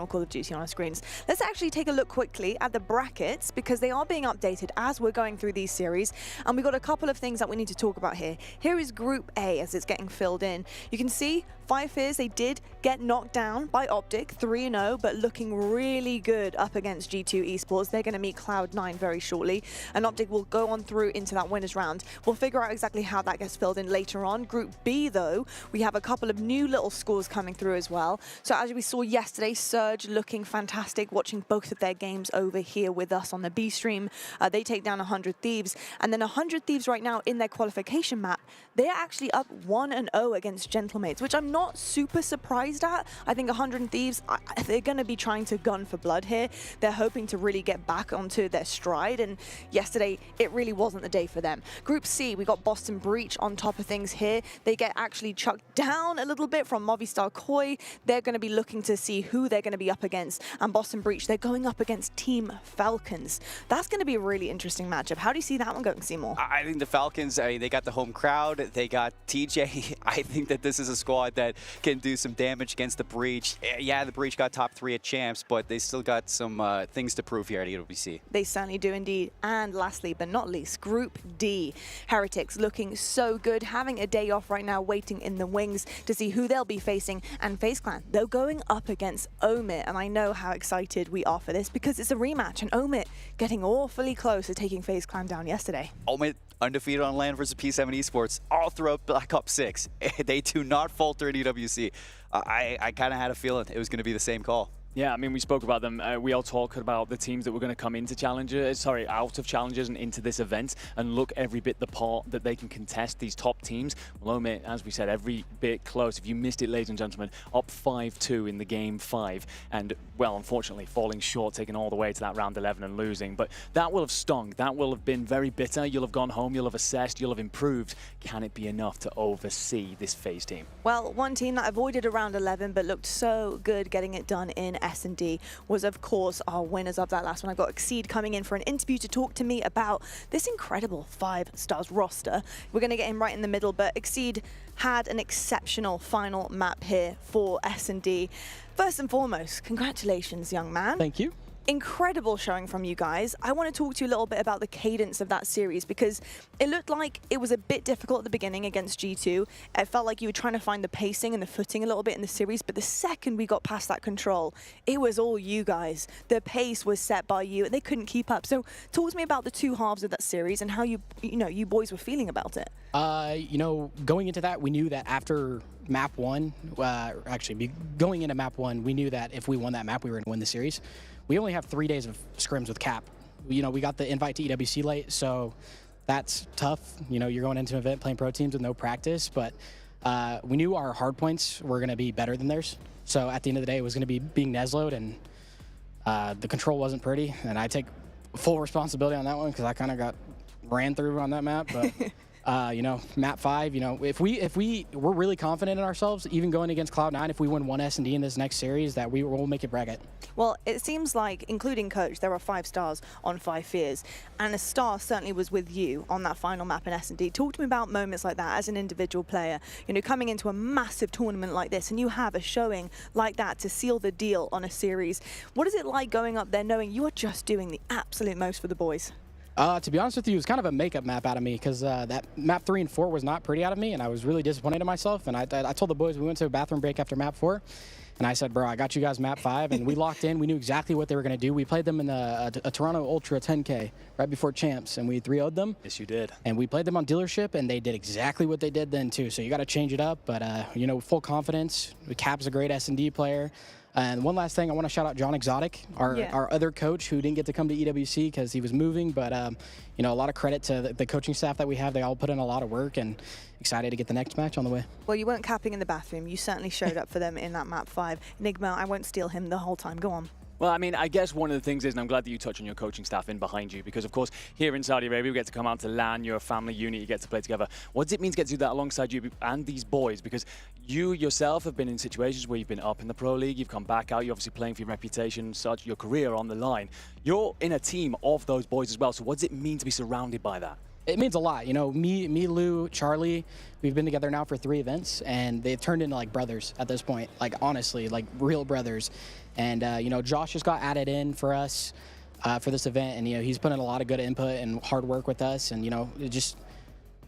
Call of Duty on our screens. Let's actually take a look quickly at the brackets, because they are being updated as we're going through these series, and we've got a couple of things that we need to talk about here. Here is Group A as it's getting filled in. You can see Five Fears, they did get knocked down by Optic 3-0, but looking really good up against G2 Esports. They're going to meet Cloud9 very shortly, and Optic will go on through into that winners round. We'll figure out exactly how that gets filled in later on. Group B, though, we have a couple of new little scores coming through as well. So as we saw yesterday, Surge looking fantastic, watching both of their games over here with us on the B stream. They take down 100 Thieves, and then 100 Thieves right now in their qualification map, they're actually up 1-0 against Gentlemates, which I'm not super surprised at. I think 100 Thieves, they're going to be trying to gun for blood here. They're hoping to really get back onto their stride, and yesterday it really wasn't the day for them. Group C, we got Boston Breach on top of things here. They get actually chucked down a little bit from Movistar Koi. They're going to be looking to see who they're going to be up against, and Boston Breach, they're going up against Team Falcons. That's going to be a really interesting matchup. How do you see that one going, Seymour? I think the Falcons, I mean, they got the home crowd, they got TJ. I think that this is a squad that can do some damage against the Breach. Yeah, the Breach got top 3 at Champs, but they still got some things to prove here at EWC. They certainly do indeed. And lastly, but not least, Group D. Heretics looking so good, having a day off right now, waiting in the wings to see who they'll be facing. And FaZe Clan, they're going up against Omit, and I know how excited we are for this because it's a rematch, and Omit getting awfully close to taking FaZe Clan down yesterday. Omit undefeated on LAN versus P7 Esports all throughout Black Ops 6. They do not falter in EWC. I kind of had a feeling it was going to be the same call. Yeah, I mean, we spoke about them. We all talked about the teams that were going to come into out of Challengers and into this event and look every bit the part that they can contest these top teams. Well, Omid, as we said, every bit close. If you missed it, ladies and gentlemen, up 5-2 in the game 5. And, well, unfortunately, falling short, taking all the way to that round 11 and losing. But that will have stung. That will have been very bitter. You'll have gone home, you'll have assessed, you'll have improved. Can it be enough to oversee this FaZe team? Well, one team that avoided a round 11 but looked so good getting it done in S&D was, of course, our winners of that last one. I've got Exceed coming in for an interview to talk to me about this incredible 5-stars roster. We're going to get him right in the middle, but Exceed had an exceptional final map here for S&D. First and foremost, congratulations, young man. Thank you. Incredible showing from you guys. I want to talk to you a little bit about the cadence of that series because it looked like it was a bit difficult at the beginning against G2. It felt like you were trying to find the pacing and the footing a little bit in the series, but the second we got past that control, it was all you guys. The pace was set by you and they couldn't keep up. So talk to me about the two halves of that series and how you boys were feeling about it. Going into that, we knew that after map 1, going into map 1, we knew that if we won that map, we were going to win the series. We only have 3 days of scrims with Cap. We got the invite to EWC late, so that's tough. You're going into an event playing pro teams with no practice, but we knew our hard points were going to be better than theirs. So at the end of the day, it was going to be being Neslo'd, and the control wasn't pretty. And I take full responsibility on that one because I kind of got ran through on that map. But map 5, if we're really confident in ourselves, even going against Cloud9, if we win one S&D in this next series, that we will make it bracket. Well, it seems like, including Coach, there are 5 stars on 5 fears, and a star certainly was with you on that final map in S&D. Talk to me about moments like that as an individual player, coming into a massive tournament like this, and you have a showing like that to seal the deal on a series. What is it like going up there knowing you are just doing the absolute most for the boys? To be honest with you, it was kind of a makeup map out of me because that map 3 and 4 was not pretty out of me, and I was really disappointed in myself. And I told the boys, we went to a bathroom break after map 4, and I said, bro, I got you guys map 5, and we locked in. We knew exactly what they were going to do. We played them in a Toronto Ultra 10K right before Champs, and we 3-0'd them. Yes, you did. And we played them on Dealership, and they did exactly what they did then, too. So you got to change it up, but, full confidence. Cap's a great S&D player. And one last thing, I want to shout out John Exotic, our other coach who didn't get to come to EWC because he was moving. But, a lot of credit to the coaching staff that we have. They all put in a lot of work and excited to get the next match on the way. Well, you weren't capping in the bathroom. You certainly showed up for them in that map 5. Enigma, I won't steal him the whole time. Go on. Well, I mean, I guess one of the things is, and I'm glad that you touch on your coaching staff in behind you, because, of course, here in Saudi Arabia, we get to come out to LAN, you're a family unit, you get to play together. What does it mean to get to do that alongside you and these boys? Because you yourself have been in situations where you've been up in the Pro League, you've come back out, you're obviously playing for your reputation, such your career on the line. You're in a team of those boys as well, so what does it mean to be surrounded by that? It means a lot. Me, Lou, Charlie, we've been together now for 3 events, and they've turned into like brothers at this point, like honestly, like real brothers. And, Josh just got added in for us for this event, and, he's put in a lot of good input and hard work with us. And, it just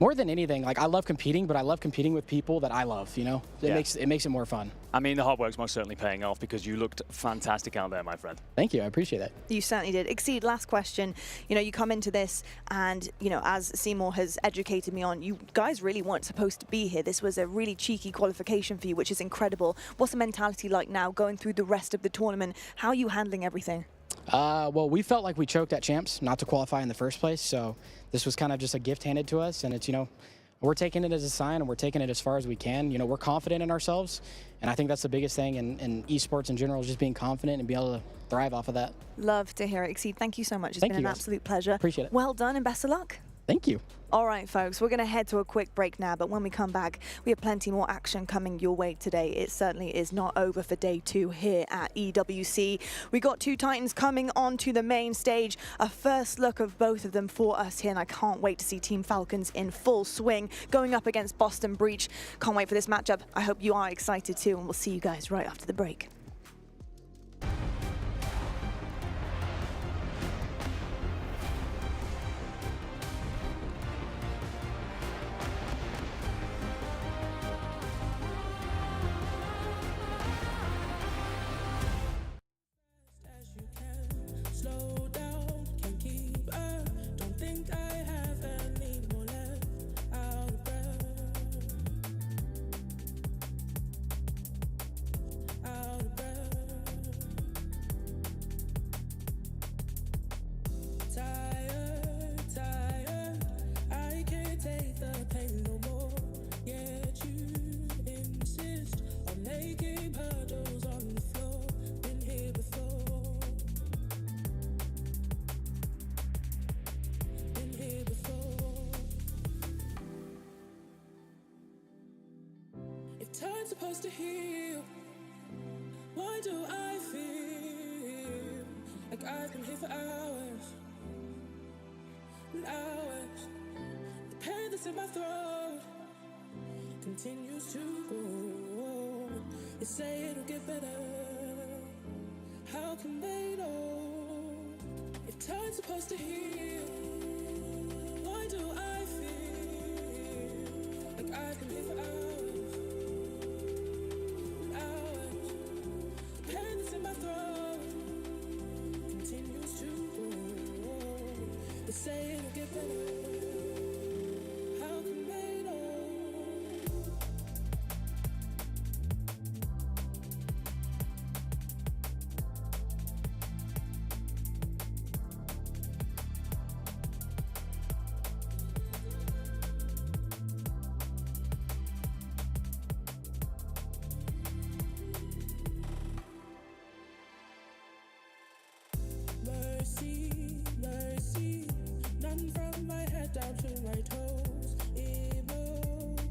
more than anything, like I love competing, but I love competing with people that I love, It makes it more fun. I mean, the hard work's most certainly paying off because you looked fantastic out there, my friend. Thank you. I appreciate that. You certainly did. Exceed, last question. You come into this and, as Seymour has educated me on, you guys really weren't supposed to be here. This was a really cheeky qualification for you, which is incredible. What's the mentality like now going through the rest of the tournament? How are you handling everything? Well, we felt like we choked at Champs not to qualify in the first place, so this was kind of just a gift handed to us, and it's, we're taking it as a sign, and we're taking it as far as we can. We're confident in ourselves, and I think that's the biggest thing in esports in general, is just being confident and being able to thrive off of that. Love to hear it, Exceed. Thank you so much. It's been an absolute pleasure. Appreciate it. Well done and best of luck. Thank you. All right, folks, we're going to head to a quick break now, but when we come back, we have plenty more action coming your way today. It certainly is not over for day 2 here at EWC. We got 2 Titans coming onto the main stage. A first look of both of them for us here, and I can't wait to see Team Falcons in full swing going up against Boston Breach. Can't wait for this matchup. I hope you are excited too, and we'll see you guys right after the break. Out supposed to heal? Why do I feel like I've been here for hours and hours? The pain that's in my throat continues to grow. They say it'll get better. How can they know if time's supposed to heal? Why do I feel like I've been here for hours and hours? The pain that's in my throat continues to grow. They say it'll get better. How can they know? Mercy, mercy, none from my head down to my toes. Immobilized,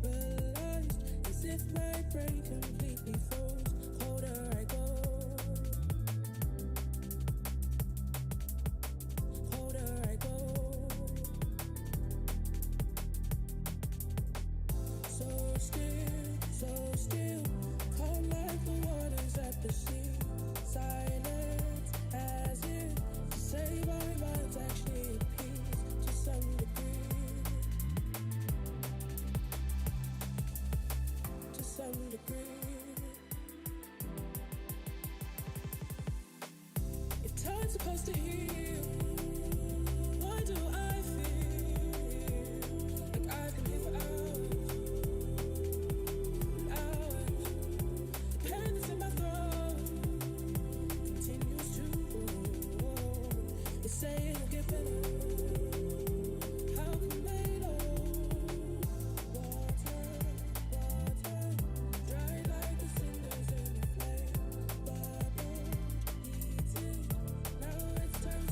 as if my brain completely froze. Colder I go, colder I go. So still, calm like the waters at the sea. Silence as if to say my mind's actually at peace to some degree. To some degree. If time's supposed to heal, why do I feel like I've been here for hours and hours? The pain that's in my throat continues to grow. They say it'll get better. How can they know? Water, dry like the cinders in the flame. Bubble, heating, now it's time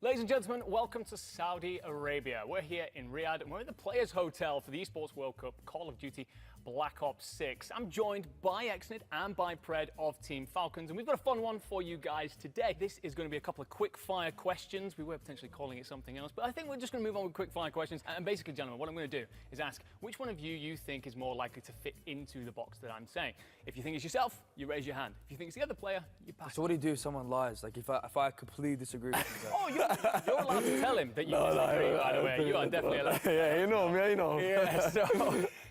Ladies and gentlemen, welcome to Saudi Arabia. We're here in Riyadh and we're in the Players Hotel for the Esports World Cup Call of Duty Black Ops 6. I'm joined by Exnid and by Pred of Team Falcons, and we've got a fun one for you guys today. This is going to be a couple of quick-fire questions. We were potentially calling it something else, but I think we're just going to move on with quick-fire questions. And basically, gentlemen, what I'm going to do is ask which one of you think is more likely to fit into the box that I'm saying. If you think it's yourself, you raise your hand. If you think it's the other player, you pass. So what do you do if someone lies? Like if I completely disagree with you? Oh, you're allowed to tell him that you disagree, by the way. You are definitely allowed to. Yeah, you know me, you know. Yeah,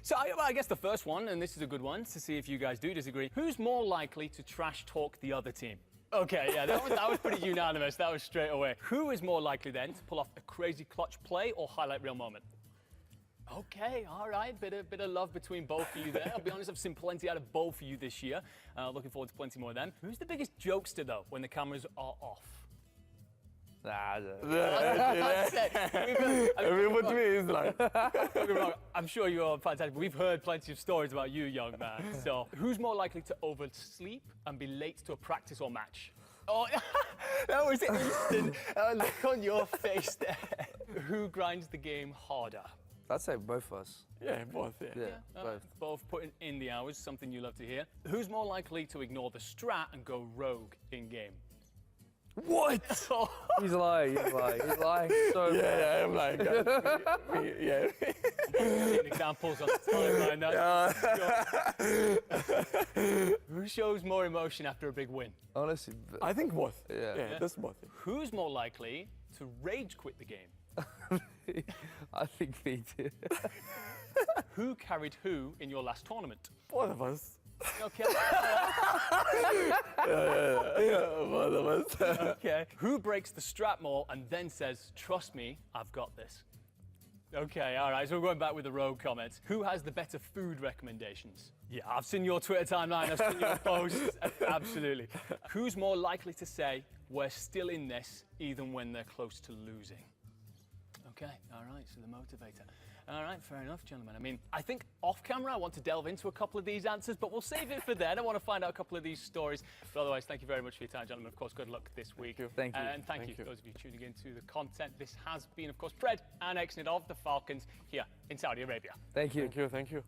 so I guess the first one, and this is a good one to see if you guys do disagree. Who's more likely to trash talk the other team? Okay, yeah, that was pretty unanimous. That was straight away. Who is more likely then to pull off a crazy clutch play or highlight reel moment? Okay, all right, bit of love between both of you there. I'll be honest, I've seen plenty out of both of you this year. Looking forward to plenty more of them. Who's the biggest jokester though when the cameras are off? I mean, what to me is like. Don't get me wrong, I'm sure you're fantastic, but we've heard plenty of stories about you, young man. So, who's more likely to oversleep and be late to a practice or match? Oh, that was instant. Look on your face there. Who grinds the game harder? I'd say both of us. Yeah, both. Yeah, both. Both putting in the hours, something you love to hear. Who's more likely to ignore the strat and go rogue in game? What? He's lying. He's lying so much. Yeah, I'm lying. Yeah. Examples on the timeline. Who shows more emotion after a big win? Honestly, I think both. Yeah, that's both. Who's more likely to rage quit the game? I think me too. Who carried who in your last tournament? Both of us. Okay. Both of us. Okay. Who breaks the strat more and then says, "Trust me, I've got this"? Okay, all right. So we're going back with the rogue comments. Who has the better food recommendations? Yeah, I've seen your Twitter timeline. I've seen your posts. Absolutely. Who's more likely to say, "We're still in this," even when they're close to losing? Okay, all right. So the motivator. All right, fair enough, gentlemen. I mean, I think off camera I want to delve into a couple of these answers, but we'll save it for then. I want to find out a couple of these stories. But otherwise, thank you very much for your time, gentlemen. Of course, good luck this week. Thank you. And thank you for those of you tuning into the content. This has been, of course, Pred and Exnid of the Falcons here in Saudi Arabia. Thank you. Thank you.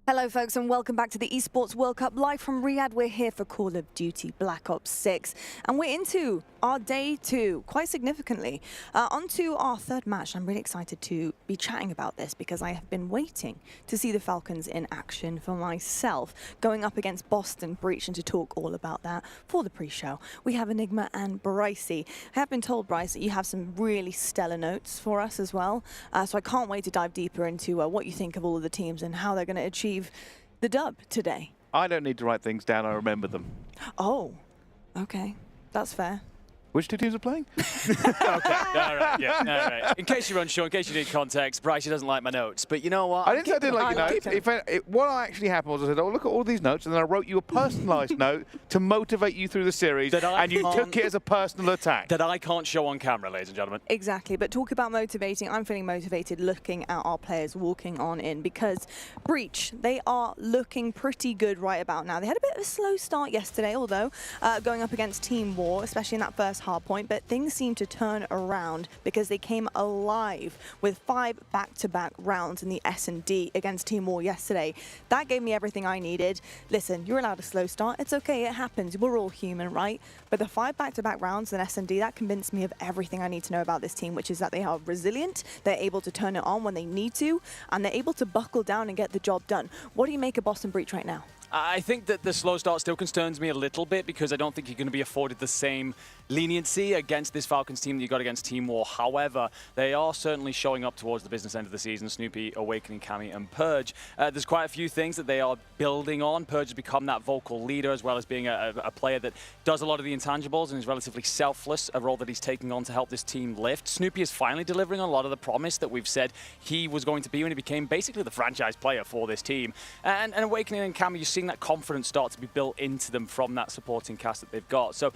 Hello folks and welcome back to the Esports World Cup live from Riyadh. We're here for Call of Duty Black Ops 6 and we're into our day 2 quite significantly. On to our third match. I'm really excited to be chatting about this because I have been waiting to see the Falcons in action for myself, going up against Boston Breach, and to talk all about that for the pre-show. We have Enigma and Brycey. I have been told, Bryce, that you have some really stellar notes for us as well. So I can't wait to dive deeper into what you think of all of the teams and how they're going to achieve the dub today. I don't need to write things down, I remember them. Oh, okay. That's fair. Which two teams are playing? Okay, all right, yeah, all right. In case you're unsure, in case you need context, Bryce doesn't like my notes, but you know what? I didn't say I didn't like your notes. What actually happened was I said, oh, look at all these notes, and then I wrote you a personalised note to motivate you through the series, and you took it as a personal attack. That I can't show on camera, ladies and gentlemen. Exactly, but talk about motivating. I'm feeling motivated looking at our players walking on in, because Breach, they are looking pretty good right about now. They had a bit of a slow start yesterday, although going up against Team War, especially in that first hard point, but things seem to turn around because they came alive with 5 back-to-back rounds in the S&D against Team War yesterday. That gave me everything I needed. Listen, you're allowed a slow start. It's okay, it happens. We're all human, right? But the 5 back-to-back rounds in S&D, that convinced me of everything I need to know about this team, which is that they are resilient, they're able to turn it on when they need to, and they're able to buckle down and get the job done. What do you make of Boston Breach right now? I think that the slow start still concerns me a little bit because I don't think you're going to be afforded the same leniency against this Falcons team that you got against Team War. However, they are certainly showing up towards the business end of the season. Snoopy, Awakening, Cammy, and Purge. There's quite a few things that they are building on. Purge has become that vocal leader as well as being a player that does a lot of the intangibles and is relatively selfless, a role that he's taking on to help this team lift. Snoopy is finally delivering a lot of the promise that we've said he was going to be when he became basically the franchise player for this team. And Awakening and Cammy, you see seeing that confidence start to be built into them from that supporting cast that they've got. So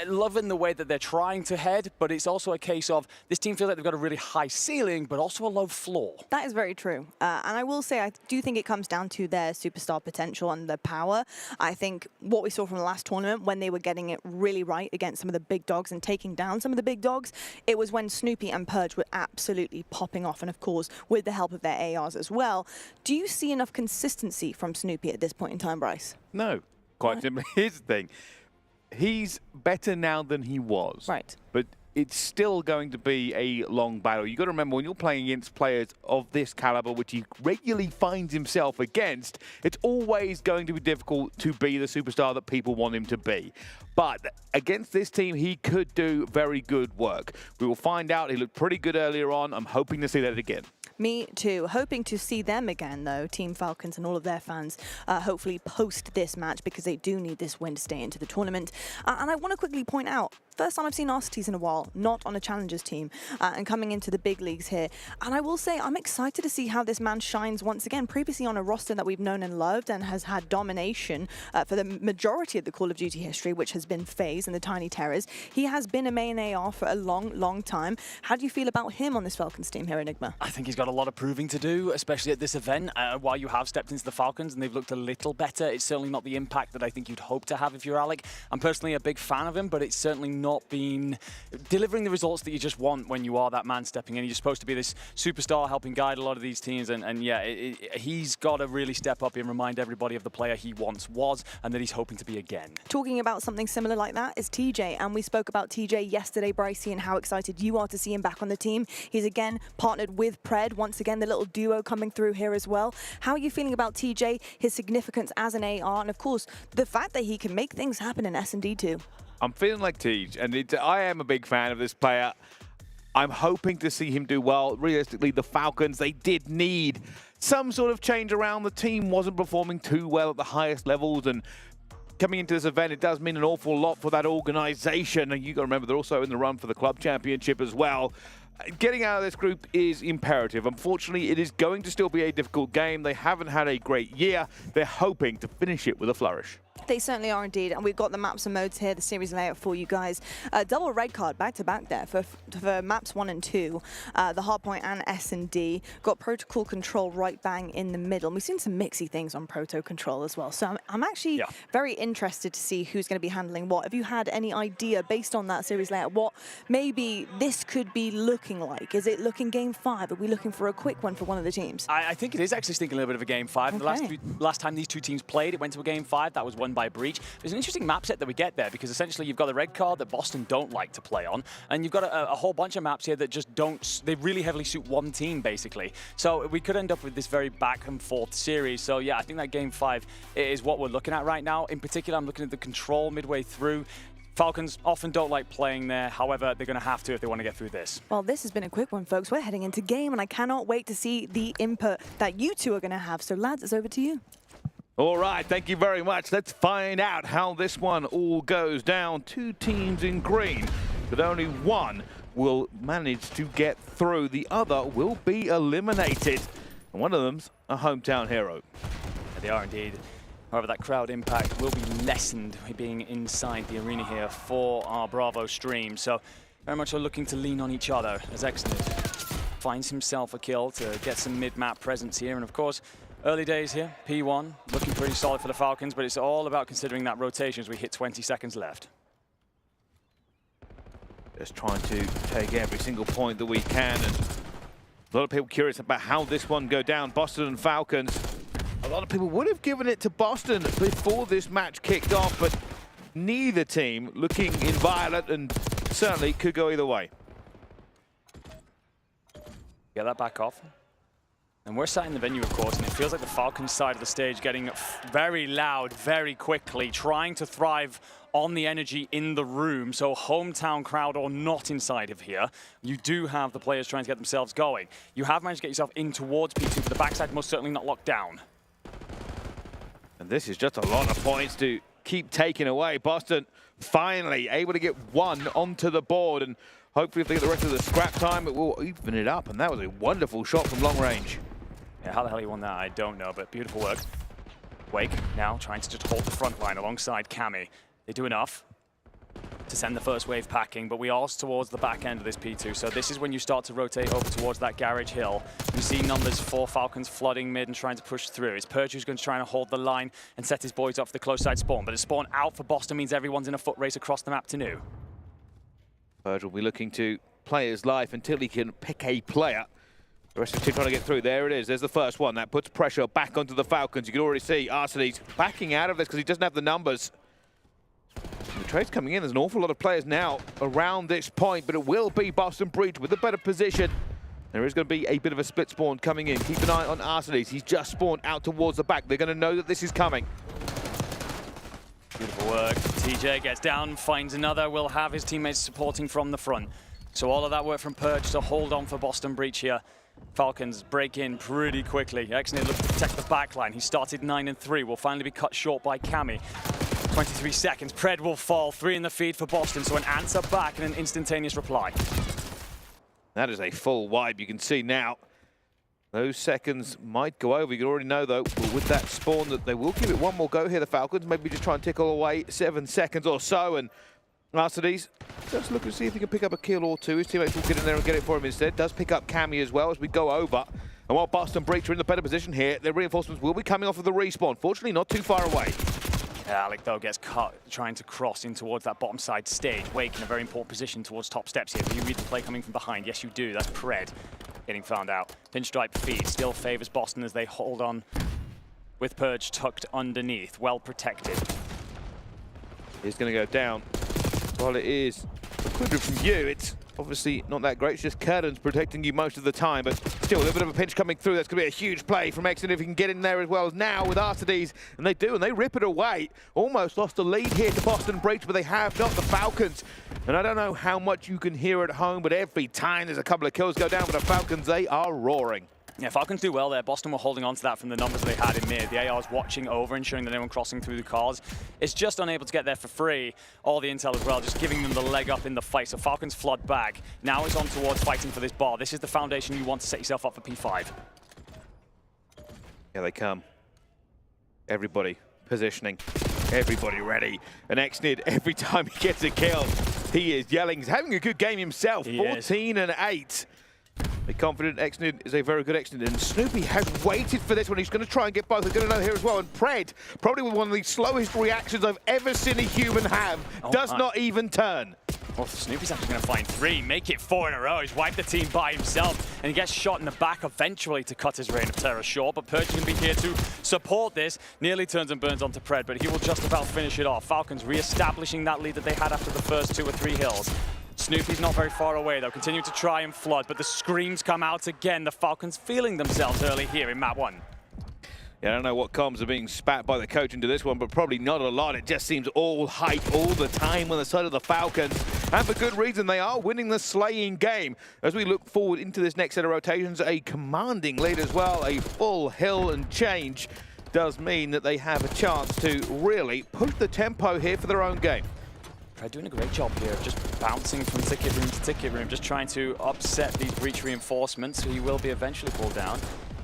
loving the way that they're trying to head, but it's also a case of this team feels like they've got a really high ceiling, but also a low floor. That is very true. And I will say, I do think it comes down to their superstar potential and their power. I think what we saw from the last tournament, when they were getting it really right against some of the big dogs and taking down some of the big dogs, it was when Snoopy and Purge were absolutely popping off, and of course, with the help of their ARs as well. Do you see enough consistency from Snoopy at this point in time, Bryce? No, quite simply. Here's the thing. He's better now than he was. Right. But it's still going to be a long battle. You've got to remember, when you're playing against players of this caliber, which he regularly finds himself against, it's always going to be difficult to be the superstar that people want him to be. But against this team, he could do very good work. We will find out. He looked pretty good earlier on. I'm hoping to see that again. Me too. Hoping to see them again, though, Team Falcons and all of their fans, hopefully post this match, because they do need this win to stay into the tournament. And I want to quickly point out, first time I've seen Arcities in a while, not on a Challengers team, and coming into the big leagues here. And I will say, I'm excited to see how this man shines once again. Previously on a roster that we've known and loved and has had domination for the majority of the Call of Duty history, which has been FaZe and the Tiny Terrors. He has been a main AR for a long, long time. How do you feel about him on this Falcons team here, Enigma? I think he's got a lot of proving to do, especially at this event. While you have stepped into the Falcons and they've looked a little better, it's certainly not the impact that I think you'd hope to have if you're Alec. I'm personally a big fan of him, but it's certainly not been delivering the results that you just want when you are that man stepping in. You're supposed to be this superstar helping guide a lot of these teams, and yeah, he's got to really step up and remind everybody of the player he once was and that he's hoping to be again. Talking about something similar like that is TJ, and we spoke about TJ yesterday, Brycey, and how excited you are to see him back on the team. He's again partnered with Pred, once again the little duo coming through here as well. How are you feeling about TJ, his significance as an AR, and of course the fact that he can make things happen in S&D too? I'm feeling like Tej, and I am a big fan of this player. I'm hoping to see him do well. Realistically, the Falcons, they did need some sort of change around. The team wasn't performing too well at the highest levels, and coming into this event, it does mean an awful lot for that organization. And you got to remember, they're also in the run for the Club Championship as well. Getting out of this group is imperative. Unfortunately, it is going to still be a difficult game. They haven't had a great year. They're hoping to finish it with a flourish. They certainly are indeed, and we've got the maps and modes here, the series layout for you guys. Double red card back to back there for maps 1 and 2, the Hardpoint and S&D. Got Protocol Control right bang in the middle. And we've seen some mixy things on Proto Control as well, so I'm actually very interested to see who's going to be handling what. Have you had any idea, based on that series layout, what maybe this could be looking like? Is it looking Game 5? Are we looking for a quick one for one of the teams? I think it is actually stinking a little bit of a Game 5. Okay. The last time these two teams played, it went to a Game 5. That was won by Breach. There's an interesting map set that we get there, because essentially you've got the red card that Boston don't like to play on, and you've got a whole bunch of maps here that just don't, they really heavily suit one team, basically. So we could end up with this very back and forth series. So yeah, I think that Game 5 is what we're looking at right now. In particular, I'm looking at the control midway through. Falcons often don't like playing there. However, they're going to have to if they want to get through this. Well, this has been a quick one, folks. We're heading into game, and I cannot wait to see the input that you two are going to have. So lads, it's over to you. All right, thank you very much. Let's find out how this one all goes down. Two teams in green, but only one will manage to get through. The other will be eliminated. And one of them's a hometown hero. They are indeed. However, that crowd impact will be lessened being inside the arena here for our Bravo stream. So very much are looking to lean on each other as Exnid finds himself a kill to get some mid-map presence here. And of course, early days here, P1 looking pretty solid for the Falcons, but it's all about considering that rotation as we hit 20 seconds left. Just trying to take every single point that we can, and a lot of people curious about how this one go down. Boston and Falcons. A lot of people would have given it to Boston before this match kicked off, but neither team looking inviolate and certainly could go either way. Get that back off. And we're sat in the venue, of course, and it feels like the Falcons side of the stage getting very loud very quickly, trying to thrive on the energy in the room. So hometown crowd or not inside of here, you do have the players trying to get themselves going. You have managed to get yourself in towards P2, but the backside most certainly not locked down. And this is just a lot of points to keep taking away. Boston finally able to get one onto the board, and hopefully if they get the rest of the scrap time, it will even it up. And that was a wonderful shot from long range. Yeah, how the hell he won that, I don't know, but beautiful work. Wake now trying to just hold the front line alongside Cami. They do enough to send the first wave packing, but we are towards the back end of this P2, so this is when you start to rotate over towards that garage hill. You see numbers for Falcons flooding mid and trying to push through. It's Purge who's going to try and hold the line and set his boys up for the close side spawn, but a spawn out for Boston means everyone's in a foot race across the map to New. Purge will be looking to play his life until he can pick a player. The rest of the team trying to get through. There it is. There's the first one. That puts pressure back onto the Falcons. You can already see Arsene's backing out of this because he doesn't have the numbers. The trade's coming in. There's an awful lot of players now around this point, but it will be Boston Breach with a better position. There is going to be a bit of a split spawn coming in. Keep an eye on Arsene's. He's just spawned out towards the back. They're going to know that this is coming. Beautiful work. TJ gets down, finds another, will have his teammates supporting from the front. So all of that work from Purge to hold on for Boston Breach here. Falcons break in pretty quickly. Exnid looks to protect the backline. He started 9-3, will finally be cut short by Cami. 23 seconds, Pred will fall, 3 in the feed for Boston, so an answer back and an instantaneous reply. That is a full wipe. You can see now those seconds might go over. You can already know, though, with that spawn that they will give it one more go here, the Falcons. Maybe just try and tickle away 7 seconds or so. And Arsenes just look and see if he can pick up a kill or two. His teammates will get in there and get it for him instead. Does pick up Cami as well as we go over. And while Boston Breach are in the better position here, their reinforcements will be coming off of the respawn. Fortunately, not too far away. Alec, though, gets cut trying to cross in towards that bottom side stage. Wake in a very important position towards top steps here. Do you read the play coming from behind? Yes, you do. That's Pred getting found out. Pinstripe feed still favors Boston as they hold on with Purge tucked underneath. Well protected. He's going to go down. While it is a quadrant from you, it's obviously not that great. It's just curtains protecting you most of the time, but still a little bit of a pinch coming through. That's going to be a huge play from Exton if he can get in there as well as now with Arsenes. And they do, and they rip it away. Almost lost the lead here to Boston Breach, but they have not the Falcons. And I don't know how much you can hear at home, but every time there's a couple of kills go down for the Falcons, they are roaring. Yeah, Falcons do well there. Boston were holding on to that from the numbers they had in mid. The AR's watching over, ensuring that anyone crossing through the cars is just unable to get there for free. All the intel as well, just giving them the leg up in the fight. So Falcons flood back. Now it's on towards fighting for this bar. This is the foundation you want to set yourself up for P5. Here they come. Everybody positioning. Everybody ready. And Exnid, every time he gets a kill, he is yelling. He's having a good game himself. 14-8. The confident Exnid is a very good Exnid, and Snoopy has waited for this one. He's going to try and get both. They're going to know here as well. And Pred, probably with one of the slowest reactions I've ever seen a human have, does not even turn. Well, Snoopy's actually going to find 3, make it 4 in a row. He's wiped the team by himself, and he gets shot in the back eventually to cut his reign of terror short. But Purge can be here to support this. Nearly turns and burns onto Pred, but he will just about finish it off. Falcons re-establishing that lead that they had after the first 2 or 3 hills. Snoopy's not very far away, though, continuing to try and flood, but the screams come out again. The Falcons feeling themselves early here in map 1. Yeah, I don't know what comms are being spat by the coach into this one, but probably not a lot. It just seems all hype all the time on the side of the Falcons. And for good reason, they are winning the slaying game. As we look forward into this next set of rotations, a commanding lead as well, a full hill and change does mean that they have a chance to really push the tempo here for their own game. Pred doing a great job here of just bouncing from ticket room to ticket room, just trying to upset these breach reinforcements, so he will be eventually pulled down.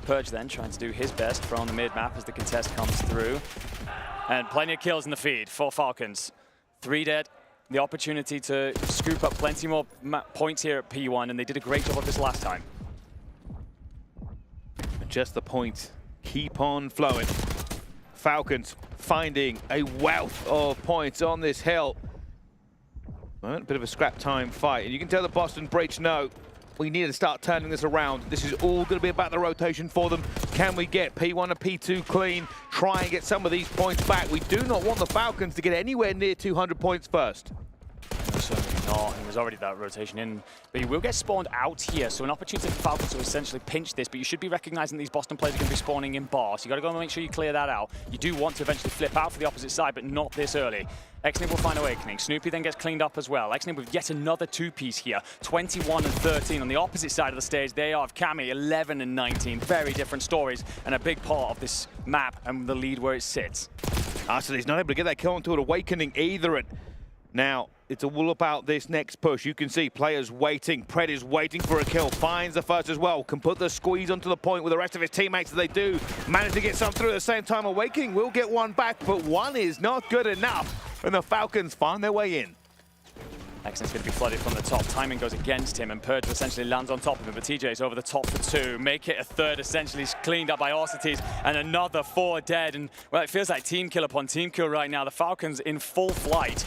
Purge then trying to do his best from the mid-map as the contest comes through. And plenty of kills in the feed for Falcons. 3 dead, the opportunity to scoop up plenty more points here at P1, and they did a great job of this last time. Just the points keep on flowing. Falcons finding a wealth of points on this hill. A bit of a scrap time fight, and you can tell the Boston Breach know we need to start turning this around. This is all going to be about the rotation for them. Can we get P1 and P2 clean? Try and get some of these points back. We do not want the Falcons to get anywhere near 200 points first. Certainly not. He was already that rotation in, but he will get spawned out here, so an opportunity for Falcons to essentially pinch this, but you should be recognizing these Boston players are going to be spawning in bar, so you got to go and make sure you clear that out. You do want to eventually flip out for the opposite side, but not this early. Exnib will find Awakening. Snoopy then gets cleaned up as well. Exnib with yet another 2-piece here. 21 and 13 on the opposite side of the stage. They are of Cami, 11 and 19. Very different stories, and a big part of this map and the lead where it sits. Arsene's not able to get that kill onto an Awakening either. And now it's all about this next push. You can see players waiting. Pred is waiting for a kill, finds the first as well, can put the squeeze onto the point with the rest of his teammates. They do manage to get some through at the same time. Awakening will get one back, but one is not good enough, and the Falcons find their way in. Exnet's going to be flooded from the top. Timing goes against him, and Purge essentially lands on top of him. But TJ's over the top for 2. Make it a third, essentially cleaned up by Orsites, and another 4 dead. And, well, it feels like team kill upon team kill right now. The Falcons in full flight.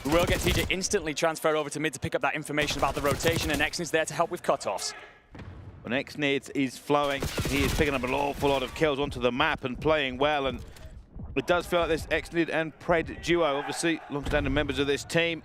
We will get TJ instantly transferred over to mid to pick up that information about the rotation, and Exnet's there to help with cutoffs. When Exnet is flowing, he is picking up an awful lot of kills onto the map and playing well. And it does feel like this Exnet and Pred duo, obviously long-standing members of this team,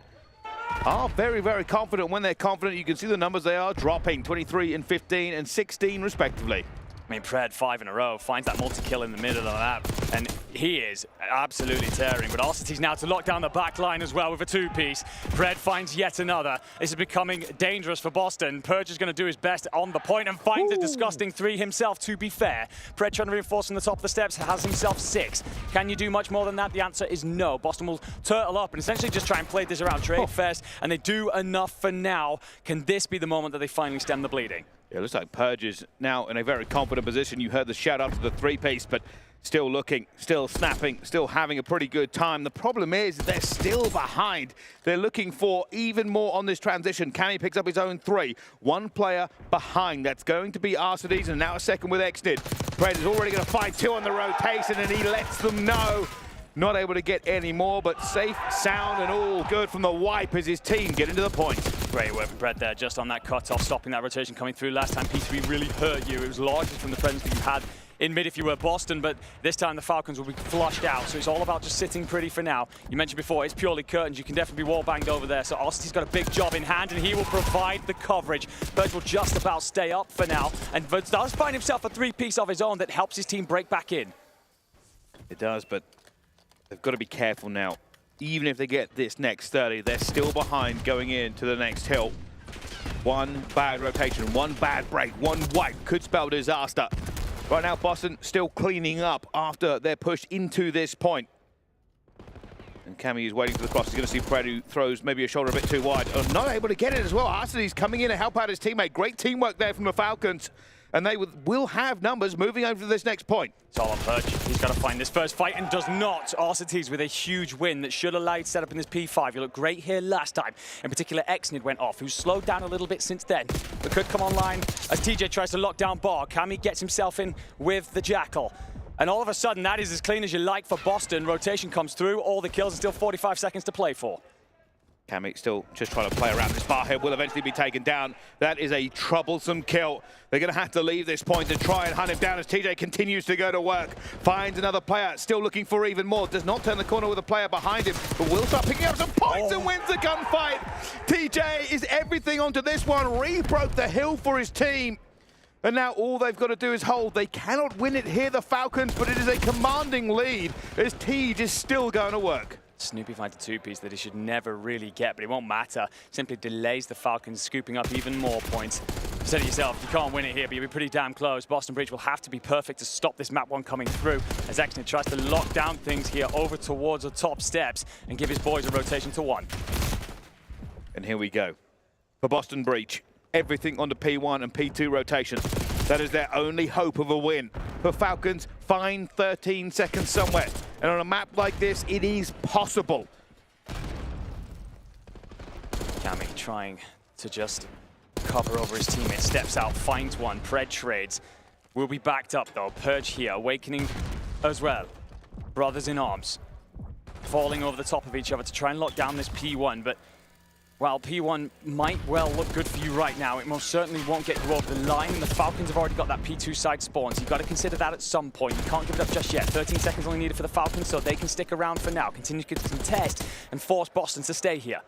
are very, very confident. When they're confident, you can see the numbers they are dropping, 23 and 15 and 16 respectively. I mean, Pred 5 in a row, finds that multi-kill in the middle of the map, and he is absolutely tearing. But Orsites now to lock down the back line as well with a 2-piece. Pred finds yet another. This is becoming dangerous for Boston. Purge is going to do his best on the point and finds a disgusting 3 himself, to be fair. Pred trying to reinforce from the top of the steps, has himself 6. Can you do much more than that? The answer is no. Boston will turtle up and essentially just try and play this around trade fest, and they do enough for now. Can this be the moment that they finally stem the bleeding? Yeah, it looks like Purge is now in a very confident position. You heard the shout out to the 3-piece, but still looking, still snapping, still having a pretty good time. The problem is they're still behind. They're looking for even more on this transition. Cammy picks up his own 3. 1 player behind. That's going to be Orsites, and now a second with Exnet. Pred is already going to find 2 on the rotation, and he lets them know. Not able to get any more, but safe, sound, and all good from the wipe as his team get into the point. Great work from Pred there, just on that cut-off, stopping that rotation coming through. Last time P3 really hurt you. It was largely from the presence that you had in mid if you were Boston, but this time the Falcons will be flushed out, so it's all about just sitting pretty for now. You mentioned before, it's purely curtains. You can definitely be wall-banged over there, so Orsites got a big job in hand, and he will provide the coverage. Purge will just about stay up for now, and does find himself a 3-piece of his own that helps his team break back in. It does, but they've got to be careful now. Even if they get this next 30, they're still behind going into the next hill. 1 bad rotation, 1 bad break, 1 wipe could spell disaster. Right now, Boston still cleaning up after they're pushed into this point. And Cammy is waiting for the cross. He's going to see Pred, who throws maybe a shoulder a bit too wide. Oh, not able to get it as well. Orsites coming in to help out his teammate. Great teamwork there from the Falcons. And they will have numbers moving over to this next point. It's all on Purge. He's got to find this first fight and does not. Orsites with a huge win that should allow you to set up in this P5. You looked great here last time. In particular, Exnet went off, who's slowed down a little bit since then, but could come online as TJ tries to lock down Bar. Cammy gets himself in with the Jackal. And all of a sudden, that is as clean as you like for Boston. Rotation comes through, all the kills, and still 45 seconds to play for. Cammy still just trying to play around this far here, will eventually be taken down. That is a troublesome kill. They're going to have to leave this point and try and hunt him down as TJ continues to go to work. Finds another player, still looking for even more. Does not turn the corner with a player behind him, but will start picking up some points and wins the gunfight. TJ is everything onto this one. Re-broke the hill for his team. And now all they've got to do is hold. They cannot win it here, the Falcons, but it is a commanding lead as TJ is still going to work. Snoopy finds a 2-piece that he should never really get, but it won't matter. Simply delays the Falcons scooping up even more points. You said it yourself, you can't win it here, but you'll be pretty damn close. Boston Breach will have to be perfect to stop this map 1 coming through, as Exnet tries to lock down things here over towards the top steps and give his boys a rotation to 1. And here we go. For Boston Breach, everything on the P1 and P2 rotation. That is their only hope of a win. For Falcons, find 13 seconds somewhere. And on a map like this, it is possible. Cammy trying to just cover over his teammate. Steps out, finds one. Pred trades. Will be backed up though. Purge here, Awakening as well. Brothers in arms. Falling over the top of each other to try and lock down this P1, but while P1 might well look good for you right now, it most certainly won't get you over the line. The Falcons have already got that P2 side spawn, so you've got to consider that at some point. You can't give it up just yet. 13 seconds only needed for the Falcons, so they can stick around for now. Continue to contest and force Boston to stay here.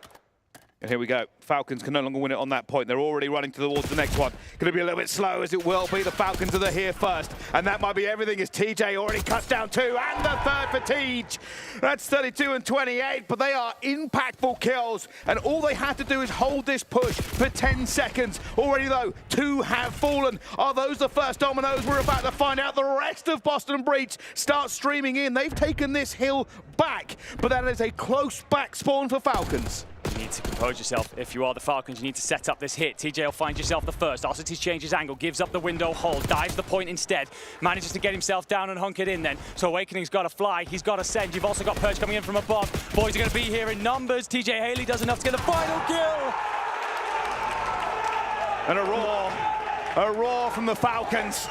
And here we go. Falcons can no longer win it on that point. They're already running towards the next one. Going to be a little bit slow as it will be. The Falcons are here first. And that might be everything as TJ already cuts down 2. And the third for TJ. That's 32 and 28, but they are impactful kills. And all they have to do is hold this push for 10 seconds. Already though, 2 have fallen. Are those the first dominoes? We're about to find out. The rest of Boston Breach start streaming in. They've taken this hill back, but that is a close back spawn for Falcons. You need to compose yourself. If you are the Falcons, you need to set up this hit. TJ will find yourself the first. Arcity changes angle, gives up the window hold, dives the point instead, manages to get himself down and hunkered in then. So Awakening's got to fly, he's got to send. You've also got Purge coming in from above. Boys are going to be here in numbers. TJ Haley does enough to get the final kill. And a roar from the Falcons.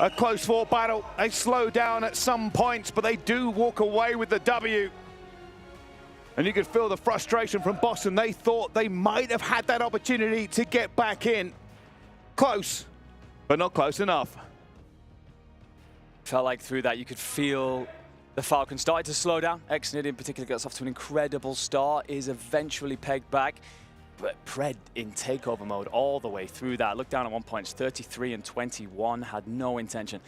A close fought battle. They slow down at some points, but they do walk away with the W. And you could feel the frustration from Boston. They thought they might have had that opportunity to get back in. Close, but not close enough. Felt like through that you could feel the Falcons started to slow down. Exnid in particular gets off to an incredible start, is eventually pegged back. But Pred in takeover mode all the way through that. Looked down at one point, it's 33 and 21, had no intention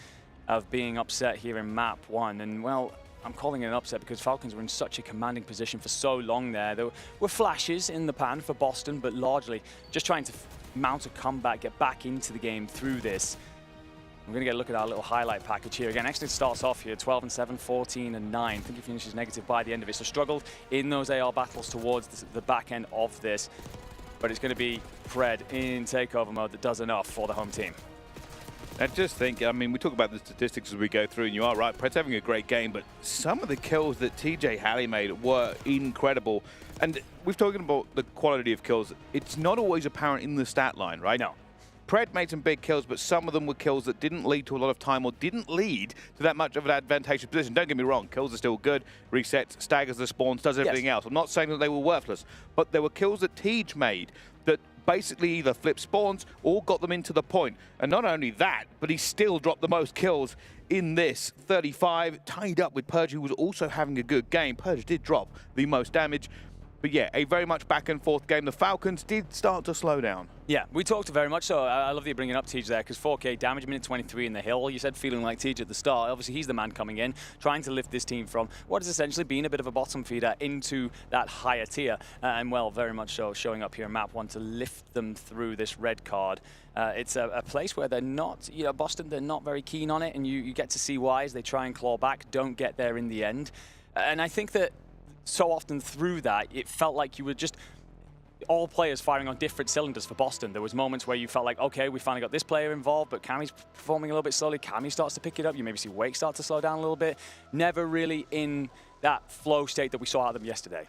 of being upset here in map 1. And well, I'm calling it an upset because Falcons were in such a commanding position for so long there. There were flashes in the pan for Boston, but largely just trying to mount a comeback, get back into the game through this. We're going to get a look at our little highlight package here. Again, Exnid starts off here 12 and 7, 14 and 9. I think he finishes negative by the end of it. So struggled in those AR battles towards the back end of this. But it's going to be Pred in takeover mode that does enough for the home team. I just think, I mean, we talk about the statistics as we go through, and you are right, Pred's having a great game, but some of the kills that TJ Haley made were incredible. And we've talked about the quality of kills. It's not always apparent in the stat line, right? No. Pred made some big kills, but some of them were kills that didn't lead to a lot of time or didn't lead to that much of an advantageous position. Don't get me wrong, kills are still good, resets, staggers the spawns, does everything else. I'm not saying that they were worthless, but there were kills that Tej made that basically either flipped spawns or got them into the point. And not only that, but he still dropped the most kills in this. 35, tied up with Purge, who was also having a good game. Purge did drop the most damage. But yeah, a very much back and forth game. The Falcons did start to slow down. Yeah, we talked very much so. I love that you're bringing up Tej there, because 4K damage, minute 23 in the hill. You said feeling like Tej at the start. Obviously, he's the man coming in, trying to lift this team from what has essentially been a bit of a bottom feeder into that higher tier. And well, very much so, showing up here in map 1 to lift them through this red card. It's a place where they're not, you know, Boston, they're not very keen on it, and you get to see why as they try and claw back, don't get there in the end. And I think that so often through that, it felt like you were just all players firing on different cylinders for Boston. There was moments where you felt like, okay, we finally got this player involved, but Cammy's performing a little bit slowly. Cammy starts to pick it up. You maybe see Wake start to slow down a little bit. Never really in that flow state that we saw out of them yesterday.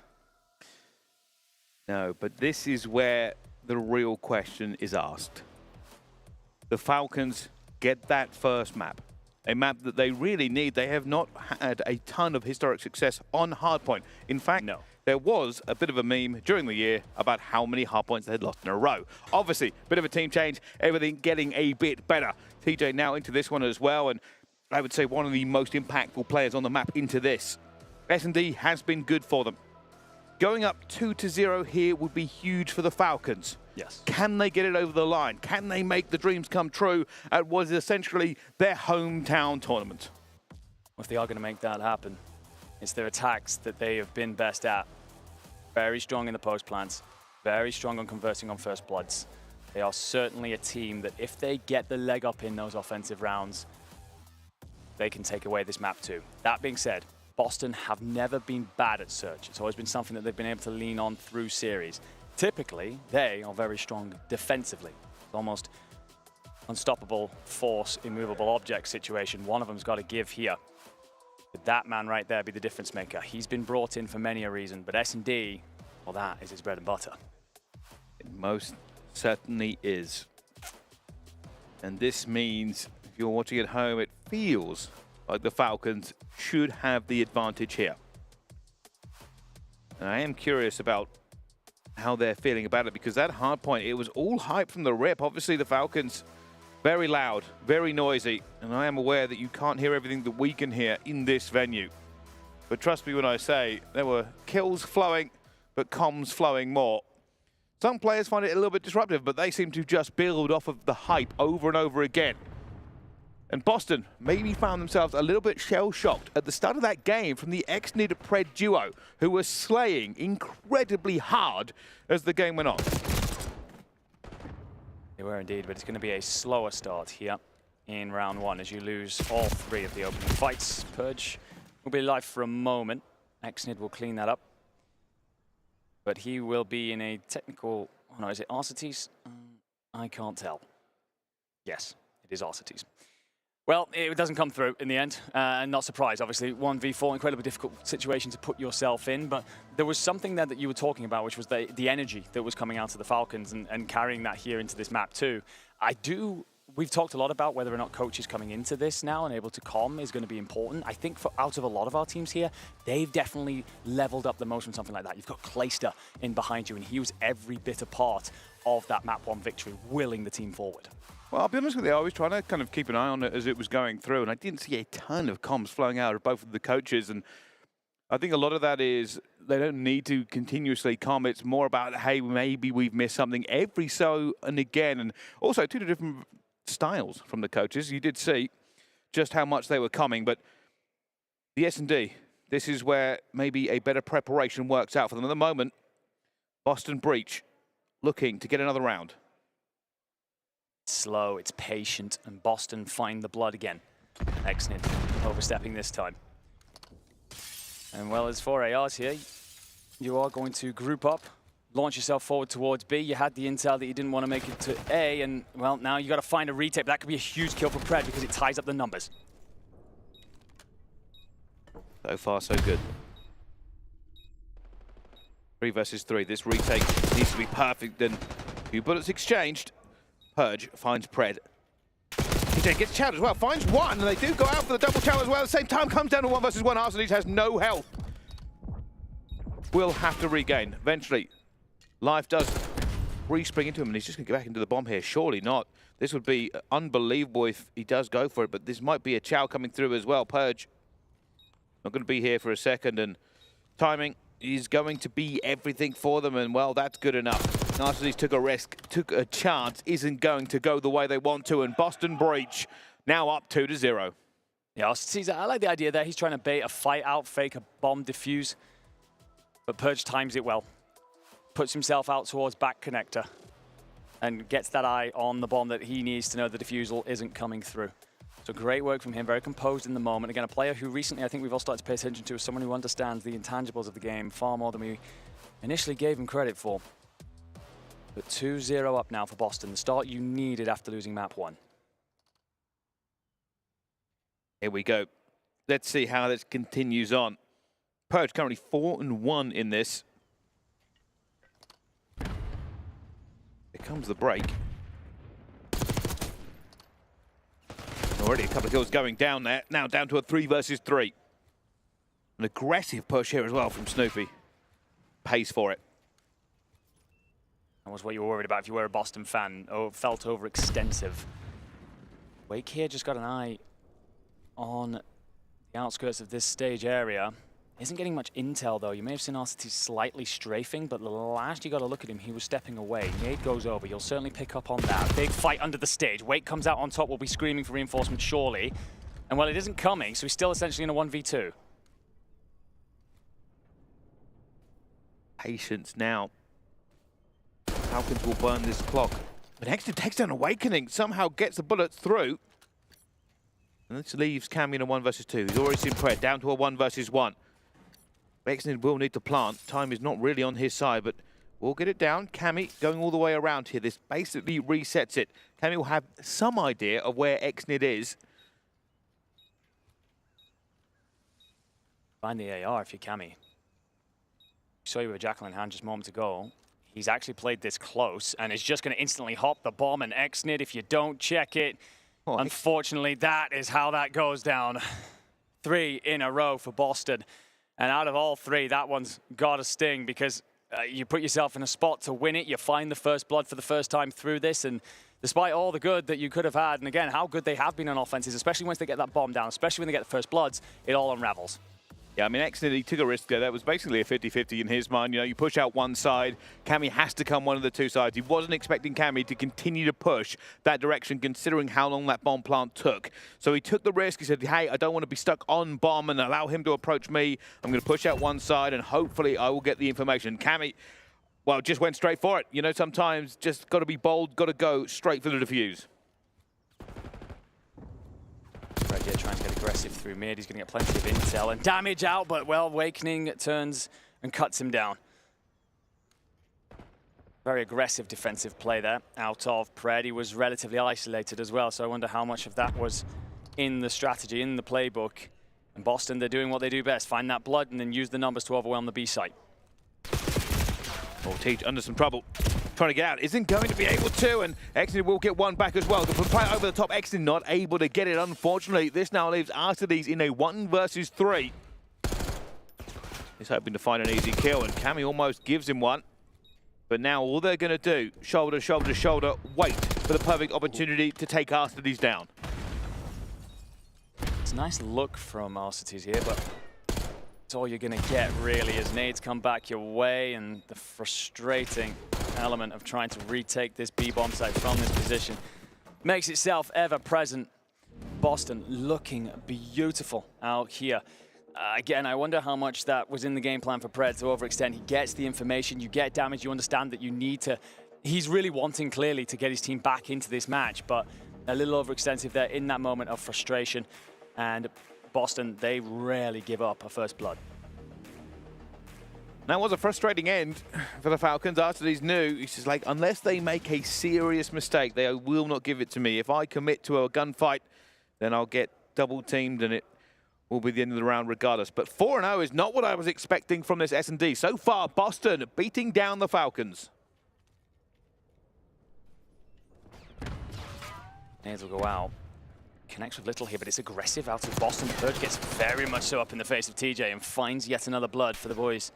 No, but this is where the real question is asked. The Falcons get that first map. A map that they really need. They have not had a ton of historic success on hardpoint. In fact, no. There was a bit of a meme during the year about how many hardpoints they had lost in a row. Obviously, bit of a team change, everything getting a bit better. TJ now into this one as well, and I would say one of the most impactful players on the map into this. S&D has been good for them. Going up 2-0 here would be huge for the Falcons. Yes. Can they get it over the line? Can they make the dreams come true at what is essentially their hometown tournament? If they are going to make that happen, it's their attacks that they have been best at. Very strong in the post plants, very strong on converting on first bloods. They are certainly a team that if they get the leg up in those offensive rounds, they can take away this map too. That being said, Boston have never been bad at search. It's always been something that they've been able to lean on through series. Typically, they are very strong defensively. Almost unstoppable force, immovable object situation. One of them's got to give here. Could that man right there be the difference maker? He's been brought in for many a reason, but S&D, well, that is his bread and butter. It most certainly is. And this means, if you're watching at home, it feels like the Falcons should have the advantage here. And I am curious about how they're feeling about it, because that hard point, it was all hype from the rip. Obviously, the Falcons, very loud, very noisy, and I am aware that you can't hear everything that we can hear in this venue. But trust me when I say there were kills flowing, but comms flowing more. Some players find it a little bit disruptive, but they seem to just build off of the hype over and over again. And Boston maybe found themselves a little bit shell-shocked at the start of that game from the Exnid Pred duo, who were slaying incredibly hard as the game went on. They were indeed, but it's going to be a slower start here in round 1 as you lose all 3 of the opening fights. Purge will be live for a moment. Exnid will clean that up. but he will be in a technical, oh no, is it Arcetes? I can't tell. Yes, it is Arcetes. Well, it doesn't come through in the end, and not surprised, obviously. 1v4, incredibly difficult situation to put yourself in, but there was something there that you were talking about, which was the energy that was coming out of the Falcons and carrying that here into this map too. We've talked a lot about whether or not coaches coming into this now and able to comm is going to be important. I think out of a lot of our teams here, they've definitely leveled up the most from something like that. You've got Clayster in behind you, and he was every bit a part of that map 1 victory, willing the team forward. Well, I'll be honest with you, I was trying to kind of keep an eye on it as it was going through, and I didn't see a ton of comms flowing out of both of the coaches, and I think a lot of that is they don't need to continuously comm. It's more about, hey, maybe we've missed something every so and again, and also 2 different styles from the coaches. You did see just how much they were coming, but the S&D, this is where maybe a better preparation works out for them. At the moment, Boston Breach looking to get another round. Slow, it's patient, and Boston find the blood again. Exnid overstepping this time. And well, as for ARs here, you are going to group up, launch yourself forward towards B. You had the intel that you didn't want to make it to A, and well, now you got to find a retake. That could be a huge kill for Pred because it ties up the numbers. So far, so good. 3 versus 3. This retake needs to be perfect, and a few bullets exchanged. Purge finds Pred. TJ gets challenged as well, finds one, and they do go out for the double challenge as well. At the same time, comes down to 1 versus 1. Arsenis has no health. Will have to regain. Eventually, life does respring into him, and he's just going to get back into the bomb here. Surely not. This would be unbelievable if he does go for it, but this might be a chow coming through as well. Purge not going to be here for a second, and timing is going to be everything for them, and well, that's good enough. Narcissus took a risk, took a chance, isn't going to go the way they want to, and Boston Breach now up 2-0. Yeah, I like the idea there. He's trying to bait a fight out, fake a bomb defuse, but Purge times it well. Puts himself out towards back connector and gets that eye on the bomb that he needs to know the defusal isn't coming through. So great work from him, very composed in the moment. Again, a player who recently I think we've all started to pay attention to as someone who understands the intangibles of the game far more than we initially gave him credit for. But 2-0 up now for Boston, the start you needed after losing map 1. Here we go. Let's see how this continues on. Purge currently 4-1 in this. Here comes the break. Already a couple of kills going down there. Now down to a 3 versus 3. An aggressive push here as well from Snoopy. Pays for it. That was what you were worried about if you were a Boston fan. Oh, felt overextensive. Wake here just got an eye on the outskirts of this stage area. Isn't getting much intel though. You may have seen Arcetis slightly strafing, but the last you got to look at him, he was stepping away. Nade goes over. You'll certainly pick up on that. Big fight under the stage. Wake comes out on top. Will be screaming for reinforcement surely. And well, it isn't coming, so he's still essentially in a 1v2. Patience now. Falcons will burn this clock. But Hexton takes down Awakening, somehow gets the bullets through. And this leaves Cammy in a 1 versus 2. He's already seen Pred down to a 1 versus 1. Hexton will need to plant. Time is not really on his side, but we'll get it down. Cammy going all the way around here. This basically resets it. Cammy will have some idea of where Exnid is. Find the AR if you're Cammy. Saw you with Jackal in hand just a moment ago. He's actually played this close and is just going to instantly hop the bomb and Exnid if you don't check it. Oh, unfortunately, that is how that goes down. 3 in a row for Boston. And out of all 3, that one's got a sting because you put yourself in a spot to win it. You find the first blood for the first time through this. And despite all the good that you could have had, and again, how good they have been on offenses, especially once they get that bomb down, especially when they get the first bloods, it all unravels. Yeah, I mean, Exnid, he took a risk there. That was basically a 50-50 in his mind. You know, you push out one side, Cammy has to come one of the 2 sides. He wasn't expecting Cammy to continue to push that direction, considering how long that bomb plant took. So he took the risk. He said, hey, I don't want to be stuck on bomb and allow him to approach me. I'm going to push out one side, and hopefully I will get the information. Cammy, well, just went straight for it. You know, sometimes just got to be bold, got to go straight for the defuse. Right here trying to get aggressive through mid. He's going to get plenty of intel and damage out, but well, Awakening turns and cuts him down. Very aggressive defensive play there out of Pred. He was relatively isolated as well, so I wonder how much of that was in the strategy, in the playbook. And Boston, they're doing what they do best, find that blood and then use the numbers to overwhelm the B site. Oh, Teach under some trouble. Trying to get out, isn't going to be able to, and Exnid will get one back as well. The play over the top, Exnid not able to get it, unfortunately. This now leaves Arcides in a 1 versus 3. He's hoping to find an easy kill, and Cammy almost gives him one. But now all they're going to do, shoulder, shoulder, shoulder, wait for the perfect opportunity to take Arcides down. It's a nice look from Arcides here, but it's all you're going to get, really, as nades come back your way, and the frustrating element of trying to retake this B-bomb site from this position makes itself ever present. Boston looking beautiful out here. Again, I wonder how much that was in the game plan for Pred to overextend. He gets the information, you get damage, you understand that you need to... He's really wanting, clearly, to get his team back into this match, but a little overextensive there in that moment of frustration. And Boston, they rarely give up a first blood. That was a frustrating end for the Falcons. Arcides knew, he's just like, unless they make a serious mistake, they will not give it to me. If I commit to a gunfight, then I'll get double teamed and it will be the end of the round regardless. But 4-0 is not what I was expecting from this S&D. So far, Boston beating down the Falcons. Nades will go out. Connects with little here, but it's aggressive out of Boston. Purge gets very much so up in the face of TJ and finds yet another blood for the boys.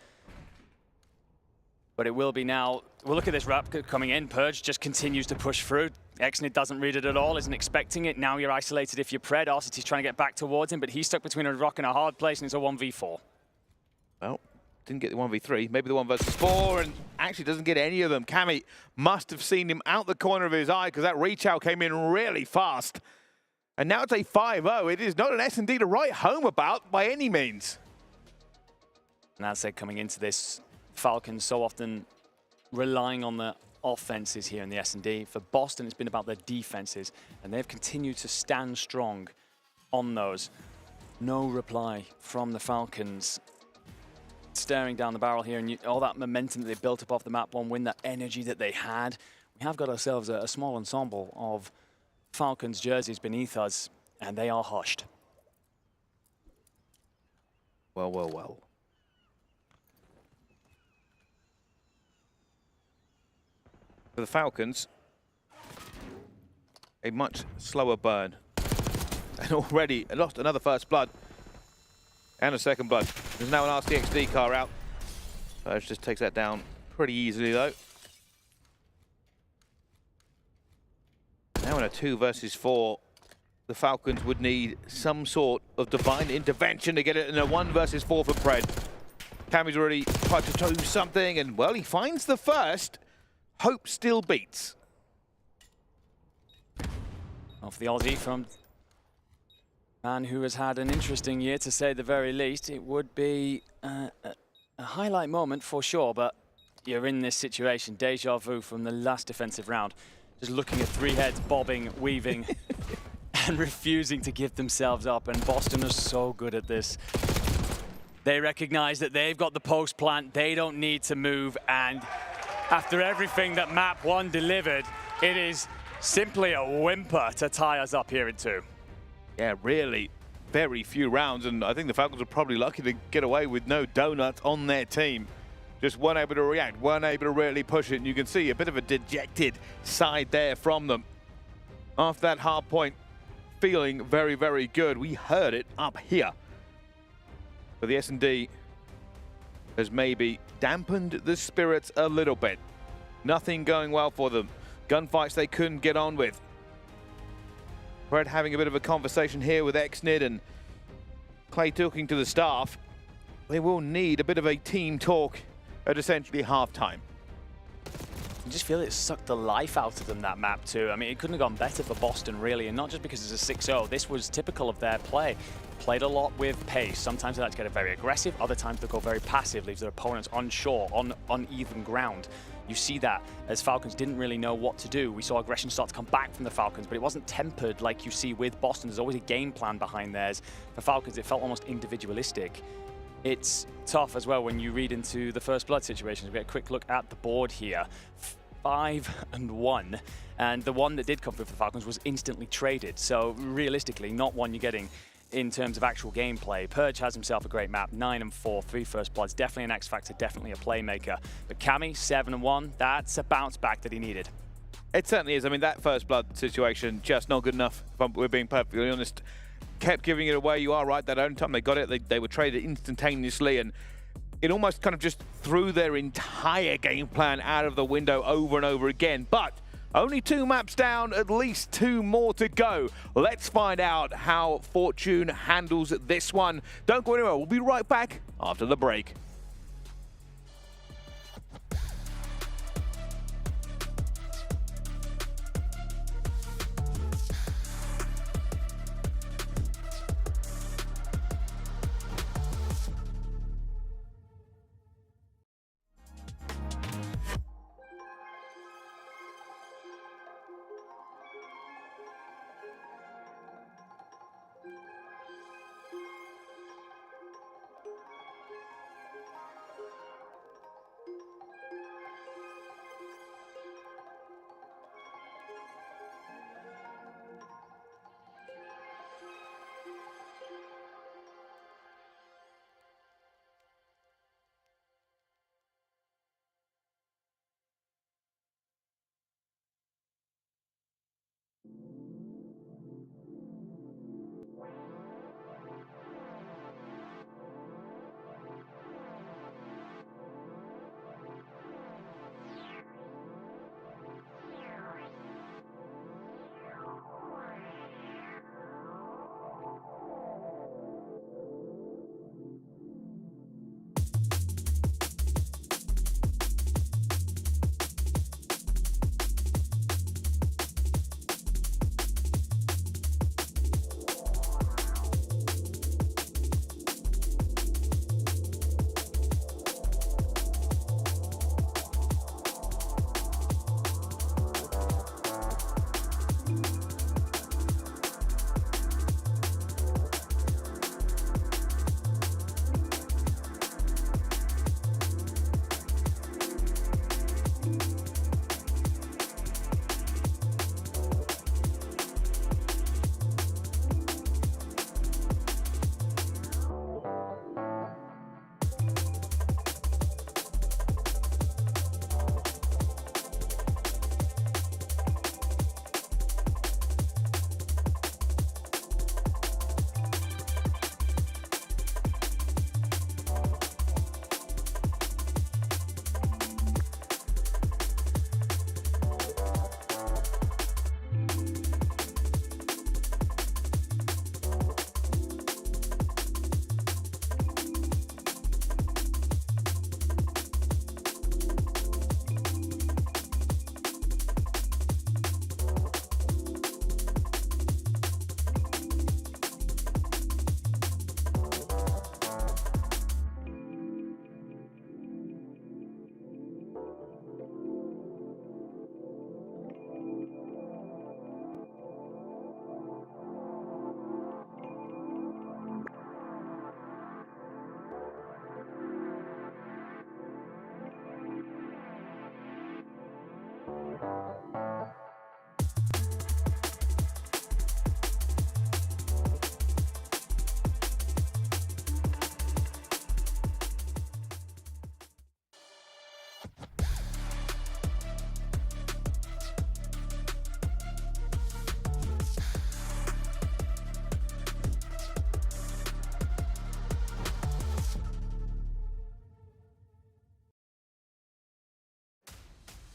But it will be now. We'll look at this wrap coming in. Purge just continues to push through. Exnid doesn't read it at all, isn't expecting it. Now you're isolated if you're Pred. Arcides trying to get back towards him, but he's stuck between a rock and a hard place, and it's a 1v4. Well, didn't get the 1v3, maybe the 1 versus 4, and actually doesn't get any of them. Cammy must have seen him out the corner of his eye because that reach out came in really fast. And now it's a 5-0. It is not an S&D to write home about by any means. And that said, coming into this, Falcons so often relying on the offenses here in the S&D. For Boston, it's been about their defenses, and they've continued to stand strong on those. No reply from the Falcons. Staring down the barrel here, and all that momentum that they built up off the map one win, that energy that they had. We have got ourselves a small ensemble of Falcons jerseys beneath us, and they are hushed. Well, well, well. For the Falcons, a much slower burn. And already lost another first blood and a second blood. There's now an RCXD car out. Purge just takes that down pretty easily, though. Now in a 2 versus 4, the Falcons would need some sort of divine intervention to get it in a 1 versus 4 for Pred. Cammy's already tried to do something, and, well, he finds the first. Hope still beats. Off the Aussie from a man who has had an interesting year, to say the very least. It would be a highlight moment for sure, but you're in this situation. Deja vu from the last defensive round. Just looking at 3 heads bobbing, weaving, and refusing to give themselves up. And Boston are so good at this. They recognize that they've got the post plant. They don't need to move. And after everything that map 1 delivered, it is simply a whimper to tie us up here in 2. Yeah, really very few rounds, and I think the Falcons are probably lucky to get away with no donut on their team. Just weren't able to react, weren't able to really push it, and you can see a bit of a dejected side there from them. After that hard point, feeling very, very good. We heard it up here. But the S&D has maybe dampened the spirits a little bit. Nothing going well for them. Gunfights they couldn't get on with. Pred having a bit of a conversation here with Exnid and Clay talking to the staff. They will need a bit of a team talk at essentially halftime. You just feel it sucked the life out of them, that map too. I mean, it couldn't have gone better for Boston, really, and not just because it's a 6-0. This was typical of their play. Played a lot with pace. Sometimes they like to get it very aggressive, other times they go very passive, leaves their opponents unsure, on uneven ground. You see that as Falcons didn't really know what to do. We saw aggression start to come back from the Falcons, but it wasn't tempered like you see with Boston. There's always a game plan behind theirs. For Falcons, it felt almost individualistic. It's tough as well when you read into the first blood situations. We get a quick look at the board here. 5-1. And the one that did come through for the Falcons was instantly traded. So realistically, not one you're getting in terms of actual gameplay. Purge has himself a great map, 9-4, 3 first bloods, definitely an X factor, definitely a playmaker. But Cammy, 7-1, that's a bounce back that he needed. It certainly is. I mean, that first blood situation, just not good enough, if we're being perfectly honest. Kept giving it away. You are right, that only time they got it, they were traded instantaneously, and it almost kind of just threw their entire game plan out of the window over and over again. But only 2 maps down, at least 2 more to go. Let's find out how Fortune handles this one. Don't go anywhere. We'll be right back after the break.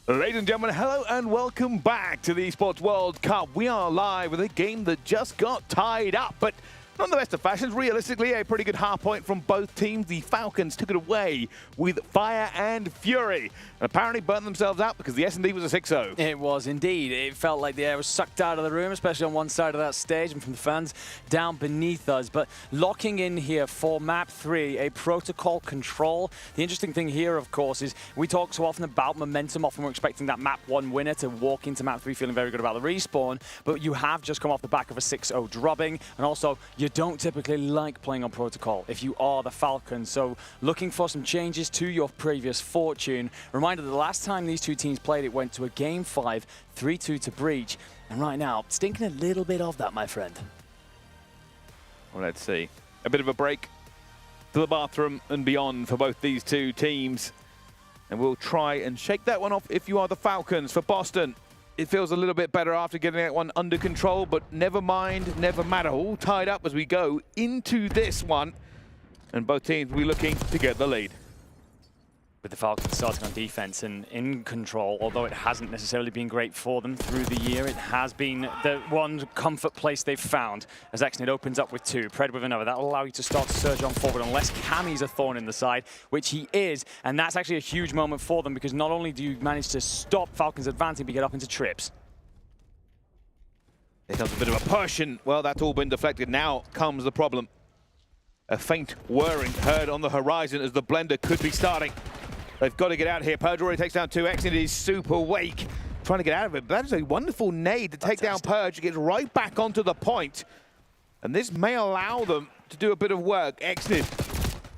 Ladies and gentlemen, hello and welcome back to the Esports World Cup. We are live with a game that just got tied up, but not in the best of fashions. Realistically, a pretty good half point from both teams. The Falcons took it away with fire and fury, and apparently burnt themselves out because the S&D was a 6-0. It was indeed. It felt like the air was sucked out of the room, especially on one side of that stage and from the fans down beneath us. But locking in here for map 3, a protocol control. The interesting thing here, of course, is we talk so often about momentum. Often we're expecting that map 1 winner to walk into map 3 feeling very good about the respawn, but you have just come off the back of a 6-0 drubbing, and also you you don't typically like playing on protocol if you are the Falcons. So looking for some changes to your previous fortune. Reminder that the last time these two teams played, it went to a Game 5, 3-2 to Breach. And right now, stinking a little bit of that, my friend. Well, let's see. A bit of a break to the bathroom and beyond for both these two teams. And we'll try and shake that one off if you are the Falcons. For Boston, it feels a little bit better after getting that one under control, but never mind, never matter. All tied up as we go into this one. And both teams will be looking to get the lead. With the Falcons starting on defense and in control, although it hasn't necessarily been great for them through the year, it has been the one comfort place they've found. As Exnid opens up with 2, Pred with another, that'll allow you to start to surge on forward unless Cammy's a thorn in the side, which he is, and that's actually a huge moment for them because not only do you manage to stop Falcons advancing, but get up into trips. Here comes a bit of a push, and well, that's all been deflected. Now comes the problem. A faint whirring heard on the horizon as the blender could be starting. They've got to get out here. Purge already takes down 2. Exnid is super weak, trying to get out of it. But that is a wonderful nade to take down Purge. Gets right back onto the point. And this may allow them to do a bit of work. Exnid,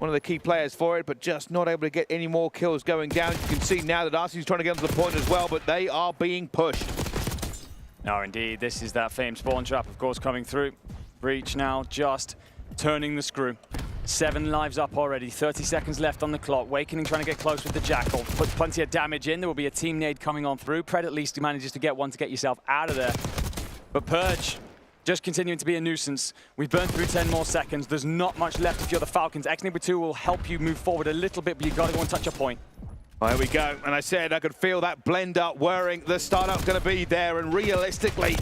one of the key players for it, but just not able to get any more kills going down. You can see now that Arcee's trying to get onto the point as well, but they are being pushed. No, indeed. This is that famed spawn trap, of course, coming through. Breach now just turning the screw. 7 lives up already, 30 seconds left on the clock. Awakening trying to get close with the Jackal. Put plenty of damage in. There will be a team nade coming on through. Pred at least manages to get one to get yourself out of there. But Purge just continuing to be a nuisance. We've burned through 10 more seconds. There's not much left if you're the Falcons. Exnid with 2 will help you move forward a little bit, but you've got to go and touch a point. There we go. And I said I could feel that blender whirring. The startup going to be there. And realistically,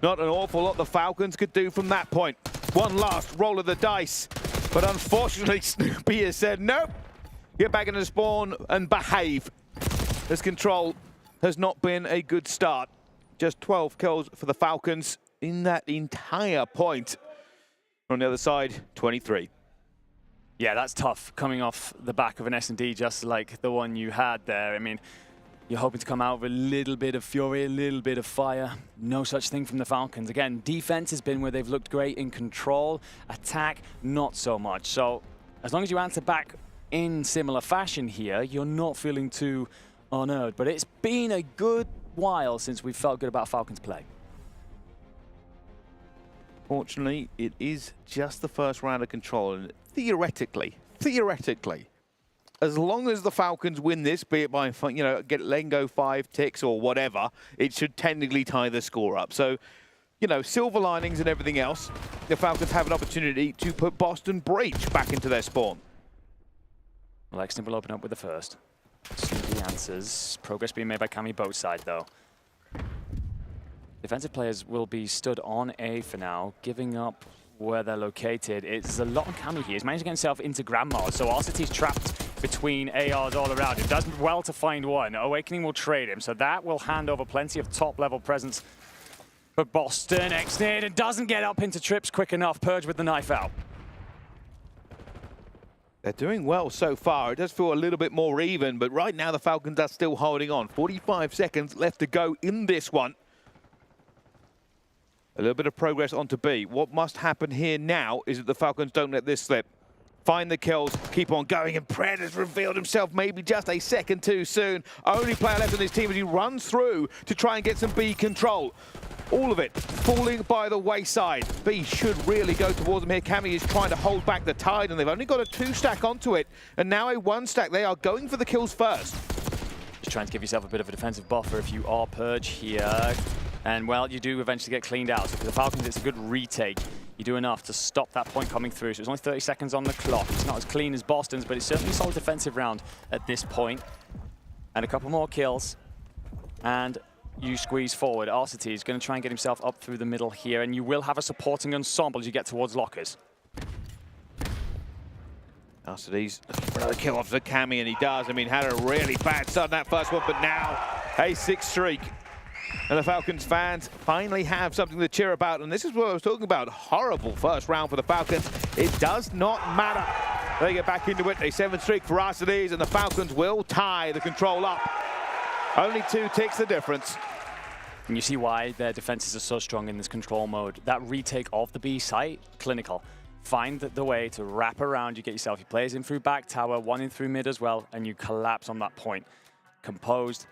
not an awful lot the Falcons could do from that point. One last roll of the dice. But unfortunately, Snoopy has said, nope, get back into the spawn and behave. This control has not been a good start. Just 12 kills for the Falcons in that entire point. On the other side, 23. Yeah, that's tough, coming off the back of an S&D just like the one you had there. I mean, you're hoping to come out with a little bit of fury, a little bit of fire. No such thing from the Falcons. Again, defense has been where they've looked great in control. Attack, not so much. So as long as you answer back in similar fashion here, you're not feeling too unnerved. But it's been a good while since we've felt good about Falcons play. Fortunately, it is just the first round of control. And theoretically, as long as the Falcons win this, be it by, you know, letting go 5 ticks or whatever, it should technically tie the score up. So, you know, silver linings and everything else, the Falcons have an opportunity to put Boston Breach back into their spawn. Well, Exnid will open up with the first. The answers. Progress being made by Cammy both side, though. Defensive players will be stood on A for now, giving up where they're located. It's a lot on Cammy here. He's managed to get himself into Grandma's, so Arcee's trapped between ARs all around him. Does well to find one. Awakening will trade him, so that will hand over plenty of top-level presence for Boston. Exnid and doesn't get up into trips quick enough. Purge with the knife out. They're doing well so far. It does feel a little bit more even, but right now the Falcons are still holding on. 45 seconds left to go in this one. A little bit of progress onto B. What must happen here now is that the Falcons don't let this slip. Find the kills, keep on going, and Pred has revealed himself maybe just a second too soon. Only player left on his team as he runs through to try and get some B control. All of it falling by the wayside. B should really go towards them here. Cammy is trying to hold back the tide, and they've only got a 2-stack onto it, and now a 1-stack. They are going for the kills first. Just trying to give yourself a bit of a defensive buffer if you are Purge here. And, well, you do eventually get cleaned out. So for the Falcons, it's a good retake. You do enough to stop that point coming through. So it's only 30 seconds on the clock. It's not as clean as Boston's, but it's certainly a solid defensive round at this point. And a couple more kills. And you squeeze forward. Arcety is going to try and get himself up through the middle here. And you will have a supporting ensemble as you get towards lockers. Arcety's another kill off the Cammy, and he does. I mean, had a really bad start in that first one, but now a 6th streak. And the Falcons fans finally have something to cheer about. And this is what I was talking about. Horrible first round for the Falcons. It does not matter. They get back into it. A 7th streak for Arcety's, and the Falcons will tie the control up. Only 2 ticks the difference. And you see why their defenses are so strong in this control mode. That retake of the B site, clinical. Find the way to wrap around. You get yourself your players in through back tower, one in through mid as well, and you collapse on that point. Composed,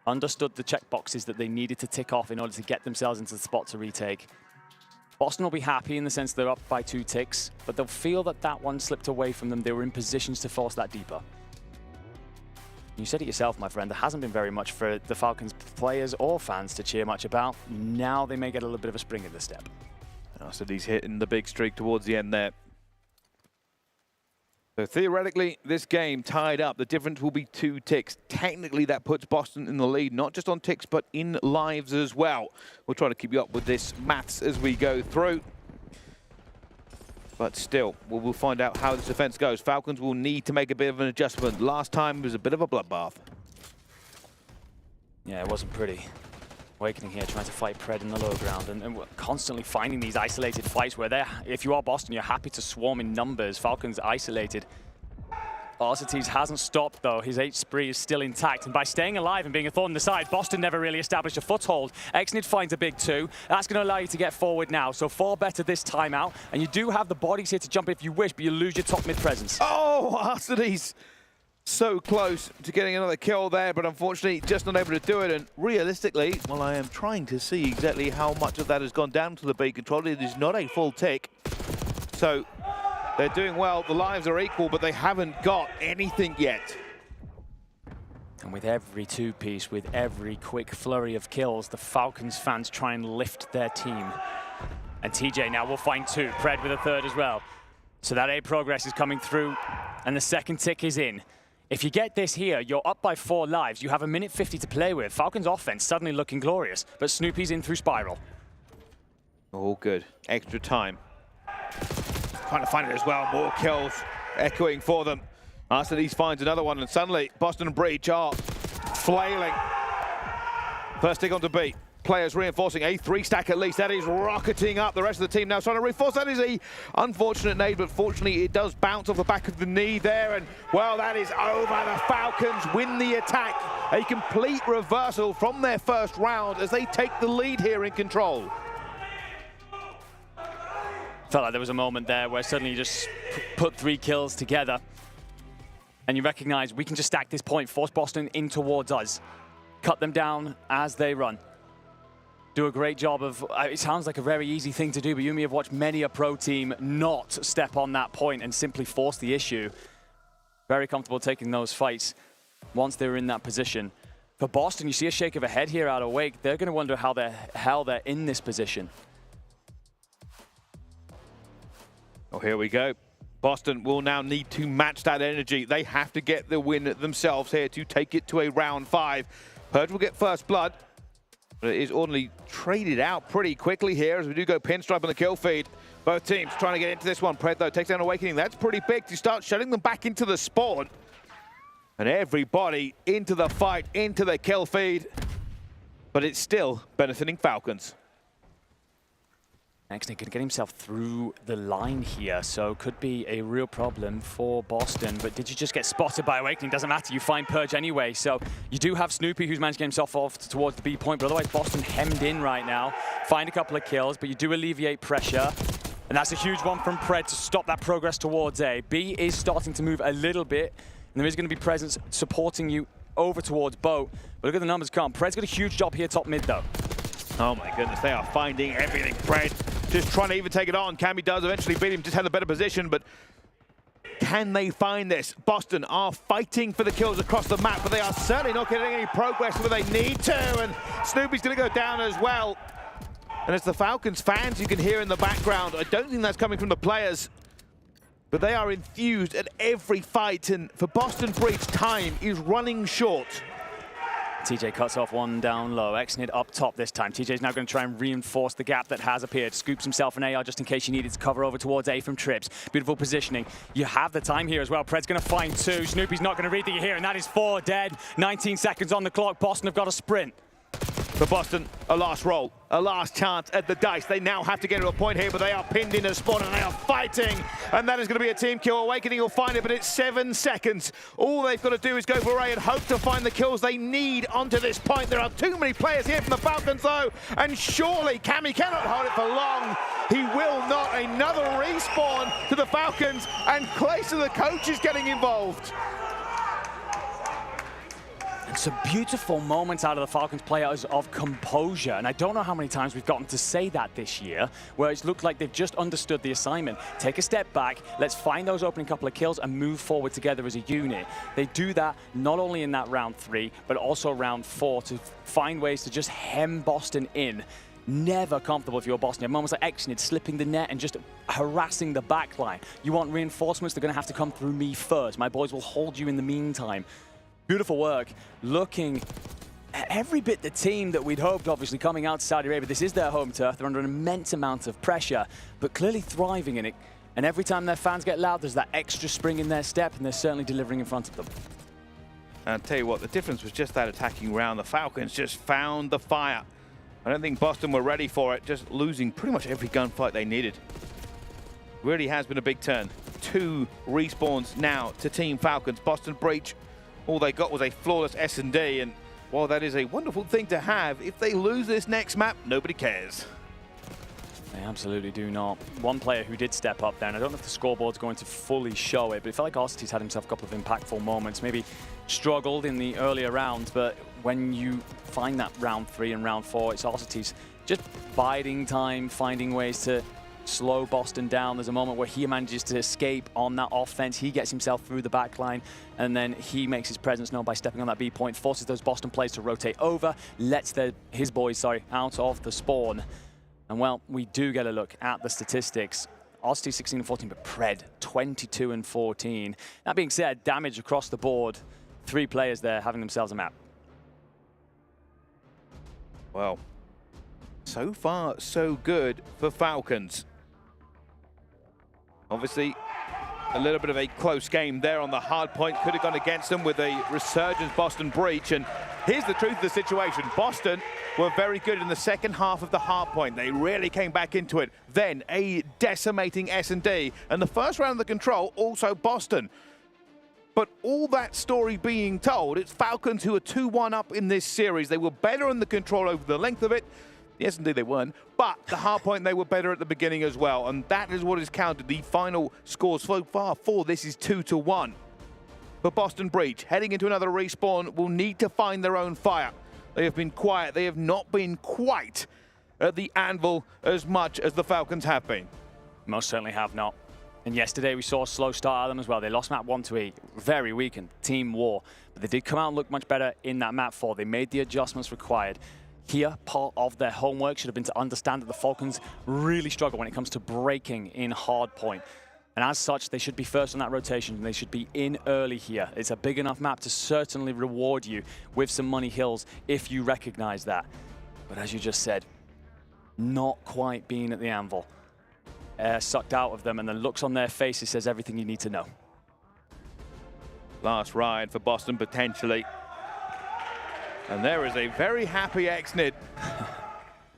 understood the checkboxes that they needed to tick off in order to get themselves into the spot to retake. Boston will be happy in the sense they're up by 2 ticks, but they'll feel that that one slipped away from them. They were in positions to force that deeper. You said it yourself, my friend, there hasn't been very much for the Falcons players or fans to cheer much about. Now they may get a little bit of a spring in the step. So he's hitting the big streak towards the end there. So theoretically, this game tied up. The difference will be 2 ticks. Technically, that puts Boston in the lead, not just on ticks, but in lives as well. We'll try to keep you up with this maths as we go through. But still, we'll find out how this defense goes. Falcons will need to make a bit of an adjustment. Last time was a bit of a bloodbath. Yeah, it wasn't pretty. Awakening here, trying to fight Pred in the low ground, and we're constantly finding these isolated fights where they're, if you are Boston, you're happy to swarm in numbers. Falcons isolated. Arcetes hasn't stopped though. His H spree is still intact, and by staying alive and being a thorn in the side, Boston never really established a foothold. Exnid finds a big 2. That's going to allow you to get forward now, so 4 better this time out, and you do have the bodies here to jump if you wish, but you lose your top mid presence. Oh, Arcetes! So close to getting another kill there, but unfortunately just not able to do it. And realistically, well, I am trying to see exactly how much of that has gone down to the B control. It is not a full tick. So they're doing well. The lives are equal, but they haven't got anything yet. And with every 2-piece, with every quick flurry of kills, the Falcons fans try and lift their team. And TJ now will find 2. Pred with a 3rd as well. So that A progress is coming through, and the 2nd tick is in. If you get this here, you're up by 4 lives. You have a minute 50 to play with. Falcons offense suddenly looking glorious, but Snoopy's in through Spiral. All good. Extra time. Trying to find it as well. More kills echoing for them. Arcetes finds another one, and suddenly Boston and Breach are flailing. First tick onto B. Players reinforcing a 3-stack at least. That is rocketing up. The rest of the team now trying to reinforce. That is a unfortunate nade, but fortunately it does bounce off the back of the knee there. And, well, that is over. The Falcons win the attack. A complete reversal from their first round as they take the lead here in control. Felt like there was a moment there where suddenly you just put 3 kills together. And you recognize we can just stack this point, force Boston in towards us. Cut them down as they run. Do a great job of, it sounds like a very easy thing to do, but you may have watched many a pro team not step on that point and simply force the issue. Very comfortable taking those fights once they're in that position. For Boston, you see a shake of a head here out of Wake. They're going to wonder how the hell they're in this position. Oh, here we go. Boston will now need to match that energy. They have to get the win themselves here to take it to a round 5. Purge will get first blood. But it is ordinarily traded out pretty quickly here as we do go pinstripe on the kill feed. Both teams trying to get into this one. Pred, though, takes down Awakening. That's pretty big to start shutting them back into the spawn. And everybody into the fight, into the kill feed. But it's still benefiting Falcons. Exnid can get himself through the line here, so could be a real problem for Boston. But did you just get spotted by Awakening? Doesn't matter, you find Purge anyway. So you do have Snoopy, who's managed to get himself off towards the B point, but otherwise Boston hemmed in right now. Find a couple of kills, but you do alleviate pressure. And that's a huge one from Pred to stop that progress towards A. B is starting to move a little bit, and there is going to be presence supporting you over towards Boat. But look at the numbers come. Pred's got a huge job here top mid, though. Oh my goodness, they are finding everything. Pred just trying to even take it on. Cammy does eventually beat him, just had a better position, but can they find this? Boston are fighting for the kills across the map, but they are certainly not getting any progress where they need to, and Snoopy's going to go down as well. And it's the Falcons fans you can hear in the background. I don't think that's coming from the players, but they are enthused at every fight, and for Boston Breach, time is running short. TJ cuts off one down low. Exnid up top this time. TJ's now going to try and reinforce the gap that has appeared. Scoops himself an AR just in case you needed to cover over towards A from Trips. Beautiful positioning. You have the time here as well. Pred's going to find 2. Snoopy's not going to read that you're here, and that is 4 dead. 19 seconds on the clock. Boston have got a sprint. For Boston, a last roll, a last chance at the dice. They now have to get to a point here, but they are pinned in a spawn and they are fighting. And that is going to be a team kill. Awakening will find it, but it's 7 seconds. All they've got to do is go for A and hope to find the kills they need onto this point. There are too many players here from the Falcons, though, and surely Cammy cannot hold it for long. He will not. Another respawn to the Falcons, and Clayson, the coach, is getting involved. Some beautiful moments out of the Falcons players of composure, and I don't know how many times we've gotten to say that this year, where it's looked like they've just understood the assignment. Take a step back, let's find those opening couple of kills and move forward together as a unit. They do that not only in that round 3, but also round 4 to find ways to just hem Boston in. Never comfortable if you're Boston. You have moments like Exnid slipping the net and just harassing the back line. You want reinforcements, they're going to have to come through me first. My boys will hold you in the meantime. Beautiful work, looking every bit the team that we'd hoped, obviously, coming out to Saudi Arabia. This is their home turf. They're under an immense amount of pressure, but clearly thriving in it. And every time their fans get loud, there's that extra spring in their step, and they're certainly delivering in front of them. And I'll tell you what, the difference was just that attacking round. The Falcons just found the fire. I don't think Boston were ready for it, just losing pretty much every gunfight they needed. Really has been a big turn. 2 respawns now to Team Falcons. Boston Breach, all they got was a flawless S&D, and while that is a wonderful thing to have, if they lose this next map, nobody cares. They absolutely do not. One player who did step up there, and I don't know if the scoreboard's going to fully show it, but it felt like Arcity's had himself a couple of impactful moments. Maybe struggled in the earlier rounds, but when you find that round 3 and round 4, it's Arcity's just biding time, finding ways to slow Boston down. There's a moment where he manages to escape on that offense. He gets himself through the back line, and then he makes his presence known by stepping on that B point, forces those Boston players to rotate over, lets his boys out of the spawn. And well, we do get a look at the statistics. Arcity 16-14, but Pred 22-14. That being said, damage across the board. 3 players there having themselves a map. Well, so far, so good for Falcons. Obviously, a little bit of a close game there on the hard point. Could have gone against them with a resurgence Boston Breach. And here's the truth of the situation. Boston were very good in the second half of the hard point. They really came back into it. Then a decimating S&D. And the first round of the control, also Boston. But all that story being told, it's Falcons who are 2-1 up in this series. They were better in the control over the length of it. Yes, indeed, they weren't. But the hard point, they were better at the beginning as well. And that is what is counted. The final scores so far for this is 2-1. For Boston Breach, heading into another respawn, will need to find their own fire. They have been quiet. They have not been quite at the anvil as much as the Falcons have been. Most certainly have not. And yesterday we saw a slow start out of them as well. They lost map 1 to E, very weakened, team war. But they did come out and look much better in that map 4. They made the adjustments required. Here, part of their homework should have been to understand that the Falcons really struggle when it comes to breaking in hard point. And as such, they should be first on that rotation. They should be in early here. It's a big enough map to certainly reward you with some money hills if you recognize that. But as you just said, not quite being at the anvil. Air sucked out of them, and the looks on their faces says everything you need to know. Last ride for Boston, potentially. And there is a very happy Exnid.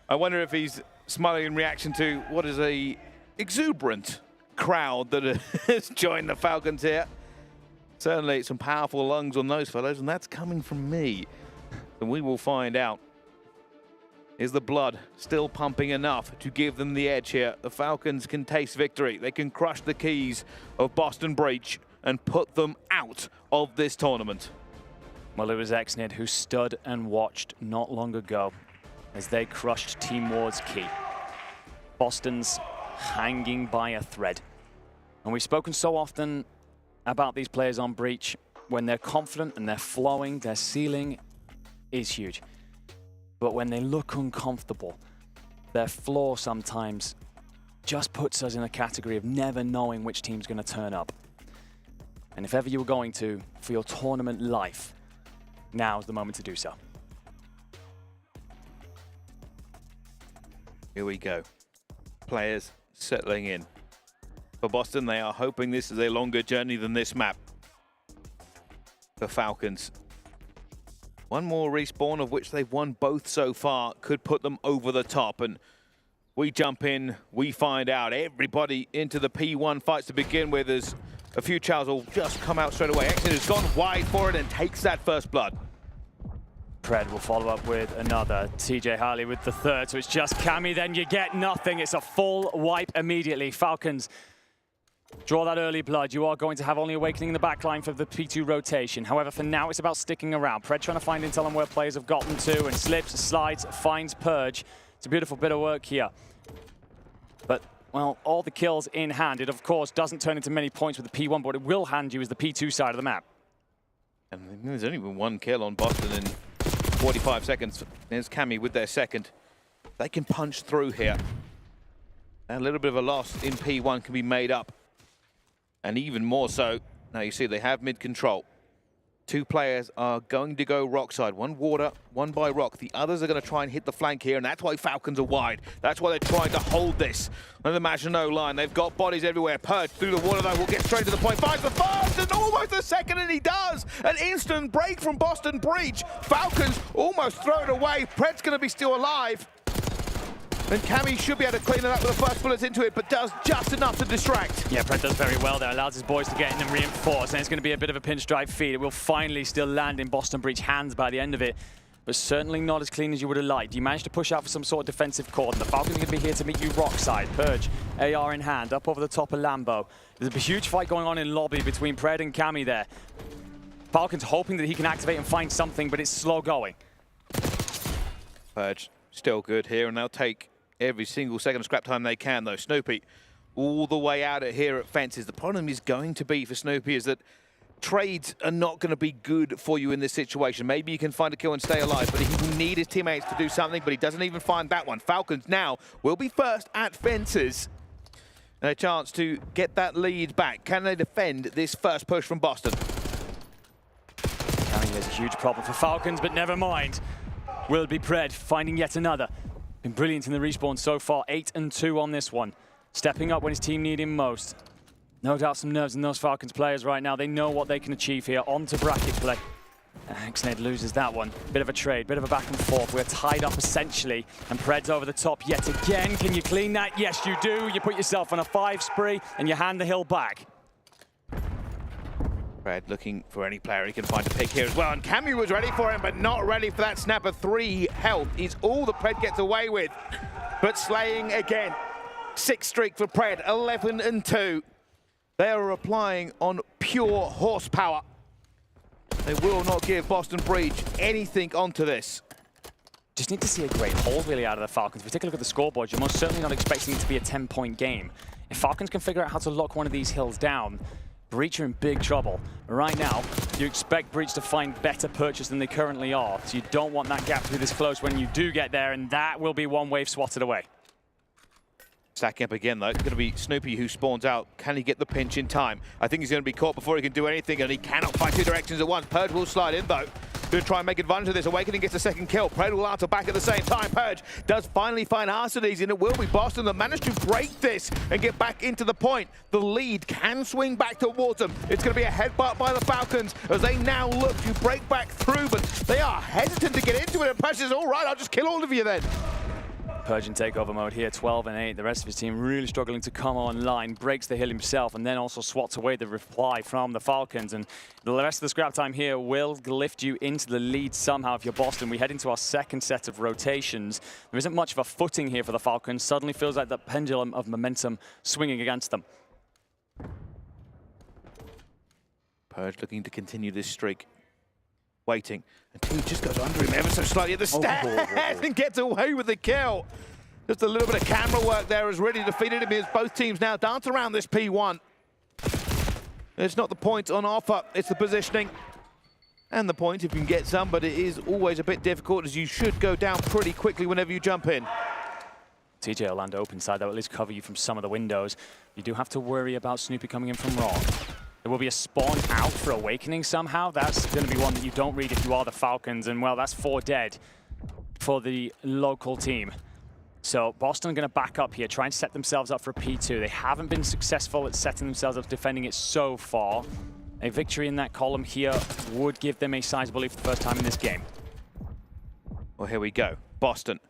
I wonder if he's smiling in reaction to what is a exuberant crowd that has joined the Falcons here. Certainly some powerful lungs on those fellows, and that's coming from me. And we will find out. Is the blood still pumping enough to give them the edge here? The Falcons can taste victory. They can crush the keys of Boston Breach and put them out of this tournament. Well, it was Exnid who stood and watched not long ago as they crushed Team Ward's key. Boston's hanging by a thread. And we've spoken so often about these players on Breach. When they're confident and they're flowing, their ceiling is huge. But when they look uncomfortable, their flaw sometimes just puts us in a category of never knowing which team's going to turn up. And if ever you were going to, for your tournament life, now is the moment to do so. Here we go. Players settling in. For Boston, they are hoping this is a longer journey than this map. For Falcons, One more respawn, of which they've won both so far, could put them over the top. And we jump in, we find out. Everybody into the P1 fights to begin with, as a few chows will just come out straight away. Exit has gone wide for it and takes that first blood. Pred will follow up with another. TJ Harley with the third, so it's just Cammy, then you get nothing. It's a full wipe immediately. Falcons draw that early blood. You are going to have only Awakening in the backline for the P2 rotation. However, for now, it's about sticking around. Pred trying to find intel on where players have gotten to, and slips, slides, finds Purge. It's a beautiful bit of work here. But, well, all the kills in hand. It, of course, doesn't turn into many points with the P1, but it will hand you as the P2 side of the map. And there's only been one kill on Boston in 45 seconds. There's Cammy with their second. They can punch through here. And a little bit of a loss in P1 can be made up. And even more so, now you see they have mid control. Two players are going to go rock side. One water, one by rock. The others are going to try and hit the flank here, and that's why Falcons are wide. That's why they're trying to hold this. On the Maginot line, they've got bodies everywhere. Purge through the water, though, will get straight to the point. Finds the first, and almost a second, and he does. An instant break from Boston Breach. Falcons almost throw it away. Pred's going to be still alive. And Cammy should be able to clean it up with the first bullets into it, but does just enough to distract. Yeah, Pred does very well there. Allows his boys to get in and reinforce, and it's going to be a bit of a pinstripe feed. It will finally still land in Boston Breach hands by the end of it, but certainly not as clean as you would have liked. You managed to push out for some sort of defensive cordon. The Falcons are going to be here to meet you rock side. Purge, AR in hand, up over the top of Lambo. There's a huge fight going on in lobby between Pred and Cammy there. Falcons hoping that he can activate and find something, but it's slow going. Purge still good here, and they'll take every single second of scrap time they can, though. Snoopy all the way out at here at fences. The problem is going to be for Snoopy is that trades are not going to be good for you in this situation. Maybe you can find a kill and stay alive, but he will need his teammates to do something, but he doesn't even find that one. Falcons now will be first at fences. And a chance to get that lead back. Can they defend this first push from Boston? I think there's a huge problem for Falcons, but never mind. Will be Pred finding yet another. Been brilliant in the respawn so far, 8-2 on this one. Stepping up when his team need him most. No doubt some nerves in those Falcons players right now. They know what they can achieve here. On to bracket play. Xned loses that one. Bit of a trade, bit of a back and forth. We're tied up essentially, and Pred's over the top yet again. Can you clean that? Yes, you do. You put yourself on a 5 spree, and you hand the hill back. Pred looking for any player he can find to pick here as well, and Cammy was ready for him, but not ready for that snapper. 3 health is all that Pred gets away with, but slaying again. 6 streak for Pred, 11-2. They are applying on pure horsepower. They will not give Boston Breach anything onto this. Just need to see a great hold really out of the Falcons. If we take a look at the scoreboard, you're most certainly not expecting it to be a 10-point game. If Falcons can figure out how to lock one of these hills down, Breach are in big trouble. Right now, you expect Breach to find better purchase than they currently are, so you don't want that gap to be this close when you do get there, and that will be one wave swatted away. Stacking up again, though. It's going to be Snoopy who spawns out. Can he get the pinch in time? I think he's going to be caught before he can do anything, and he cannot fight 2 directions at once. Purge will slide in, though. Going to try and make advantage of this. Awakening gets a second kill. Pred will answer back at the same time. Purge does finally find Arcades, and it will be Boston that managed to break this and get back into the point. The lead can swing back towards them. It's going to be a headbutt by the Falcons as they now look to break back through, but they are hesitant to get into it, and Purge says, all right, I'll just kill all of you then. Purge in takeover mode here, 12-8. The rest of his team really struggling to come online. Breaks the hill himself and then also swats away the reply from the Falcons. And the rest of the scrap time here will lift you into the lead somehow if you're Boston. We head into our second set of rotations. There isn't much of a footing here for the Falcons. Suddenly feels like the pendulum of momentum swinging against them. Purge looking to continue this streak. Waiting until he just goes under him ever so slightly at the stairs and gets away with the kill. Just a little bit of camera work there has really defeated him as both teams now dance around this P1. It's not the point on offer, it's the positioning. And the point if you can get some, but it is always a bit difficult as you should go down pretty quickly whenever you jump in. TJ will land open side, that will at least cover you from some of the windows. You do have to worry about Snoopy coming in from wrong. There will be a spawn out for Awakening somehow. That's going to be one that you don't read if you are the Falcons. And, well, that's 4 dead for the local team. So Boston are going to back up here, try and set themselves up for a P2. They haven't been successful at setting themselves up defending it so far. A victory in that column here would give them a sizable lead for the first time in this game. Well, here we go. Boston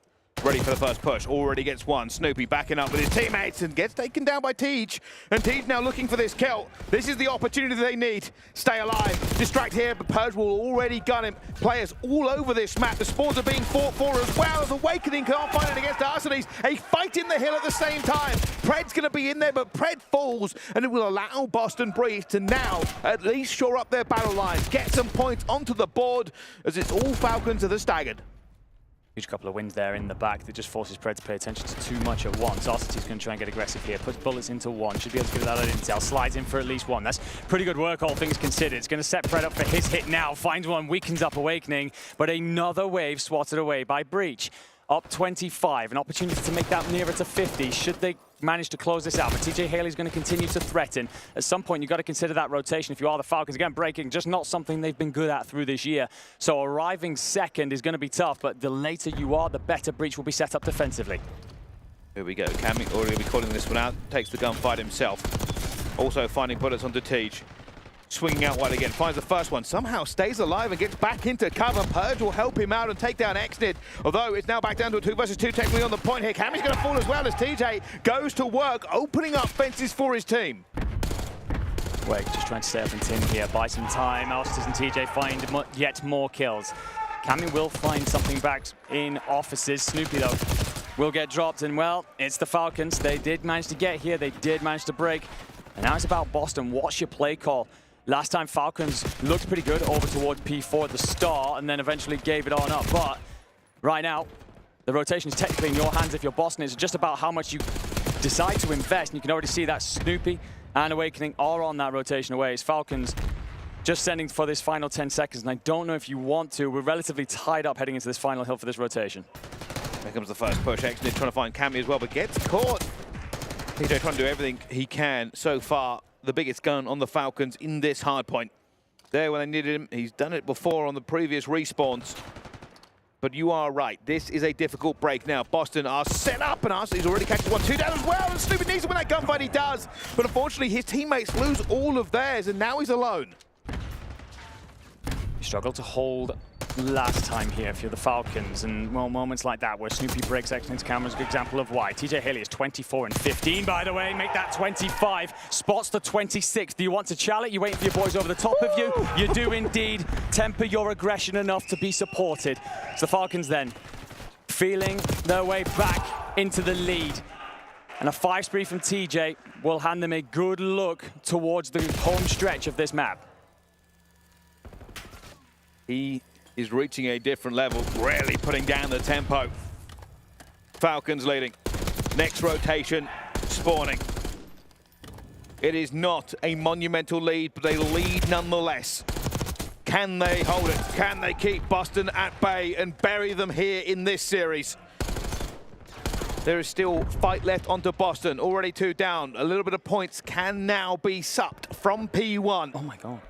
ready for the first push. Already gets one. Snoopy backing up with his teammates and gets taken down by Tej. And Tej now looking for this kill. This is the opportunity they need. Stay alive. Distract here, but Purge will already gun him. Players all over this map. The spawns are being fought for as well as Awakening can't find it against Arsenes. A fight in the hill at the same time. Pred's going to be in there, but Pred falls, and it will allow Boston Breeze to now at least shore up their battle lines, get some points onto the board, as it's all Falcons that are staggered. Huge couple of wins there in the back that just forces Pred to pay attention to too much at once. Arsenes going to try and get aggressive here. Puts bullets into one. Should be able to get that intel. Slides in for at least one. That's pretty good work, all things considered. It's going to set Pred up for his hit now. Finds one, weakens up Awakening. But another wave swatted away by Breach. Up 25. An opportunity to make that nearer to 50. Should they manage to close this out? But TJ Haley's going to continue to threaten. At some point, you've got to consider that rotation if you are the Falcons. Again, breaking, just not something they've been good at through this year. So arriving second is going to be tough, but the later you are, the better Breach will be set up defensively. Here we go. Cammy already going to be calling this one out. Takes the gunfight himself. Also finding bullets onto Tej. Swinging out wide again, finds the first one, somehow stays alive and gets back into cover. Purge will help him out and take down Xnid, although it's now back down to a 2 versus 2 technically on the point here. Cammy's going to fall as well as TJ goes to work, opening up fences for his team. Wake just trying to stay up in tin here, buy some time. Alsters and TJ find yet more kills. Cammy will find something back in offices. Snoopy, though, will get dropped, and well, it's the Falcons. They did manage to get here, they did manage to break, and now it's about Boston. What's your play call? Last time Falcons looked pretty good over towards P4 at the start and then eventually gave it on up. But right now, the rotation is technically in your hands if you're Boston. It's just about how much you decide to invest. And you can already see that Snoopy and Awakening are on that rotation away. It's Falcons just sending for this final 10 seconds. And I don't know if you want to. We're relatively tied up heading into this final hill for this rotation. Here comes the first push. Xnid trying to find Cammy as well, but gets caught. TJ trying to do everything he can so far. The biggest gun on the Falcons in this hard point. There when they needed him. He's done it before on the previous respawns. But you are right. This is a difficult break now. Boston are set up, and Arsenes already catches 1-2 down as well. And Snoopy needs to win that gunfight. He does. But unfortunately, his teammates lose all of theirs, and now he's alone. You struggle to hold last time here if you're the Falcons, and well, moments like that where Snoopy breaks Xnid's camera is a good example of why. TJ Haley is 24 and 15, by the way. Make that 25. Spots the 26. Do you want to challenge it? You waiting for your boys over the top of you? You do indeed. Temper your aggression enough to be supported. So the Falcons then feeling their way back into the lead. And a 5 spree from TJ will hand them a good look towards the home stretch of this map. He is reaching a different level, really putting down the tempo. Falcons leading. Next rotation, spawning. It is not a monumental lead, but a lead nonetheless. Can they hold it? Can they keep Boston at bay and bury them here in this series? There is still fight left onto Boston. Already 2 down. A little bit of points can now be supped from P1. Oh my God.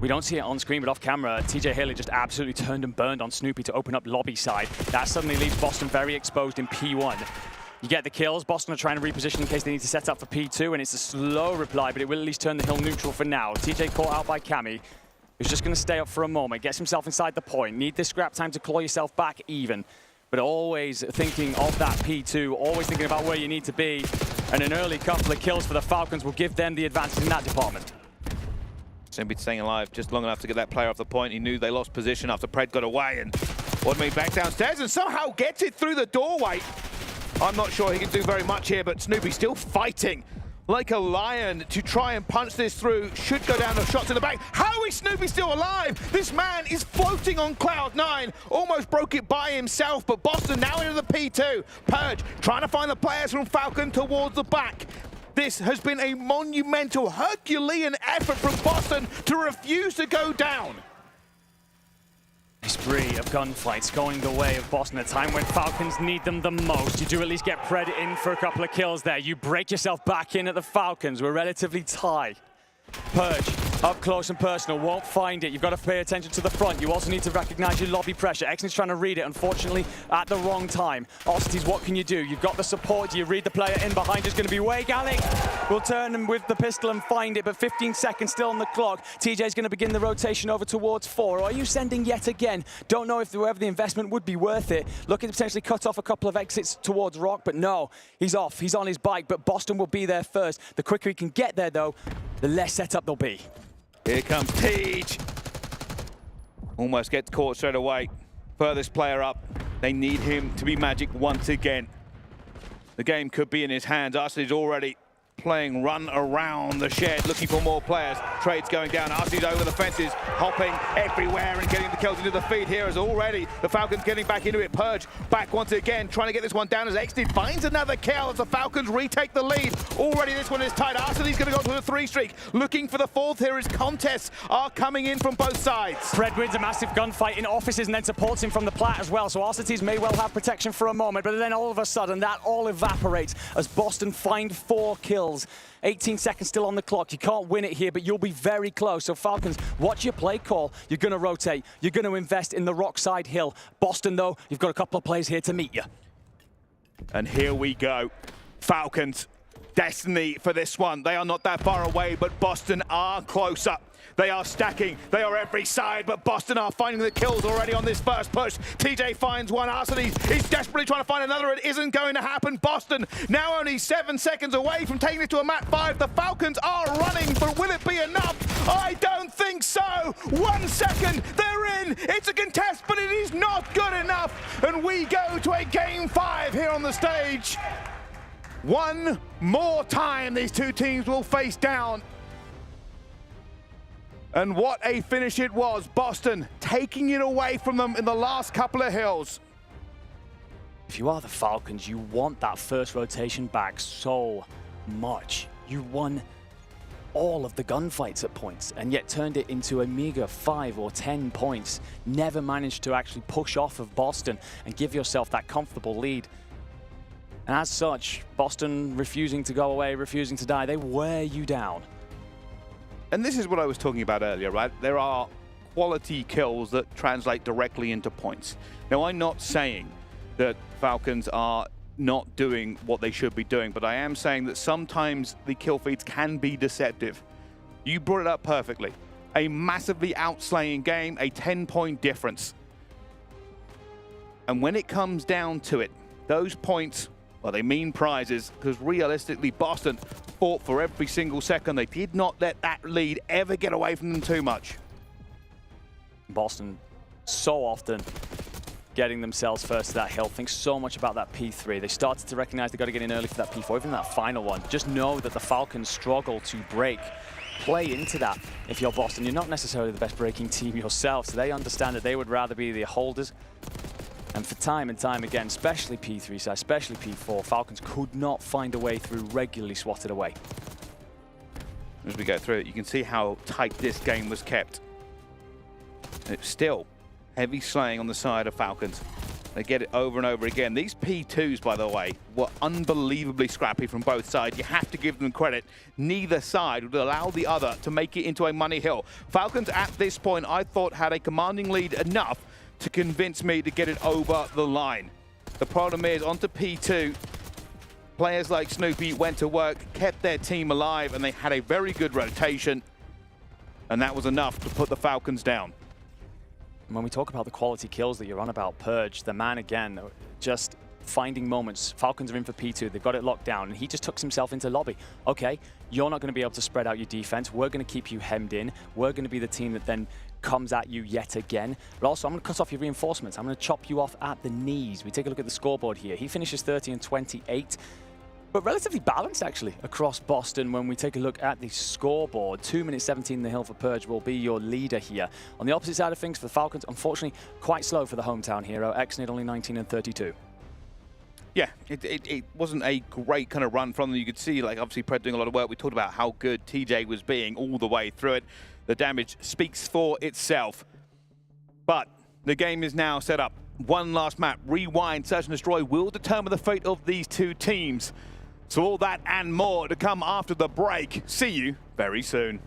We don't see it on screen, but off camera, TJ Haley just absolutely turned and burned on Snoopy to open up lobby side. That suddenly leaves Boston very exposed in P1. You get the kills. Boston are trying to reposition in case they need to set up for P2, and it's a slow reply, but it will at least turn the hill neutral for now. TJ caught out by Cammy, who's just going to stay up for a moment, gets himself inside the point. Need this scrap time to claw yourself back even, but always thinking of that P2, always thinking about where you need to be, and an early couple of kills for the Falcons will give them the advantage in that department. Simply staying alive just long enough to get that player off the point. He knew they lost position after Pred got away, and Wadme back downstairs and somehow gets it through the doorway. I'm not sure he can do very much here, but Snoopy still fighting like a lion to try and punch this through. Should go down, the shots in the back. How is Snoopy still alive? This man is floating on cloud 9. Almost broke it by himself, but Boston now into the P2. Purge trying to find the players from Falcon towards the back. This has been a monumental Herculean effort from Boston to refuse to go down. A spree of gunfights going the way of Boston at a time when Falcons need them the most. You do at least get Pred in for a couple of kills there. You break yourself back in at the Falcons. We're relatively tied. Purge, up close and personal, won't find it. You've got to pay attention to the front. You also need to recognize your lobby pressure. Exney's trying to read it, unfortunately, at the wrong time. Osities, what can you do? You've got the support. Do you read the player in behind? Is going to be Way Gallic. Will turn him with the pistol and find it, but 15 seconds still on the clock. TJ's going to begin the rotation over towards 4. Or are you sending yet again? Don't know if whoever the investment would be worth it. Looking to potentially cut off a couple of exits towards Rock, but no, he's off. He's on his bike, but Boston will be there first. The quicker he can get there, though, the less set up they'll be. Here comes Teej. Almost gets caught straight away. Furthest player up. They need him to be magic once again. The game could be in his hands. Arsenal's already playing run around the shed, looking for more players. Trades going down. Arsenal's over the fences, hopping everywhere and getting the kills into the feed here as already the Falcons getting back into it. Purge back once again, trying to get this one down as Exney finds another kill as the Falcons retake the lead. Already this one is tight. Arsenal's going to go to a 3 streak. Looking for the 4th here as contests are coming in from both sides. Fred wins a massive gunfight in offices and then supports him from the plat as well. So Arsenal may well have protection for a moment, but then all of a sudden that all evaporates as Boston find 4 kills. 18 seconds still on the clock. You can't win it here, but you'll be very close. So Falcons, watch your play call. You're going to rotate. You're going to invest in the rock side hill. Boston, though, you've got a couple of players here to meet you. And here we go. Falcons, destiny for this one. They are not that far away, but Boston are closer. They are stacking. They are every side, but Boston are finding the kills already on this first push. TJ finds one. Arsenal is desperately trying to find another. It isn't going to happen. Boston now only 7 seconds away from taking it to a map 5. The Falcons are running, but will it be enough? I don't think so. 1 second, they're in. It's a contest, but it is not good enough. And we go to a game 5 here on the stage. One more time, these two teams will face down. And what a finish it was. Boston taking it away from them in the last couple of hills. If you are the Falcons, you want that first rotation back so much. You won all of the gunfights at points and yet turned it into a meager 5 or 10 points. Never managed to actually push off of Boston and give yourself that comfortable lead. And as such, Boston refusing to go away, refusing to die, they wear you down. And this is what I was talking about earlier, right? There are quality kills that translate directly into points. Now, I'm not saying that Falcons are not doing what they should be doing, but I am saying that sometimes the kill feeds can be deceptive. You brought it up perfectly. A massively outslaying game, a 10-point difference. And when it comes down to it, those points, well, they mean prizes, because realistically, Boston fought for every single second. They did not let that lead ever get away from them too much. Boston so often getting themselves first to that hill. Think so much about that P3. They started to recognize they got to get in early for that P4, even that final one. Just know that the Falcons struggle to break. Play into that. If you're Boston, you're not necessarily the best breaking team yourself, so they understand that they would rather be the holders. And for time and time again, especially P3 side, especially P4, Falcons could not find a way through, regularly swatted away. As we go through it, you can see how tight this game was kept. And it's still heavy slaying on the side of Falcons. They get it over and over again. These P2s, by the way, were unbelievably scrappy from both sides. You have to give them credit. Neither side would allow the other to make it into a money hill. Falcons at this point, I thought, had a commanding lead enough to convince me to get it over the line. The problem is, onto P2, players like Snoopy went to work, kept their team alive, and they had a very good rotation, and that was enough to put the Falcons down. When we talk about the quality kills that you're on about, Purge, the man again, just finding moments. Falcons are in for P2, they've got it locked down, and he just tucks himself into lobby. Okay, you're not going to be able to spread out your defense, we're going to keep you hemmed in, we're going to be the team that then comes at you yet again. But also, I'm going to cut off your reinforcements. I'm going to chop you off at the knees. We take a look at the scoreboard here. He finishes 30 and 28, but relatively balanced, actually, across Boston when we take a look at the scoreboard. 2 minutes 17 in the hill for Purge will be your leader here. On the opposite side of things, for the Falcons, unfortunately, quite slow for the hometown hero. Exney only 19 and 32. Yeah, it wasn't a great kind of run from them. You could see, like, obviously, Pred doing a lot of work. We talked about how good TJ was being all the way through it. The damage speaks for itself. But the game is now set up. One last map, Rewind, Search and Destroy, will determine the fate of these two teams. So all that and more to come after the break. See you very soon.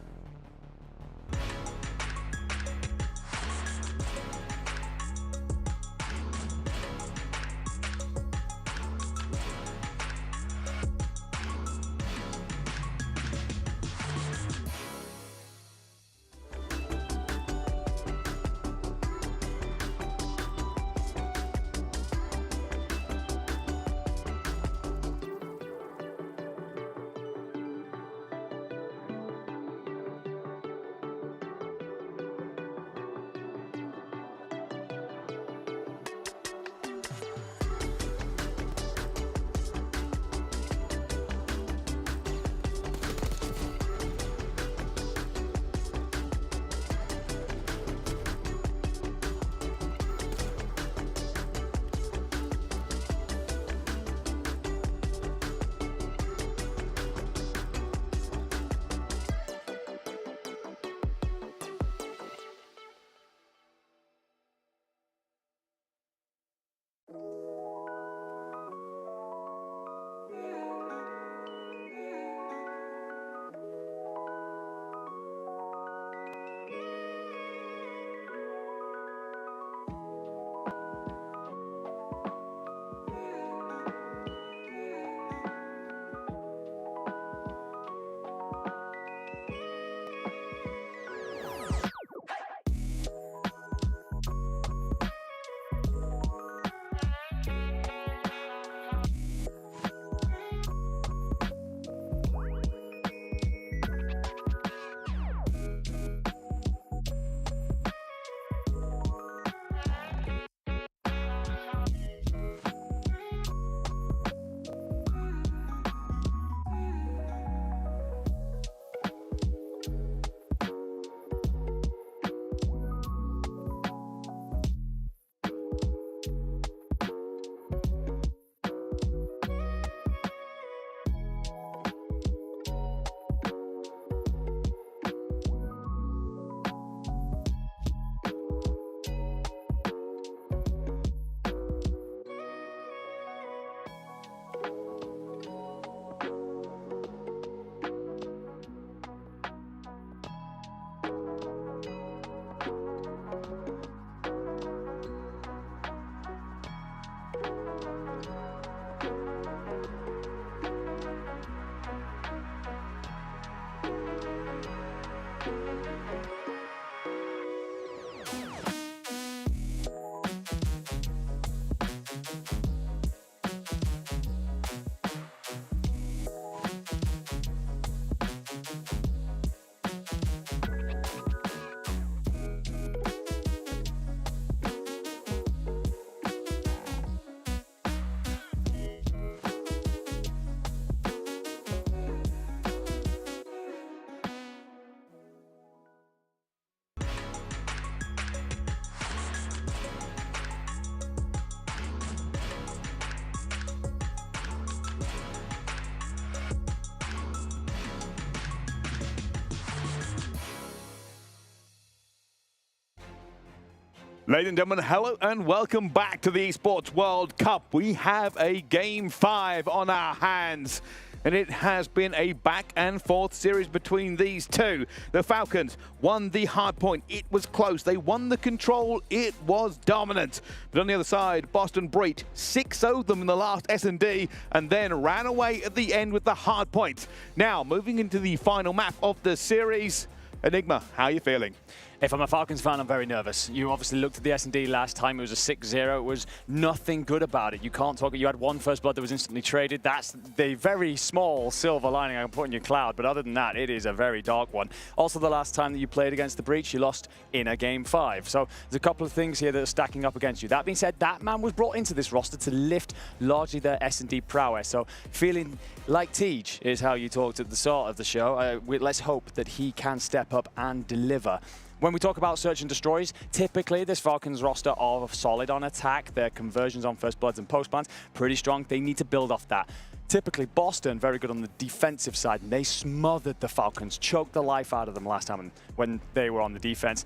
Ladies and gentlemen, hello and welcome back to the Esports World Cup. We have a Game 5 on our hands, and it has been a back and forth series between these two. The Falcons won the hard point. It was close. They won the control. It was dominant. But on the other side, Boston Breach 6-0'd them in the last S&D and then ran away at the end with the hard point. Now, moving into the final map of the series, Enigma, how are you feeling? If I'm a Falcons fan, I'm very nervous. You obviously looked at the S&D last time. It was a 6-0. It was nothing good about it. You can't talk. You had one first blood that was instantly traded. That's the very small silver lining I can put in your cloud. But other than that, it is a very dark one. Also, the last time that you played against the Breach, you lost in a Game 5. So there's a couple of things here that are stacking up against you. That being said, that man was brought into this roster to lift largely their S&D prowess. So feeling like Tej is how you talked at the start of the show. Let's hope that he can step up and deliver. When we talk about search and destroys, typically this Falcons roster are solid on attack. Their conversions on first bloods and post plants, pretty strong. They need to build off that. Typically Boston, very good on the defensive side, and they smothered the Falcons, choked the life out of them last time when they were on the defense.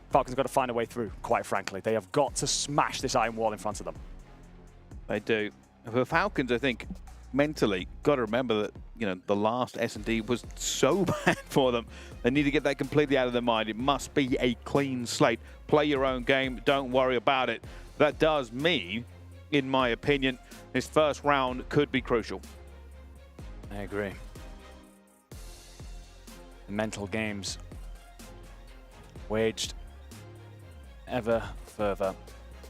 Falcons got to find a way through, quite frankly. They have got to smash this iron wall in front of them. They do. For Falcons, I think, mentally, got to remember that, you know, the last S&D was so bad for them. They need to get that completely out of their mind. It must be a clean slate. Play your own game. Don't worry about it. That does mean, in my opinion, this first round could be crucial. I agree. The mental games waged ever further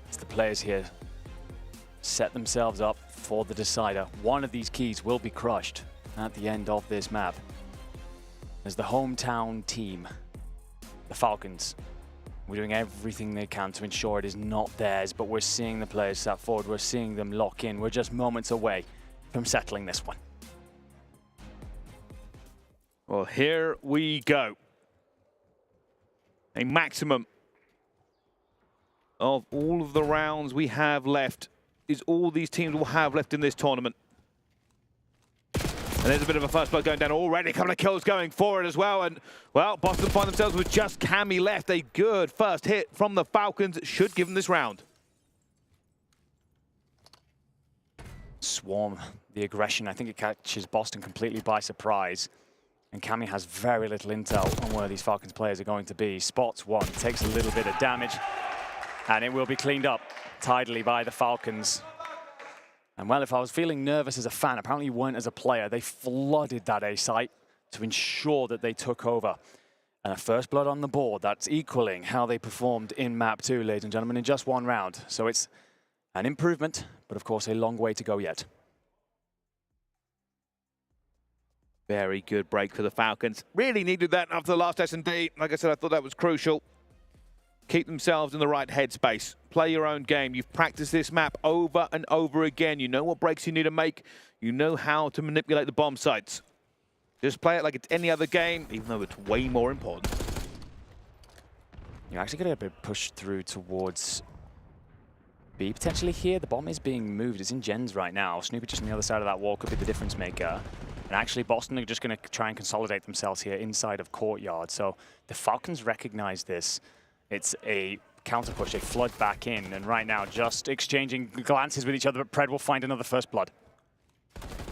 as the players here set themselves up for the decider. One of these keys will be crushed at the end of this map. As the hometown team, the Falcons, we're doing everything they can to ensure it is not theirs, but we're seeing the players step forward, we're seeing them lock in. We're just moments away from settling this one. Well, here we go. A maximum of all of the rounds we have left is all these teams will have left in this tournament. And there's a bit of a first blood going down already. A couple of kills going forward as well. And, well, Boston find themselves with just Cammy left. A good first hit from the Falcons should give them this round. Swarm, the aggression, I think it catches Boston completely by surprise. And Cammy has very little intel on where these Falcons players are going to be. Spots one, takes a little bit of damage. And it will be cleaned up tidily by the Falcons. And well, if I was feeling nervous as a fan, apparently you weren't as a player. They flooded that A site to ensure that they took over. And a first blood on the board, that's equaling how they performed in map 2, ladies and gentlemen, in just one round. So it's an improvement, but of course a long way to go yet. Very good break for the Falcons. Really needed that after the last S&D. Like I said, I thought that was crucial. Keep themselves in the right headspace. Play your own game. You've practiced this map over and over again. You know what breaks you need to make. You know how to manipulate the bomb sites. Just play it like it's any other game, even though it's way more important. You're actually going to get a bit pushed through towards B potentially here. The bomb is being moved. It's in Gens right now. Snoopy just on the other side of that wall could be the difference maker. And actually, Boston are just going to try and consolidate themselves here inside of Courtyard. So the Falcons recognize this. It's a counter push. They flood back in. And right now, just exchanging glances with each other. But Pred will find another first blood.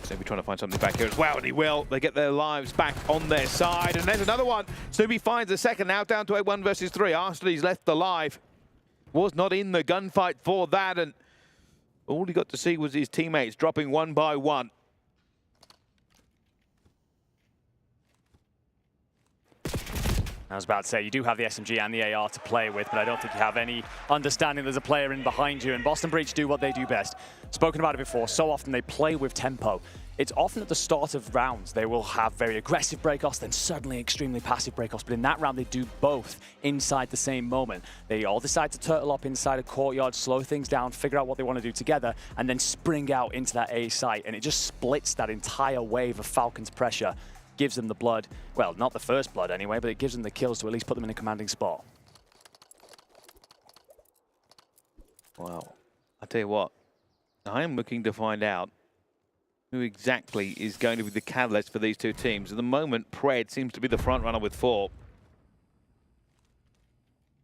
Snoopy trying to find something back here as well, and he will. They get their lives back on their side. And there's another one. Snoopy finds the second, now down to a 1 versus 3. Arsenal's left alive. Was not in the gunfight for that, and all he got to see was his teammates dropping one by one. I was about to say, you do have the SMG and the AR to play with, but I don't think you have any understanding there's a player in behind you. And Boston Breach do what they do best. Spoken about it before, so often they play with tempo. It's often at the start of rounds, they will have very aggressive breakoffs, then suddenly extremely passive breakoffs. But in that round, they do both inside the same moment. They all decide to turtle up inside a Courtyard, slow things down, figure out what they want to do together, and then spring out into that A site. And it just splits that entire wave of Falcons pressure. Gives them the blood, well, not the first blood anyway, but it gives them the kills to at least put them in a commanding spot. Wow. I tell you what, I am looking to find out who exactly is going to be the catalyst for these two teams. At the moment, Pred seems to be the front runner with 4.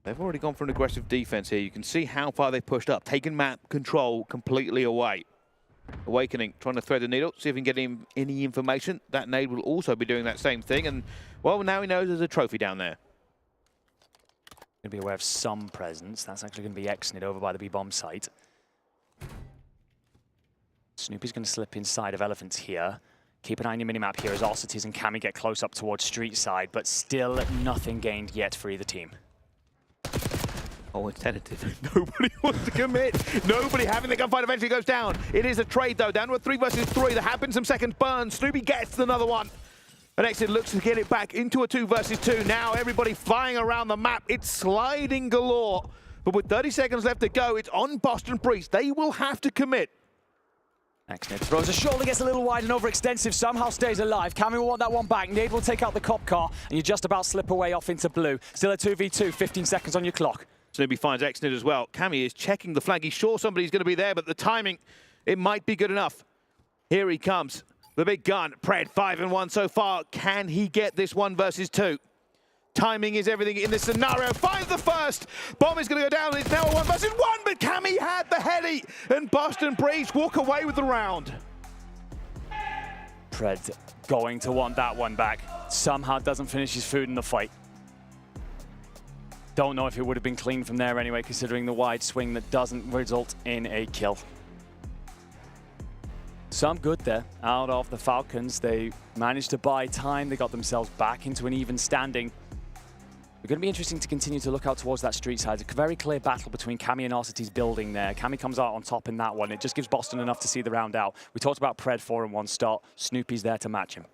They've already gone for an aggressive defense here. You can see how far they've pushed up, taken map control completely away. Awakening, trying to thread the needle, see if he can get him any information. That nade will also be doing that same thing. And, well, now he knows there's a trophy down there. Going to be aware of some presence. That's actually going to be Exnid over by the B-bomb site. Snoopy's going to slip inside of Elephants here. Keep an eye on your minimap here as Ossities and Cammy get close up towards street side, but still nothing gained yet for either team. Oh, it's tentative. Nobody wants to commit. Nobody having the gunfight eventually goes down. It is a trade, though. Down to a 3 versus 3. There have been some second burns. Snoopy gets another one. And Exit looks to get it back into a 2 versus 2. Now everybody flying around the map. It's sliding galore. But with 30 seconds left to go, it's on Boston Breach. They will have to commit. Exnid throws a shoulder, gets a little wide and overextensive, somehow stays alive. Cammy will want that one back. Nade will take out the cop car, and you just about slip away off into blue. Still a 2v2, 15 seconds on your clock. Snoopy finds Exnid as well. Cammy is checking the flag. He's sure somebody's going to be there, but the timing, it might be good enough. Here he comes. The big gun. Pred 5-1 so far. Can he get this 1 versus 2? Timing is everything in this scenario. Finds the first. Bomb is going to go down. It's now a 1 versus 1, but Cammy had the heady, and Boston Breach walk away with the round. Pred going to want that one back. Somehow doesn't finish his food in the fight. Don't know if it would have been clean from there anyway, considering the wide swing that doesn't result in a kill. Some good there out of the Falcons. They managed to buy time. They got themselves back into an even standing. It's going to be interesting to continue to look out towards that street side. It's a very clear battle between Cammy and Arcity's building there. Cammy comes out on top in that one. It just gives Boston enough to see the round out. We talked about Pred 4-1 start. Snoopy's there to match him.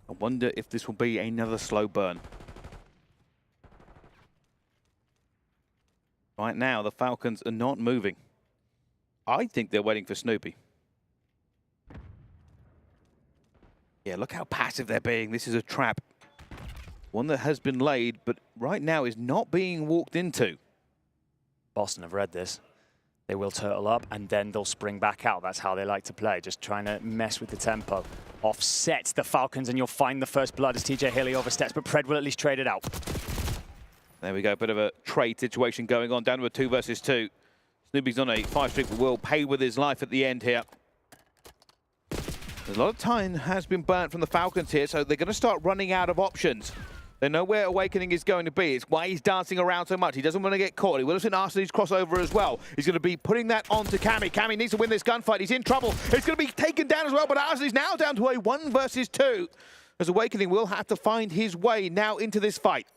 I wonder if this will be another slow burn. Right now, the Falcons are not moving. I think they're waiting for Snoopy. Yeah, look how passive they're being. This is a trap. One that has been laid, but right now is not being walked into. Boston have read this. They will turtle up, and then they'll spring back out. That's how they like to play, just trying to mess with the tempo. Offset the Falcons, and you'll find the first blood as TJ Haley oversteps, but Pred will at least trade it out. There we go, bit of a trade situation going on, down to a 2 versus 2. Snoopy's on a 5 streak, but will pay with his life at the end here. A lot of time has been burnt from the Falcons here, so they're going to start running out of options. They know where Awakening is going to be. It's why he's dancing around so much. He doesn't want to get caught. He will have seen Arsenal's crossover as well. He's going to be putting that on to Cammy. Cammy needs to win this gunfight. He's in trouble. It's going to be taken down as well, but Arsenal's now down to a 1 versus 2. As Awakening will have to find his way now into this fight.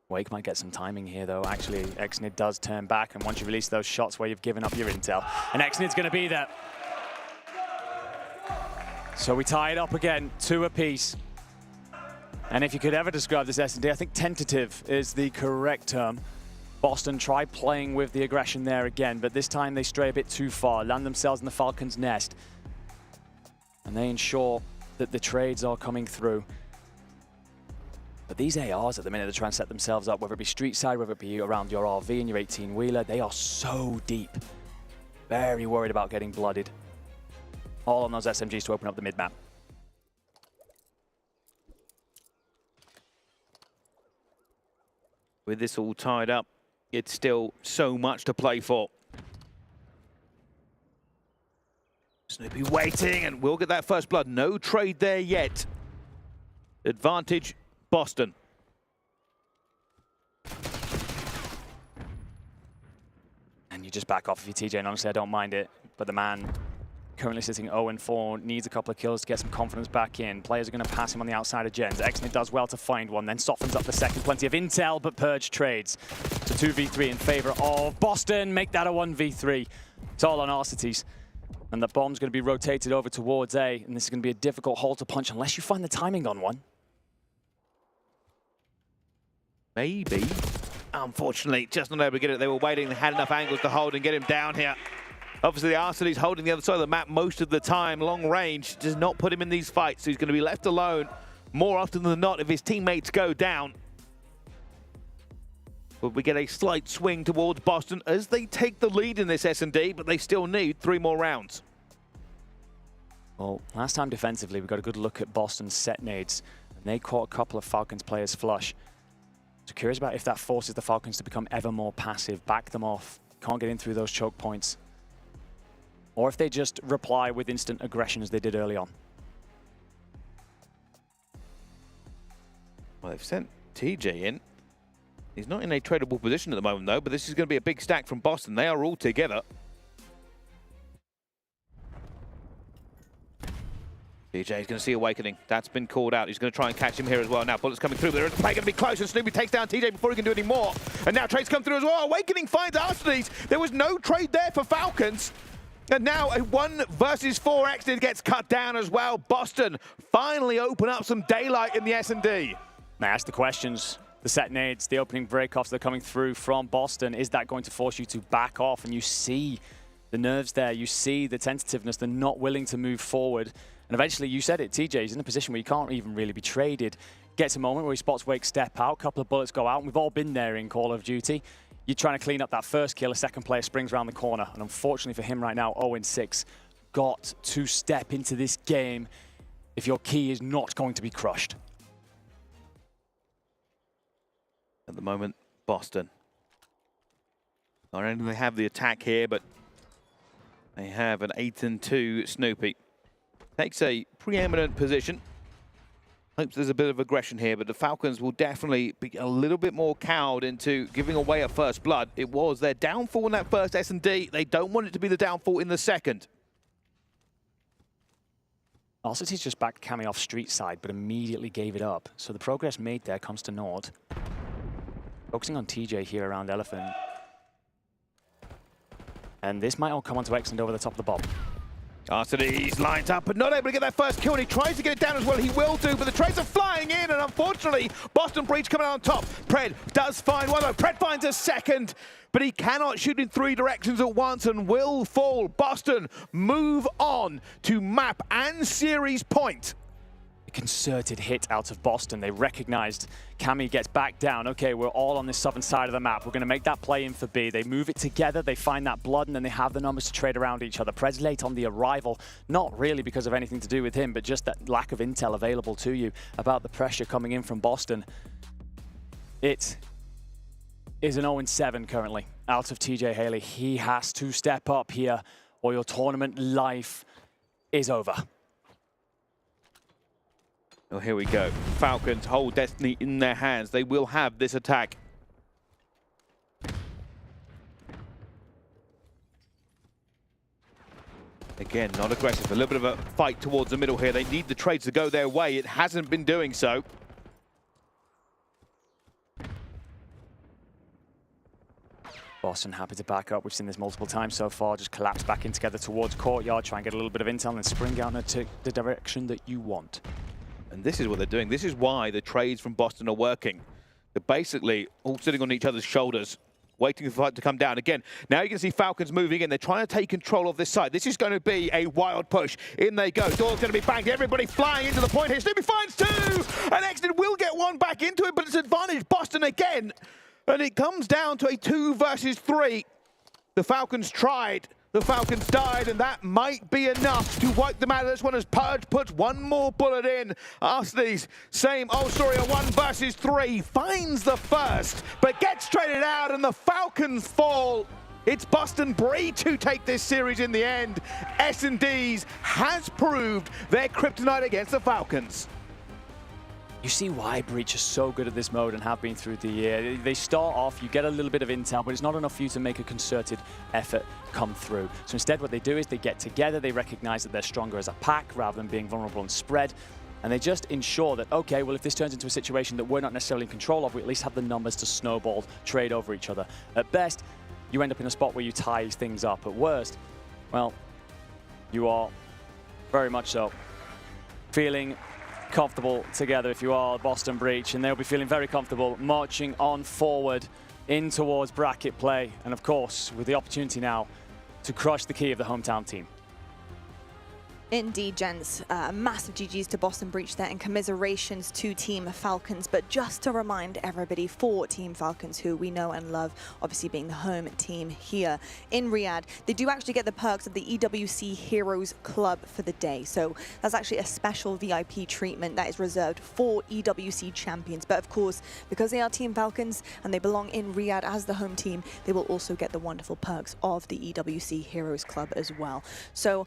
Wake might get some timing here, though. Actually, Exnid does turn back, and once you release those shots where you've given up your intel, and Exnid's going to be there. So we tie it up again, 2 apiece. And if you could ever describe this S&D, I think tentative is the correct term. Boston tried playing with the aggression there again, but this time they stray a bit too far, land themselves in the Falcons' nest. And they ensure that the trades are coming through. But these ARs at the minute, they're trying to set themselves up, whether it be street side, whether it be around your RV and your 18-wheeler, they are so deep. Very worried about getting blooded. All on those SMGs to open up the mid-map. With this all tied up, it's still so much to play for. Snoopy waiting, and we'll get that first blood. No trade there yet. Advantage, Boston. And you just back off if you're TJ, and honestly, I don't mind it. But the man currently sitting 0-4, needs a couple of kills to get some confidence back in. Players are going to pass him on the outside of gens. Exnid does well to find one, then softens up the second. Plenty of intel, but Purge trades. So 2v3 in favor of Boston. Make that a 1v3. It's all on Arcites. And the bomb's going to be rotated over towards A, and this is going to be a difficult hole to punch unless you find the timing on one. Maybe. Unfortunately, just not able to get it. They were waiting, they had enough angles to hold and get him down here. Obviously, the Arcites holding the other side of the map most of the time. Long range does not put him in these fights, so he's going to be left alone more often than not if his teammates go down. But we get a slight swing towards Boston as they take the lead in this S&D, but they still need 3 more rounds. Well, last time defensively, we got a good look at Boston's set nades, and they caught a couple of Falcons players flush. So curious about if that forces the Falcons to become ever more passive, back them off, can't get in through those choke points. Or if they just reply with instant aggression as they did early on. Well, they've sent TJ in. He's not in a tradable position at the moment, though, but this is going to be a big stack from Boston. They are all together. TJ is going to see Awakening. That's been called out. He's going to try and catch him here as well. Now, bullets coming through. There is a play going to be close, and Snoopy takes down TJ before he can do any more. And now trades come through as well. Awakening finds Arcites. There was no trade there for Falcons. And now a 1 versus 4 Exnid gets cut down as well. Boston finally open up some daylight in the S&D. Now ask the questions. The set nades, the opening breakoffs that are coming through from Boston. Is that going to force you to back off? And you see the nerves there. You see the tentativeness. They're not willing to move forward. And eventually, you said it, TJ is in a position where you can't even really be traded. Gets a moment where he spots Wake step out, a couple of bullets go out, and we've all been there in Call of Duty. You're trying to clean up that first kill, a second player springs around the corner. And unfortunately for him right now, 0-6, got to step into this game if your key is not going to be crushed. At the moment, Boston. Not only do they have the attack here, but they have an 8-2 Snoopy. Takes a preeminent position. Hopes there's a bit of aggression here, but the Falcons will definitely be a little bit more cowed into giving away a first blood. It was their downfall in that first S&D. They don't want it to be the downfall in the second. Arcites just backed Cammy off street side, but immediately gave it up. So the progress made there comes to naught. Focusing on TJ here around Elephant. And this might all come onto Exnid over the top of the bomb. Arcites lines up, but not able to get that first kill, and he tries to get it down as well. He will do, but the trades are flying in, and unfortunately, Boston Breach coming out on top. Pred does find one, though. Pred finds a second, but he cannot shoot in 3 directions at once and will fall. Boston move on to map and series point. A concerted hit out of Boston. They recognized Cammy gets back down. Okay, we're all on this southern side of the map. We're going to make that play in for B. They move it together. They find that blood, and then they have the numbers to trade around each other. Pred's late on the arrival, not really because of anything to do with him, but just that lack of intel available to you about the pressure coming in from Boston. It is an 0-7 currently out of TJ Haley. He has to step up here, or your tournament life is over. Well, here we go. Falcons hold destiny in their hands. They will have this attack. Again, not aggressive. A little bit of a fight towards the middle here. They need the trades to go their way. It hasn't been doing so. Boston happy to back up. We've seen this multiple times so far. Just collapse back in together towards courtyard, try and get a little bit of intel and then spring out into the direction that you want. And this is what they're doing. This is why the trades from Boston are working. They're basically all sitting on each other's shoulders, waiting for the fight to come down. Again, now you can see Falcons moving in. They're trying to take control of this side. This is going to be a wild push. In they go. Door's going to be banged. Everybody flying into the point here. Snoopy finds two! And Exton will get one back into it, but it's advantage Boston again. And it comes down to a 2 versus 3. The Falcons tried. The Falcons died, and that might be enough to wipe them out of this one as Purge puts one more bullet in. Arsley's same old story, a 1 versus 3. Finds the first, but gets traded out, and the Falcons fall. It's Boston Breach who take this series in the end. S&D's has proved their kryptonite against the Falcons. You see why Breach is so good at this mode and have been through the year. They start off, you get a little bit of intel, but it's not enough for you to make a concerted effort come through. So instead what they do is they get together, they recognize that they're stronger as a pack rather than being vulnerable and spread. And they just ensure that, okay, well, if this turns into a situation that we're not necessarily in control of, we at least have the numbers to snowball, trade over each other. At best, you end up in a spot where you tie things up. At worst, well, you are very much so feeling comfortable together if you are Boston Breach, and they'll be feeling very comfortable marching on forward in towards bracket play, and of course with the opportunity now to crush the key of the hometown team. Indeed, gents. Massive GGs to Boston Breach there and commiserations to Team Falcons. But just to remind everybody, for Team Falcons, who we know and love, obviously being the home team here in Riyadh, they do actually get the perks of the EWC Heroes Club for the day. So that's actually a special VIP treatment that is reserved for EWC champions. But of course, because they are Team Falcons and they belong in Riyadh as the home team, they will also get the wonderful perks of the EWC Heroes Club as well. So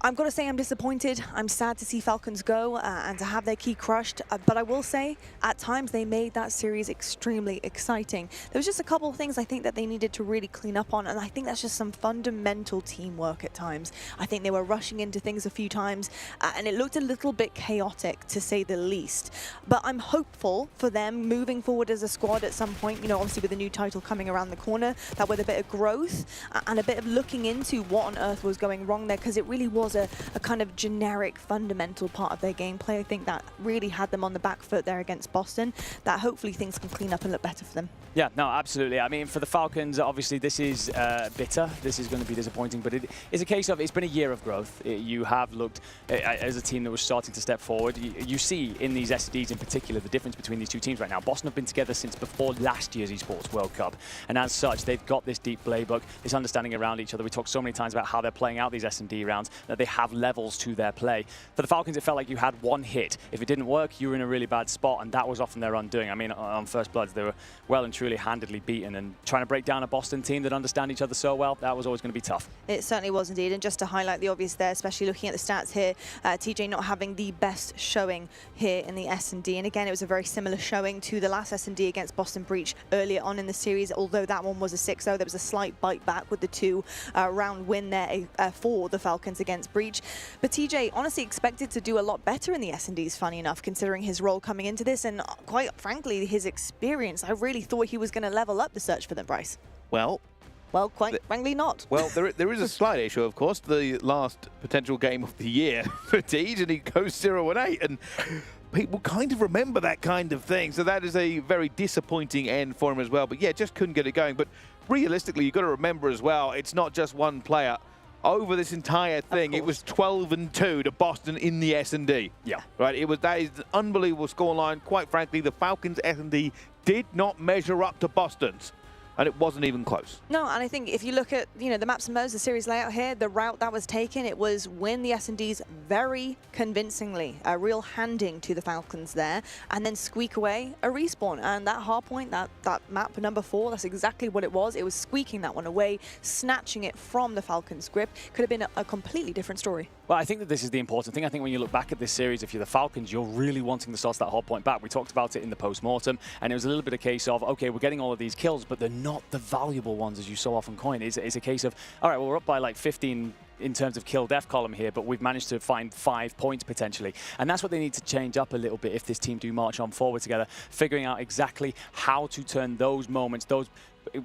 I've got to say I'm disappointed. I'm sad to see Falcons go and to have their key crushed. But I will say, at times, they made that series extremely exciting. There was just a couple of things I think that they needed to really clean up on, and I think that's just some fundamental teamwork at times. I think they were rushing into things a few times, and it looked a little bit chaotic, to say the least. But I'm hopeful for them moving forward as a squad at some point, you know, obviously with the new title coming around the corner, that with a bit of growth and a bit of looking into what on earth was going wrong there, because it really was a kind of generic fundamental part of their gameplay. I think that really had them on the back foot there against Boston, that hopefully things can clean up and look better for them. Yeah, no, absolutely. I mean, for the Falcons, obviously this is bitter. This is going to be disappointing, but it is a case of it's been a year of growth. You have looked as a team that was starting to step forward. You see in these SDs in particular the difference between these two teams right now. Boston have been together since before last year's Esports World Cup, and as such, they've got this deep playbook, this understanding around each other. We talked so many times about how they're playing out these S&D rounds, that they have levels to their play. For the Falcons, it felt like you had one hit. If it didn't work, you were in a really bad spot, and that was often their undoing. I mean, on First Bloods, they were well and truly handedly beaten, and trying to break down a Boston team that understand each other so well, that was always going to be tough. It certainly was indeed, and just to highlight the obvious there, especially looking at the stats here, TJ not having the best showing here in the S&D, and again, it was a very similar showing to the last S&D against Boston Breach earlier on in the series, although that one was a 6-0. There was a slight bite back with the 2-round win there for the Falcons against Breach. But TJ honestly expected to do a lot better in the S&Ds, funny enough, considering his role coming into this, and quite frankly, his experience. I really thought he was going to level up the search for them, Bryce. Well, quite frankly not. Well, there is a slight issue, of course. The last potential game of the year for Tej, and he goes 0-8, and people kind of remember that kind of thing. So that is a very disappointing end for him as well. But yeah, just couldn't get it going. But realistically, you've got to remember as well, it's not just one player. Over this entire thing, it was 12-2 to Boston in the S&D. Yeah. Right. That is an unbelievable scoreline. Quite frankly, the Falcons S&D did not measure up to Boston's, and it wasn't even close. No, and I think if you look at, you know, the maps and modes, the series layout here, the route that was taken, it was win the S&Ds very convincingly, a real handing to the Falcons there, and then squeak away a respawn. And that hard point, that map number 4, that's exactly what it was. It was squeaking that one away, snatching it from the Falcons' grip. Could have been a completely different story. Well, I think that this is the important thing. I think when you look back at this series, if you're the Falcons, you're really wanting to source that hard point back. We talked about it in the post-mortem, and it was a little bit a case of, okay, we're getting all of these kills, but they're not the valuable ones as you so often coin. It's a case of, all right, well, we're up by like 15 in terms of kill-death column here, but we've managed to find 5 points potentially. And that's what they need to change up a little bit if this team do march on forward together, figuring out exactly how to turn those moments, those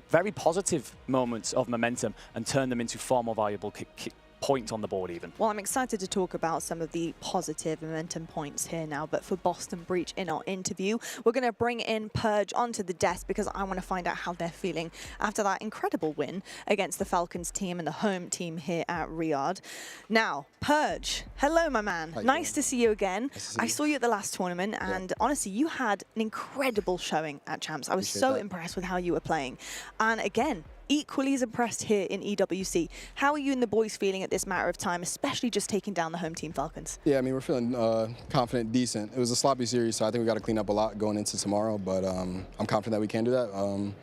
very positive moments of momentum, and turn them into far more valuable points on the board even. Well, I'm excited to talk about some of the positive momentum points here now, but for Boston Breach in our interview, we're going to bring in Purge onto the desk because I want to find out how they're feeling after that incredible win against the Falcons team and the home team here at Riyadh. Now, Purge, hello, my man. Nice to see you again. I saw you at the last tournament, and honestly, you had an incredible showing at Champs. I was so impressed with how you were playing. And again, equally as impressed here in EWC. How are you and the boys feeling at this matter of time, especially just taking down the home team Falcons? Yeah, I mean, we're feeling confident, decent. It was a sloppy series, so I think we got to clean up a lot going into tomorrow, but I'm confident that we can do that.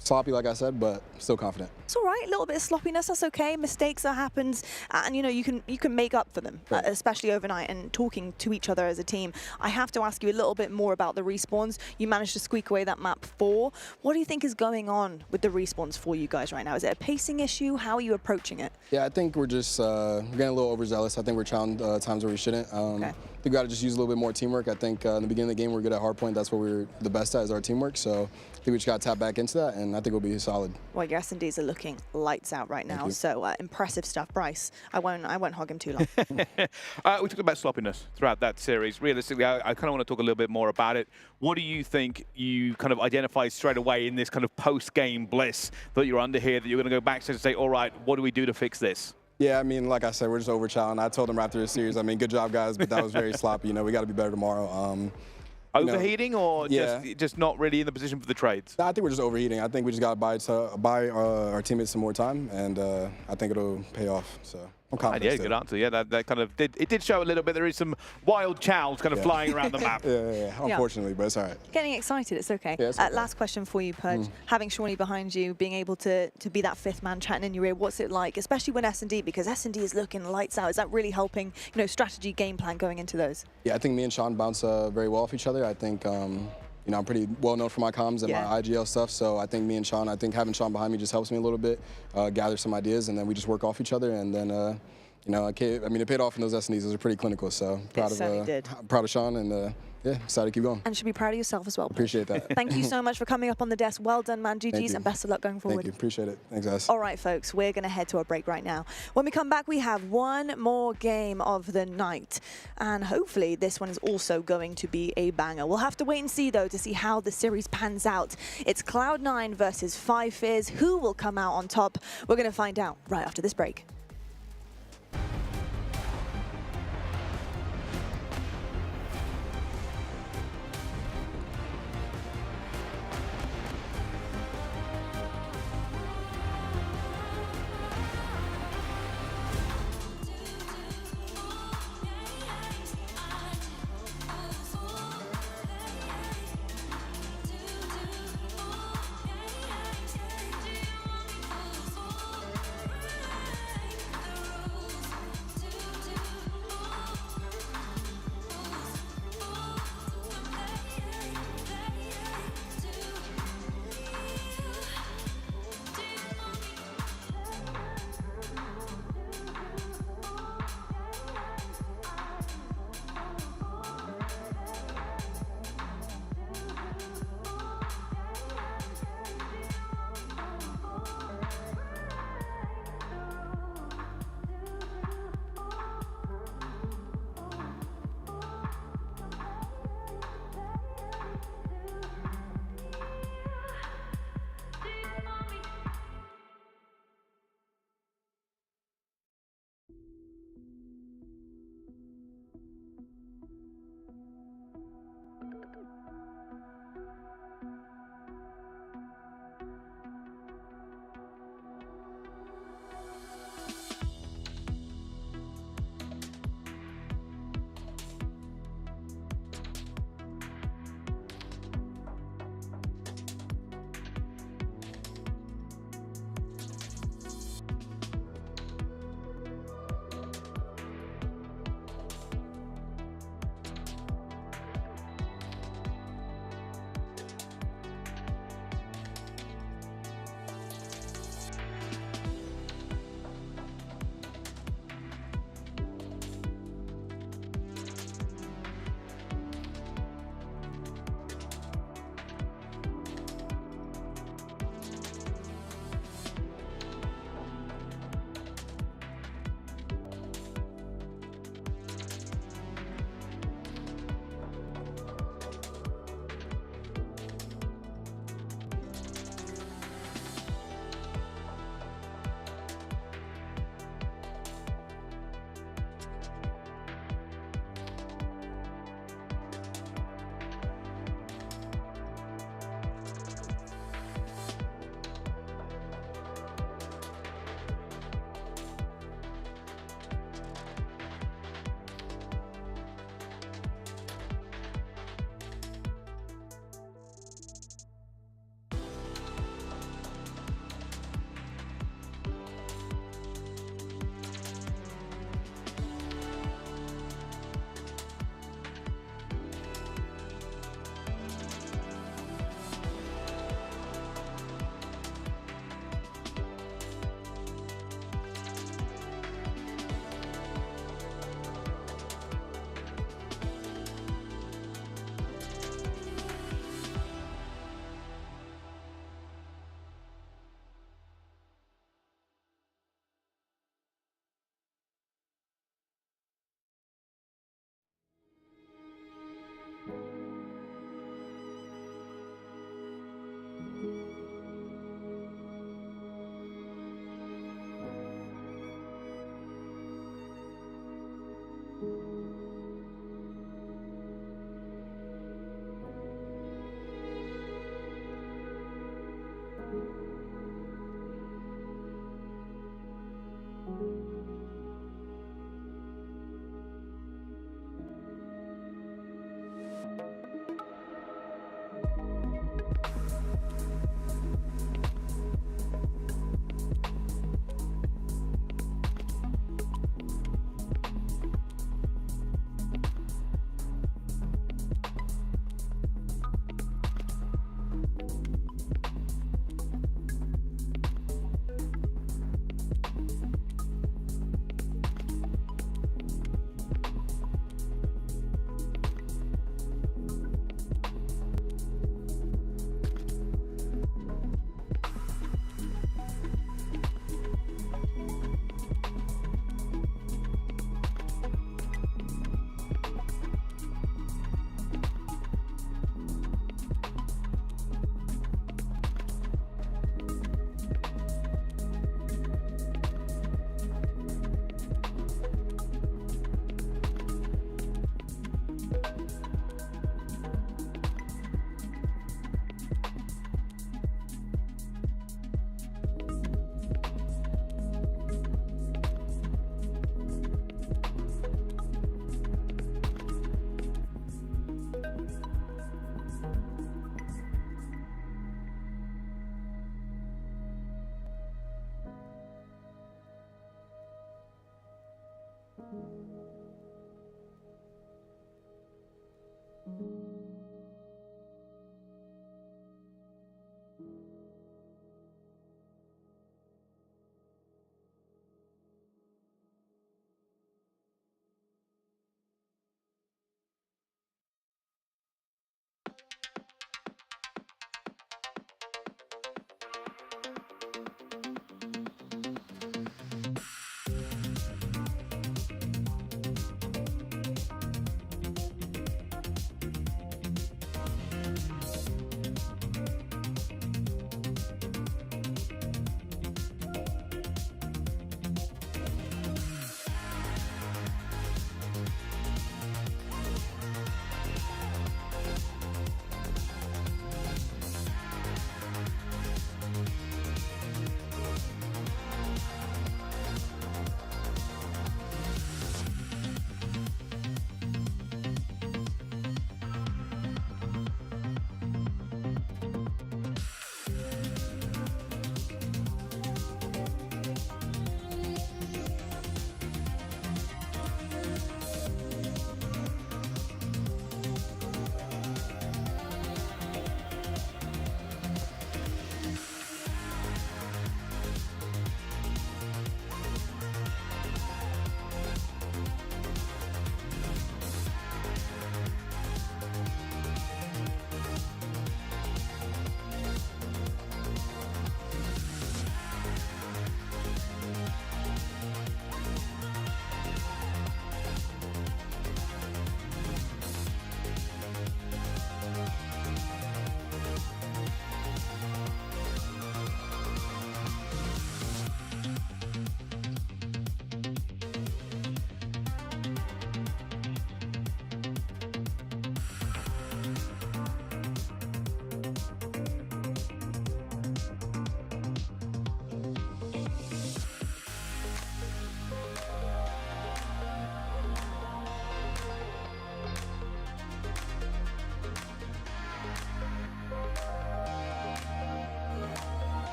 Sloppy, like I said, but still confident. It's all right, a little bit of sloppiness, that's okay. Mistakes that happens, and you know, you can make up for them, especially overnight and talking to each other as a team. I have to ask you a little bit more about the respawns. You managed to squeak away that map 4. What do you think is going on with the respawns for you guys right now? Is it a pacing issue? How are you approaching it? Yeah, I think we're just we're getting a little overzealous. I think we're trying times where we shouldn't. I think we got to just use a little bit more teamwork. I think in the beginning of the game, we're good at hardpoint. That's what we're the best at, is our teamwork. So I think we just got to tap back into that, and I think we'll be solid. Well, your S&Ds are looking lights out right now, so impressive stuff. Bryce, I won't hog him too long. We talked about sloppiness throughout that series. Realistically, I kind of want to talk a little bit more about it. What do you think you kind of identified straight away in this kind of post-game bliss that you're under here, that you're going to go backstage and say, all right, what do we do to fix this? Yeah, I mean, like I said, we're just over-challenged. I told them after the series, I mean, good job, guys, but that was very sloppy. You know, we got to be better tomorrow. Overheating or just not really in the position for the trades? No, I think we're just overheating. I think we just got to buy our teammates some more time, and I think it'll pay off. So I'm confident. Yeah, good answer. Yeah, that kind of did show a little bit. There is some wild chows kind of flying around the map. Unfortunately, but it's all right. Getting excited, it's okay. Yeah, it's okay. Last question for you, Purge. Having Shawnee behind you, being able to be that 5th man chatting in your ear, what's it like, especially when S&D, because S&D is looking lights out. Is that really helping, you know, strategy, game plan going into those? Yeah, I think me and Sean bounce very well off each other. I think, you know, I'm pretty well known for my comms and my IGL stuff, so I think me and Sean, I think having Sean behind me just helps me a little bit, gather some ideas, and then we just work off each other, and then, you know, I mean, it paid off in those S&Ds. Those are pretty clinical, so proud of Sean, and yeah, excited to keep going. And you should be proud of yourself as well. Appreciate that. Thank you so much for coming up on the desk. Well done, man. GG's, and best of luck going forward. Thank you. Appreciate it. Thanks, guys. All right, folks, we're going to head to a break right now. When we come back, we have one more game of the night, and hopefully this one is also going to be a banger. We'll have to wait and see, though, to see how the series pans out. It's Cloud9 versus 5 Fears. Who will come out on top? We're going to find out right after this break.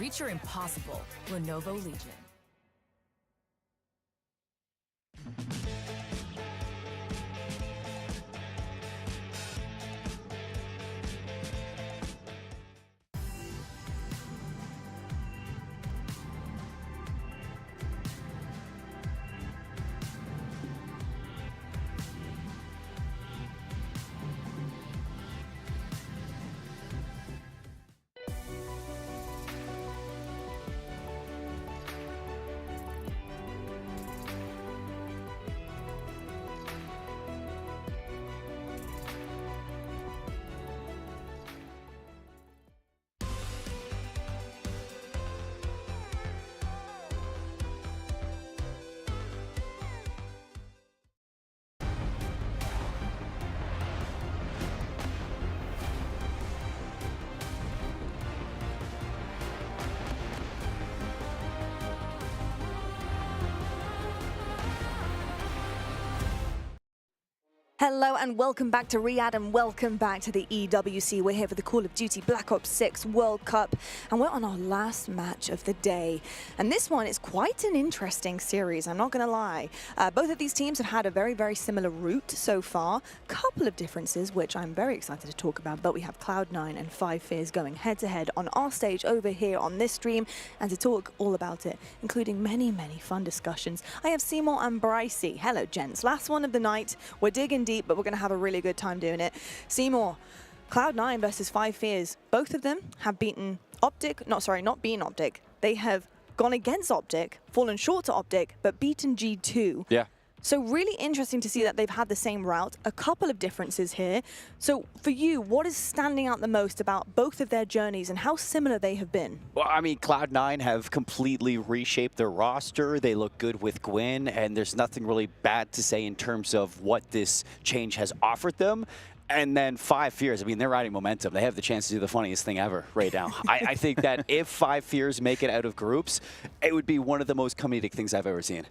Reach your impossible. Lenovo Legion. Hello and welcome back to Riyadh and welcome back to the EWC. We're here for the Call of Duty Black Ops 6 World Cup and we're on our last match of the day. And this one is quite an interesting series, I'm not going to lie. Both of these teams have had a very, very similar route so far. Couple of differences, which I'm very excited to talk about, but we have Cloud9 and 5 Fears going head-to-head on our stage over here on this stream. And to talk all about it, including many, many fun discussions, I have Seymour and Brycey. Hello, gents. Last one of the night. We're digging deep, but we're going to have a really good time doing it. Seymour, Cloud9 versus 5 Fears. Both of them have beaten Optic. Not beaten Optic. They have gone against Optic, fallen short to Optic, but beaten G2. Yeah. So really interesting to see that they've had the same route. A couple of differences here. So for you, what is standing out the most about both of their journeys and how similar they have been? Well, I mean, Cloud9 have completely reshaped their roster. They look good with Gwyn, and there's nothing really bad to say in terms of what this change has offered them. And then 5 Fears, I mean, they're riding momentum. They have the chance to do the funniest thing ever right now. I think that if 5 Fears make it out of groups, it would be one of the most comedic things I've ever seen.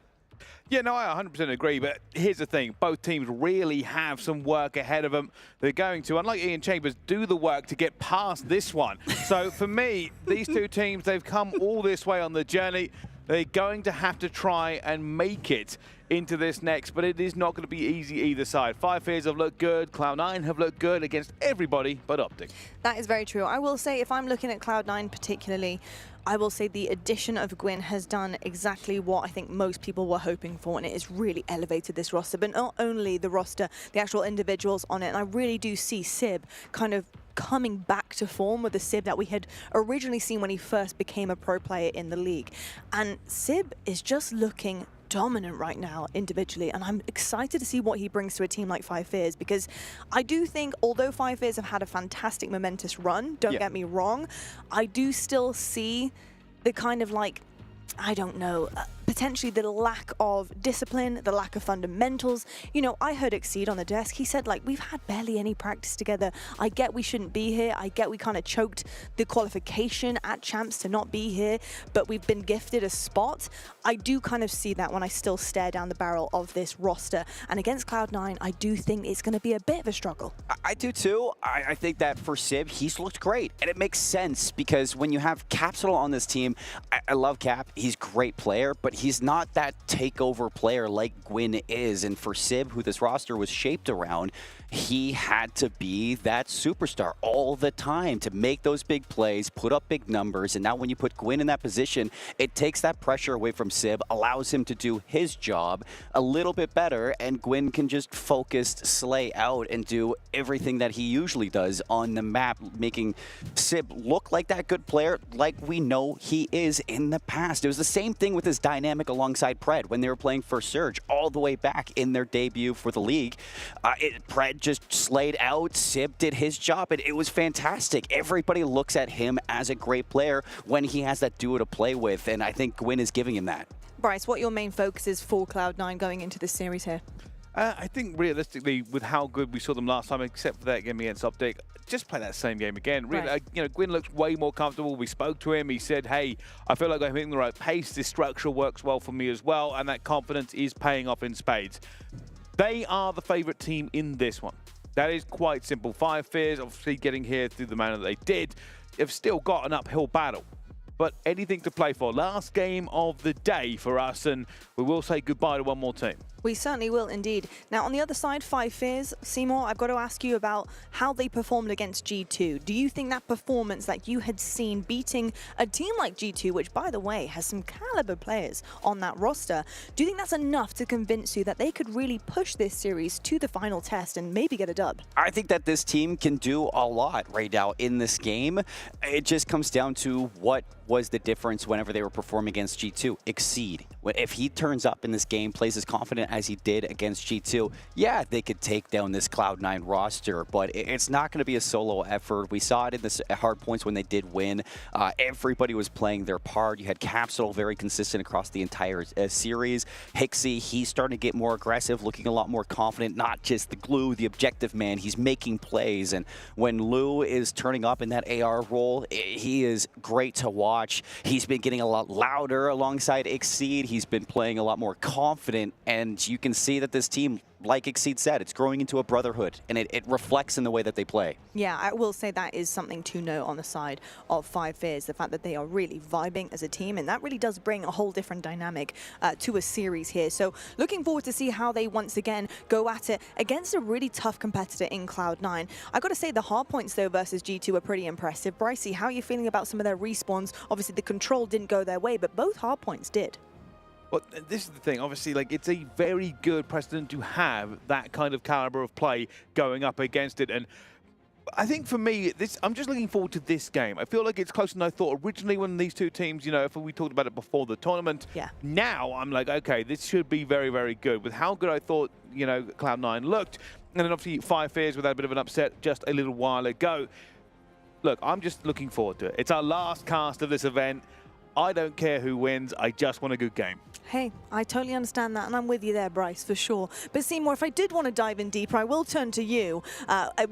Yeah, no, I 100% agree, but here's the thing. Both teams really have some work ahead of them. They're going to, unlike Ian Chambers, do the work to get past this one. So for me, these two teams, they've come all this way on the journey. They're going to have to try and make it into this next, but it is not going to be easy either side. 5 Fears have looked good, Cloud9 have looked good against everybody but Optic. That is very true. I will say, if I'm looking at Cloud9 particularly, I will say the addition of Gwyn has done exactly what I think most people were hoping for, and it has really elevated this roster. But not only the roster, the actual individuals on it, and I really do see Sib kind of coming back to form with the Sib that we had originally seen when he first became a pro player in the league. And Sib is just looking dominant right now individually, and I'm excited to see what he brings to a team like 5 Fears, because I do think, although 5 Fears have had a fantastic momentous run, don't get me wrong, I do still see the kind of like, I don't know, potentially the lack of discipline, the lack of fundamentals. You know, I heard Exceed on the desk. He said, like, we've had barely any practice together. I get we shouldn't be here. I get we kind of choked the qualification at Champs to not be here, but we've been gifted a spot. I do kind of see that when I still stare down the barrel of this roster. And against Cloud9, I do think it's going to be a bit of a struggle. I do too. I think that for Sib, he's looked great. And it makes sense because when you have Capsule on this team, I love Cap. He's a great player, but he's not that takeover player like Gwyn is. And for Sib, who this roster was shaped around, he had to be that superstar all the time to make those big plays, put up big numbers. And now when you put Gwyn in that position, it takes that pressure away from Sib, allows him to do his job a little bit better, and Gwyn can just focus, slay out, and do everything that he usually does on the map, making Sib look like that good player like we know he is in the past. It was the same thing with his dynamic alongside Pred when they were playing for Surge all the way back in their debut for the league. Pred just slayed out, Sib did his job, and it was fantastic. Everybody looks at him as a great player when he has that duo to play with, and I think Gwyn is giving him that. Bryce, what are your main focuses for Cloud9 going into this series here? I think realistically, with how good we saw them last time, except for that game against Optic, just play that same game again. Really, Right. you know, Gwyn looks way more comfortable. We spoke to him. He said, hey, I feel like I'm hitting the right pace. This structure works well for me as well, and that confidence is paying off in spades. They are the favorite team in this one. That is quite simple. 5 Fears, obviously getting here through the manner that they did, have still got an uphill battle. but anything to play for. Last game of the day for us, and we will say goodbye to one more team. We certainly will indeed. Now, on the other side, Five Fears, Seymour, I've got to ask you about how they performed against G2. Do you think that performance that you had seen beating a team like G2, which, by the way, has some caliber players on that roster, do you think that's enough to convince you that they could really push this series to the final test and maybe get a dub? I think that this team can do a lot right now in this game. It just comes down to what was the difference whenever they were performing against G2. Exceed. If he turns up in this game, plays as confident as he did against G2, yeah, they could take down this Cloud9 roster, but it's not going to be a solo effort. We saw it in the hard points when they did win. Everybody was playing their part. You had Capsule very consistent across the entire series. Hixie, he's starting to get more aggressive, looking a lot more confident, not just the glue, the objective man. He's making plays, and when Lou is turning up in that AR role, he is great to watch. He's been getting a lot louder alongside Exceed. He's been playing a lot more confident, and you can see that this team, like Exceed said, it's growing into a brotherhood, and it reflects in the way that they play. Yeah, I will say that is something to note on the side of Five Fears, the fact that they are really vibing as a team, and that really does bring a whole different dynamic to a series here. So looking forward to see how they once again go at it against a really tough competitor in Cloud9. I got to say the hard points though versus G2 are pretty impressive. Brycey, how are you feeling about some of their respawns? Obviously the control didn't go their way, but both hard points did. Well, this is the thing. Obviously, like, it's a very good precedent to have that kind of caliber of play going up against it. And I think for me, I'm just looking forward to this game. I feel like it's closer than I thought originally when these two teams, you know, if we talked about it before the tournament. Yeah. Now I'm like, okay, this should be very, very good. With how good I thought, you know, Cloud9 looked, and then obviously Five Fears with that bit of an upset just a little while ago. Look, I'm just looking forward to it. It's our last cast of this event. I don't care who wins. I just want a good game. Hey, I totally understand that, and I'm with you there, Bryce, for sure. But Seymour, if I did want to dive in deeper, I will turn to you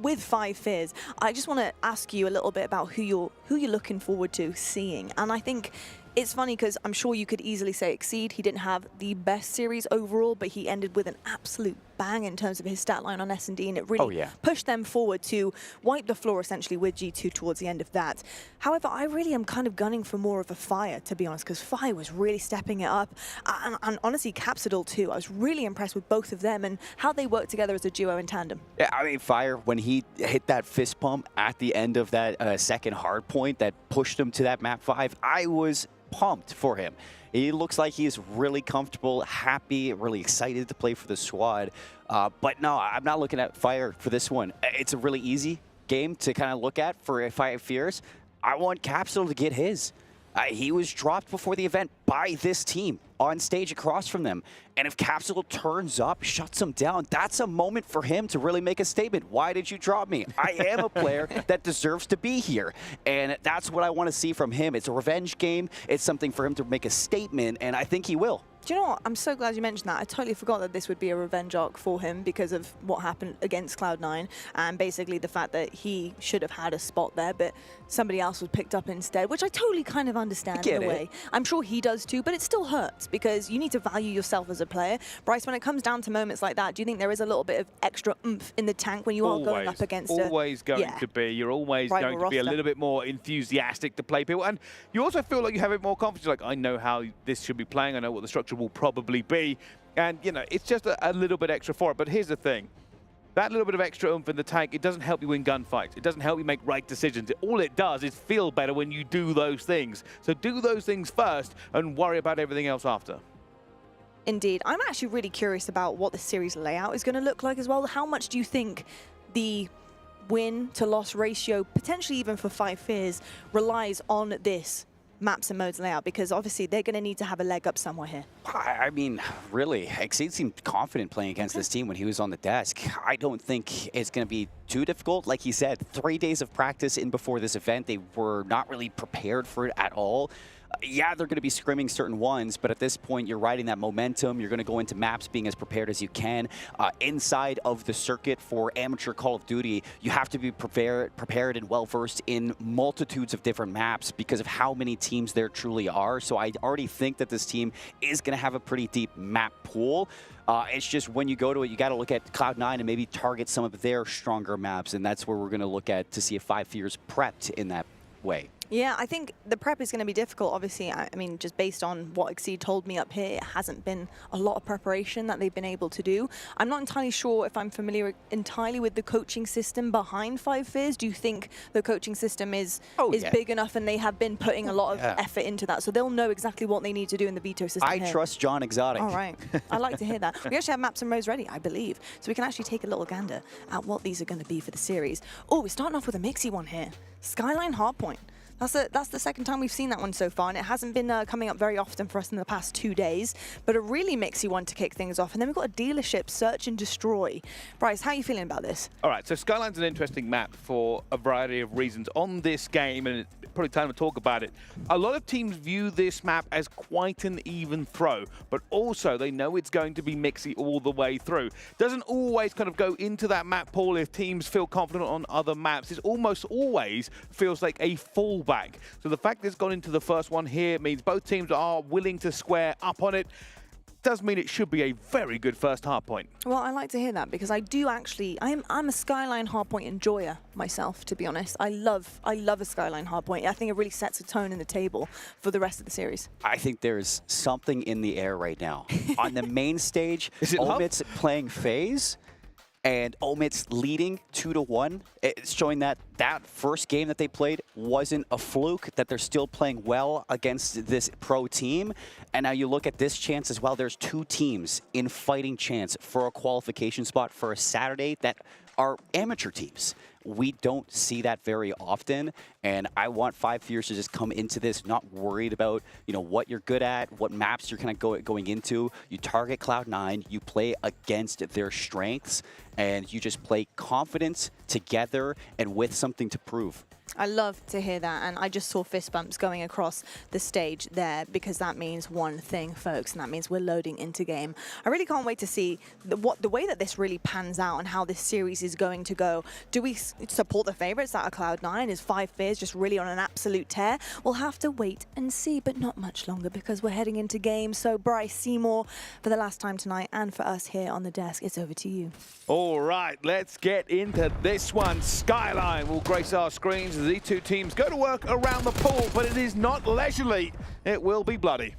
with Five Fears. I just want to ask you a little bit about who you're looking forward to seeing. And I think it's funny because I'm sure you could easily say Exceed. He didn't have the best series overall, but he ended with an absolute bang in terms of his stat line on S&D, and it really pushed them forward to wipe the floor essentially with G2 towards the end of that. However, I really am kind of gunning for more of a Fire, to be honest, because Fire was really stepping it up. And honestly, Capsidal too. I was really impressed with both of them and how they work together as a duo in tandem. Yeah, I mean, Fire, when he hit that fist pump at the end of that second hard point that pushed him to that map 5, I was pumped for him. He looks like he's really comfortable, happy, really excited to play for the squad. But no, I'm not looking at Fire for this one. It's a really easy game to kind of look at for Five Fears. I want Capsule to get his. He was dropped before the event by this team on stage across from them. And if Capsule turns up, shuts him down, that's a moment for him to really make a statement. Why did you drop me? I am a player that deserves to be here. And that's what I want to see from him. It's a revenge game. It's something for him to make a statement, and I think he will. Do you know what? I'm so glad you mentioned that. I totally forgot that this would be a revenge arc for him because of what happened against Cloud9 and basically the fact that he should have had a spot there, but somebody else was picked up instead, which I totally kind of understand in a way. I'm sure he does too, but it still hurts because you need to value yourself as a player. Bryce, when it comes down to moments like that, do you think there is a little bit of extra oomph in the tank when you are going up against always going to be. You're always going to be a little bit more enthusiastic to play people. And you also feel like you have a bit more confidence. Like, I know how this should be playing. I know what the structure will probably be. And, you know, it's just a little bit extra for it. But here's the thing. That little bit of extra oomph in the tank, it doesn't help you win gunfights. It doesn't help you make right decisions. All it does is feel better when you do those things. So do those things first and worry about everything else after. Indeed. I'm actually really curious about what the series layout is going to look like as well. How much do you think the win-to-loss ratio, potentially even for Five Fears, relies on this maps and modes layout? Because obviously they're going to need to have a leg up somewhere here. I mean, really, Exceed seemed confident playing against this team when he was on the desk. I don't think it's going to be too difficult. Like he said, 3 days of practice in before this event. They were not really prepared for it at all. Yeah, they're going to be scrimming certain ones, but at this point, you're riding that momentum. You're going to go into maps being as prepared as you can. Inside of the circuit for amateur Call of Duty, you have to be prepared and well-versed in multitudes of different maps because of how many teams there truly are. So I already think that this team is going to have a pretty deep map pool. It's just when you go to it, you got to look at Cloud9 and maybe target some of their stronger maps, and that's where we're going to look at to see if Five Fears prepped in that way. Yeah, I think the prep is going to be difficult, obviously. I mean, just based on what Exceed told me up here, it hasn't been a lot of preparation that they've been able to do. I'm not entirely sure if I'm familiar entirely with the coaching system behind Five Fears. Do you think the coaching system is big enough and they have been putting a lot of effort into that, so they'll know exactly what they need to do in the veto system I trust John Exotic. All right. I like to hear that. We actually have maps and rows ready, I believe, so we can actually take a little gander at what these are going to be for the series. Oh, we're starting off with a mixy one here. Skyline Hardpoint. That's the second time we've seen that one so far, and it hasn't been coming up very often for us in the past 2 days, but a really mixy one to kick things off. And then we've got a dealership, Search and Destroy. Bryce, how are you feeling about this? All right, so Skyline's an interesting map for a variety of reasons on this game, and it's probably time to talk about it. A lot of teams view this map as quite an even throw, but also they know it's going to be mixy all the way through. Doesn't always kind of go into that map pool if teams feel confident on other maps. It almost always feels like a fallback. So the fact that it's gone into the first one here means both teams are willing to square up on it. Does mean it should be a very good first hardpoint. Well, I like to hear that because I do actually, I'm a Skyline hardpoint enjoyer myself, to be honest. I love a Skyline hardpoint. I think it really sets a tone in the table for the rest of the series. I think there's something in the air right now. On the main stage, Omit's playing FaZe, and Omit's leading 2-1. It's showing that that first game that they played wasn't a fluke, that they're still playing well against this pro team. And now you look at this chance as well. There's 2 teams in fighting chance for a qualification spot for a Saturday that are amateur teams. We don't see that very often, and I want Five Fears to just come into this not worried about, you know, what you're good at, what maps you're kind of going into. You target Cloud9, you play against their strengths, and you just play confidence together and with something to prove. I love to hear that, and I just saw fist bumps going across the stage there because that means one thing, folks, and that means we're loading into game. I really can't wait to see the way that this really pans out and how this series is going to go. Do we support the favorites that are Cloud9? Is Five Fears just really on an absolute tear? We'll have to wait and see, but not much longer because we're heading into game. So Bryce Seymour, for the last time tonight and for us here on the desk, it's over to you. All right, let's get into this one. Skyline will grace our screens as these 2 teams go to work around the pool, but it is not leisurely. It will be bloody.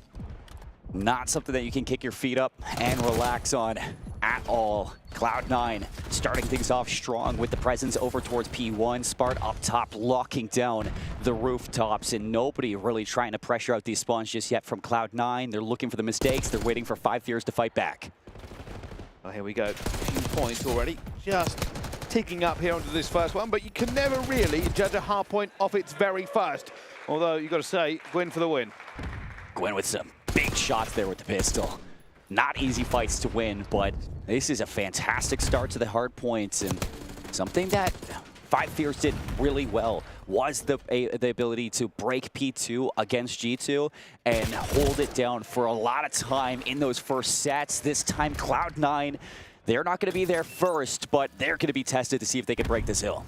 Not something that you can kick your feet up and relax on at all. Cloud9 starting things off strong with the presence over towards P1. Spart up top, locking down the rooftops, and nobody really trying to pressure out these spawns just yet from Cloud9. They're looking for the mistakes. They're waiting for Five Fears to fight back. Well, here we go. A few points already. Just ticking up here onto this first one, but you can never really judge a hard point off its very first. Although, you've got to say, Gwyn for the win. Gwyn with some big shots there with the pistol. Not easy fights to win, but this is a fantastic start to the hard points, and something that Five Fears did really well was the ability to break P2 against G2 and hold it down for a lot of time in those first sets. This time, Cloud9, they're not going to be there first, but they're going to be tested to see if they can break this hill.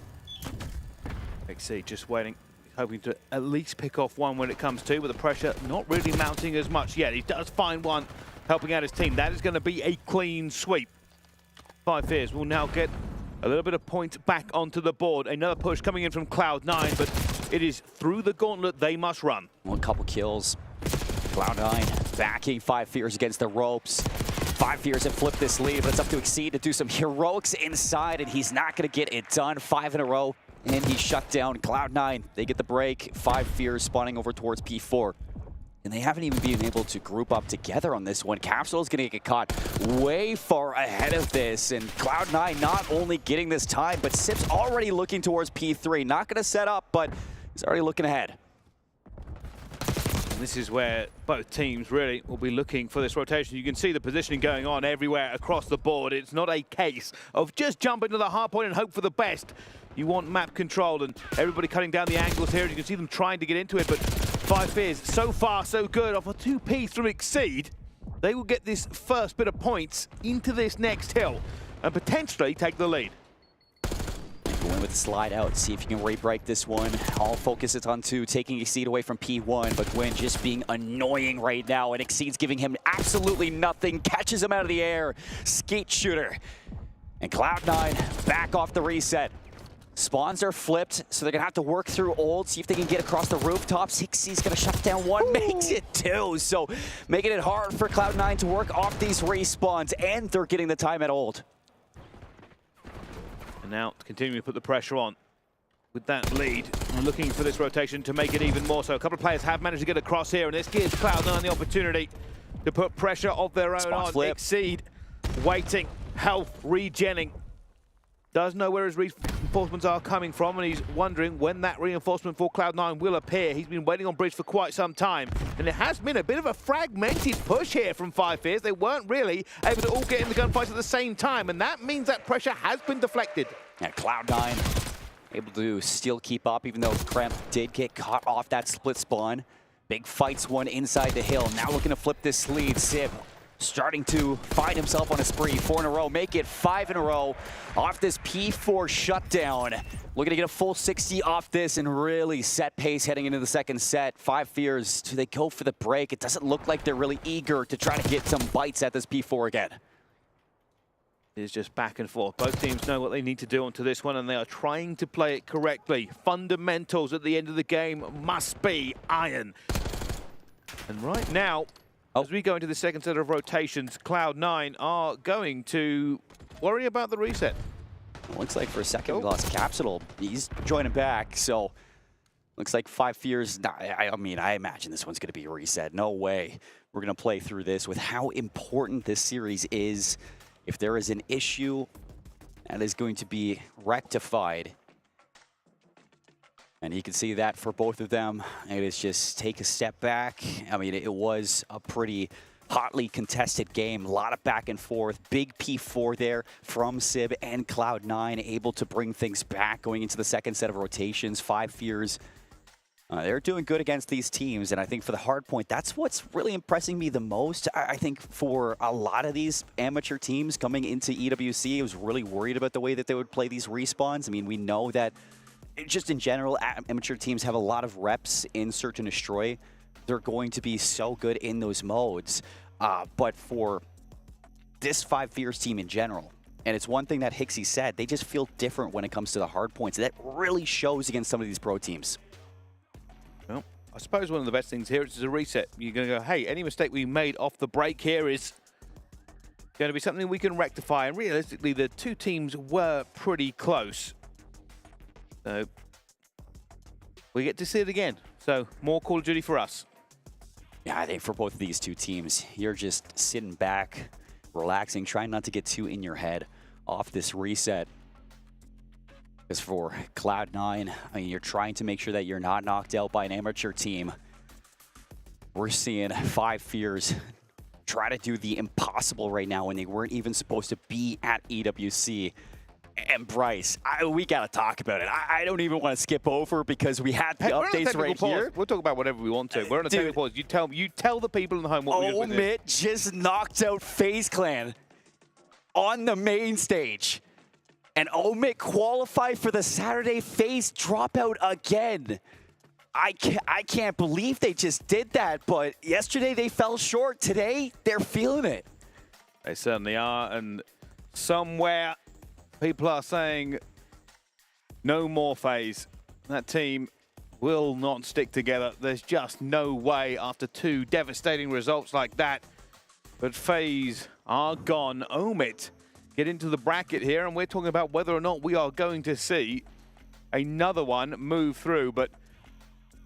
XC just waiting, hoping to at least pick off one when it comes to, with the pressure not really mounting as much yet. He does find one, helping out his team. That is going to be a clean sweep. Five Fears will now get a little bit of points back onto the board. Another push coming in from Cloud9, but it is through the gauntlet they must run. One couple kills. Cloud9 backing Five Fears against the ropes. Five Fears have flipped this lead, but it's up to Exceed to do some heroics inside, and he's not going to get it done. 5 in a row, and he's shut down. Cloud9, they get the break. Five Fears spawning over towards P4. And they haven't even been able to group up together on this one. Capsule is going to get caught way far ahead of this. And Cloud9 not only getting this time, but Sip's already looking towards P3. Not going to set up, but he's already looking ahead. And this is where both teams really will be looking for this rotation. You can see the positioning going on everywhere across the board. It's not a case of just jump into the hard point and hope for the best. You want map control, and everybody cutting down the angles here. You can see them trying to get into it, but Five Fears, so far so good. Off a 2P through Exceed, they will get this first bit of points into this next hill and potentially take the lead. Going with the slide out, see if you can re-break this one. All focus is on taking Exceed away from P1, but Gwyn just being annoying right now, and Exceed's giving him absolutely nothing, catches him out of the air. Skate shooter. And Cloud9 back off the reset. Spawns are flipped, so they're going to have to work through Old, see if they can get across the rooftops. Hixie's going to shut down one, makes it 2. So making it hard for Cloud9 to work off these respawns, and they're getting the time at Old. And now continuing to put the pressure on with that lead. And looking for this rotation to make it even more so. A couple of players have managed to get across here, and this gives Cloud9 the opportunity to put pressure of their own on. Flip. Exceed, waiting, health, regenning. Does know where his reinforcements are coming from, and he's wondering when that reinforcement for Cloud9 will appear. He's been waiting on bridge for quite some time, and it has been a bit of a fragmented push here from Five Fears. They weren't really able to all get in the gunfights at the same time, and that means that pressure has been deflected. Yeah, Cloud9 able to still keep up, even though Kremp did get caught off that split spawn. Big fights one inside the hill. Now looking to flip this lead. Sib starting to find himself on a spree. 4 in a row, make it 5 in a row off this P4 shutdown. Looking to get a full 60 off this and really set pace heading into the second set. Five Fears, do they go for the break? It doesn't look like they're really eager to try to get some bites at this P4 again. It is just back and forth. Both teams know what they need to do onto this one, and they are trying to play it correctly. Fundamentals at the end of the game must be iron. And right now, as we go into the second set of rotations, Cloud9 are going to worry about the reset. Looks like for a second we lost Capsule. He's joining back, so looks like Five Fears. I mean, I imagine this one's going to be reset. No way we're going to play through this with how important this series is. If there is an issue, that is going to be rectified. And you can see that for both of them. It is just take a step back. I mean, it was a pretty hotly contested game. A lot of back and forth. Big P4 there from Sib and Cloud9, able to bring things back going into the second set of rotations. Five Fears, they're doing good against these teams. And I think for the hard point, that's what's really impressing me the most. I think for a lot of these amateur teams coming into EWC, I was really worried about the way that they would play these respawns. I mean, we know that just in general, amateur teams have a lot of reps in Search and Destroy. They're going to be so good in those modes. But for this Five Fears team in general, and it's one thing that Hixie said, they just feel different when it comes to the hard points. That really shows against some of these pro teams. Well, I suppose one of the best things here is a reset. You're going to go, hey, any mistake we made off the break here is going to be something we can rectify. And realistically, the two teams were pretty close. So we get to see it again. So more Call of Duty for us. Yeah, I think for both of these two teams, you're just sitting back, relaxing, trying not to get too in your head off this reset. Because for Cloud9, I mean, you're trying to make sure that you're not knocked out by an amateur team. We're seeing Five Fears try to do the impossible right now when they weren't even supposed to be at EWC. And Bryce, we got to talk about it. I don't even want to skip over because we had the updates right here. We'll talk about whatever we want to. We're on a technical pause. You tell the people in the home what we just witnessed. Just knocked out FaZe Clan on the main stage. And Omit qualified for the Saturday FaZe dropout again. I can't believe they just did that, but yesterday they fell short. Today, they're feeling it. They certainly are, and somewhere people are saying no more FaZe. That team will not stick together. There's just no way after two devastating results like that. But FaZe are gone. Omit get into the bracket here, and we're talking about whether or not we are going to see another one move through. But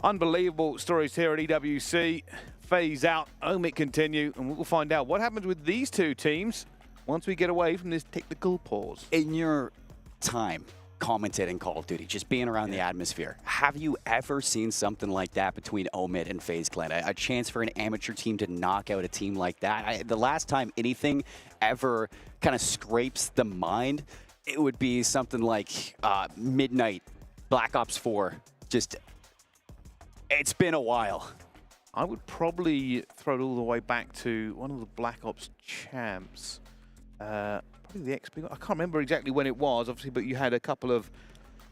unbelievable stories here at EWC. FaZe out, Omit continue, and we'll find out what happens with these two teams once we get away from this technical pause. In your time commentating Call of Duty, just being around the atmosphere, have you ever seen something like that between Omit and FaZe Clan? A chance for an amateur team to knock out a team like that? The last time anything ever kind of scrapes the mind, it would be something like Midnight, Black Ops 4. Just, it's been a while. I would probably throw it all the way back to one of the Black Ops champs. Probably the XP. I can't remember exactly when it was, obviously, but you had a couple of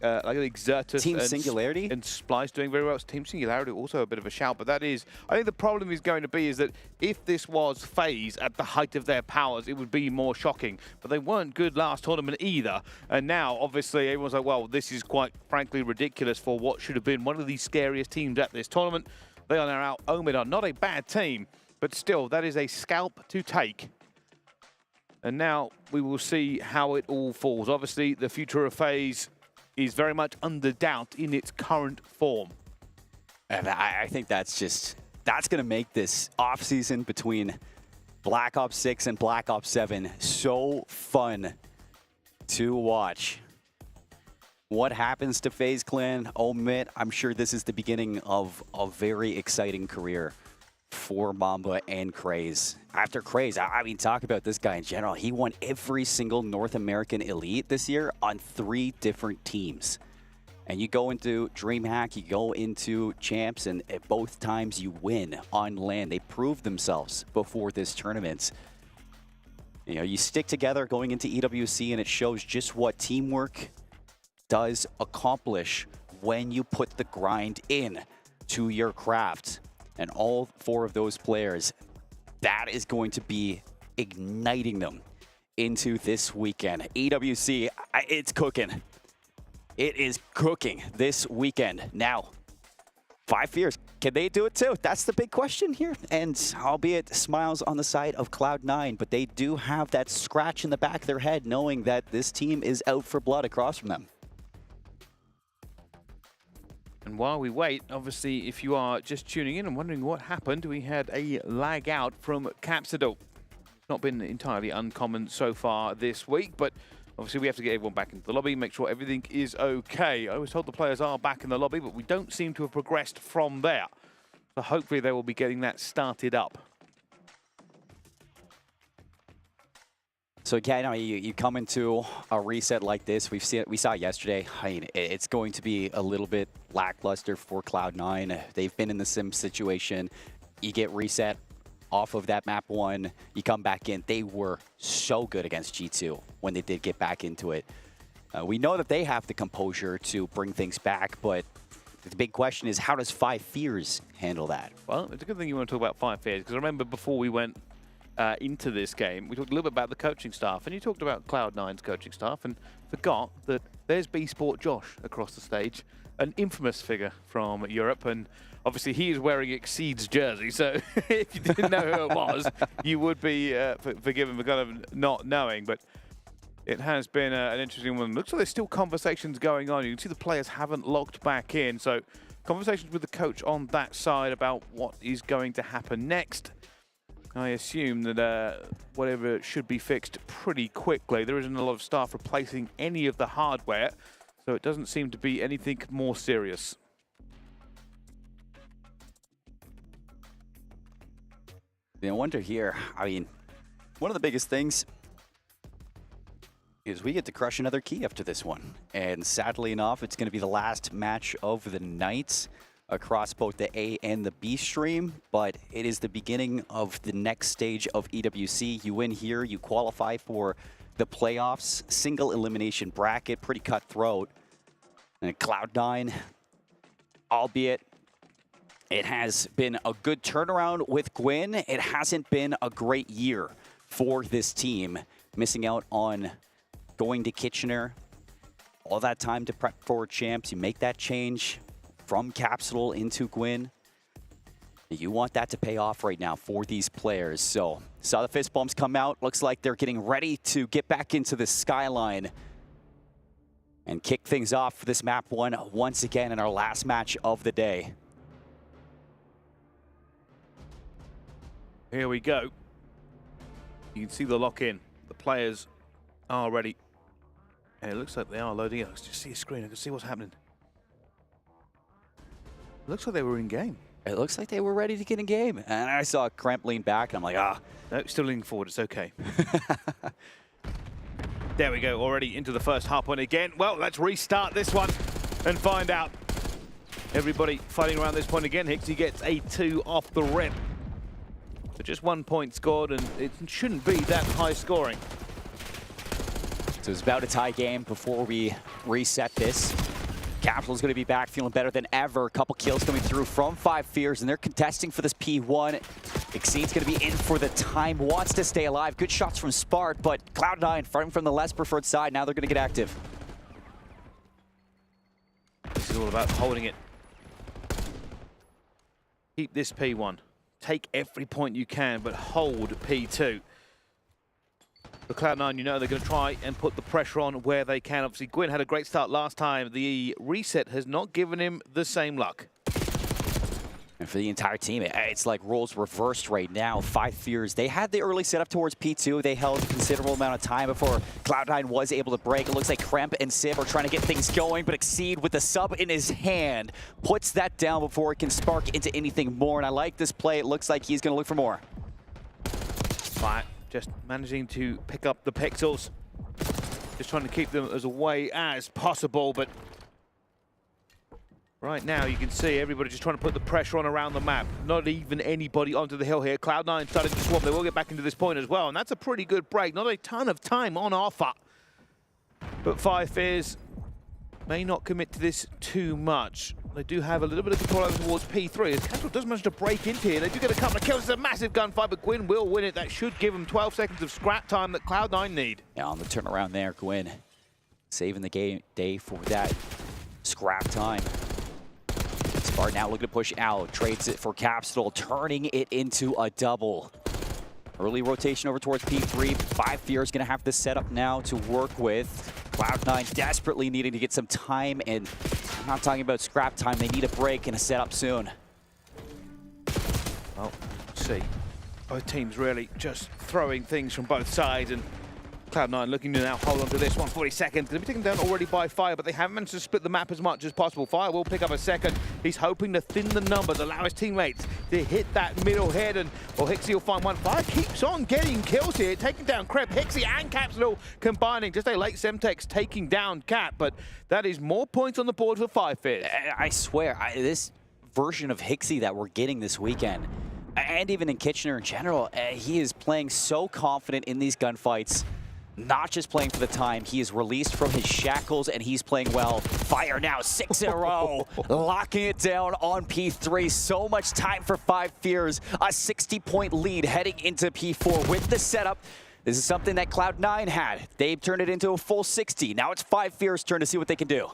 Exertus. Team Singularity? And Splice doing very well. Team Singularity also a bit of a shout, but that is, I think the problem is going to be is that if this was FaZe at the height of their powers, it would be more shocking. But they weren't good last tournament either. And now, obviously, everyone's like, well, this is quite frankly ridiculous for what should have been one of the scariest teams at this tournament. They are now out. Omid are not a bad team, but still, that is a scalp to take. And now we will see how it all falls. Obviously, the future of FaZe is very much under doubt in its current form. And I think that's going to make this offseason between Black Ops 6 and Black Ops 7 so fun to watch. What happens to FaZe Clan? Omid, I'm sure this is the beginning of a very exciting career for Mamba and Craze. After Craze, I mean, talk about this guy in general. He won every single North American Elite this year on 3 different teams. And you go into DreamHack, you go into Champs, and at both times you win on LAN. They proved themselves before this tournament. You know, you stick together going into EWC, and it shows just what teamwork does accomplish when you put the grind in to your craft. And all 4 of those players, that is going to be igniting them into this weekend. EWC, it's cooking. It is cooking this weekend. Now, 5 Fears, can they do it too? That's the big question here. And albeit smiles on the side of Cloud9, but they do have that scratch in the back of their head knowing that this team is out for blood across from them. And while we wait, obviously, if you are just tuning in and wondering what happened, we had a lag out from Capsidal. Not been entirely uncommon so far this week, but obviously we have to get everyone back into the lobby, make sure everything is okay. I was told the players are back in the lobby, but we don't seem to have progressed from there. So hopefully they will be getting that started up. So again, you come into a reset like this. We saw it yesterday. I mean, it's going to be a little bit lackluster for Cloud9. They've been in the sim situation. You get reset off of that map 1. You come back in. They were so good against G2 when they did get back into it. We know that they have the composure to bring things back, but the big question is, how does 5 Fears handle that? Well, it's a good thing you want to talk about 5 Fears, because I remember before we went into this game, we talked a little bit about the coaching staff, and you talked about Cloud9's coaching staff, and forgot that there's B-Sport Josh across the stage, an infamous figure from Europe, and obviously he is wearing Exceed's jersey, so if you didn't know who it was, you would be forgiven for kind of not knowing, but it has been an interesting one. Looks like there's still conversations going on. You can see the players haven't locked back in, so conversations with the coach on that side about what is going to happen next. I assume that whatever should be fixed pretty quickly. There isn't a lot of staff replacing any of the hardware, so it doesn't seem to be anything more serious. I wonder here, I mean, one of the biggest things is we get to crush another key after this one. And sadly enough, it's going to be the last match of the night across both the A and the B stream, but it is the beginning of the next stage of EWC. You win here, you qualify for the playoffs, single elimination bracket, pretty cutthroat. And Cloud9, albeit it has been a good turnaround with Gwyn, it hasn't been a great year for this team. Missing out on going to Kitchener, all that time to prep for champs, you make that change from Capsule into Gwyn. You want that to pay off right now for these players. So, saw the fist bumps come out. Looks like they're getting ready to get back into the skyline and kick things off for this map 1 once again in our last match of the day. Here we go. You can see the lock-in. The players are ready. And it looks like they are loading in. Let's just see a screen. I can see what's happening. It looks like they were in game. It looks like they were ready to get in game. And I saw Cramp lean back, and I'm like, ah. No, still leaning forward. It's okay. There we go. Already into the first hard point again. Well, let's restart this one and find out. Everybody fighting around this point again. Hixie gets a 2 off the rip. So just 1 point scored, and it shouldn't be that high scoring. So it's about a tie game before we reset this. Capital's going to be back feeling better than ever. A couple kills coming through from 5 Fears, and they're contesting for this P1. Exceed's going to be in for the time, wants to stay alive. Good shots from Spart, but Cloud9 fighting from the less preferred side. Now they're going to get active. This is all about holding it. Keep this P1. Take every point you can, but hold P2. For Cloud9, you know they're going to try and put the pressure on where they can. Obviously, Gwyn had a great start last time. The reset has not given him the same luck. And for the entire team, it's like roles reversed right now. 5 Fears, they had the early setup towards P2. They held a considerable amount of time before Cloud9 was able to break. It looks like Kremp and Sib are trying to get things going, but Exceed with the sub in his hand puts that down before it can spark into anything more. And I like this play. It looks like he's going to look for more. Fire just managing to pick up the pixels. Just trying to keep them as away as possible, but right now you can see everybody just trying to put the pressure on around the map. Not even anybody onto the hill here. Cloud9 starting to swap. They will get back into this point as well, and that's a pretty good break. Not a ton of time on offer. But 5 Fears may not commit to this too much. They do have a little bit of control over towards P3 as Capital does manage to break into here. They do get a couple of kills. It's a massive gunfight, but Gwyn will win it. That should give them 12 seconds of scrap time that Cloud9 need. Yeah, on the turnaround there, Gwyn saving the day for that scrap time. Spart now looking to push out, trades it for Capsule, turning it into a double. Early rotation over towards P3. 5 Fears going to have this setup now to work with. Cloud9 desperately needing to get some time, and I'm not talking about scrap time. They need a break and a setup soon. Well, see, both teams really just throwing things from both sides, and Cloud9 looking to now hold on to this one. 40 seconds. They've been taken down already by Fire, but they haven't managed to split the map as much as possible. Fire will pick up a second. He's hoping to thin the numbers, allow his teammates to hit that middle head, and Hixie will find one. Fire keeps on getting kills here, taking down Krep, Hixie and Capsule combining. Just a late Semtex taking down Cap, but that is more points on the board for 5 Fears. I swear, this version of Hixie that we're getting this weekend, and even in Kitchener in general, he is playing so confident in these gunfights. Not just playing for the time, he is released from his shackles and he's playing well. Fire now, 6 in a row, locking it down on P3. So much time for 5 Fears. A 60-point lead heading into P4 with the setup. This is something that Cloud9 had. They've turned it into a full 60. Now it's 5 Fears' turn to see what they can do.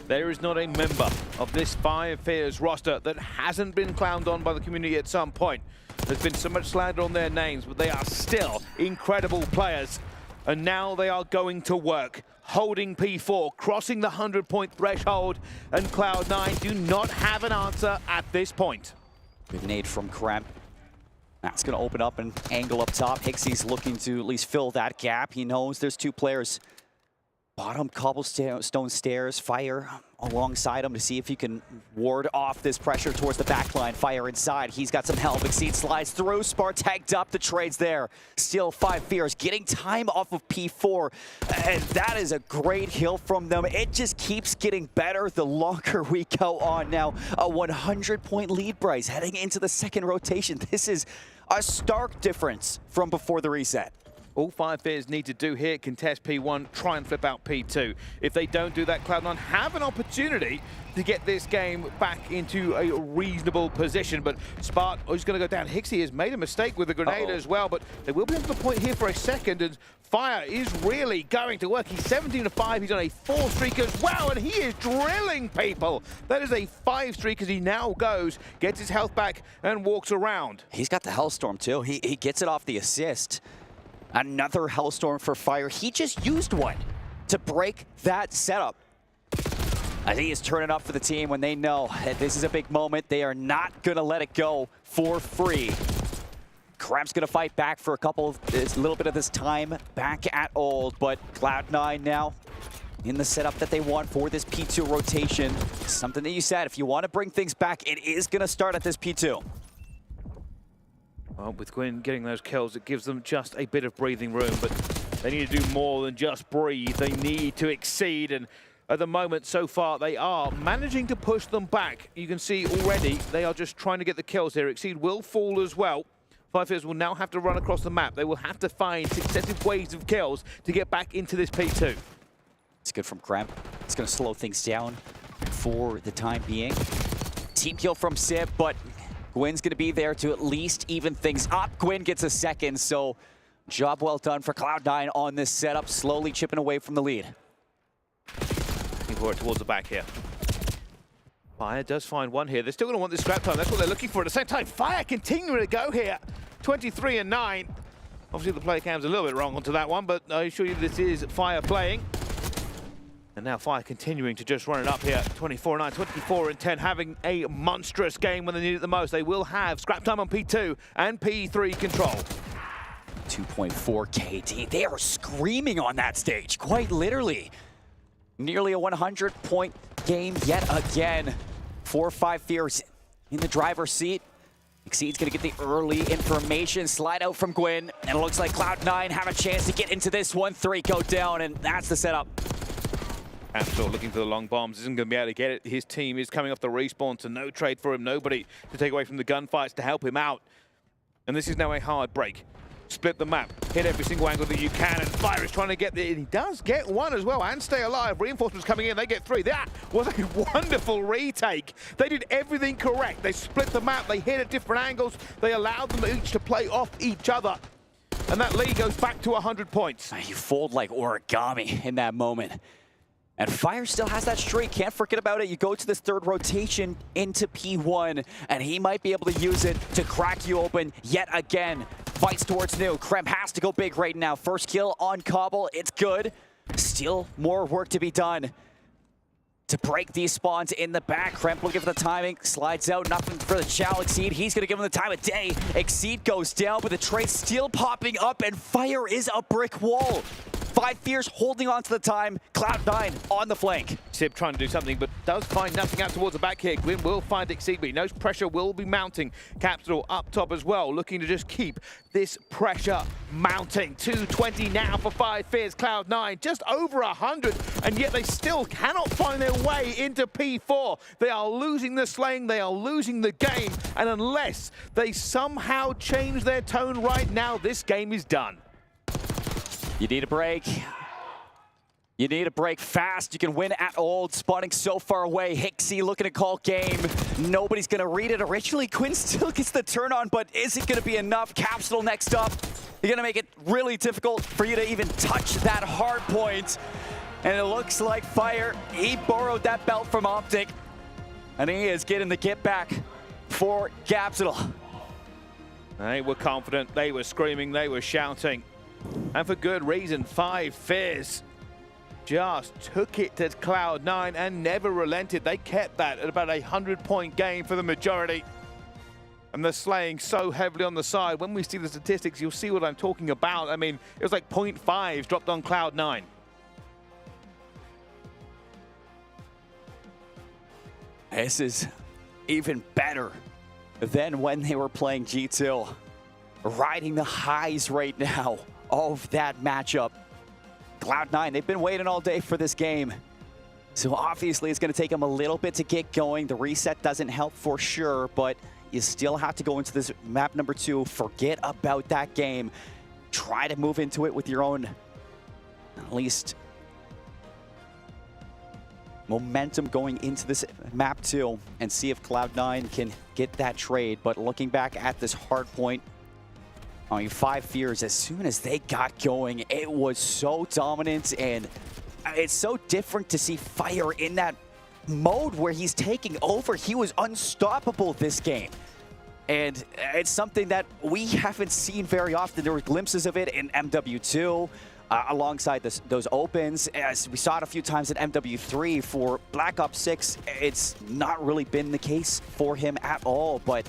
There is not a member of this 5 Fears roster that hasn't been clowned on by the community at some point. There's been so much slander on their names, but they are still incredible players. And now they are going to work, holding P4, crossing the 100-point threshold, and Cloud9 do not have an answer at this point. Good nade from Kremp. That's going to open up an angle up top. Hixie's looking to at least fill that gap. He knows there's 2 players. Bottom cobblestone stairs, Fire alongside him to see if he can ward off this pressure towards the backline. Fire inside, he's got some help. Exceed slides through, Spart tagged up, the trades there. Still 5 Fears, getting time off of P4, and that is a great hill from them. It just keeps getting better the longer we go on now. A 100-point lead, Bryce, heading into the second rotation. This is a stark difference from before the reset. All 5 Fears need to do here, contest P1, try and flip out P2. If they don't do that, Cloud9 have an opportunity to get this game back into a reasonable position. But Spart is going to go down. Hixie has made a mistake with the grenade as well, but they will be able to point here for a second, and Fire is really going to work. He's 17-5, he's on a 4 streak as well, and he is drilling people. That is a 5 streak as he now goes, gets his health back, and walks around. He's got the Hellstorm too. He gets it off the assist. Another Hellstorm for Fire. He just used one to break that setup. I think he's turning up for the team when they know that this is a big moment. They are not going to let it go for free. Kremp's going to fight back for a little bit of this time back at Old, but Cloud9 now in the setup that they want for this P2 rotation. Something that you said, if you want to bring things back, it is going to start at this P2. Well, with Gwyn getting those kills, it gives them just a bit of breathing room, but they need to do more than just breathe. They need to exceed, and at the moment, so far, they are managing to push them back. You can see already they are just trying to get the kills here. Exceed will fall as well. 5 Fears will now have to run across the map. They will have to find successive waves of kills to get back into this P2. It's good from Kremp. It's going to slow things down. for the time being. Team kill from Sib, but Gwyn's going to be there to at least even things up. Gwyn gets a second, so job well done for Cloud9 on this setup, slowly chipping away from the lead. Looking for it towards the back here. Fire does find one here. They're still going to want this scrap time. That's what they're looking for. At the same time, Fire continuing to go here. 23 and 9. Obviously, the play cam's a little bit wrong onto that one, but I assure you this is Fire playing. And now Fire continuing to just run it up here. 24 and 9, 24 and 10, having a monstrous game when they need it the most. They will have scrap time on P2 and P3 control. 2.4 KD. They are screaming on that stage, quite literally. Nearly a 100-point game yet again. 4 or 5 Fears in the driver's seat. Exceed's going to get the early information. Slide out from Gwyn, and it looks like Cloud9 have a chance to get into this one. 3 go down, and that's the setup. Absol looking for the long bombs, isn't going to be able to get it. His team is coming off the respawn, so no trade for him, nobody to take away from the gunfights to help him out. And this is now a hard break. Split the map, hit every single angle that you can, and Fire is trying to get there. He does get one as well, and stay alive. Reinforcements coming in, they get 3. That was a wonderful retake. They did everything correct. They split the map, they hit at different angles, they allowed them each to play off each other. And that lead goes back to 100 points. You fold like origami in that moment. And Fire still has that streak, can't forget about it. You go to this 3rd rotation into P1, and he might be able to use it to crack you open yet again. Fights towards new. Krem has to go big right now. First kill on Cobble, it's good. Still more work to be done to break these spawns in the back. Krem looking for the timing, slides out, nothing for the Chow. Exceed, he's gonna give him the time of day. Exceed goes down, but the trade still popping up, and Fire is a brick wall. 5 Fears holding on to the time. Cloud9 on the flank. Sib trying to do something, but does find nothing out towards the back here. Gwyn will find Exceed, but he knows pressure will be mounting. Capsule up top as well, looking to just keep this pressure mounting. 220 now for 5 Fears. Cloud9 just over 100, and yet they still cannot find their way into P4. They are losing the slaying, they are losing the game, and unless they somehow change their tone right now, this game is done. You need a break. You need a break fast. You can win at old. Spawning so far away. Hixie looking to call game. Nobody's going to read it. Originally, Quinn still gets the turn on, but is it going to be enough? Capsule next up. You're going to make it really difficult for you to even touch that hard point. And it looks like Fire, he borrowed that belt from Optic. And he is getting the get back for Capsule. They were confident. They were screaming. They were shouting. And for good reason. 5 Fears just took it to Cloud9 and never relented. They kept that at about a 100-point game for the majority. And they're slaying so heavily on the side. When we see the statistics, you'll see what I'm talking about. I mean, it was like 0.5 dropped on Cloud9. This is even better than when they were playing G2. Riding the highs right now of that matchup. Cloud9, they've been waiting all day for this game. So obviously it's going to take them a little bit to get going. The reset doesn't help for sure, but you still have to go into this map number 2. Forget about that game. Try to move into it with your own, at least, momentum going into this map 2 and see if Cloud9 can get that trade. But looking back at this hard point, I mean, 5 Fears, as soon as they got going, it was so dominant, and it's so different to see Fire in that mode where he's taking over. He was unstoppable this game. And it's something that we haven't seen very often. There were glimpses of it in MW2 alongside those opens. As we saw it a few times in MW3 for Black Ops 6. It's not really been the case for him at all, but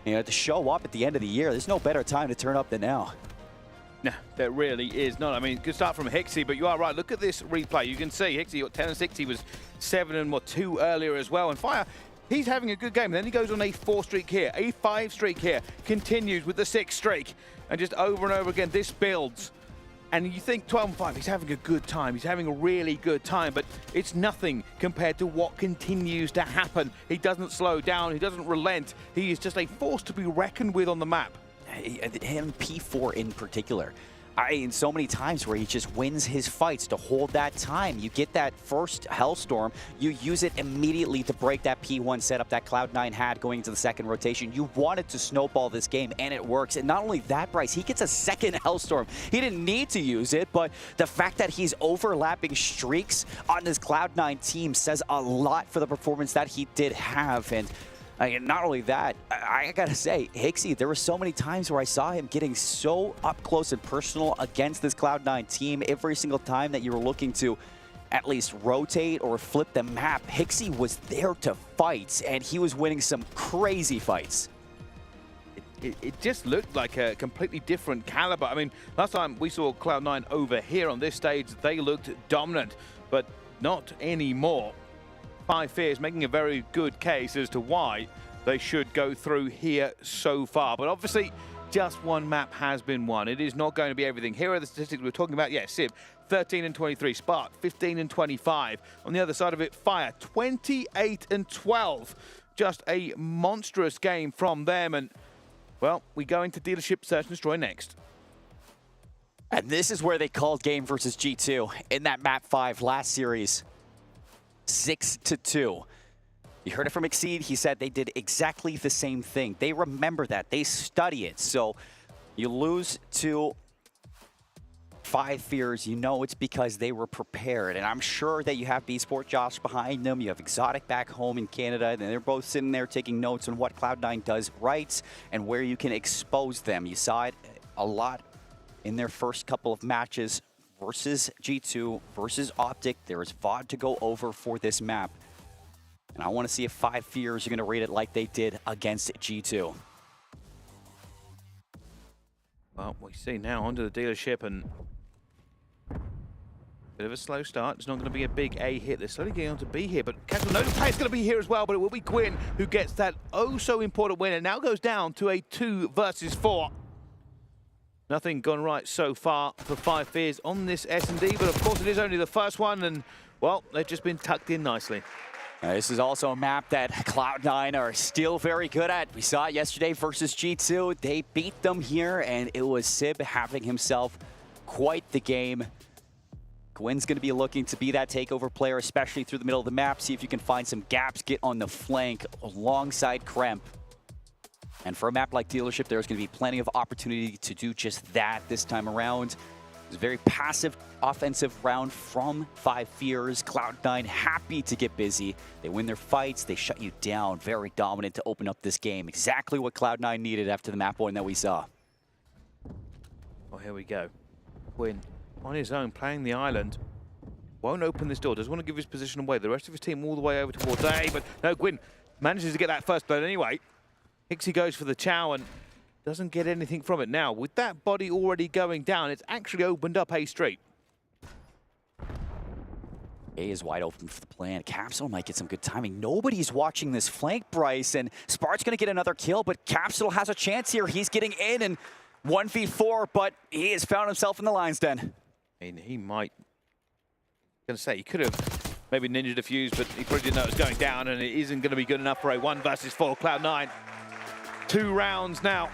you know, to show up at the end of the year, there's no better time to turn up than now. No, there really is not. I mean, good start from Hixie, but you are right. Look at this replay. You can see Hixie got 10 and 6. He was 7 and 2 earlier as well. And Fire, he's having a good game. Then he goes on a 4 streak here, a 5 streak here, continues with the 6 streak. And just over and over again, this builds. And you think 12-5, he's having a good time. He's having a really good time, but it's nothing compared to what continues to happen. He doesn't slow down. He doesn't relent. He is just a force to be reckoned with on the map. Him, P4 in particular. so many times where he just wins his fights to hold that time. You get that first Hellstorm, you use it immediately to break that P1 setup that Cloud9 had going into the second rotation. You wanted to snowball this game, and it works. And not only that, Bryce, he gets a second Hellstorm. He didn't need to use it, but the fact that he's overlapping streaks on this Cloud9 team says a lot for the performance that he did have. And not only that, I gotta say, Hixie, there were so many times where I saw him getting so up close and personal against this Cloud9 team. Every single time that you were looking to at least rotate or flip the map, Hixie was there to fight, and he was winning some crazy fights. It just looked like a completely different caliber. I mean, last time we saw Cloud9 over here on this stage, they looked dominant, but not anymore. Five Fears making a very good case as to why they should go through here so far. But obviously, just one map has been won. It is not going to be everything. Here are the statistics we're talking about. Yeah, Sib, 13 and 23. Spark, 15 and 25. On the other side of it, Fire, 28 and 12. Just a monstrous game from them. And, well, we go into Dealership Search and Destroy next. And this is where they called game versus G2 in that map 5 last series. 6-2. You heard it from Exceed. He said they did exactly the same thing. They remember that. They study it. So you lose to Five Fears, you know it's because they were prepared. And I'm sure that you have B-Sport Josh behind them. You have Exotic back home in Canada. And they're both sitting there taking notes on what Cloud9 does right and where you can expose them. You saw it a lot in their first couple of matches versus G2 versus Optic. There is VOD to go over for this map. And I want to see if Five Fears are going to rate it like they did against G2. Well, we see now onto the Dealership, and bit of a slow start. It's not going to be a big A hit. They're slowly getting on to B here, but Casual knows the player's going to be here as well, but it will be Gwyn who gets that oh so important win, and now goes down to a 2 versus 4. Nothing gone right so far for Five Fears on this S&D, but of course it is only the first one, and, well, they've just been tucked in nicely. This is also a map that Cloud9 are still very good at. We saw it yesterday versus G2. They beat them here, and it was Sib having himself quite the game. Gwyn's going to be looking to be that takeover player, especially through the middle of the map. See if you can find some gaps, get on the flank alongside Kremp. And for a map like Dealership, there's going to be plenty of opportunity to do just that this time around. It was a very passive offensive round from Five Fears. Cloud9 happy to get busy. They win their fights. They shut you down. Very dominant to open up this game. Exactly what Cloud9 needed after the map one that we saw. Oh, here we go. Gwyn on his own, playing the island. Won't open this door. Doesn't want to give his position away. The rest of his team all the way over towards A, but no, Gwyn manages to get that first blood anyway. Hixie goes for the Chow and doesn't get anything from it. Now, with that body already going down, it's actually opened up A Street. A is wide open for the plan. Capsule might get some good timing. Nobody's watching this flank, Bryce, and Spart's going to get another kill, but Capsule has a chance here. He's getting in and 1v4, but he has found himself in the lion's den. I mean, he might... I'm going to say, he could have maybe ninja defused, but he probably didn't know it was going down, and it isn't going to be good enough for a 1 versus 4 Cloud9. 2 rounds now.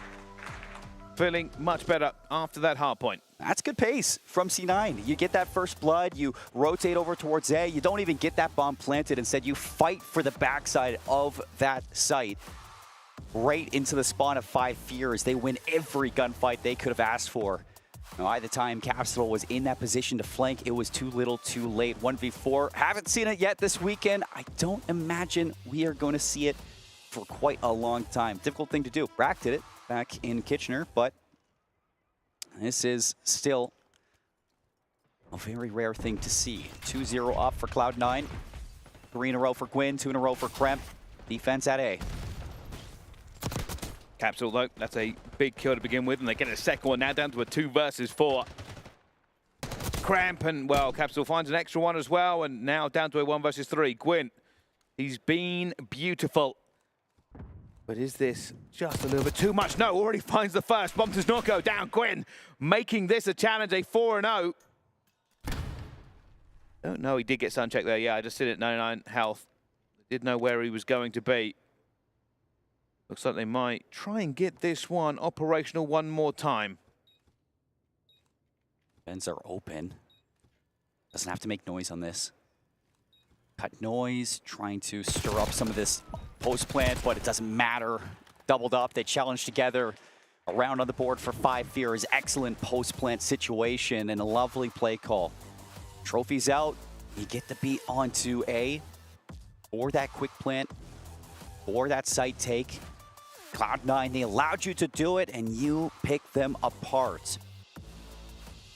Feeling much better after that hard point. That's good pace from C9. You get that first blood, you rotate over towards A, you don't even get that bomb planted. Instead, you fight for the backside of that site. Right into the spawn of Five Fears. They win every gunfight they could have asked for. Now, by the time Capsule was in that position to flank, it was too little too late. 1v4. Haven't seen it yet this weekend. I don't imagine we are going to see it for quite a long time. Difficult thing to do. Brack did it back in Kitchener, but this is still a very rare thing to see. 2-0 up for Cloud9. 3 in a row for Gwyn, 2 in a row for Kremp. Defense at A. Capsule, though, that's a big kill to begin with, and they get a second one now down to a 2 versus 4. Cramp, and, well, Capsule finds an extra one as well, and now down to a 1 versus 3. Gwyn, he's been beautiful. But is this just a little bit too much? No, already finds the first. Bomb does not go down. Gwyn making this a challenge, a 4-0. Don't know, he did get sun check there. Yeah, I just seen it, 99 health. Did know where he was going to be. Looks like they might try and get this one operational one more time. Vents are open. Doesn't have to make noise on this. Cut noise, trying to stir up some of this post plant, but it doesn't matter. Doubled up, they challenge together. A round on the board for 5 Fears. Excellent post plant situation and a lovely play call. Trophies out, you get the beat onto A for that quick plant, for that site take. Cloud9, they allowed you to do it and you picked them apart.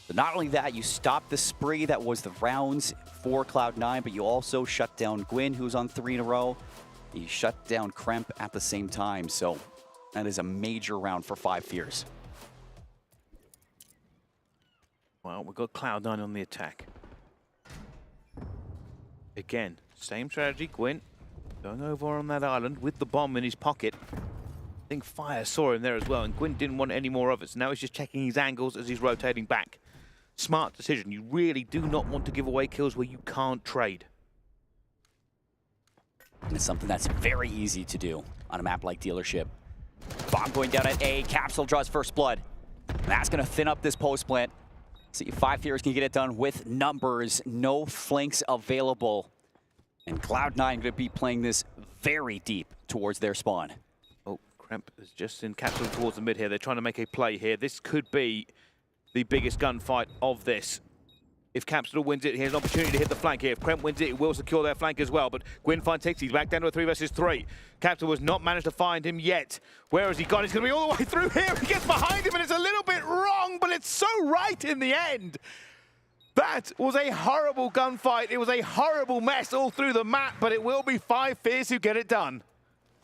But not only that, you stopped the spree that was the rounds for Cloud9, but you also shut down Gwyn, who's on 3 in a row. You shut down Kremp at the same time, so that is a major round for 5 Fears. Well, we've got Cloud9 on the attack. Again, same strategy, Gwyn going over on that island with the bomb in his pocket. I think Fire saw him there as well, and Gwyn didn't want any more of it, so now he's just checking his angles as he's rotating back. Smart decision. You really do not want to give away kills where you can't trade. And it's something that's very easy to do on a map like Dealership. Bomb going down at A. Capsule draws first blood. And that's going to thin up this post plant. See, 5 Fears can get it done with numbers. No flanks available. And Cloud9 going to be playing this very deep towards their spawn. Oh, Kremp is just in capsule towards the mid here. They're trying to make a play here. This could be the biggest gunfight of this. If Capsule wins it, he has an opportunity to hit the flank here. If Kremp wins it, it will secure their flank as well. But Gwyn finds Hicks. He's back down to a 3 versus 3. Capsule has not managed to find him yet. Where has he gone? He's going to be all the way through here. He gets behind him, and it's a little bit wrong, but it's so right in the end. That was a horrible gunfight. It was a horrible mess all through the map, but it will be 5 Fears who get it done.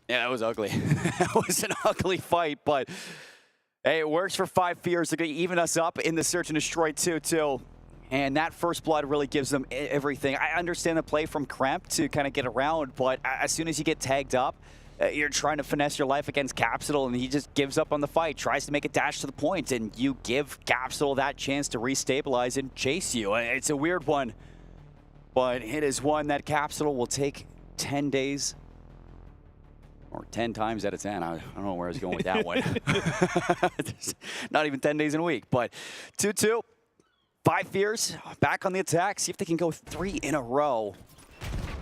Yeah, that was ugly. That was an ugly fight, but hey, it works for 5 Fears. They're going to even us up in the Search and Destroy 2-2. And that first blood really gives them everything. I understand the play from Kremp to kind of get around, but as soon as you get tagged up, you're trying to finesse your life against Capsule, and he just gives up on the fight, tries to make a dash to the point, and you give Capsule that chance to restabilize and chase you. It's a weird one, but it is one that Capsule will take 10 days, or 10 times out of 10. I don't know where I was going with that one. Not even 10 days in a week, but 2-2. 5 Fears back on the attack. See if they can go 3 in a row.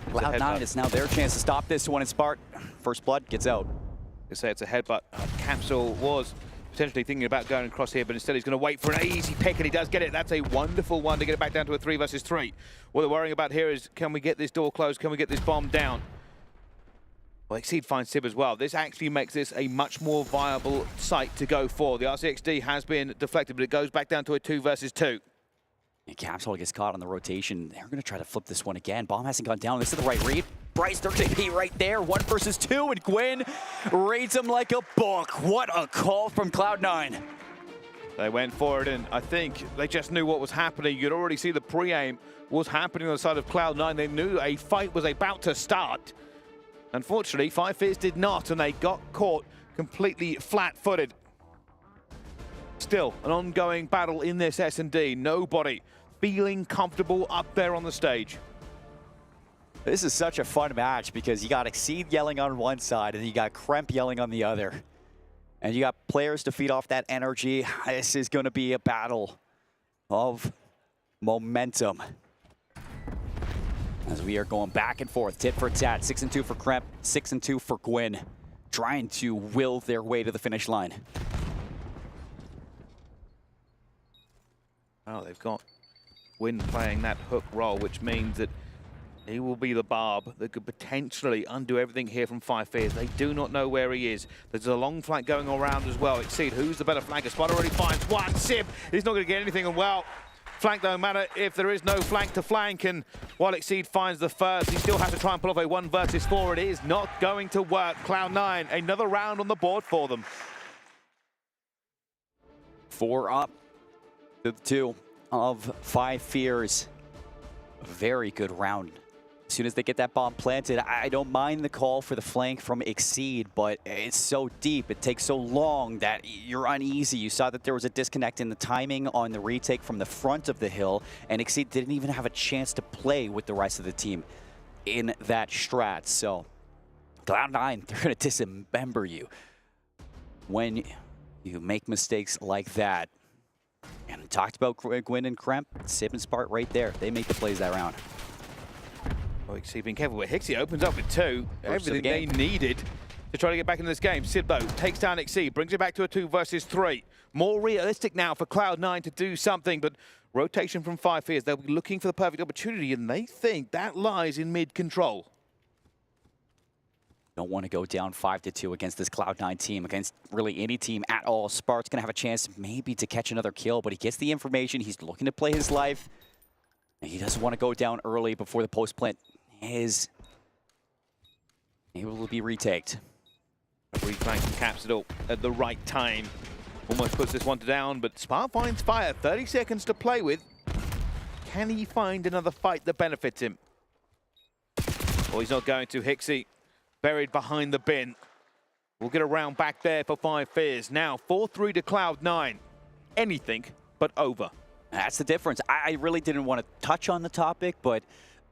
Cloud9, it's now their chance to stop this one. And Spark, first blood gets out. They say it's a headbutt. Capsule was potentially thinking about going across here, but instead he's going to wait for an easy pick, and he does get it. That's a wonderful one to get it back down to a 3 versus 3. What they're worrying about here is, can we get this door closed? Can we get this bomb down? Well, Exceed finds Sib as well. This actually makes this a much more viable site to go for. The RCXD has been deflected, but it goes back down to a 2 versus 2. And Capsule gets caught on the rotation. They're going to try to flip this one again. Bomb hasn't gone down. This is the right read. Bryce, they're going to be right there. 1 versus 2, and Gwyn reads him like a book. What a call from Cloud9. They went for it, and I think they just knew what was happening. You could already see the pre-aim was happening on the side of Cloud9. They knew a fight was about to start. Unfortunately, 5 Fears did not, and they got caught completely flat-footed. Still, an ongoing battle in this S&D. Nobody feeling comfortable up there on the stage. This is such a fun match because you got Exceed yelling on one side and you got Kremp yelling on the other. And you got players to feed off that energy. This is going to be a battle of momentum. As we are going back and forth, tit for tat. 6-2 for Kremp, 6-2 for Gwyn. Trying to will their way to the finish line. Oh, they've got Gwyn playing that hook role, which means that he will be the barb that could potentially undo everything here from 5 Fears. They do not know where he is. There's a long flank going around as well. Exceed, who's the better flanker? Spot already finds one. Sib, he's not going to get anything, and well, flank don't matter if there is no flank to flank, and while Exceed finds the first, he still has to try and pull off a 1 versus 4. It is not going to work. Cloud9, another round on the board for them. 4 up to the 2 of 5 Fears. A very good round. As soon as they get that bomb planted, I don't mind the call for the flank from Exceed, but it's so deep, it takes so long that you're uneasy. You saw that there was a disconnect in the timing on the retake from the front of the hill, and Exceed didn't even have a chance to play with the rest of the team in that strat. So Cloud9, they're going to dismember you when you make mistakes like that. And talked about Gwyn and Kremp, Sip and Spart right there. They make the plays that round. Oh, Hixie being careful, but Hixie opens up with 2. Everything they needed to try to get back into this game. Sib, though, takes down Hixie, brings it back to a 2 versus 3. More realistic now for Cloud9 to do something, but rotation from 5 Fears. They'll be looking for the perfect opportunity, and they think that lies in mid-control. Don't want to go down 5-2 against this Cloud9 team, against really any team at all. Spart's going to have a chance maybe to catch another kill, but he gets the information. He's looking to play his life. He doesn't want to go down early before the post-plant is able to be retaked. Reflanking Capsidal at the right time. Almost puts this one down, but Spart finds fire. 30 seconds to play with. Can he find another fight that benefits him? Well, he's not going to. Hixie buried behind the bin. We'll get a round back there for 5 Fears. Now 4-3 to Cloud9. Anything but over. That's the difference. I really didn't want to touch on the topic, but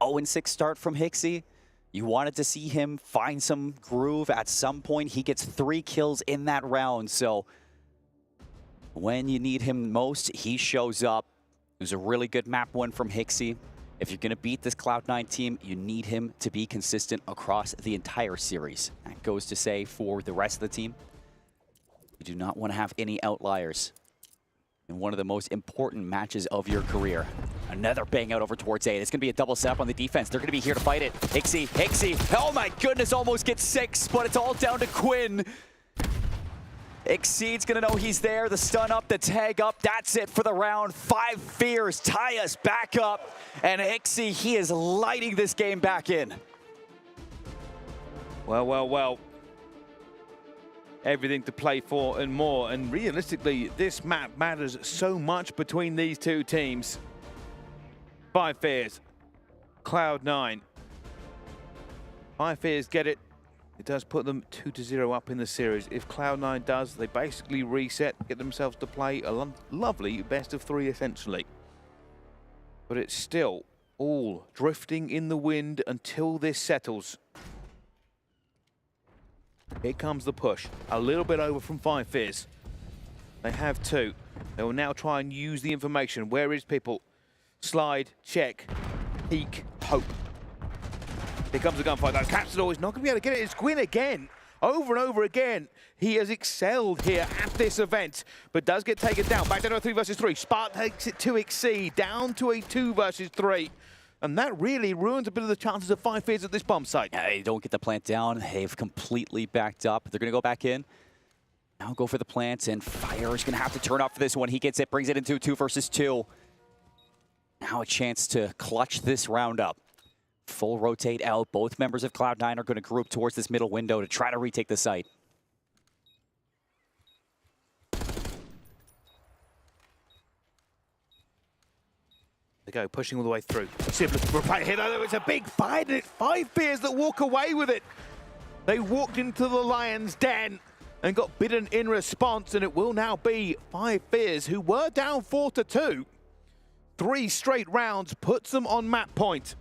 0-6 start from Hixie. You wanted to see him find some groove at some point. He gets 3 kills in that round, so when you need him most, he shows up. It was a really good map win from Hixie. If you're going to beat this Cloud9 team, you need him to be consistent across the entire series. That goes to say for the rest of the team, you do not want to have any outliers in one of the most important matches of your career. Another bang out over towards A. It's going to be a double setup on the defense. They're going to be here to fight it. Hixie, oh my goodness, almost gets 6, but it's all down to Quinn. Exceed's going to know he's there. The stun up, the tag up. That's it for the round. 5 Fears tie us back up. And Hixie, he is lighting this game back in. Well. Everything to play for and more. And realistically, this map matters so much between these two teams. 5 Fears, Cloud9. 5 Fears get it. It does put them 2-0 up in the series. If Cloud9 does, they basically reset, get themselves to play a lovely best of 3 essentially. But it's still all drifting in the wind until this settles. Here comes the push. A little bit over from 5 Fears. They have 2. They will now try and use the information. Where is people? Slide, check, peek, hope. Here comes the gunfight. That Capsidal is not going to be able to get it. It's Gwyn again. Over and over again. He has excelled here at this event, but does get taken down. Back down to a 3 versus 3. Spart takes it to Exceed, down to a 2 versus 3. And that really ruins a bit of the chances of 5 Fears at this bomb site. Yeah, they don't get the plant down. They've completely backed up. They're going to go back in. Now go for the plants, and Fire is going to have to turn up for this one. He gets it, brings it into 2 versus 2. Now a chance to clutch this round up. Full rotate out. Both members of Cloud9 are going to group towards this middle window to try to retake the site. They go, pushing all the way through. Sib looking for a fight here, though. It's a big fight, and it's 5 Fears that walk away with it. They walked into the lion's den and got bitten in response, and it will now be 5 Fears, who were down 4-2. 3 straight rounds puts them on map point.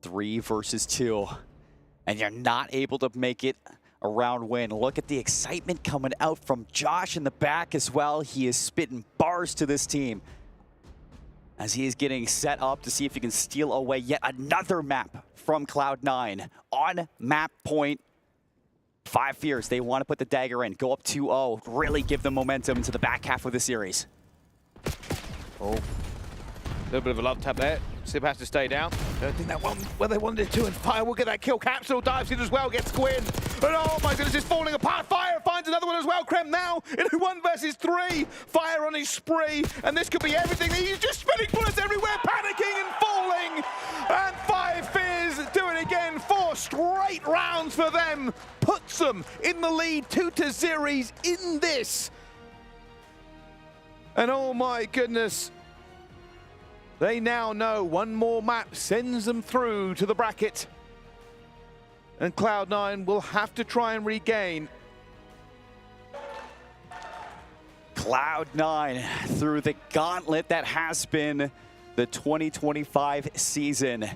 3 versus 2, and you're not able to make it a round win. Look at the excitement coming out from Josh in the back as well. He is spitting bars to this team as he is getting set up to see if he can steal away yet another map from Cloud9 on map point. 5 Fears, they want to put the dagger in, go up 2-0, really give them momentum into the back half of the series. Oh, a little bit of a love tap there. Sib has to stay down. Don't think that one where they wanted to, and Fire will get that kill. Capsule dives in as well, gets Gwyn. And oh my goodness, it's falling apart. Fire finds another one as well. Krem now in a 1 versus 3. Fire on his spree, and this could be everything. He's just spinning bullets everywhere, panicking and falling. And 5 Fears do it again. 4 straight rounds for them. Puts them in the lead, 2-0 in this. And oh my goodness. They now know one more map sends them through to the bracket. And Cloud9 will have to try and regain. Cloud9 through the gauntlet that has been the 2025 season.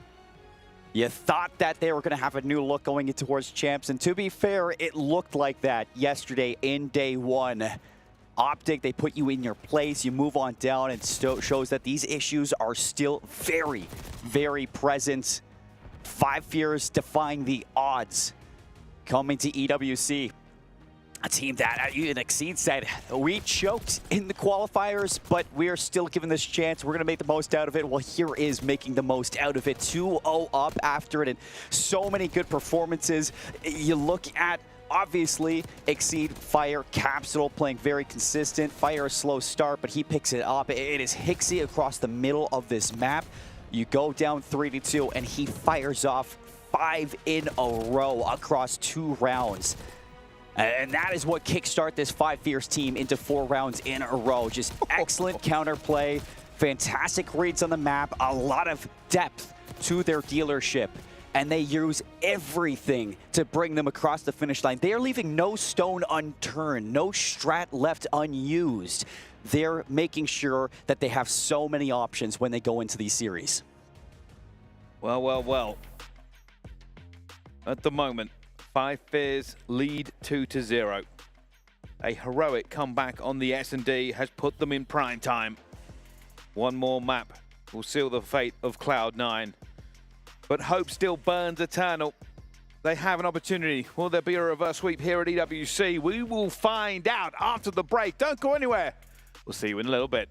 You thought that they were going to have a new look going into towards champs, and to be fair, it looked like that yesterday in day 1. optic. They put you in your place. You move on down, and shows that these issues are still very, very present. 5 Fears defying the odds. Coming to EWC. A team that, you Exceed said, we choked in the qualifiers, but we are still given this chance. We're going to make the most out of it. Well, here is making the most out of it. 2-0 up after it, and so many good performances. You look at, obviously, Exceed, Fire, Capsule playing very consistent. Fire a slow start, but he picks it up. It is Hixie across the middle of this map. You go down 3-2, and he fires off 5 in a row across 2 rounds. And that is what kickstart this 5 Fierce team into 4 rounds in a row. Just excellent counterplay, fantastic reads on the map, a lot of depth to their dealership. And they use everything to bring them across the finish line. They are leaving no stone unturned, no strat left unused. They're making sure that they have so many options when they go into these series. Well, well, well. At the moment, 5 Fears lead 2-0. A heroic comeback on the S&D has put them in prime time. One more map will seal the fate of Cloud9. But hope still burns eternal. They have an opportunity. Will there be a reverse sweep here at EWC? We will find out after the break. Don't go anywhere. We'll see you in a little bit.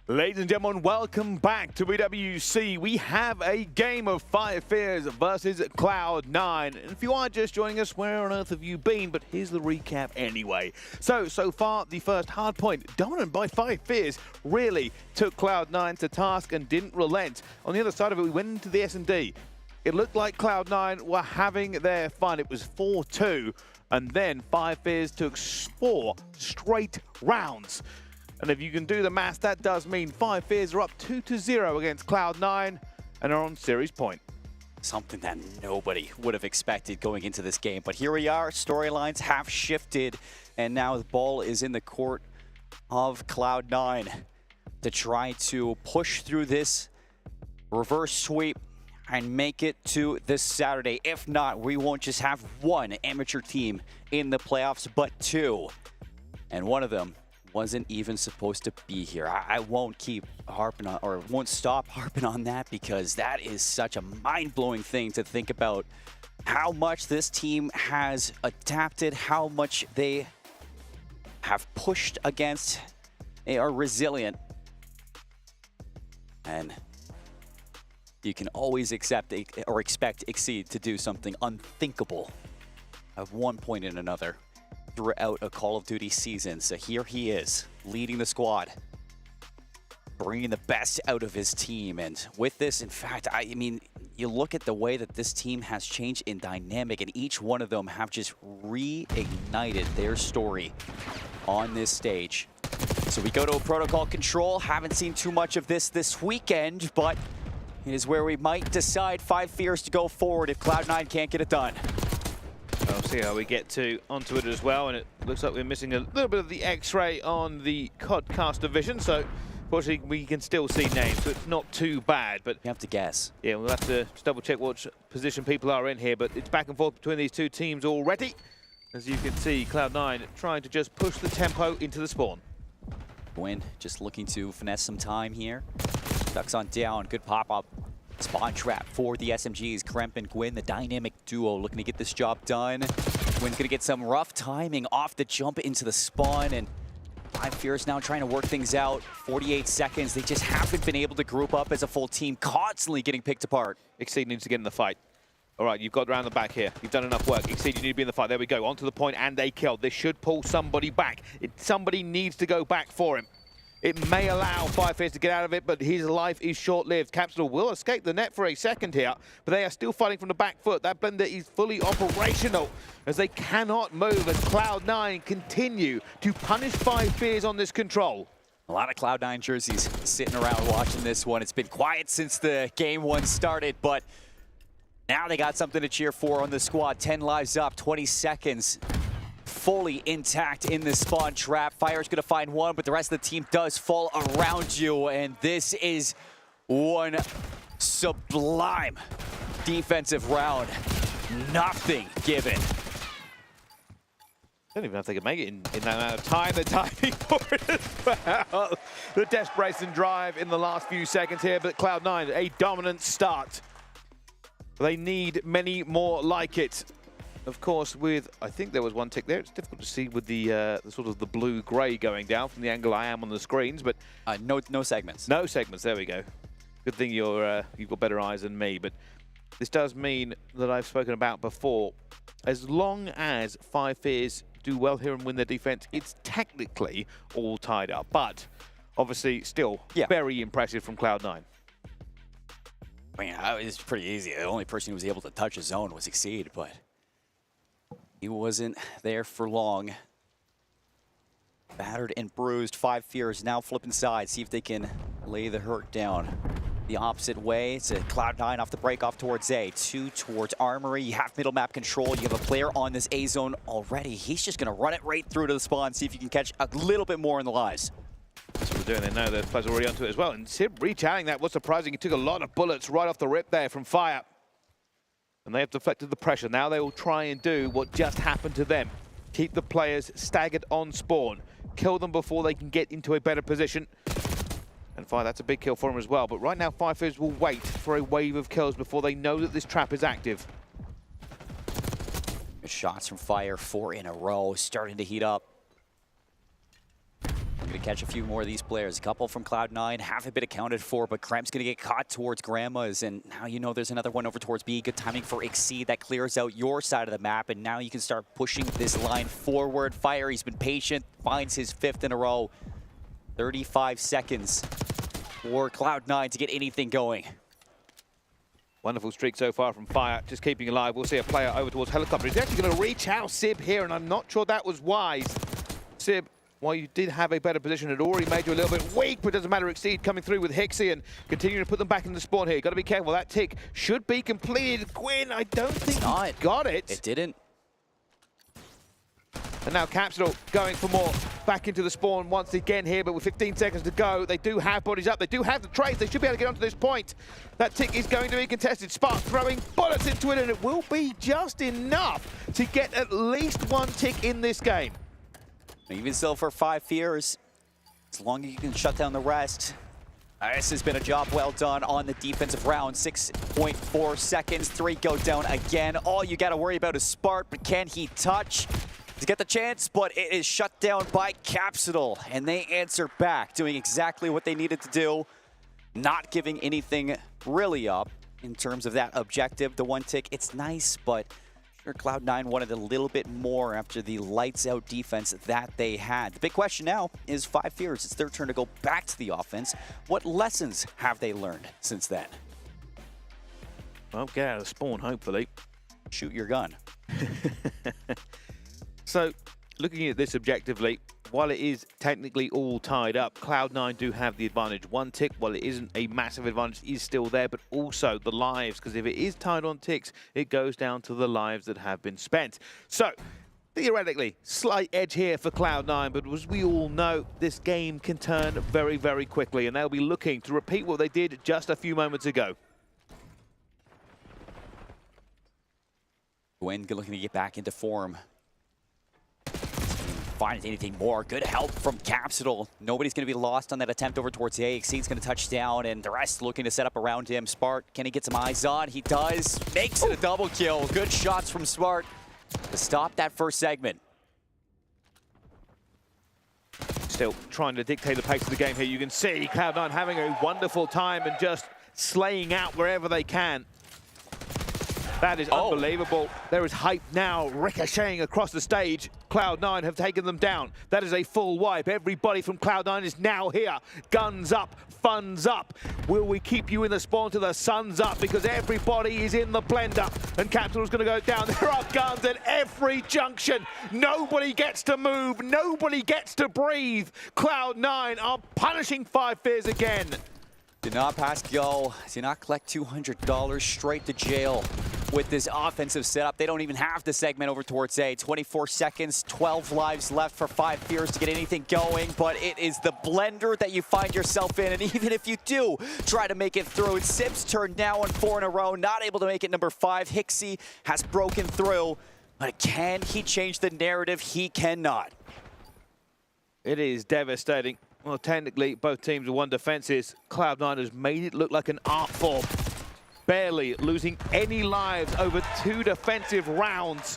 Ladies and gentlemen, welcome back to EWC. We have a game of Five Fears versus Cloud9. And if you are just joining us, where on earth have you been? But here's the recap anyway. So far, the first hard point, dominant by Five Fears, really took Cloud9 to task and didn't relent. On the other side of it, we went into the S&D. It looked like Cloud9 were having their fun. It was 4-2, and then Five Fears took 4 straight rounds. And if you can do the maths, that does mean Five Fears are up 2-0 against Cloud9 and are on series point. Something that nobody would have expected going into this game. But here we are, storylines have shifted, and now the ball is in the court of Cloud9 to try to push through this reverse sweep and make it to this Saturday. If not, we won't just have one amateur team in the playoffs, but 2. And one of them wasn't even supposed to be here. I won't keep harping on, or won't stop harping on that, because that is such a mind-blowing thing to think about. How much this team has adapted, how much they have pushed against. They are resilient. And you can always expect Exceed to do something unthinkable at one point and another throughout a Call of Duty season. So here he is, leading the squad, bringing the best out of his team. And with this, in fact, I mean, you look at the way that this team has changed in dynamic, and each one of them have just reignited their story on this stage. So we go to a protocol control. Haven't seen too much of this weekend, but it is where we might decide Five Fears to go forward if Cloud9 can't get it done. We'll see how we get onto it as well, and it looks like we're missing a little bit of the X-ray on the COD caster vision, so fortunately we can still see names, so it's not too bad. But you have to guess. Yeah, we'll have to just double check what position people are in here, but it's back and forth between these two teams already. As you can see, Cloud9 trying to just push the tempo into the spawn. Gwyn just looking to finesse some time here. Ducks on down, good pop-up. Spawn trap for the SMGs. Kremp and Gwyn, the dynamic duo, looking to get this job done. Gwyn's gonna get some rough timing off the jump into the spawn, and Five Fears now trying to work things out. 48 seconds, they just haven't been able to group up as a full team, constantly getting picked apart. Exceed needs to get in the fight. All right, you've got around the back here. You've done enough work. Exceed, you need to be in the fight. There we go, onto the point, and they killed. This should pull somebody back. Somebody needs to go back for him. It may allow Five Fears to get out of it, but his life is short-lived. Capsule will escape the net for a second here, but they are still fighting from the back foot. That blender is fully operational, as they cannot move as Cloud9 continue to punish Five Fears on this control. A lot of Cloud9 jerseys sitting around watching this one. It's been quiet since the game 1 started, but now they got something to cheer for on the squad. 10 lives up, 20 seconds. Fully intact in the spawn trap. Fire's gonna find one, but the rest of the team does fall around you, and this is one sublime defensive round. Nothing given. I don't even know if they can make it in that amount of time. The timing for it as well. The desperation drive in the last few seconds here, but Cloud9, a dominant start. They need many more like it. Of course, I think there was one tick there. It's difficult to see with the sort of the blue-gray going down from the angle I am on the screens, but no segments. No segments. There we go. Good thing you've got better eyes than me. But this does mean that I've spoken about before. As long as Five Fears do well here and win their defense, it's technically all tied up. But obviously, still very impressive from Cloud9. I mean, it's pretty easy. The only person who was able to touch his zone was Exceed, but he wasn't there for long. Battered and bruised. Five Fears now flipping sides, see if they can lay the hurt down. The opposite way, it's a Cloud9 off the break off towards A. 2 towards Armory. You have middle map control. You have a player on this A zone already. He's just going to run it right through to the spawn, see if you can catch a little bit more in the lives. That's what they're doing. They know the players are already onto it as well. And Sib recharging that was surprising. He took a lot of bullets right off the rip there from Fire. And they have deflected the pressure. Now they will try and do what just happened to them. Keep the players staggered on spawn. Kill them before they can get into a better position. And Fire, that's a big kill for him as well. But right now, Five Fears will wait for a wave of kills before they know that this trap is active. Good shots from Fire, 4 in a row, starting to heat up. Gonna catch a few more of these players. A couple from Cloud9 haven't been accounted for, but Krem's gonna get caught towards Grandma's, and now you know there's another one over towards B. Good timing for Exceed. That clears out your side of the map, and now you can start pushing this line forward. Fire, he's been patient, finds his 5th in a row. 35 seconds for Cloud9 to get anything going. Wonderful streak so far from Fire, just keeping alive. We'll see a player over towards Helicopter. He's actually going to reach out Sib here, and I'm not sure that was wise. Sib, while you did have a better position, had already made you a little bit weak, but it doesn't matter. Exceed coming through with Hixie and continuing to put them back in the spawn here. Got to be careful. That tick should be completed. Quinn, I don't think he got it. It didn't. And now Capsule going for more. Back into the spawn once again here, but with 15 seconds to go, they do have bodies up. They do have the trades. They should be able to get onto this point. That tick is going to be contested. Spark throwing bullets into it, and it will be just enough to get at least 1 tick in this game. Even still for 5 Fears, as long as you can shut down the rest. This has been a job well done on the defensive round. 6.4 seconds, 3 go down again. All you got to worry about is Spark, but can he touch? To get the chance, but it is shut down by Capsule, and they answer back, doing exactly what they needed to do, not giving anything really up in terms of that objective. The 1 tick, it's nice, but sure Cloud9 wanted a little bit more after the lights-out defense that they had. The big question now is 5 Fears. It's their turn to go back to the offense. What lessons have they learned since then? Well, get out of the spawn, hopefully. Shoot your gun. So, looking at this objectively, while it is technically all tied up, Cloud9 do have the advantage. 1 tick, while it isn't a massive advantage, is still there, but also the lives, because if it is tied on ticks, it goes down to the lives that have been spent. So, theoretically, slight edge here for Cloud9, but as we all know, this game can turn very, very quickly, and they'll be looking to repeat what they did just a few moments ago. Gwen looking to get back into form. Find anything more. Good help from Capsule. Nobody's going to be lost on that attempt over towards A. Exceed's going to touch down, and the rest looking to set up around him. Smart, can he get some eyes on? He does. Makes it a double kill. Good shots from Smart to stop that first segment. Still trying to dictate the pace of the game here. You can see Cloud9 having a wonderful time and just slaying out wherever they can. That is unbelievable. There is hype now ricocheting across the stage. Cloud9 have taken them down. That is a full wipe. Everybody from Cloud9 is now here. Guns up, funds up. Will we keep you in the spawn till the sun's up? Because everybody is in the blender. And Capsule's going to go down. There are guns at every junction. Nobody gets to move. Nobody gets to breathe. Cloud9 are punishing 5 Fears again. Did not pass go. Did not collect $200 straight to jail. With this offensive setup, they don't even have the segment over towards A. 24 seconds, 12 lives left for 5 Fears to get anything going, but it is the blender that you find yourself in, and even if you do try to make it through, it's Sib's turn now on 4 in a row, not able to make it number 5. Hixie has broken through, but can he change the narrative? He cannot. It is devastating. Well, technically, both teams have won defenses. Cloud9 has made it look like an art form. Barely losing any lives over 2 defensive rounds.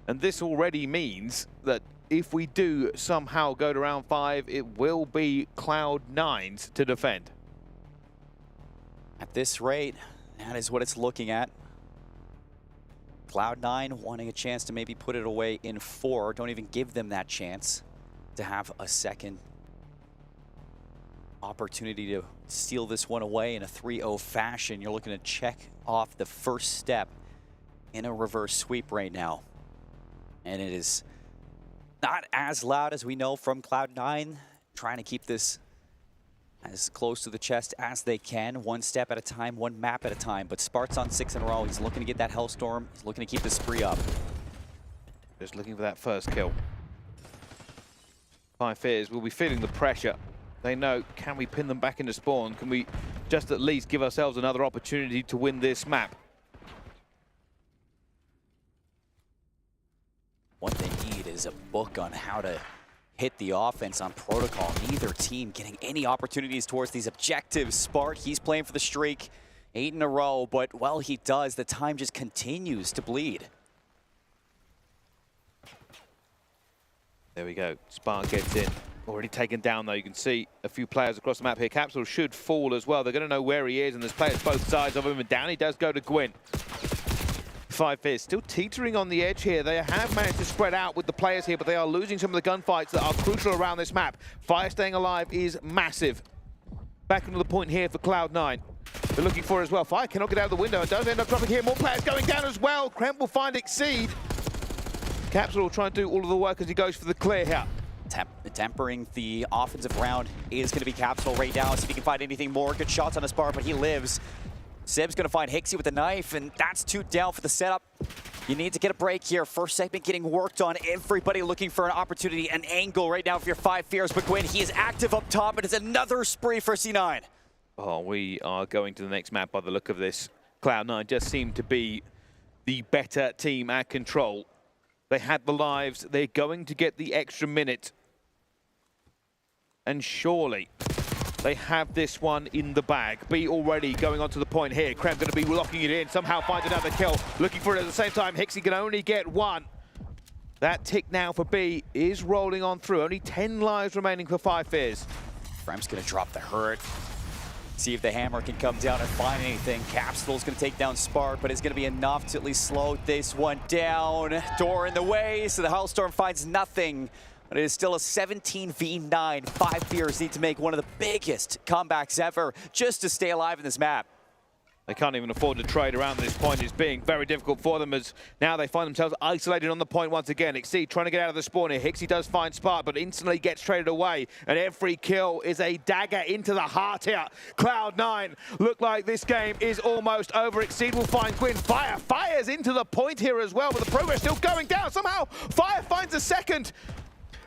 And this already means that if we do somehow go to round 5, it will be Cloud9's to defend. At this rate, that is what it's looking at. Cloud9 wanting a chance to maybe put it away in 4. Don't even give them that chance to have a second opportunity to steal this one away in a 3-0 fashion. You're looking to check off the first step in a reverse sweep right now. And it is not as loud as we know from Cloud9, trying to keep this as close to the chest as they can, 1 step at a time, 1 map at a time. But Spart's on 6 in a row. He's looking to get that Hellstorm. He's looking to keep the spree up. Just looking for that first kill. 5 Fears will be feeling the pressure. They know, can we pin them back into spawn? Can we just at least give ourselves another opportunity to win this map? What they need is a book on how to hit the offense on protocol. Neither team getting any opportunities towards these objectives. Spart, he's playing for the streak, 8 in a row, but while he does, the time just continues to bleed. There we go. Spark gets in. Already taken down, though. You can see a few players across the map here. Capsule should fall as well. They're going to know where he is, and there's players both sides of him. And down he does go to Gwyn. 5 Fizz still teetering on the edge here. They have managed to spread out with the players here, but they are losing some of the gunfights that are crucial around this map. Fire staying alive is massive. Back into the point here for Cloud9. They're looking for it as well. Fire cannot get out of the window. It does end up dropping here. More players going down as well. Kremp will find Exceed. Capsule will try and do all of the work as he goes for the clear here. Tempering the offensive round is going to be Capsule right now. See if he can find anything more. Good shots on his bar, but he lives. Sib's going to find Hixie with the knife, and that's 2 down for the setup. You need to get a break here. First segment getting worked on. Everybody looking for an opportunity, an angle right now for your 5 Fears. But Gwyn, he is active up top, and it's another spree for C9. Oh, we are going to the next map by the look of this. Cloud9 just seemed to be the better team at control. They had the lives. They're going to get the extra minute. And surely they have this one in the bag. B already going on to the point here. Kremp going to be locking it in. Somehow finds another kill. Looking for it at the same time. Hixie can only get 1. That tick now for B is rolling on through. Only 10 lives remaining for 5 Fears. Kremp's going to drop the hurt. See if the hammer can come down and find anything. Capsule's going to take down Spark, but it's going to be enough to at least slow this one down. Door in the way, so the Hellstorm finds nothing. But it is still a 17v9. 5 Fears need to make one of the biggest comebacks ever just to stay alive in this map. They can't even afford to trade around this point. It's being very difficult for them as now they find themselves isolated on the point once again. Exceed trying to get out of the spawn here. Hixie does find Spark, but instantly gets traded away. And every kill is a dagger into the heart here. Cloud9 look like this game is almost over. Exceed will find Gwyn. Fire fires into the point here as well, but the progress still going down. Somehow Fire finds a second.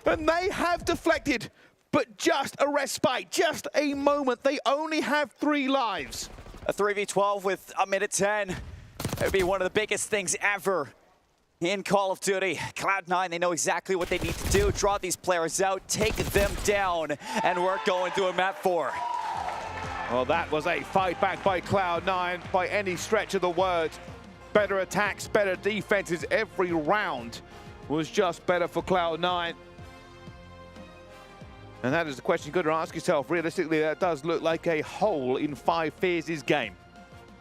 And they have deflected, but just a respite, just a moment. They only have 3 lives. A 3v12 with a minute 10. It would be one of the biggest things ever in Call of Duty. Cloud9, they know exactly what they need to do. Draw these players out, take them down, and we're going to a map 4. Well, that was a fight back by Cloud9 by any stretch of the word. Better attacks, better defenses. Every round was just better for Cloud9. And that is the question you've got to ask yourself. Realistically, that does look like a hole in 5 Fears' game.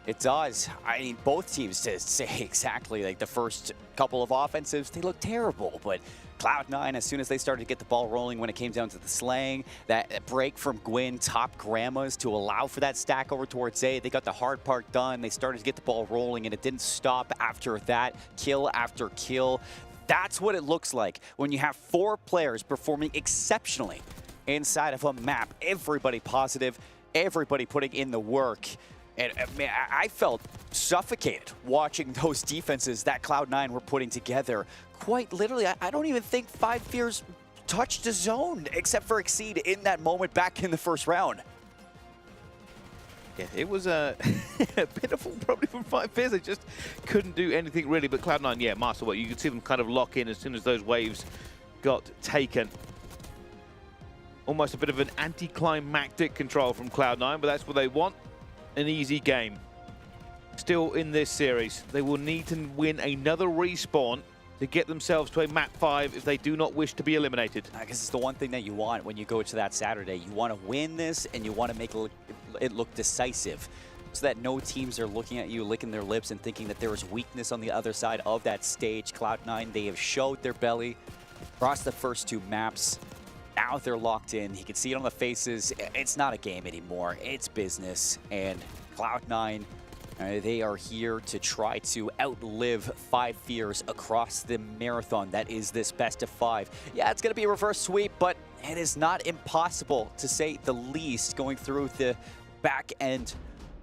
It does. I mean, both teams, to say exactly, like the first couple of offensives, they look terrible. But Cloud9, as soon as they started to get the ball rolling when it came down to the slaying, that break from Gwyn, top grandmas to allow for that stack over towards A, they got the hard part done. They started to get the ball rolling, and it didn't stop after that. Kill after kill. That's what it looks like when you have 4 players performing exceptionally inside of a map. Everybody positive, everybody putting in the work. And I felt suffocated watching those defenses that Cloud9 were putting together. Quite literally, I don't even think 5 Fears touched a zone except for Exceed in that moment back in the first round. Yeah, it was a pitiful probably from 5 Fears. They just couldn't do anything really. But Cloud9, yeah, masterwork. You could see them kind of lock in as soon as those waves got taken. Almost a bit of an anticlimactic control from Cloud9, but that's what they want, an easy game. Still in this series, they will need to win another respawn to get themselves to a map 5 if they do not wish to be eliminated. I guess it's the one thing that you want when you go to that Saturday. You want to win this, and you want to make it look decisive, so that no teams are looking at you, licking their lips, and thinking that there is weakness on the other side of that stage. Cloud9, they have showed their belly across the first 2 maps. Now they're locked in. You can see it on the faces. It's not a game anymore. It's business. And Cloud9, they are here to try to outlive 5 Fears across the marathon that is this best of 5. Yeah, it's going to be a reverse sweep, but it is not impossible, to say the least, going through the back end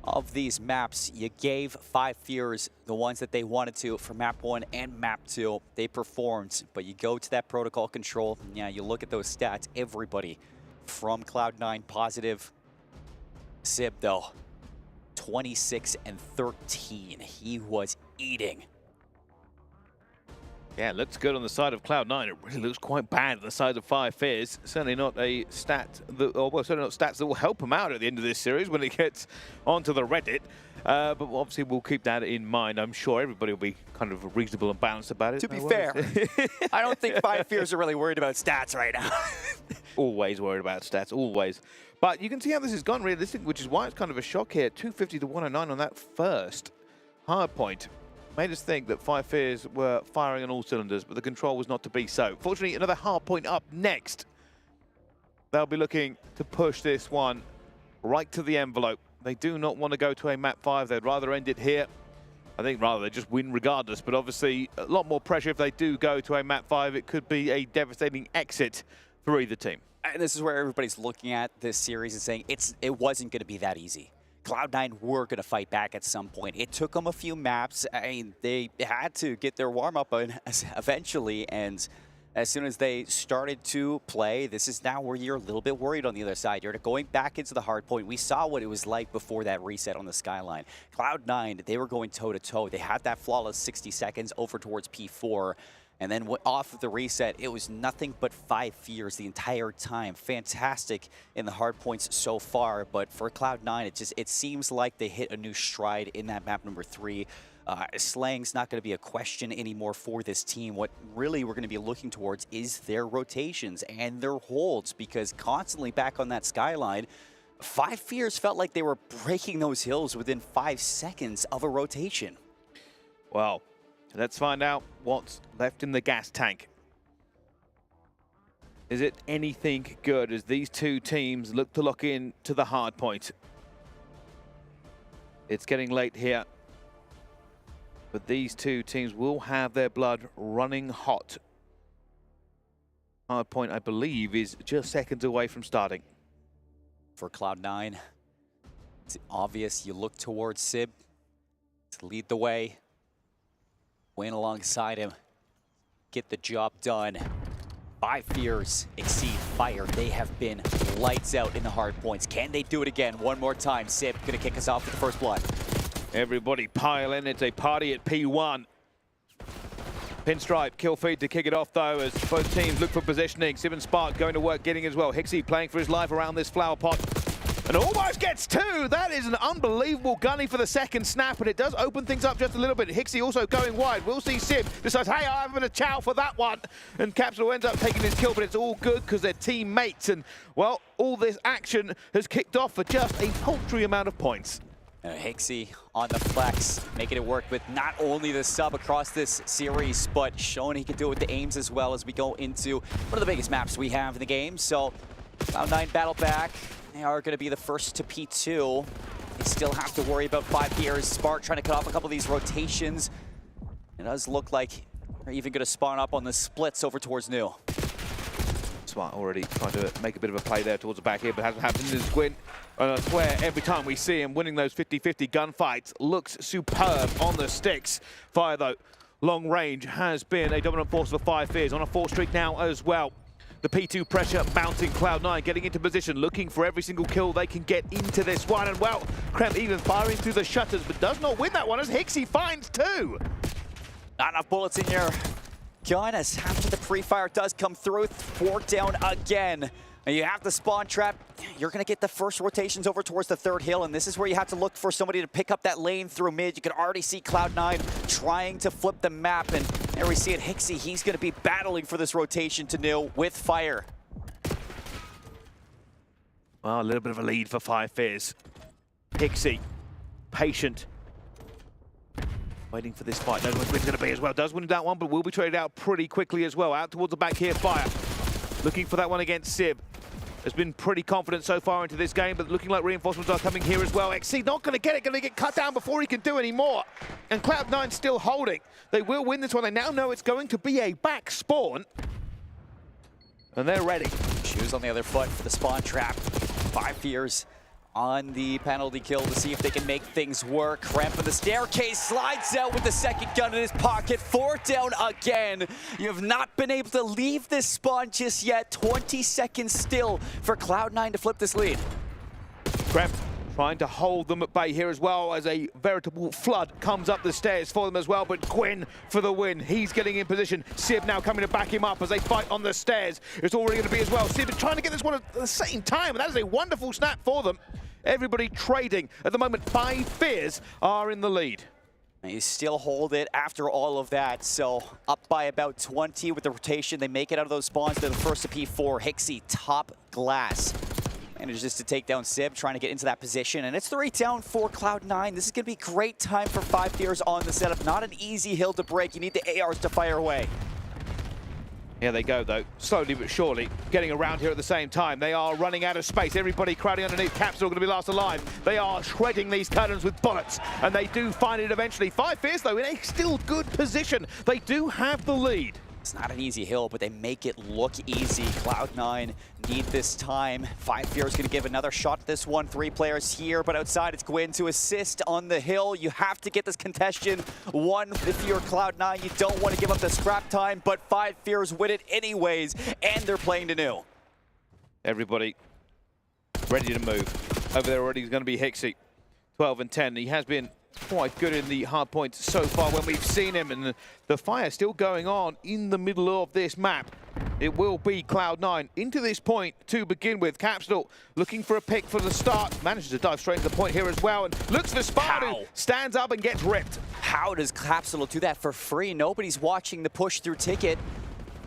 of these maps. You gave 5 Fears the ones that they wanted to for map 1 and map 2. They performed, but you go to that protocol control, and yeah, you look at those stats. Everybody from Cloud9 positive. Sib, though, 26 and 13. He was eating. Yeah, it looks good on the side of Cloud9. It really looks quite bad on the side of Fire Fears. Certainly not a stat that, or well, certainly not stats that will help him out at the end of this series when it gets onto the Reddit. But obviously we'll keep that in mind. I'm sure everybody will be kind of reasonable and balanced about it. To be fair, I don't think Fire Fears are really worried about stats right now. Always worried about stats, always. But you can see how this has gone realistic, which is why it's kind of a shock here. 250 to 109 on that first hard point. Made us think that Fire Fears were firing on all cylinders, but the control was not to be so. Fortunately, another hard point up next. They'll be looking to push this one right to the envelope. They do not want to go to a map 5. They'd rather end it here. I think rather they just win regardless, but obviously a lot more pressure if they do go to a map 5. It could be a devastating exit for either team. And this is where everybody's looking at this series and saying it wasn't going to be that easy. Cloud9 were going to fight back at some point. It took them a few maps. I mean, they had to get their warm-up eventually, and as soon as they started to play, this is now where you're a little bit worried on the other side. You're going back into the hard point. We saw what it was like before that reset on the skyline. Cloud9, they were going toe-to-toe. They had that flawless 60 seconds over towards P4. And then off of the reset, it was nothing but 5 fears the entire time. Fantastic in the hard points so far, but for Cloud9, it seems like they hit a new stride in that map number 3. Slang's not going to be a question anymore for this team. What really we're going to be looking towards is their rotations and their holds, because constantly back on that skyline, 5 fears felt like they were breaking those hills within 5 seconds of a rotation. Wow. Let's find out what's left in the gas tank. Is it anything good as these two teams look to lock in to the hard point? It's getting late here, but these two teams will have their blood running hot. Hard point, I believe, is just seconds away from starting. For Cloud9, it's obvious you look towards Sib to lead the way. Win alongside him, get the job done. 5 fears exceed Fire. They have been lights out in the hard points. Can they do it again one more time? Sib gonna kick us off with the first blood. Everybody pile in. It's a party at P1. Pinstripe, kill feed to kick it off though as both teams look for positioning. Sib and Spark going to work getting as well. Hixie playing for his life around this flower pot. And almost gets 2. That is an unbelievable gunny for the second snap, and it does open things up just a little bit. Hixie also going wide. We'll see Sib decides, hey, I'm going to chow for that one. And Capsule ends up taking his kill, but it's all good because they're teammates. And, well, all this action has kicked off for just a paltry amount of points. Hixie on the flex, making it work with not only the sub across this series, but showing he can do it with the aims as well as we go into one of the biggest maps we have in the game. So, Cloud9 battle back. They are going to be the first to P2. They still have to worry about 5 fears. Spark trying to cut off a couple of these rotations. It does look like they're even going to spawn up on the splits over towards New. Smart already trying to make a bit of a play there towards the back here, but hasn't happened in Squint. And I swear, every time we see him winning those 50-50 gunfights, looks superb on the sticks. Fire, though, long range has been a dominant force for 5 fears on a 4 streak now as well. The P2 pressure mounting Cloud9, getting into position, looking for every single kill they can get into this one. And, well, Kremp even firing through the shutters, but does not win that one as Hixie finds 2. Not enough bullets in your gun as after the pre-fire does come through. 4 down again. And you have the spawn trap. You're going to get the first rotations over towards the 3rd hill, and this is where you have to look for somebody to pick up that lane through mid. You can already see Cloud9 trying to flip the map, and there we see it. Hixie, he's going to be battling for this rotation to Nil with Fire. Well, a little bit of a lead for 5 fears. Hixie, patient. Waiting for this fight. Knows what it's going to be as well. Does win that one, but will be traded out pretty quickly as well. Out towards the back here, Fire. Looking for that one against Sib. Has been pretty confident so far into this game, but looking like reinforcements are coming here as well. XC not going to get it, going to get cut down before he can do any more. And Cloud9 still holding. They will win this one. They now know it's going to be a back spawn. And they're ready. Shoes on the other foot for the spawn trap. 5 fears on the penalty kill to see if they can make things work. Kremp on the staircase, slides out with the second gun in his pocket. 4 down again. You have not been able to leave this spawn just yet. 20 seconds still for Cloud9 to flip this lead. Kremp trying to hold them at bay here as well as a veritable flood comes up the stairs for them as well. But Gwyn for the win. He's getting in position. Sib now coming to back him up as they fight on the stairs. It's already going to be as well. Sib is trying to get this one at the same time, and that is a wonderful snap for them. Everybody trading. At the moment, 5 Fears are in the lead. You still hold it after all of that, so up by about 20 with the rotation. They make it out of those spawns. They're the first to P4. Hixie, top glass. Manages to take down Sib, trying to get into that position. And it's 3 down for Cloud9. This is going to be great time for 5 Fears on the setup. Not an easy hill to break. You need the ARs to fire away. Here they go, though, slowly but surely, getting around here at the same time. They are running out of space. Everybody crowding underneath. Capsule going to be last alive. They are shredding these cannons with bullets, and they do find it eventually. 5 Fears, though, in a still good position. They do have the lead. It's not an easy hill, but they make it look easy. Cloud9 need this time. 5 Fears going to give another shot at this one. 3 players here, but outside it's Gwyn to assist on the hill. You have to get this contention one if you're Cloud9. You don't want to give up the scrap time, but 5 Fears win it anyways, and they're playing to new. Everybody ready to move. Over there already is going to be Hixie. 12 and 10. He has been quite good in the hard points so far when we've seen him, and the fire still going on in the middle of this map. It will be Cloud9 into this point to begin with. Capsule looking for a pick for the start. Manages to dive straight into the point here as well, and looks for Spardu. Stands up and gets ripped. How does Capsule do that for free? Nobody's watching the push through ticket.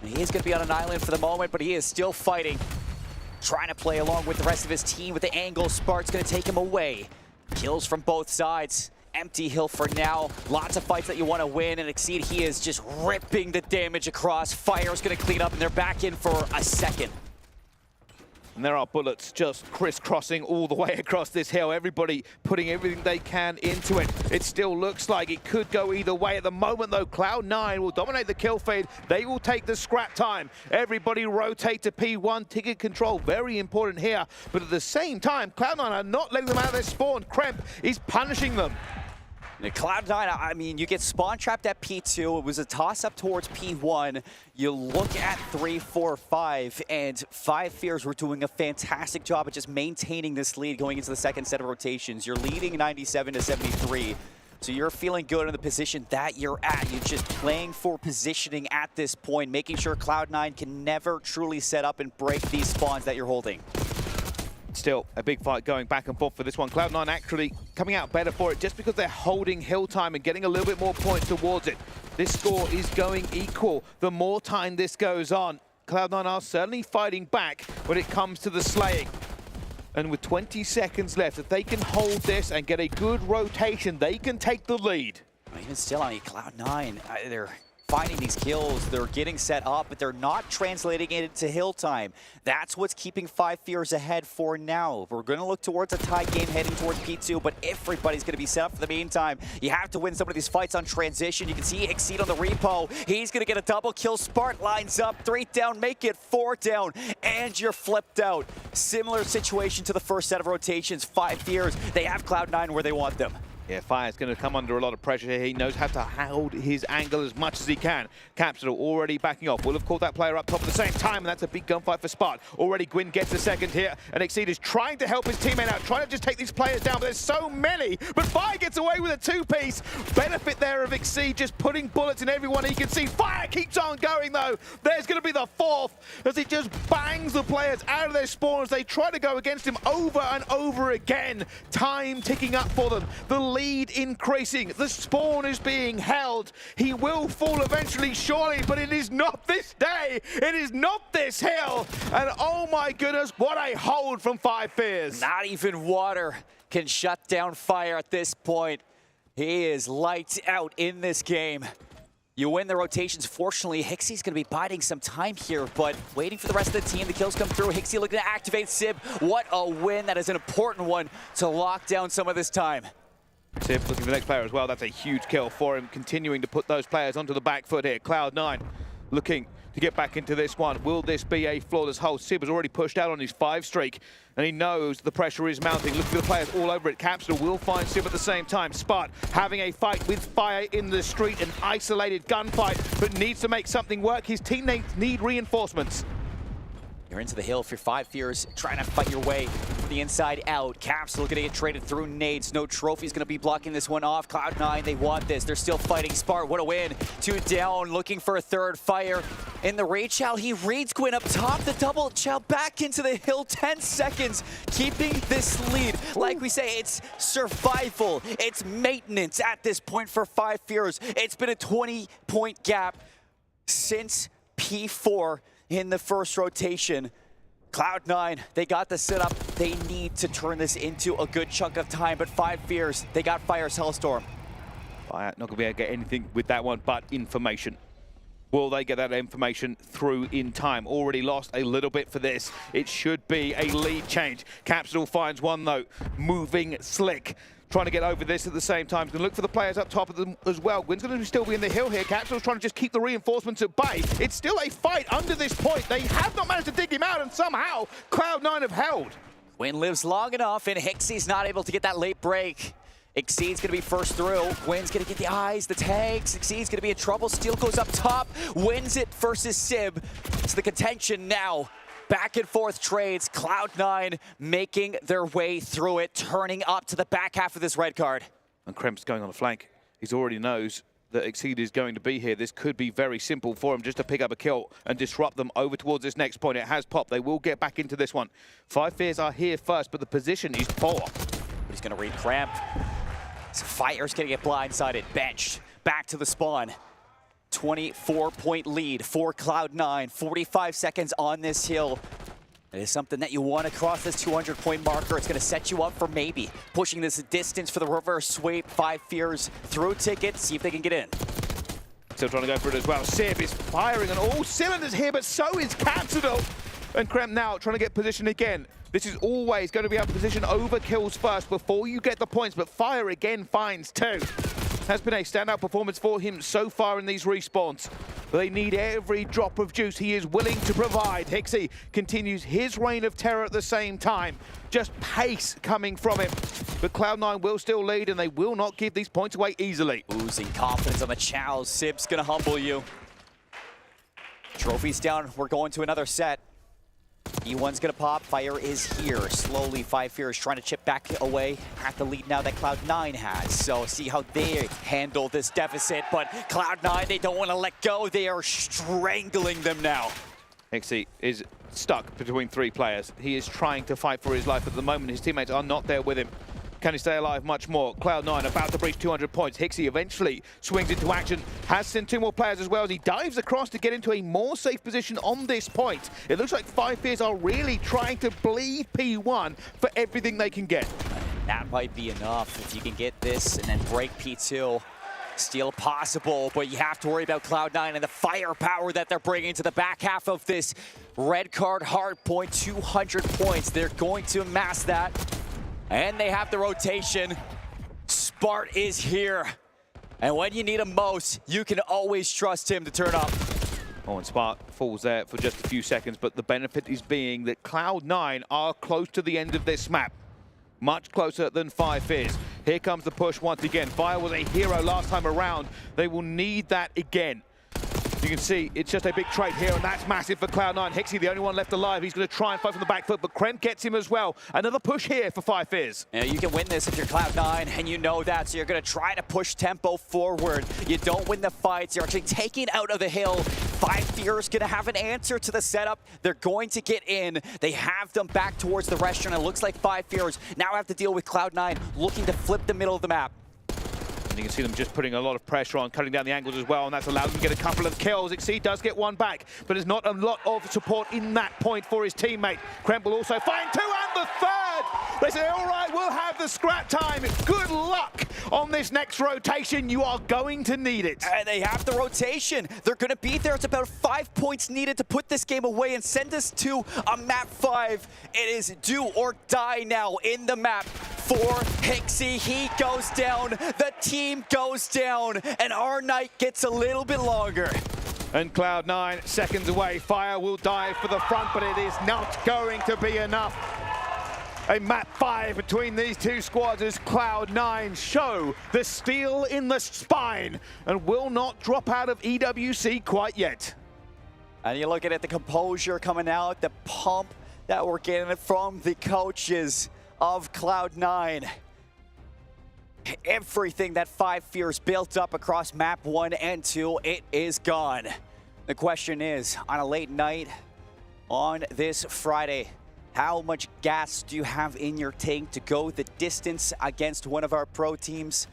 He is going to be on an island for the moment, but he is still fighting. Trying to play along with the rest of his team with the angle. Spark's going to take him away. Kills from both sides. Empty hill for now. Lots of fights that you want to win, and Exceed, he is just ripping the damage across. Fire's going to clean up, and they're back in for a second. And there are bullets just crisscrossing all the way across this hill. Everybody putting everything they can into it. It still looks like it could go either way. At the moment, though, Cloud9 will dominate the kill feed. They will take the scrap time. Everybody rotate to P1. Ticket control, very important here. But at the same time, Cloud9 are not letting them out of their spawn. Kremp is punishing them. Cloud9, I mean, you get spawn trapped at P2. It was a toss-up towards P1. You look at 3, 4, 5, and 5 Fears were doing a fantastic job of just maintaining this lead going into the second set of rotations. You're leading 97 to 73. So you're feeling good in the position that you're at. You're just playing for positioning at this point, making sure Cloud9 can never truly set up and break these spawns that you're holding. Still a big fight going back and forth for this one. Cloud9 actually coming out better for it just because they're holding hill time and getting a little bit more points towards it. This score is going equal the more time this goes on. Cloud9 are certainly fighting back when it comes to the slaying. And with 20 seconds left, if they can hold this and get a good rotation, they can take the lead. Even still, I mean, Cloud9, they're finding these kills, they're getting set up, but they're not translating it into hill time. That's what's keeping 5 Fears ahead for now. We're going to look towards a tie game heading towards P2, but everybody's going to be set up for the meantime. You have to win some of these fights on transition. You can see Exceed on the repo. He's going to get a double kill. Spark lines up, 3 down, make it 4 down, and you're flipped out. Similar situation to the first set of rotations. 5 Fears, they have Cloud9 where they want them. Yeah, Fire's going to come under a lot of pressure here. He knows how to hold his angle as much as he can. Capsule already backing off. Will have caught that player up top at the same time, and that's a big gunfight for Spark. Already Gwyn gets a second here, and Exceed is trying to help his teammate out, trying to just take these players down, but there's so many. But Fire gets away with a 2-piece. Benefit there of Exceed just putting bullets in everyone he can see. Fire keeps on going, though. There's going to be the 4th as he just bangs the players out of their spawns. They try to go against him over and over again. Time ticking up for them. The lead increasing. The spawn is being held. He will fall eventually, surely, but it is not this day. It is not this hill. And oh my goodness, what a hold from 5 Fears. Not even water can shut down Fire at this point. He is lights out in this game. You win the rotations. Fortunately, Hixie's going to be biding some time here, but waiting for the rest of the team. The kills come through. Hixie looking to activate Sib. What a win. That is an important one to lock down some of this time. Sib looking for the next player as well. That's a huge kill for him, continuing to put those players onto the back foot here. Cloud9 looking to get back into this one. Will this be a flawless hold? Sib has already pushed out on his 5 streak, and he knows the pressure is mounting. Looking for the players all over it. Capsule will find Sib at the same time. Spart having a fight with Fire in the street, an isolated gunfight, but needs to make something work. His teammates need reinforcements. You're into the hill for 5 Fears, trying to fight your way the inside out. Caps looking to get traded through nades. No trophy's going to be blocking this one off. Cloud9, they want this. They're still fighting. Spart, what a win. 2 down, looking for a third. Fire in the raid chow. He reads Gwyn up top. The double chow back into the hill. 10 seconds, keeping this lead. Like we say, it's survival. It's maintenance at this point for 5 Fears. It's been a 20-point gap since P4 in the first rotation. Cloud9, they got the setup. They need to turn this into a good chunk of time, but 5 Fears, they got Fire's Hellstorm. Fire not going to be able to get anything with that one but information. Will they get that information through in time? Already lost a little bit for this. It should be a lead change. Capsule finds one though, moving slick. Trying to get over this at the same time. He's going to look for the players up top of them as well. Gwyn's going to still be in the hill here. Capsule's trying to just keep the reinforcements at bay. It's still a fight under this point. They have not managed to dig him out, and somehow Cloud9 have held. Gwyn lives long enough, and Hixie's not able to get that late break. Exceed's going to be first through. Gwyn's going to get the eyes, the tags. Exceed's going to be in trouble. Steel goes up top, wins it versus Sib. It's the contention now. Back and forth trades. Cloud9 making their way through it, turning up to the back half of this red card. And Kremp's going on the flank. He already knows that Exceed is going to be here. This could be very simple for him just to pick up a kill and disrupt them over towards this next point. It has popped. They will get back into this one. 5 Fears are here first, but the position is poor. But he's going to read Cramp. So Fire's going to get blindsided. Benched. Back to the spawn. 24-point lead for Cloud9. 45 seconds on this hill. It is something that you want to cross this 200-point marker. It's going to set you up for maybe pushing this distance for the reverse sweep. 5 Fears through ticket. See if they can get in. Still trying to go for it as well. Sib is firing on all cylinders here, but so is Capsule. And Kremp now trying to get position again. This is always going to be a position over kills first before you get the points, but Fire again finds 2. Has been a standout performance for him so far in these respawns. They need every drop of juice he is willing to provide. Hixie continues his reign of terror at the same time. Just pace coming from him. But Cloud9 will still lead, and they will not give these points away easily. Oozing confidence on the chows. Sib's gonna humble you. Trophies down. We're going to another set. E1's gonna pop. Fire is here. Slowly, 5 Fears trying to chip back away at the lead now that Cloud9 has. So see how they handle this deficit. But Cloud9, they don't want to let go. They are strangling them now. Hixie is stuck between 3 players. He is trying to fight for his life at the moment. His teammates are not there with him. Can he stay alive much more? Cloud9 about to breach 200 points. Hixie eventually swings into action. Has sent 2 more players as well as he dives across to get into a more safe position on this point. It looks like 5 Fears are really trying to bleed P1 for everything they can get. That might be enough if you can get this and then break P2. Still possible, but you have to worry about Cloud9 and the firepower that they're bringing to the back half of this red card hard point. 200 points. They're going to amass that. And they have the rotation. Spart is here. And when you need him most, you can always trust him to turn up. Oh, and Spart falls there for just a few seconds, but the benefit is being that Cloud9 are close to the end of this map. Much closer than 5 Fears. Here comes the push once again. Fire was a hero last time around. They will need that again. You can see it's just a big trade here, and that's massive for Cloud9. Hixie, the only one left alive. He's going to try and fight from the back foot, but Kremp gets him as well. Another push here for 5 Fears. Yeah, you can win this if you're Cloud9, and you know that, so you're going to try to push tempo forward. You don't win the fights. You're actually taking out of the hill. 5 Fears going to have an answer to the setup. They're going to get in. They have them back towards the restaurant. It looks like 5 Fears now have to deal with Cloud9 looking to flip the middle of the map. And you can see them just putting a lot of pressure on, cutting down the angles as well, and that's allowed them to get a couple of kills. Exceed does get one back, but there's not a lot of support in that point for his teammate. Kremp will also find 2 and the 3rd. They say, all right, we'll have the scrap time. Good luck on this next rotation. You are going to need it. And they have the rotation. They're going to be there. It's about 5 points needed to put this game away and send us to a map 5. It is do or die now in the map for Hixie. He goes down. The team goes down. And our night gets a little bit longer. And Cloud9 seconds away. Fire will dive for the front, but it is not going to be enough. A map 5 between these 2 squads as Cloud9 show the steel in the spine and will not drop out of EWC quite yet. And you look at it, the composure coming out, the pump that we're getting from the coaches of Cloud9. Everything that Five Fears built up across map 1 and 2, it is gone. The question is, on a late night on this Friday, how much gas do you have in your tank to go the distance against one of our pro teams?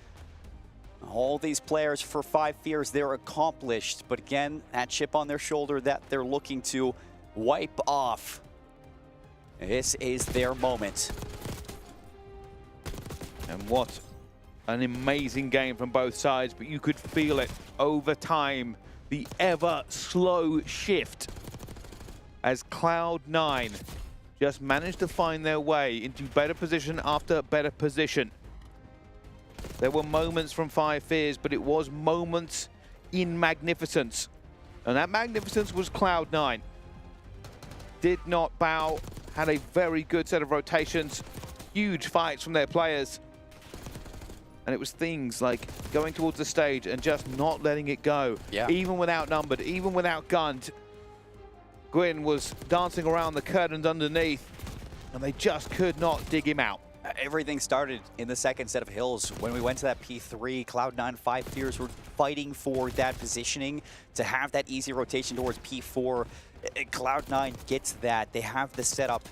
All these players for Five Fears, they're accomplished, but again, that chip on their shoulder that they're looking to wipe off. This is their moment. And what an amazing game from both sides, but you could feel it over time, the ever slow shift as Cloud9 just managed to find their way into better position after better position. There were moments from Five Fears, but it was moments in magnificence. And that magnificence was Cloud9. Did not bow, had a very good set of rotations, huge fights from their players. And it was things like going towards the stage and just not letting it go. Yeah. Even when outnumbered, even when outgunned. Gwyn was dancing around the curtains underneath, and they just could not dig him out. Everything started in the second set of hills. When we went to that P3, Cloud9, Five Fears were fighting for that positioning to have that easy rotation towards P4. Cloud9 gets that. They have the setup,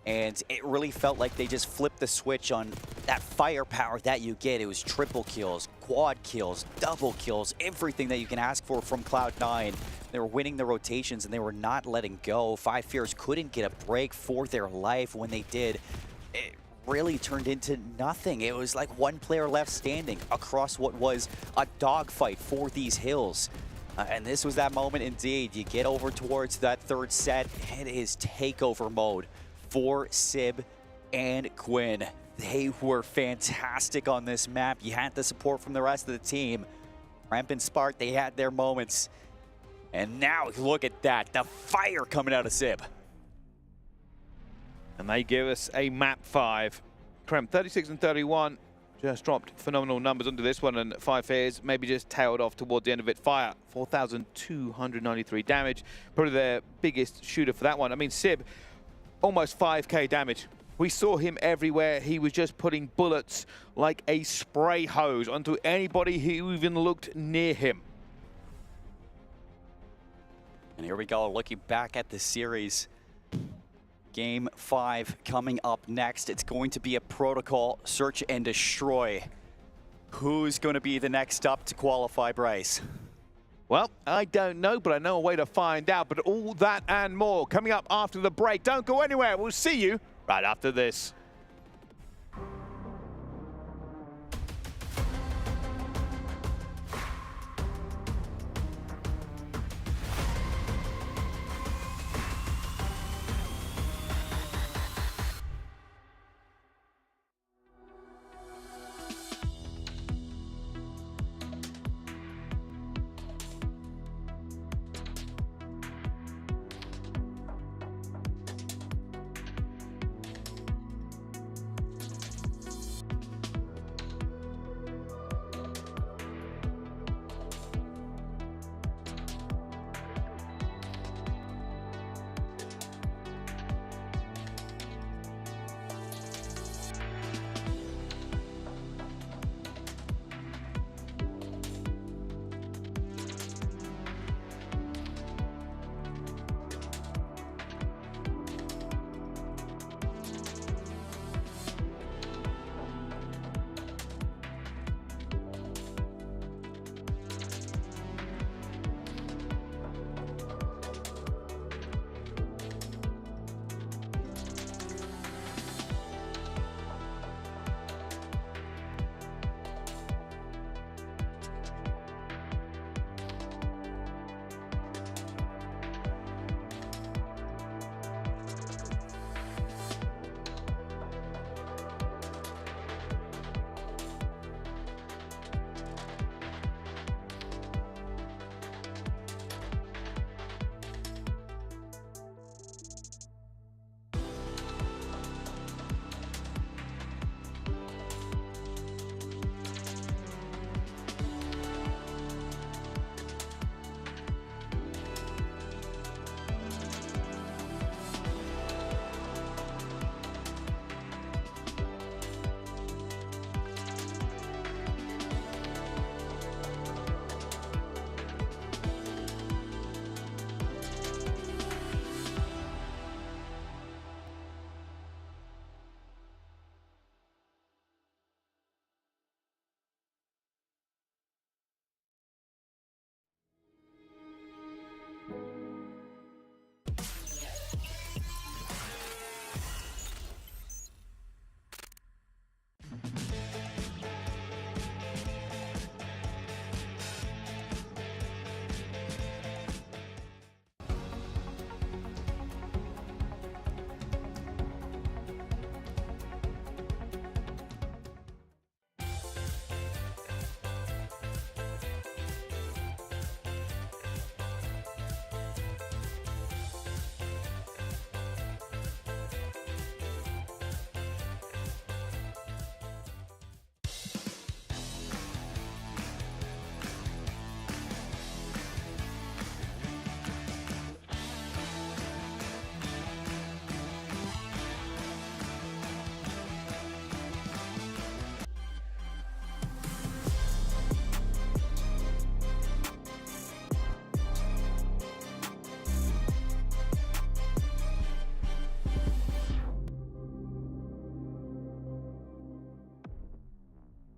and it really felt like they just flipped the switch on that firepower that you get. It was triple kills, quad kills, double kills, everything that you can ask for from Cloud9. They were winning the rotations, and they were not letting go. Five Fears couldn't get a break for their life. When they did, it really turned into nothing. It was like one player left standing across what was a dogfight for these hills. And this was that moment indeed. You get over towards that third set. It is takeover mode for Sib and Gwyn. They were fantastic on this map. You had the support from the rest of the team. Ramp and Spark, they had their moments. And now look at that, the fire coming out of Sib. And they give us a map 5. Krem 36 and 31 just dropped phenomenal numbers onto this one, and Five Fears maybe just tailed off toward the end of it. Fire 4,293 damage, probably their biggest shooter for that one. I mean, Sib almost 5k damage. We saw him everywhere. He was just putting bullets like a spray hose onto anybody who even looked near him. And here we go, looking back at the series. Game 5 coming up next. It's going to be a protocol search and destroy. Who's going to be the next up to qualify, Bryce? Well, I don't know, but I know a way to find out. But all that and more coming up after the break. Don't go anywhere. We'll see you right after this.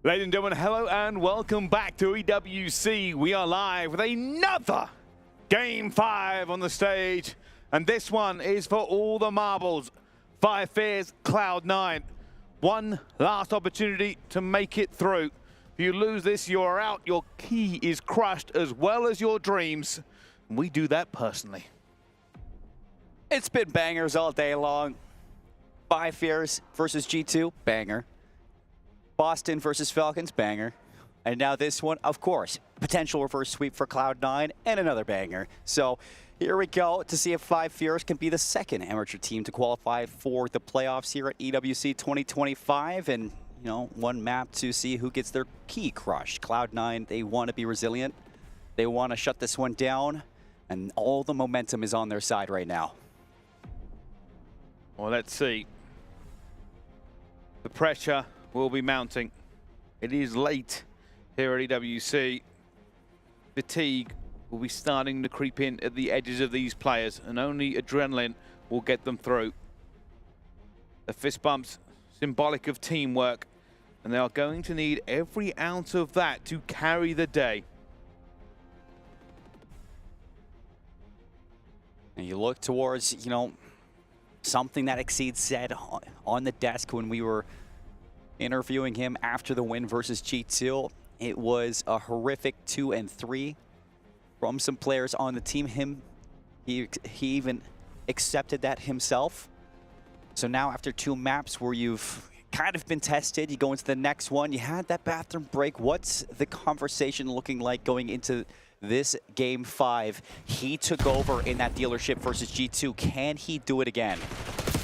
Ladies and gentlemen, hello and welcome back to EWC. We are live with another Game 5 on the stage. And this one is for all the marbles. 5 Fears, Cloud9. One last opportunity to make it through. If you lose this, you are out. Your key is crushed as well as your dreams. And we do that personally. It's been bangers all day long. 5 Fears versus G2, banger. Boston versus Falcons, banger. And now this one, of course, potential reverse sweep for Cloud9 and another banger. So here we go to see if 5 Fears can be the second amateur team to qualify for the playoffs here at EWC 2025. And, you know, one map to see who gets their key crushed. Cloud9, they want to be resilient. They want to shut this one down. And all the momentum is on their side right now. Well, let's see. The pressure will be mounting. It is late here at EWC. Fatigue will be starting to creep in at the edges of these players, and only adrenaline will get them through. The fist bumps, symbolic of teamwork, and they are going to need every ounce of that to carry the day. And you look towards, you know, something that Exceed said on the desk when we were interviewing him after the win versus G2. It was a horrific 2 and 3 from some players on the team. He even accepted that himself. So now after 2 maps where you've kind of been tested, you go into the next one, you had that bathroom break. What's the conversation looking like going into this Game 5? He took over in that dealership versus G2. Can he do it again?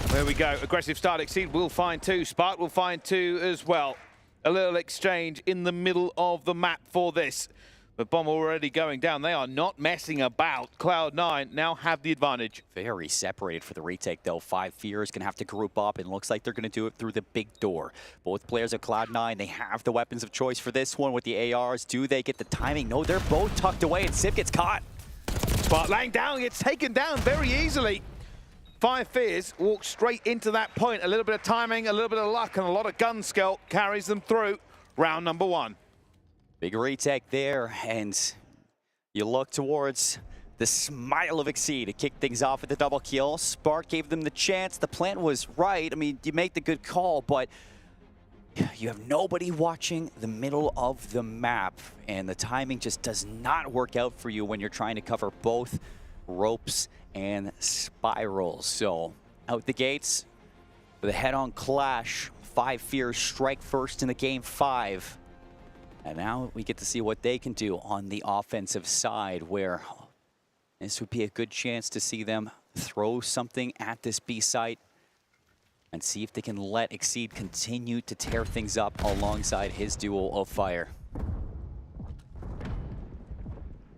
There we go. Aggressive start. Exceed will find 2. Spark will find 2 as well. A little exchange in the middle of the map for this. The bomb already going down. They are not messing about. Cloud9 now have the advantage. Very separated for the retake, though. 5 Fears going to have to group up, and looks like they're going to do it through the big door. Both players of Cloud9, they have the weapons of choice for this one with the ARs. Do they get the timing? No, they're both tucked away, and Sip gets caught. Spark laying down, gets taken down very easily. 5 Fears walk straight into that point. A little bit of timing, a little bit of luck, and a lot of gun skill carries them through round number 1. Big retake there, and you look towards the smile of Exceed to kick things off with the double kill. Spark gave them the chance. The plan was right. I mean, you make the good call, but you have nobody watching the middle of the map, and the timing just does not work out for you when you're trying to cover both ropes and spirals. So out the gates with a head-on clash. 5 Fears strike first in the Game 5. And now we get to see what they can do on the offensive side, where this would be a good chance to see them throw something at this B site and see if they can let Exceed continue to tear things up alongside his duo of fire.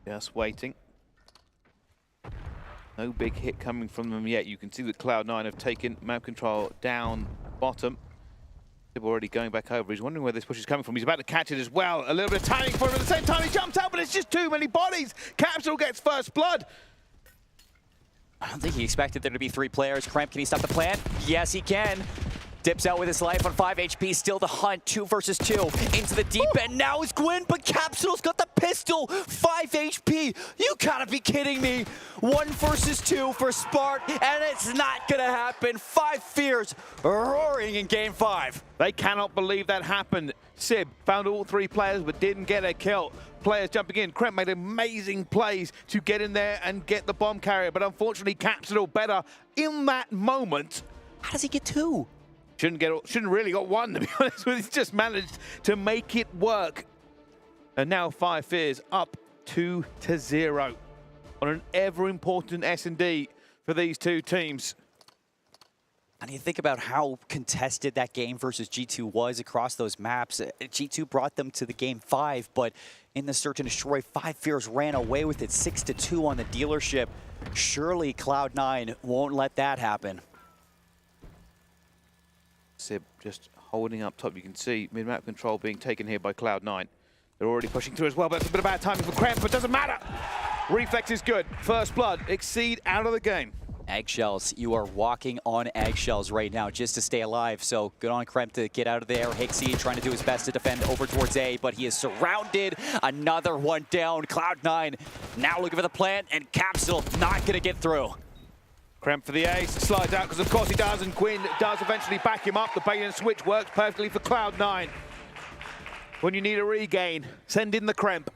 Just waiting. No big hit coming from them yet. You can see that Cloud9 have taken map control down bottom. They're already going back over. He's wondering where this push is coming from. He's about to catch it as well. A little bit of timing for him. At the same time, he jumps out, but it's just too many bodies. Capsule gets first blood. I don't think he expected there to be 3 players. Cramp, can he stop the plan? Yes, he can. Dips out with his life on 5 HP. Still the hunt. 2 versus 2. Into the deep end. Now is Gwyn, but Capsule's got the pistol. 5 HP. You gotta be kidding me. 1 versus 2 for Spark, and it's not gonna happen. 5 Fears roaring in Game 5. They cannot believe that happened. Sib found all 3 players, but didn't get a kill. Players jumping in. Kremp made amazing plays to get in there and get the bomb carrier, but unfortunately Capsule better in that moment. How does he get 2? Shouldn't really got 1, to be honest with you. He's just managed to make it work. And now 5 Fears up 2-0 on an ever-important S&D for these 2 teams. And you think about how contested that game versus G2 was across those maps. G2 brought them to the Game 5, but in the search and destroy, 5 Fears ran away with it 6-2 on the dealership. Surely Cloud9 won't let that happen. Sib just holding up top. You can see mid-map control being taken here by Cloud9. They're already pushing through as well, but that's a bit of bad timing for Cramp, but it doesn't matter. Reflex is good. First blood. Exceed out of the game. Eggshells. You are walking on eggshells right now just to stay alive. So good on Kremp to get out of there. Hixie trying to do his best to defend over towards A, but he is surrounded. Another one down. Cloud9 now looking for the plant, and Capsule not going to get through. Kremp for the ace, slides out because of course he does, and Quinn does eventually back him up. The bait and switch works perfectly for Cloud9. When you need a regain, send in the Kremp.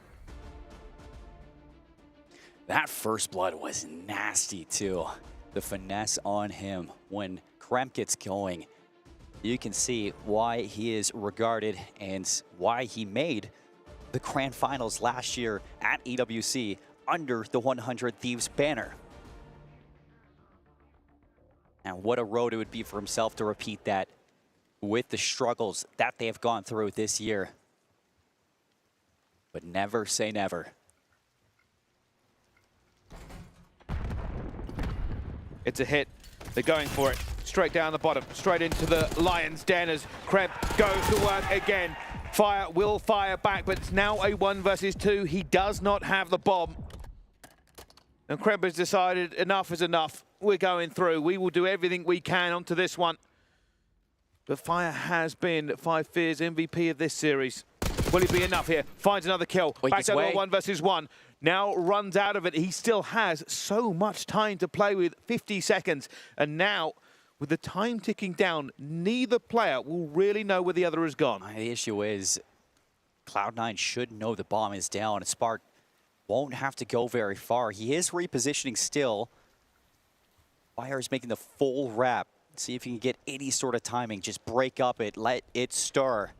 That first blood was nasty too. The finesse on him when Kremp gets going. You can see why he is regarded and why he made the Grand Finals last year at EWC under the 100 Thieves banner. And what a road it would be for himself to repeat that with the struggles that they have gone through this year. But never say never. It's a hit. They're going for it. Straight down the bottom, straight into the Lion's Den as Kremp goes to work again. Fire will fire back, but it's now a 1 versus 2. He does not have the bomb. And Kremp has decided enough is enough. We're going through. We will do everything we can onto this one. But Fire has been 5 Fears MVP of this series. Will it be enough here? Finds another kill. Back down to 1 versus 1. Now runs out of it. He still has so much time to play with, 50 seconds. And now, with the time ticking down, neither player will really know where the other has gone. The issue is Cloud9 should know the bomb is down. Spark won't have to go very far. He is repositioning still. Fire is making the full wrap. See if you can get any sort of timing. Just break up it, let it stir.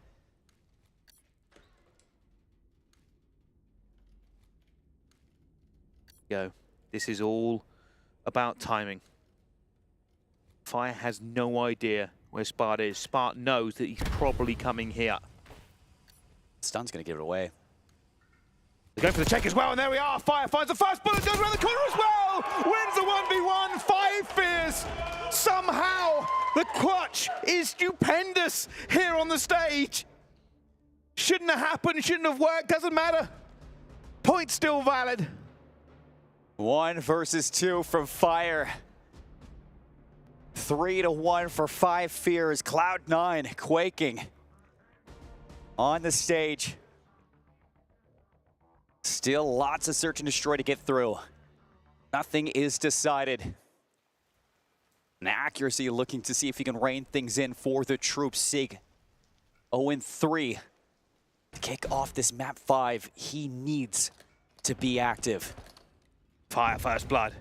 This is all about timing. Fire has no idea where Spart is. Spart knows that he's probably coming here. Stun's going to give it away. They're going for the check as well, and there we are. Fire finds the first bullet, goes around the corner as well. Wins the 1v1, 5 Fears. Somehow, the clutch is stupendous here on the stage. Shouldn't have happened, shouldn't have worked, doesn't matter. Point still valid. 1 versus 2 from Fire. 3-1 for 5 Fears. Cloud9 quaking on the stage. Still lots of search and destroy to get through. Nothing is decided. And Accuracy looking to see if he can rein things in for the troops' sake. 0-3 to kick off this map 5. He needs to be active. Fire first blood.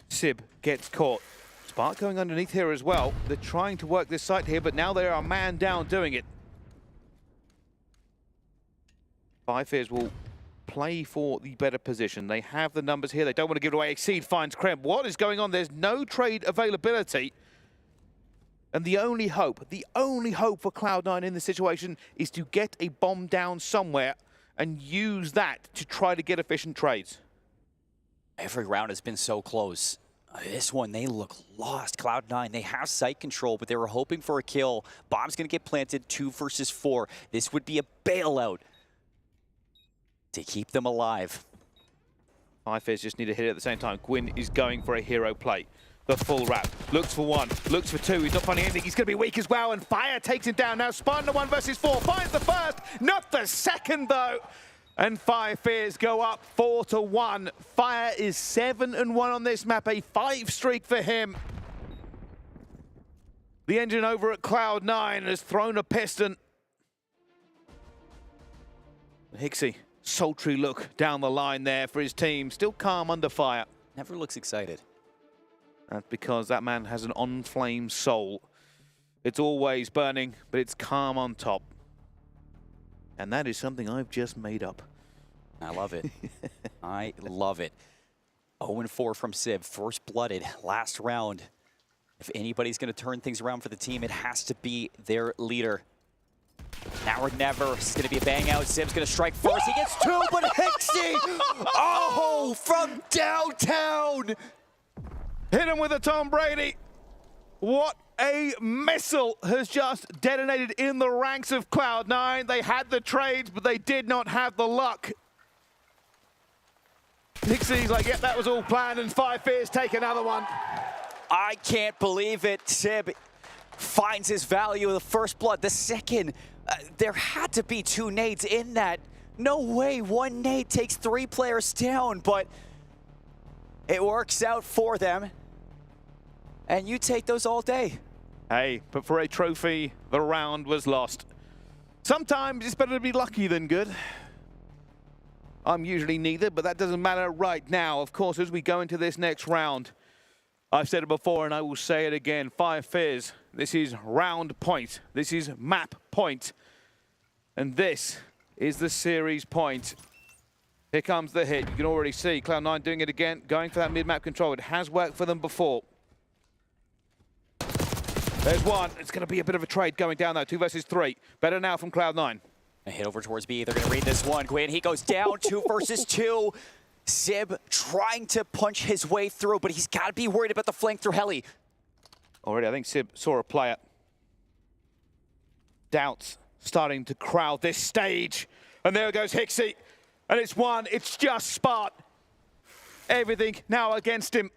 Sib gets caught. Spark going underneath here as well. They're trying to work this site here, but now they are a man down doing it. 5 Fears will play for the better position. They have the numbers here. They don't want to give it away. Exceed finds Kremp. What is going on? There's no trade availability. And the only hope for Cloud9 in this situation is to get a bomb down somewhere and use that to try to get efficient trades. Every round has been so close. This one, they look lost. Cloud9, they have site control, but they were hoping for a kill. Bomb's going to get planted, 2 versus 4. This would be a bailout to keep them alive. 5 Fears just need to hit it at the same time. Gwyn is going for a hero play. The full wrap. Looks for 1, looks for 2. He's not finding anything. He's going to be weak as well, and Fire takes him down. Now Spartan 1 versus 4. Finds the first, not the second though. And 5 Fears go up 4-1. Fire is 7-1 on this map, a 5 streak for him. The engine over at Cloud9 has thrown a piston. Hixie, sultry look down the line there for his team. Still calm under fire. Never looks excited. That's because that man has an on-flame soul. It's always burning, but it's calm on top. And that is something I've just made up. I love it. I love it. 0-4 from Civ, first blooded, last round. If anybody's going to turn things around for the team, it has to be their leader. Now or never. It's going to be a bang out. Civ's going to strike first. He gets 2, but Hixie! Oh, from downtown! Hit him with a Tom Brady. What a missile has just detonated in the ranks of Cloud9. They had the trades, but they did not have the luck. Hixie's like, yep, that was all planned, and 5 Fears take another one. I can't believe it. Sib finds his value of the first blood. The second, there had to be 2 nades in that. No way, 1 nade takes 3 players down, but it works out for them. And you take those all day. Hey, but for a trophy, the round was lost. Sometimes it's better to be lucky than good. I'm usually neither, but that doesn't matter right now. Of course, as we go into this next round, I've said it before and I will say it again, Fire Fizz, this is round point. This is map point. And this is the series point. Here comes the hit. You can already see Cloud9 doing it again, going for that mid-map control. It has worked for them before. There's one. It's going to be a bit of a trade going down though. 2 versus 3. Better now from Cloud9. A hit over towards B. They're going to read this one. Gwyn, he goes down 2 versus 2. Sib trying to punch his way through, but he's got to be worried about the flank through heli. Already, I think Sib saw a player. Doubts starting to crowd this stage. And there goes Hixie. And it's one. It's just Spart. Everything now against him.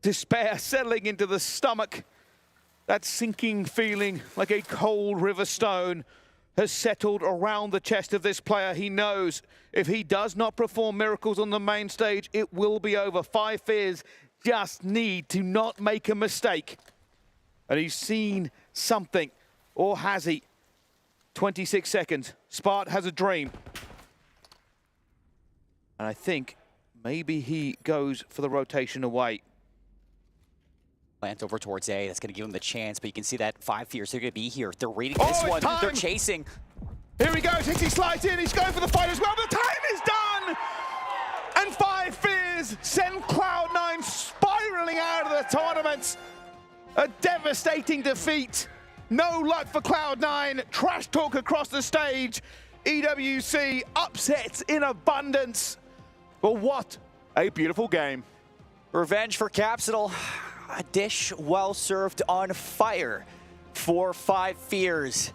Despair settling into the stomach. That sinking feeling like a cold river stone has settled around the chest of this player. He knows if he does not perform miracles on the main stage, it will be over. Fire Fizz just need to not make a mistake. And he's seen something, or has he? 26 seconds. Spart has a dream. And I think maybe he goes for the rotation away. Plant over towards A. That's going to give him the chance, but you can see that 5 fears. They're going to be here. They're reading this one. Time. They're chasing. Here he goes. Hixie slides in. He's going for the fight as well. The time is done. And 5 Fears send Cloud9 spiraling out of the tournament. A devastating defeat. No luck for Cloud9. Trash talk across the stage. EWC upsets in abundance. But what a beautiful game. Revenge for Capsule. A dish well served on fire for 5 Fears.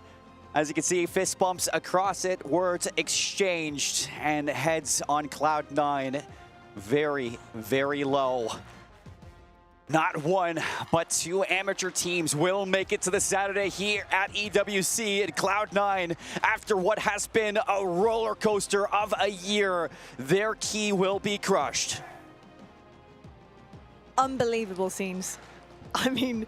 As you can see, fist bumps across it, words exchanged, and heads on Cloud9 very, very low. Not 1, but 2 amateur teams will make it to the Saturday here at EWC and Cloud9. After what has been a roller coaster of a year, their key will be crushed. Unbelievable scenes. I mean,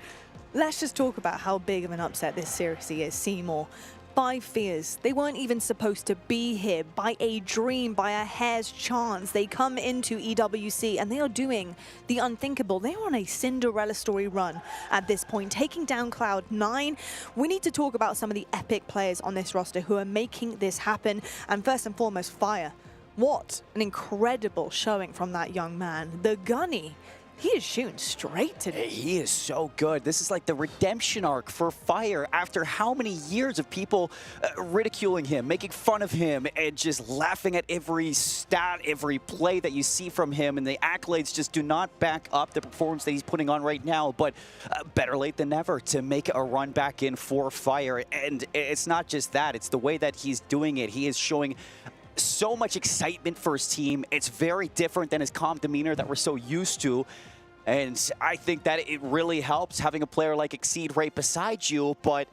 let's just talk about how big of an upset this seriously is, Seymour. 5 Fears, they weren't even supposed to be here. By a dream, by a hair's chance, they come into EWC and they are doing the unthinkable. They are on a Cinderella story run at this point, taking down Cloud9. We need to talk about some of the epic players on this roster who are making this happen. And first and foremost, Fire. What an incredible showing from that young man. The Gunny. He is shooting straight today. He is so good. This is like the redemption arc for Fire after how many years of people ridiculing him, making fun of him, and just laughing at every stat, every play that you see from him, and the accolades just do not back up the performance that he's putting on right now, but better late than never to make a run back in for Fire. And it's not just that, it's the way that he's doing it. He is showing so much excitement for his team. It's very different than his calm demeanor that we're so used to. And I think that it really helps having a player like Exceed right beside you, but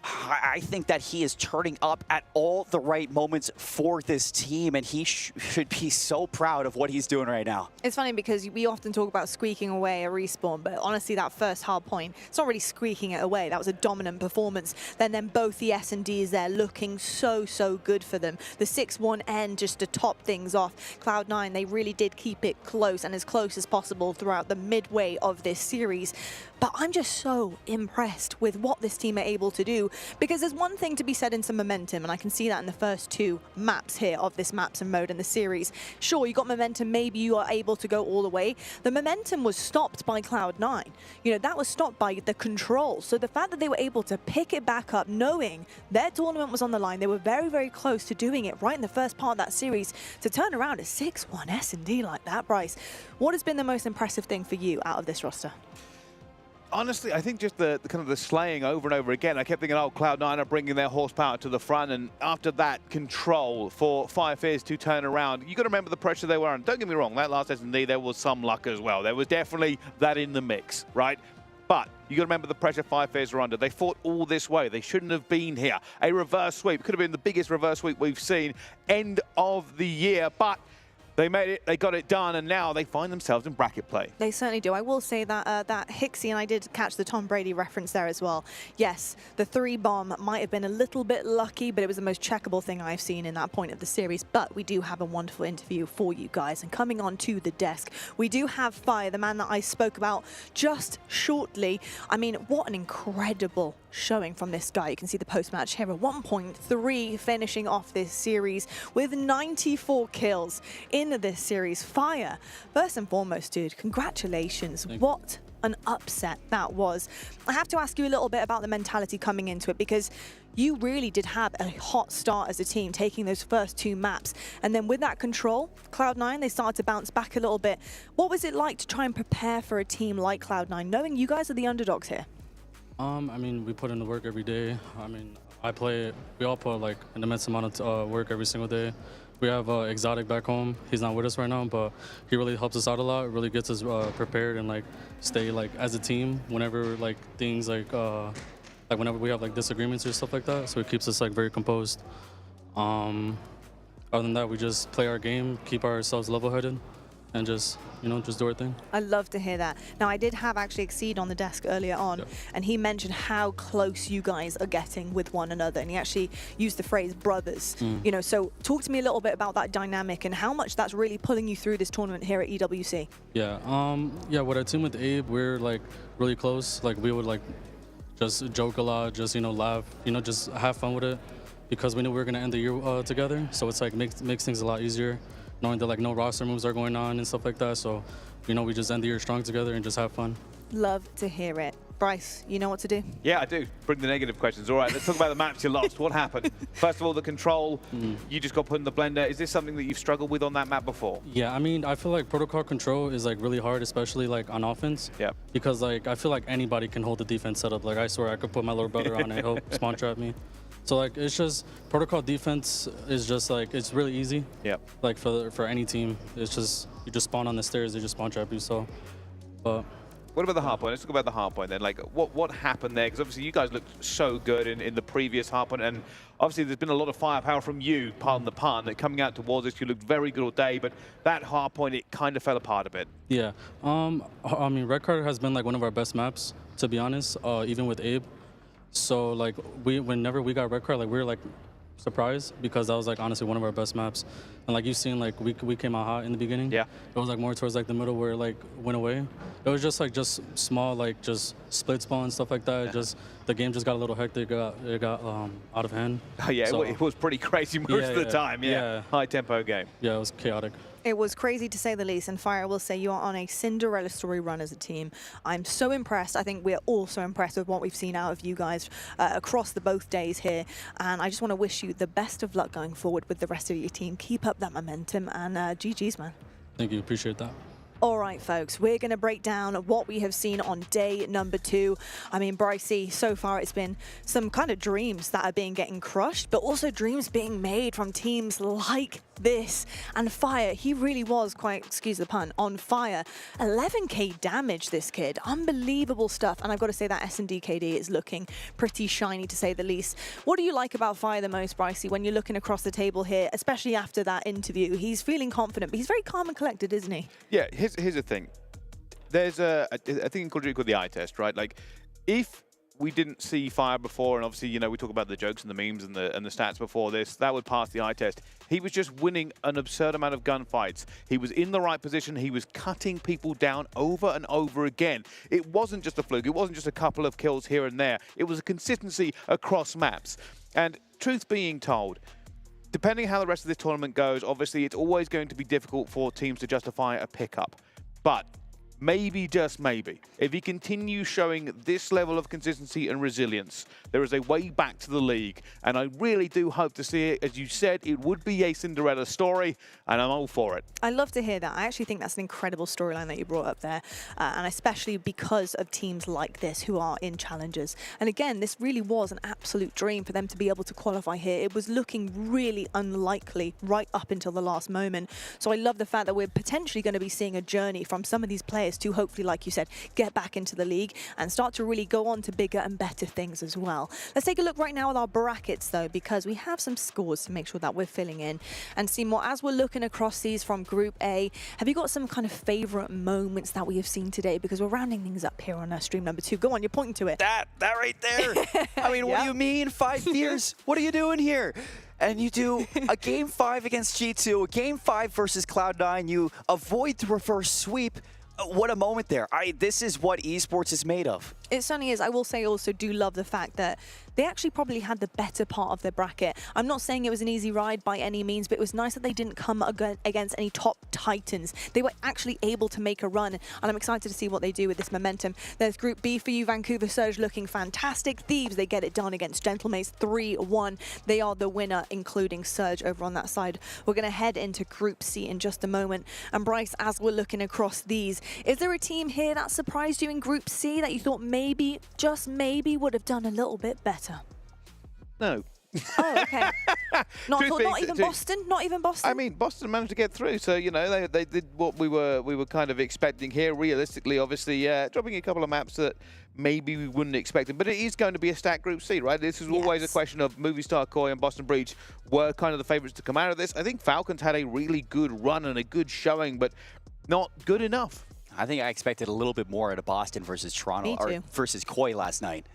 I think that he is turning up at all the right moments for this team, and he should be so proud of what he's doing right now. It's funny because we often talk about squeaking away a respawn, but honestly, that first hard point, it's not really squeaking it away. That was a dominant performance. Then both the S&Ds there looking so good for them. The 6-1 end just to top things off. Cloud9, they really did keep it close and as close as possible throughout the midway of this series. But I'm just so impressed with what this team are able to do, because there's one thing to be said in some momentum, and I can see that in the first 2 maps here of this maps and mode in the series. Sure, you got momentum, maybe you are able to go all the way. The momentum was stopped by Cloud9. You know, that was stopped by the control. So the fact that they were able to pick it back up, knowing their tournament was on the line, they were very close to doing it right in the first part of that series, to turn around a 6-1 S&D like that, Bryce. What has been the most impressive thing for you out of this roster? honestly, I think just the kind of the slaying over and over again. I kept thinking, oh, Cloud9 are bringing their horsepower to the front, and after that, control for Fire Fierce to turn around. You got to remember the pressure they were under. Don't get me wrong, that last S&D, there was some luck as well. There was definitely that in the mix, right? But you got to remember the pressure Fire Fierce were under. They fought all this way. They shouldn't have been here. A reverse sweep could have been the biggest reverse sweep we've seen end of the year, but they made it, they got it done, and now they find themselves in bracket play. They certainly do. I will say that that Hixie, and I did catch the Tom Brady reference there as well. Yes, the 3-bomb might have been a little bit lucky, but it was the most checkable thing I've seen in that point of the series. But we do have a wonderful interview for you guys. And coming on to the desk, we do have Fire, the man that I spoke about just shortly. I mean, what an incredible showing from this guy. You can see the post-match here, 1.3 finishing off this series with 94 kills in this series. Fire, first and foremost, dude, congratulations. What an upset that was. I have to ask you a little bit about the mentality coming into it, because you really did have a hot start as a team, taking those first 2 maps. And then with that control, Cloud9, they started to bounce back a little bit. What was it like to try and prepare for a team like Cloud9, knowing you guys are the underdogs here? I mean, we put in the work every day. I mean, we all put like an immense amount of work every single day. We have Exotic back home. He's not with us right now, but he really helps us out a lot. It really gets us prepared and like stay like as a team whenever like things like whenever we have like disagreements or stuff like that. So it keeps us like very composed. Other than that, we just play our game, keep ourselves level-headed, and just, you know, just do our thing. I love to hear that. Now, I did have actually Exceed on the desk earlier on, and he mentioned how close you guys are getting with one another, and he actually used the phrase brothers. You know, so talk to me a little bit about that dynamic and how much that's really pulling you through this tournament here at EWC. Yeah, with our team with Abe, we're like really close. Like we would like just joke a lot, just, you know, laugh, you know, just have fun with it, because we knew we were gonna end the year together. So it's like makes things a lot easier, knowing that like no roster moves are going on and stuff like that. So, you know, we just end the year strong together and just have fun. Love to hear it. Bryce, you know what to do? Yeah, I do. Bring the negative questions. All right, let's talk about the match you lost. What happened? First of all, the control. You just got put in the blender. Is this something that you've struggled with on that map before? Yeah, I mean, I feel like protocol control is like really hard, especially like on offense. Yeah. Because like I feel like anybody can hold the defense setup. Like I swear I could put my little brother on and he'll spawn trap me. So like it's just protocol defense is just like it's really easy. Yeah. Like for any team, it's just you just spawn on the stairs, they just spawn trap you. So, but. What about the hardpoint? Let's talk about the hardpoint then. Like, what happened there? Because obviously you guys looked so good in the previous hardpoint, and obviously there's been a lot of firepower from you, pardon the pun, that coming out towards us. You looked very good all day, but that hardpoint, it kind of fell apart a bit. Yeah. I mean, Red Card has been like one of our best maps, to be honest, even with Abe. So like whenever we got Red Card, like we were like surprised, because that was like honestly one of our best maps. And like you've seen, like we came out hot in the beginning. Yeah. It was like more towards like the middle where it like went away. It was just small, like just split spawn and stuff like that. Yeah. Just the game just got a little hectic. It got out of hand. Oh yeah, so, it was pretty crazy most of the time. Yeah. High tempo game. Yeah, it was chaotic. It was crazy to say the least, and Fire, will say you are on a Cinderella story run as a team. I'm so impressed. I think we're all so impressed with what we've seen out of you guys across the both days here, and I just want to wish you the best of luck going forward with the rest of your team. Keep up that momentum, and GG's, man. Thank you, appreciate that. All right, folks, we're going to break down what we have seen on day number 2. I mean, Brycey, so far it's been some kind of dreams that are getting crushed, but also dreams being made from teams like this. And Fire, he really was quite, excuse the pun, on fire. 11k damage, this kid. Unbelievable stuff. And I've got to say that S&D KD is looking pretty shiny, to say the least. What do you like about Fire the most, Brycey, when you're looking across the table here, especially after that interview? He's feeling confident, but he's very calm and collected, isn't he? Yeah, here's the thing. There's a thing in Call of Duty called the eye test, right? Like, if we didn't see Fire before, and obviously, you know, we talk about the jokes and the memes and the stats before this, that would pass the eye test. He was just winning an absurd amount of gunfights. He was in the right position. He was cutting people down over and over again. It wasn't just a fluke. It wasn't just a couple of kills here and there. It was a consistency across maps. And truth being told, depending how the rest of this tournament goes, obviously it's always going to be difficult for teams to justify a pickup. But maybe, just maybe, if he continues showing this level of consistency and resilience, there is a way back to the league. And I really do hope to see it. As you said, it would be a Cinderella story, and I'm all for it. I love to hear that. I actually think that's an incredible storyline that you brought up there, and especially because of teams like this who are in challenges. And again, this really was an absolute dream for them to be able to qualify here. It was looking really unlikely right up until the last moment. So I love the fact that we're potentially going to be seeing a journey from some of these players to hopefully, like you said, get back into the league and start to really go on to bigger and better things as well. Let's take a look right now at our brackets though, because we have some scores to make sure that we're filling in. And Seymour, as we're looking across these from Group A, have you got some kind of favorite moments that we have seen today? Because we're rounding things up here on stream number 2. Go on, you're pointing to it. That right there. I mean, what do you mean 5 years? What are you doing here? And you do a Game 5 against G2, a Game 5 versus Cloud9, you avoid the reverse sweep. What a moment there. This is what esports is made of. It certainly is. I will say also do love the fact that they actually probably had the better part of their bracket. I'm not saying it was an easy ride by any means, but it was nice that they didn't come against any top titans. They were actually able to make a run, and I'm excited to see what they do with this momentum. There's Group B for you, Vancouver Surge looking fantastic. Thieves, they get it done against Gentlemates 3-1. They are the winner, including Surge over on that side. We're going to head into Group C in just a moment. And Bryce, as we're looking across these, is there a team here that surprised you in Group C that you thought maybe, just maybe, would have done a little bit better? No. Oh, okay. Not even Boston? Not even Boston? I mean, Boston managed to get through, so, you know, they did what we were kind of expecting here. Realistically, obviously, dropping a couple of maps that maybe we wouldn't expect them. But it is going to be a stacked Group C, right? This is always a question of Movistar, Koi, and Boston Breach were kind of the favourites to come out of this. I think Falcons had a really good run and a good showing, but not good enough. I think I expected a little bit more out of Boston versus Toronto, or versus Koi last night.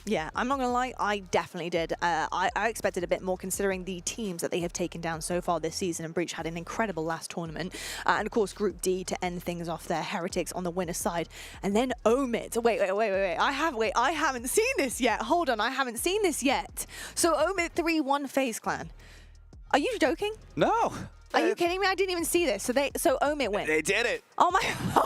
Yeah, I'm not going to lie, I definitely did. I expected a bit more considering the teams that they have taken down so far this season, and Breach had an incredible last tournament. And of course, Group D to end things off there, Heretics on the winner's side. And then Omid. Wait. I haven't seen this yet. Hold on, I haven't seen this yet. So Omid 3-1 FaZe Clan. Are you joking? No. Are you kidding me? I didn't even see this. So Omid went. They did it. Oh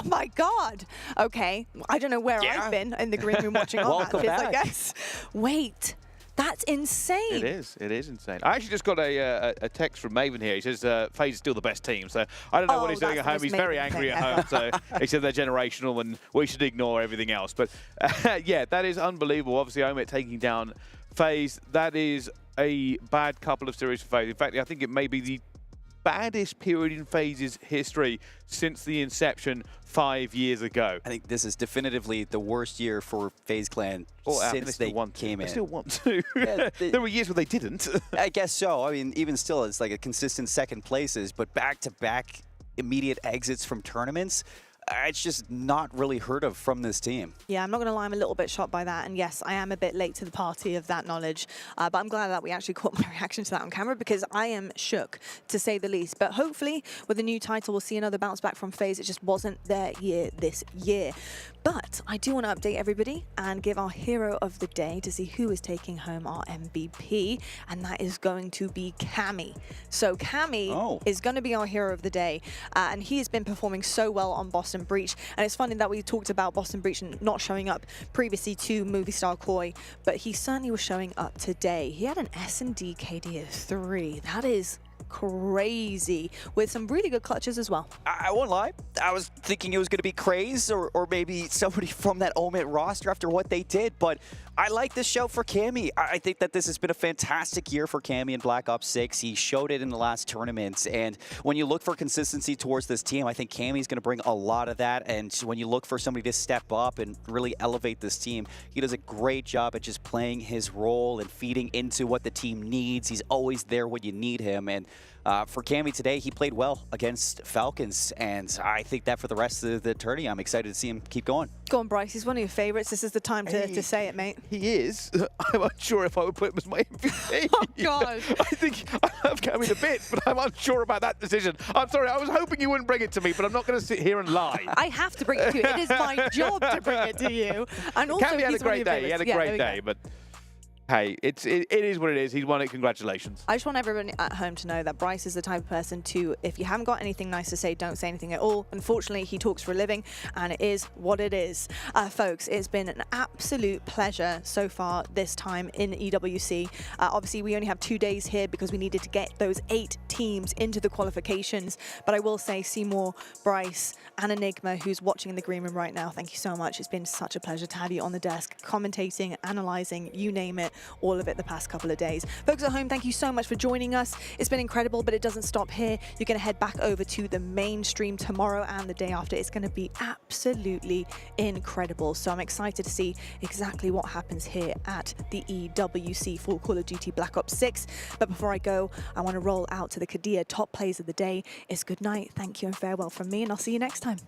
my God. Okay. I don't know where I've been in the green room watching all that kids, I guess. Wait. That's insane. It is. It is insane. I actually just got a text from Maven here. He says FaZe is still the best team. So I don't know what he's doing at home. He's very angry at home. So he said they're generational and we should ignore everything else. But yeah, that is unbelievable. Obviously, Omid taking down FaZe. That is a bad couple of series for FaZe. In fact, I think it may be the baddest period in FaZe's history since the inception 5 years ago. I think this is definitively the worst year for FaZe Clan since they came in. They still want to. Yeah, there were years where they didn't. I guess so. I mean, even still, it's like a consistent second places, but back-to-back immediate exits from tournaments, it's just not really heard of from this team. Yeah, I'm not going to lie, I'm a little bit shocked by that. And yes, I am a bit late to the party of that knowledge. But I'm glad that we actually caught my reaction to that on camera, because I am shook, to say the least. But hopefully, with a new title, we'll see another bounce back from FaZe. It just wasn't their year this year. But I do want to update everybody and give our hero of the day to see who is taking home our MVP. And that is going to be Cammy. So Cammy is going to be our hero of the day. And he has been performing so well on Boston Breach. And it's funny that we talked about Boston Breach not showing up previously to Movistar Koi, but he certainly was showing up today. He had an S&D KD of 3. That is crazy, with some really good clutches as well. I won't lie, I was thinking it was going to be Craze or maybe somebody from that Omid roster after what they did, but I like this show for Cammy. I think that this has been a fantastic year for Cammy in Black Ops 6. He showed it in the last tournaments, and when you look for consistency towards this team, I think Cammy's going to bring a lot of that, and when you look for somebody to step up and really elevate this team, he does a great job at just playing his role and feeding into what the team needs. He's always there when you need him, and for Cammy today, he played well against Falcons, and I think that for the rest of the tourney, I'm excited to see him keep going. Go on, Bryce. He's one of your favorites. This is the time to say it, mate. He is. I'm unsure if I would put him as my MVP. Oh, God. I think I love Cammy a bit, but I'm unsure about that decision. I'm sorry. I was hoping you wouldn't bring it to me, but I'm not going to sit here and lie. I have to bring it to you. It is my job to bring it to you. And also, Cammy had a great day. He had a great day, but Hey, it is what it is. He's won it. Congratulations. I just want everyone at home to know that Bryce is the type of person to, if you haven't got anything nice to say, don't say anything at all. Unfortunately, he talks for a living, and it is what it is. Folks, it's been an absolute pleasure so far this time in EWC. Obviously, we only have 2 days here because we needed to get those 8 teams into the qualifications. But I will say, Seymour, Bryce, and Enigma, who's watching in the green room right now, thank you so much. It's been such a pleasure to have you on the desk, commentating, analysing, you name it. All of it the past couple of days. Folks at home, thank you so much for joining us. It's been incredible, but it doesn't stop here. You're going to head back over to the main stream tomorrow and the day after. It's going to be absolutely incredible. So I'm excited to see exactly what happens here at the EWC for Call of Duty Black Ops 6. But before I go, I want to roll out to the Kadia top plays of the day. It's good night, thank you, and farewell from me, and I'll see you next time.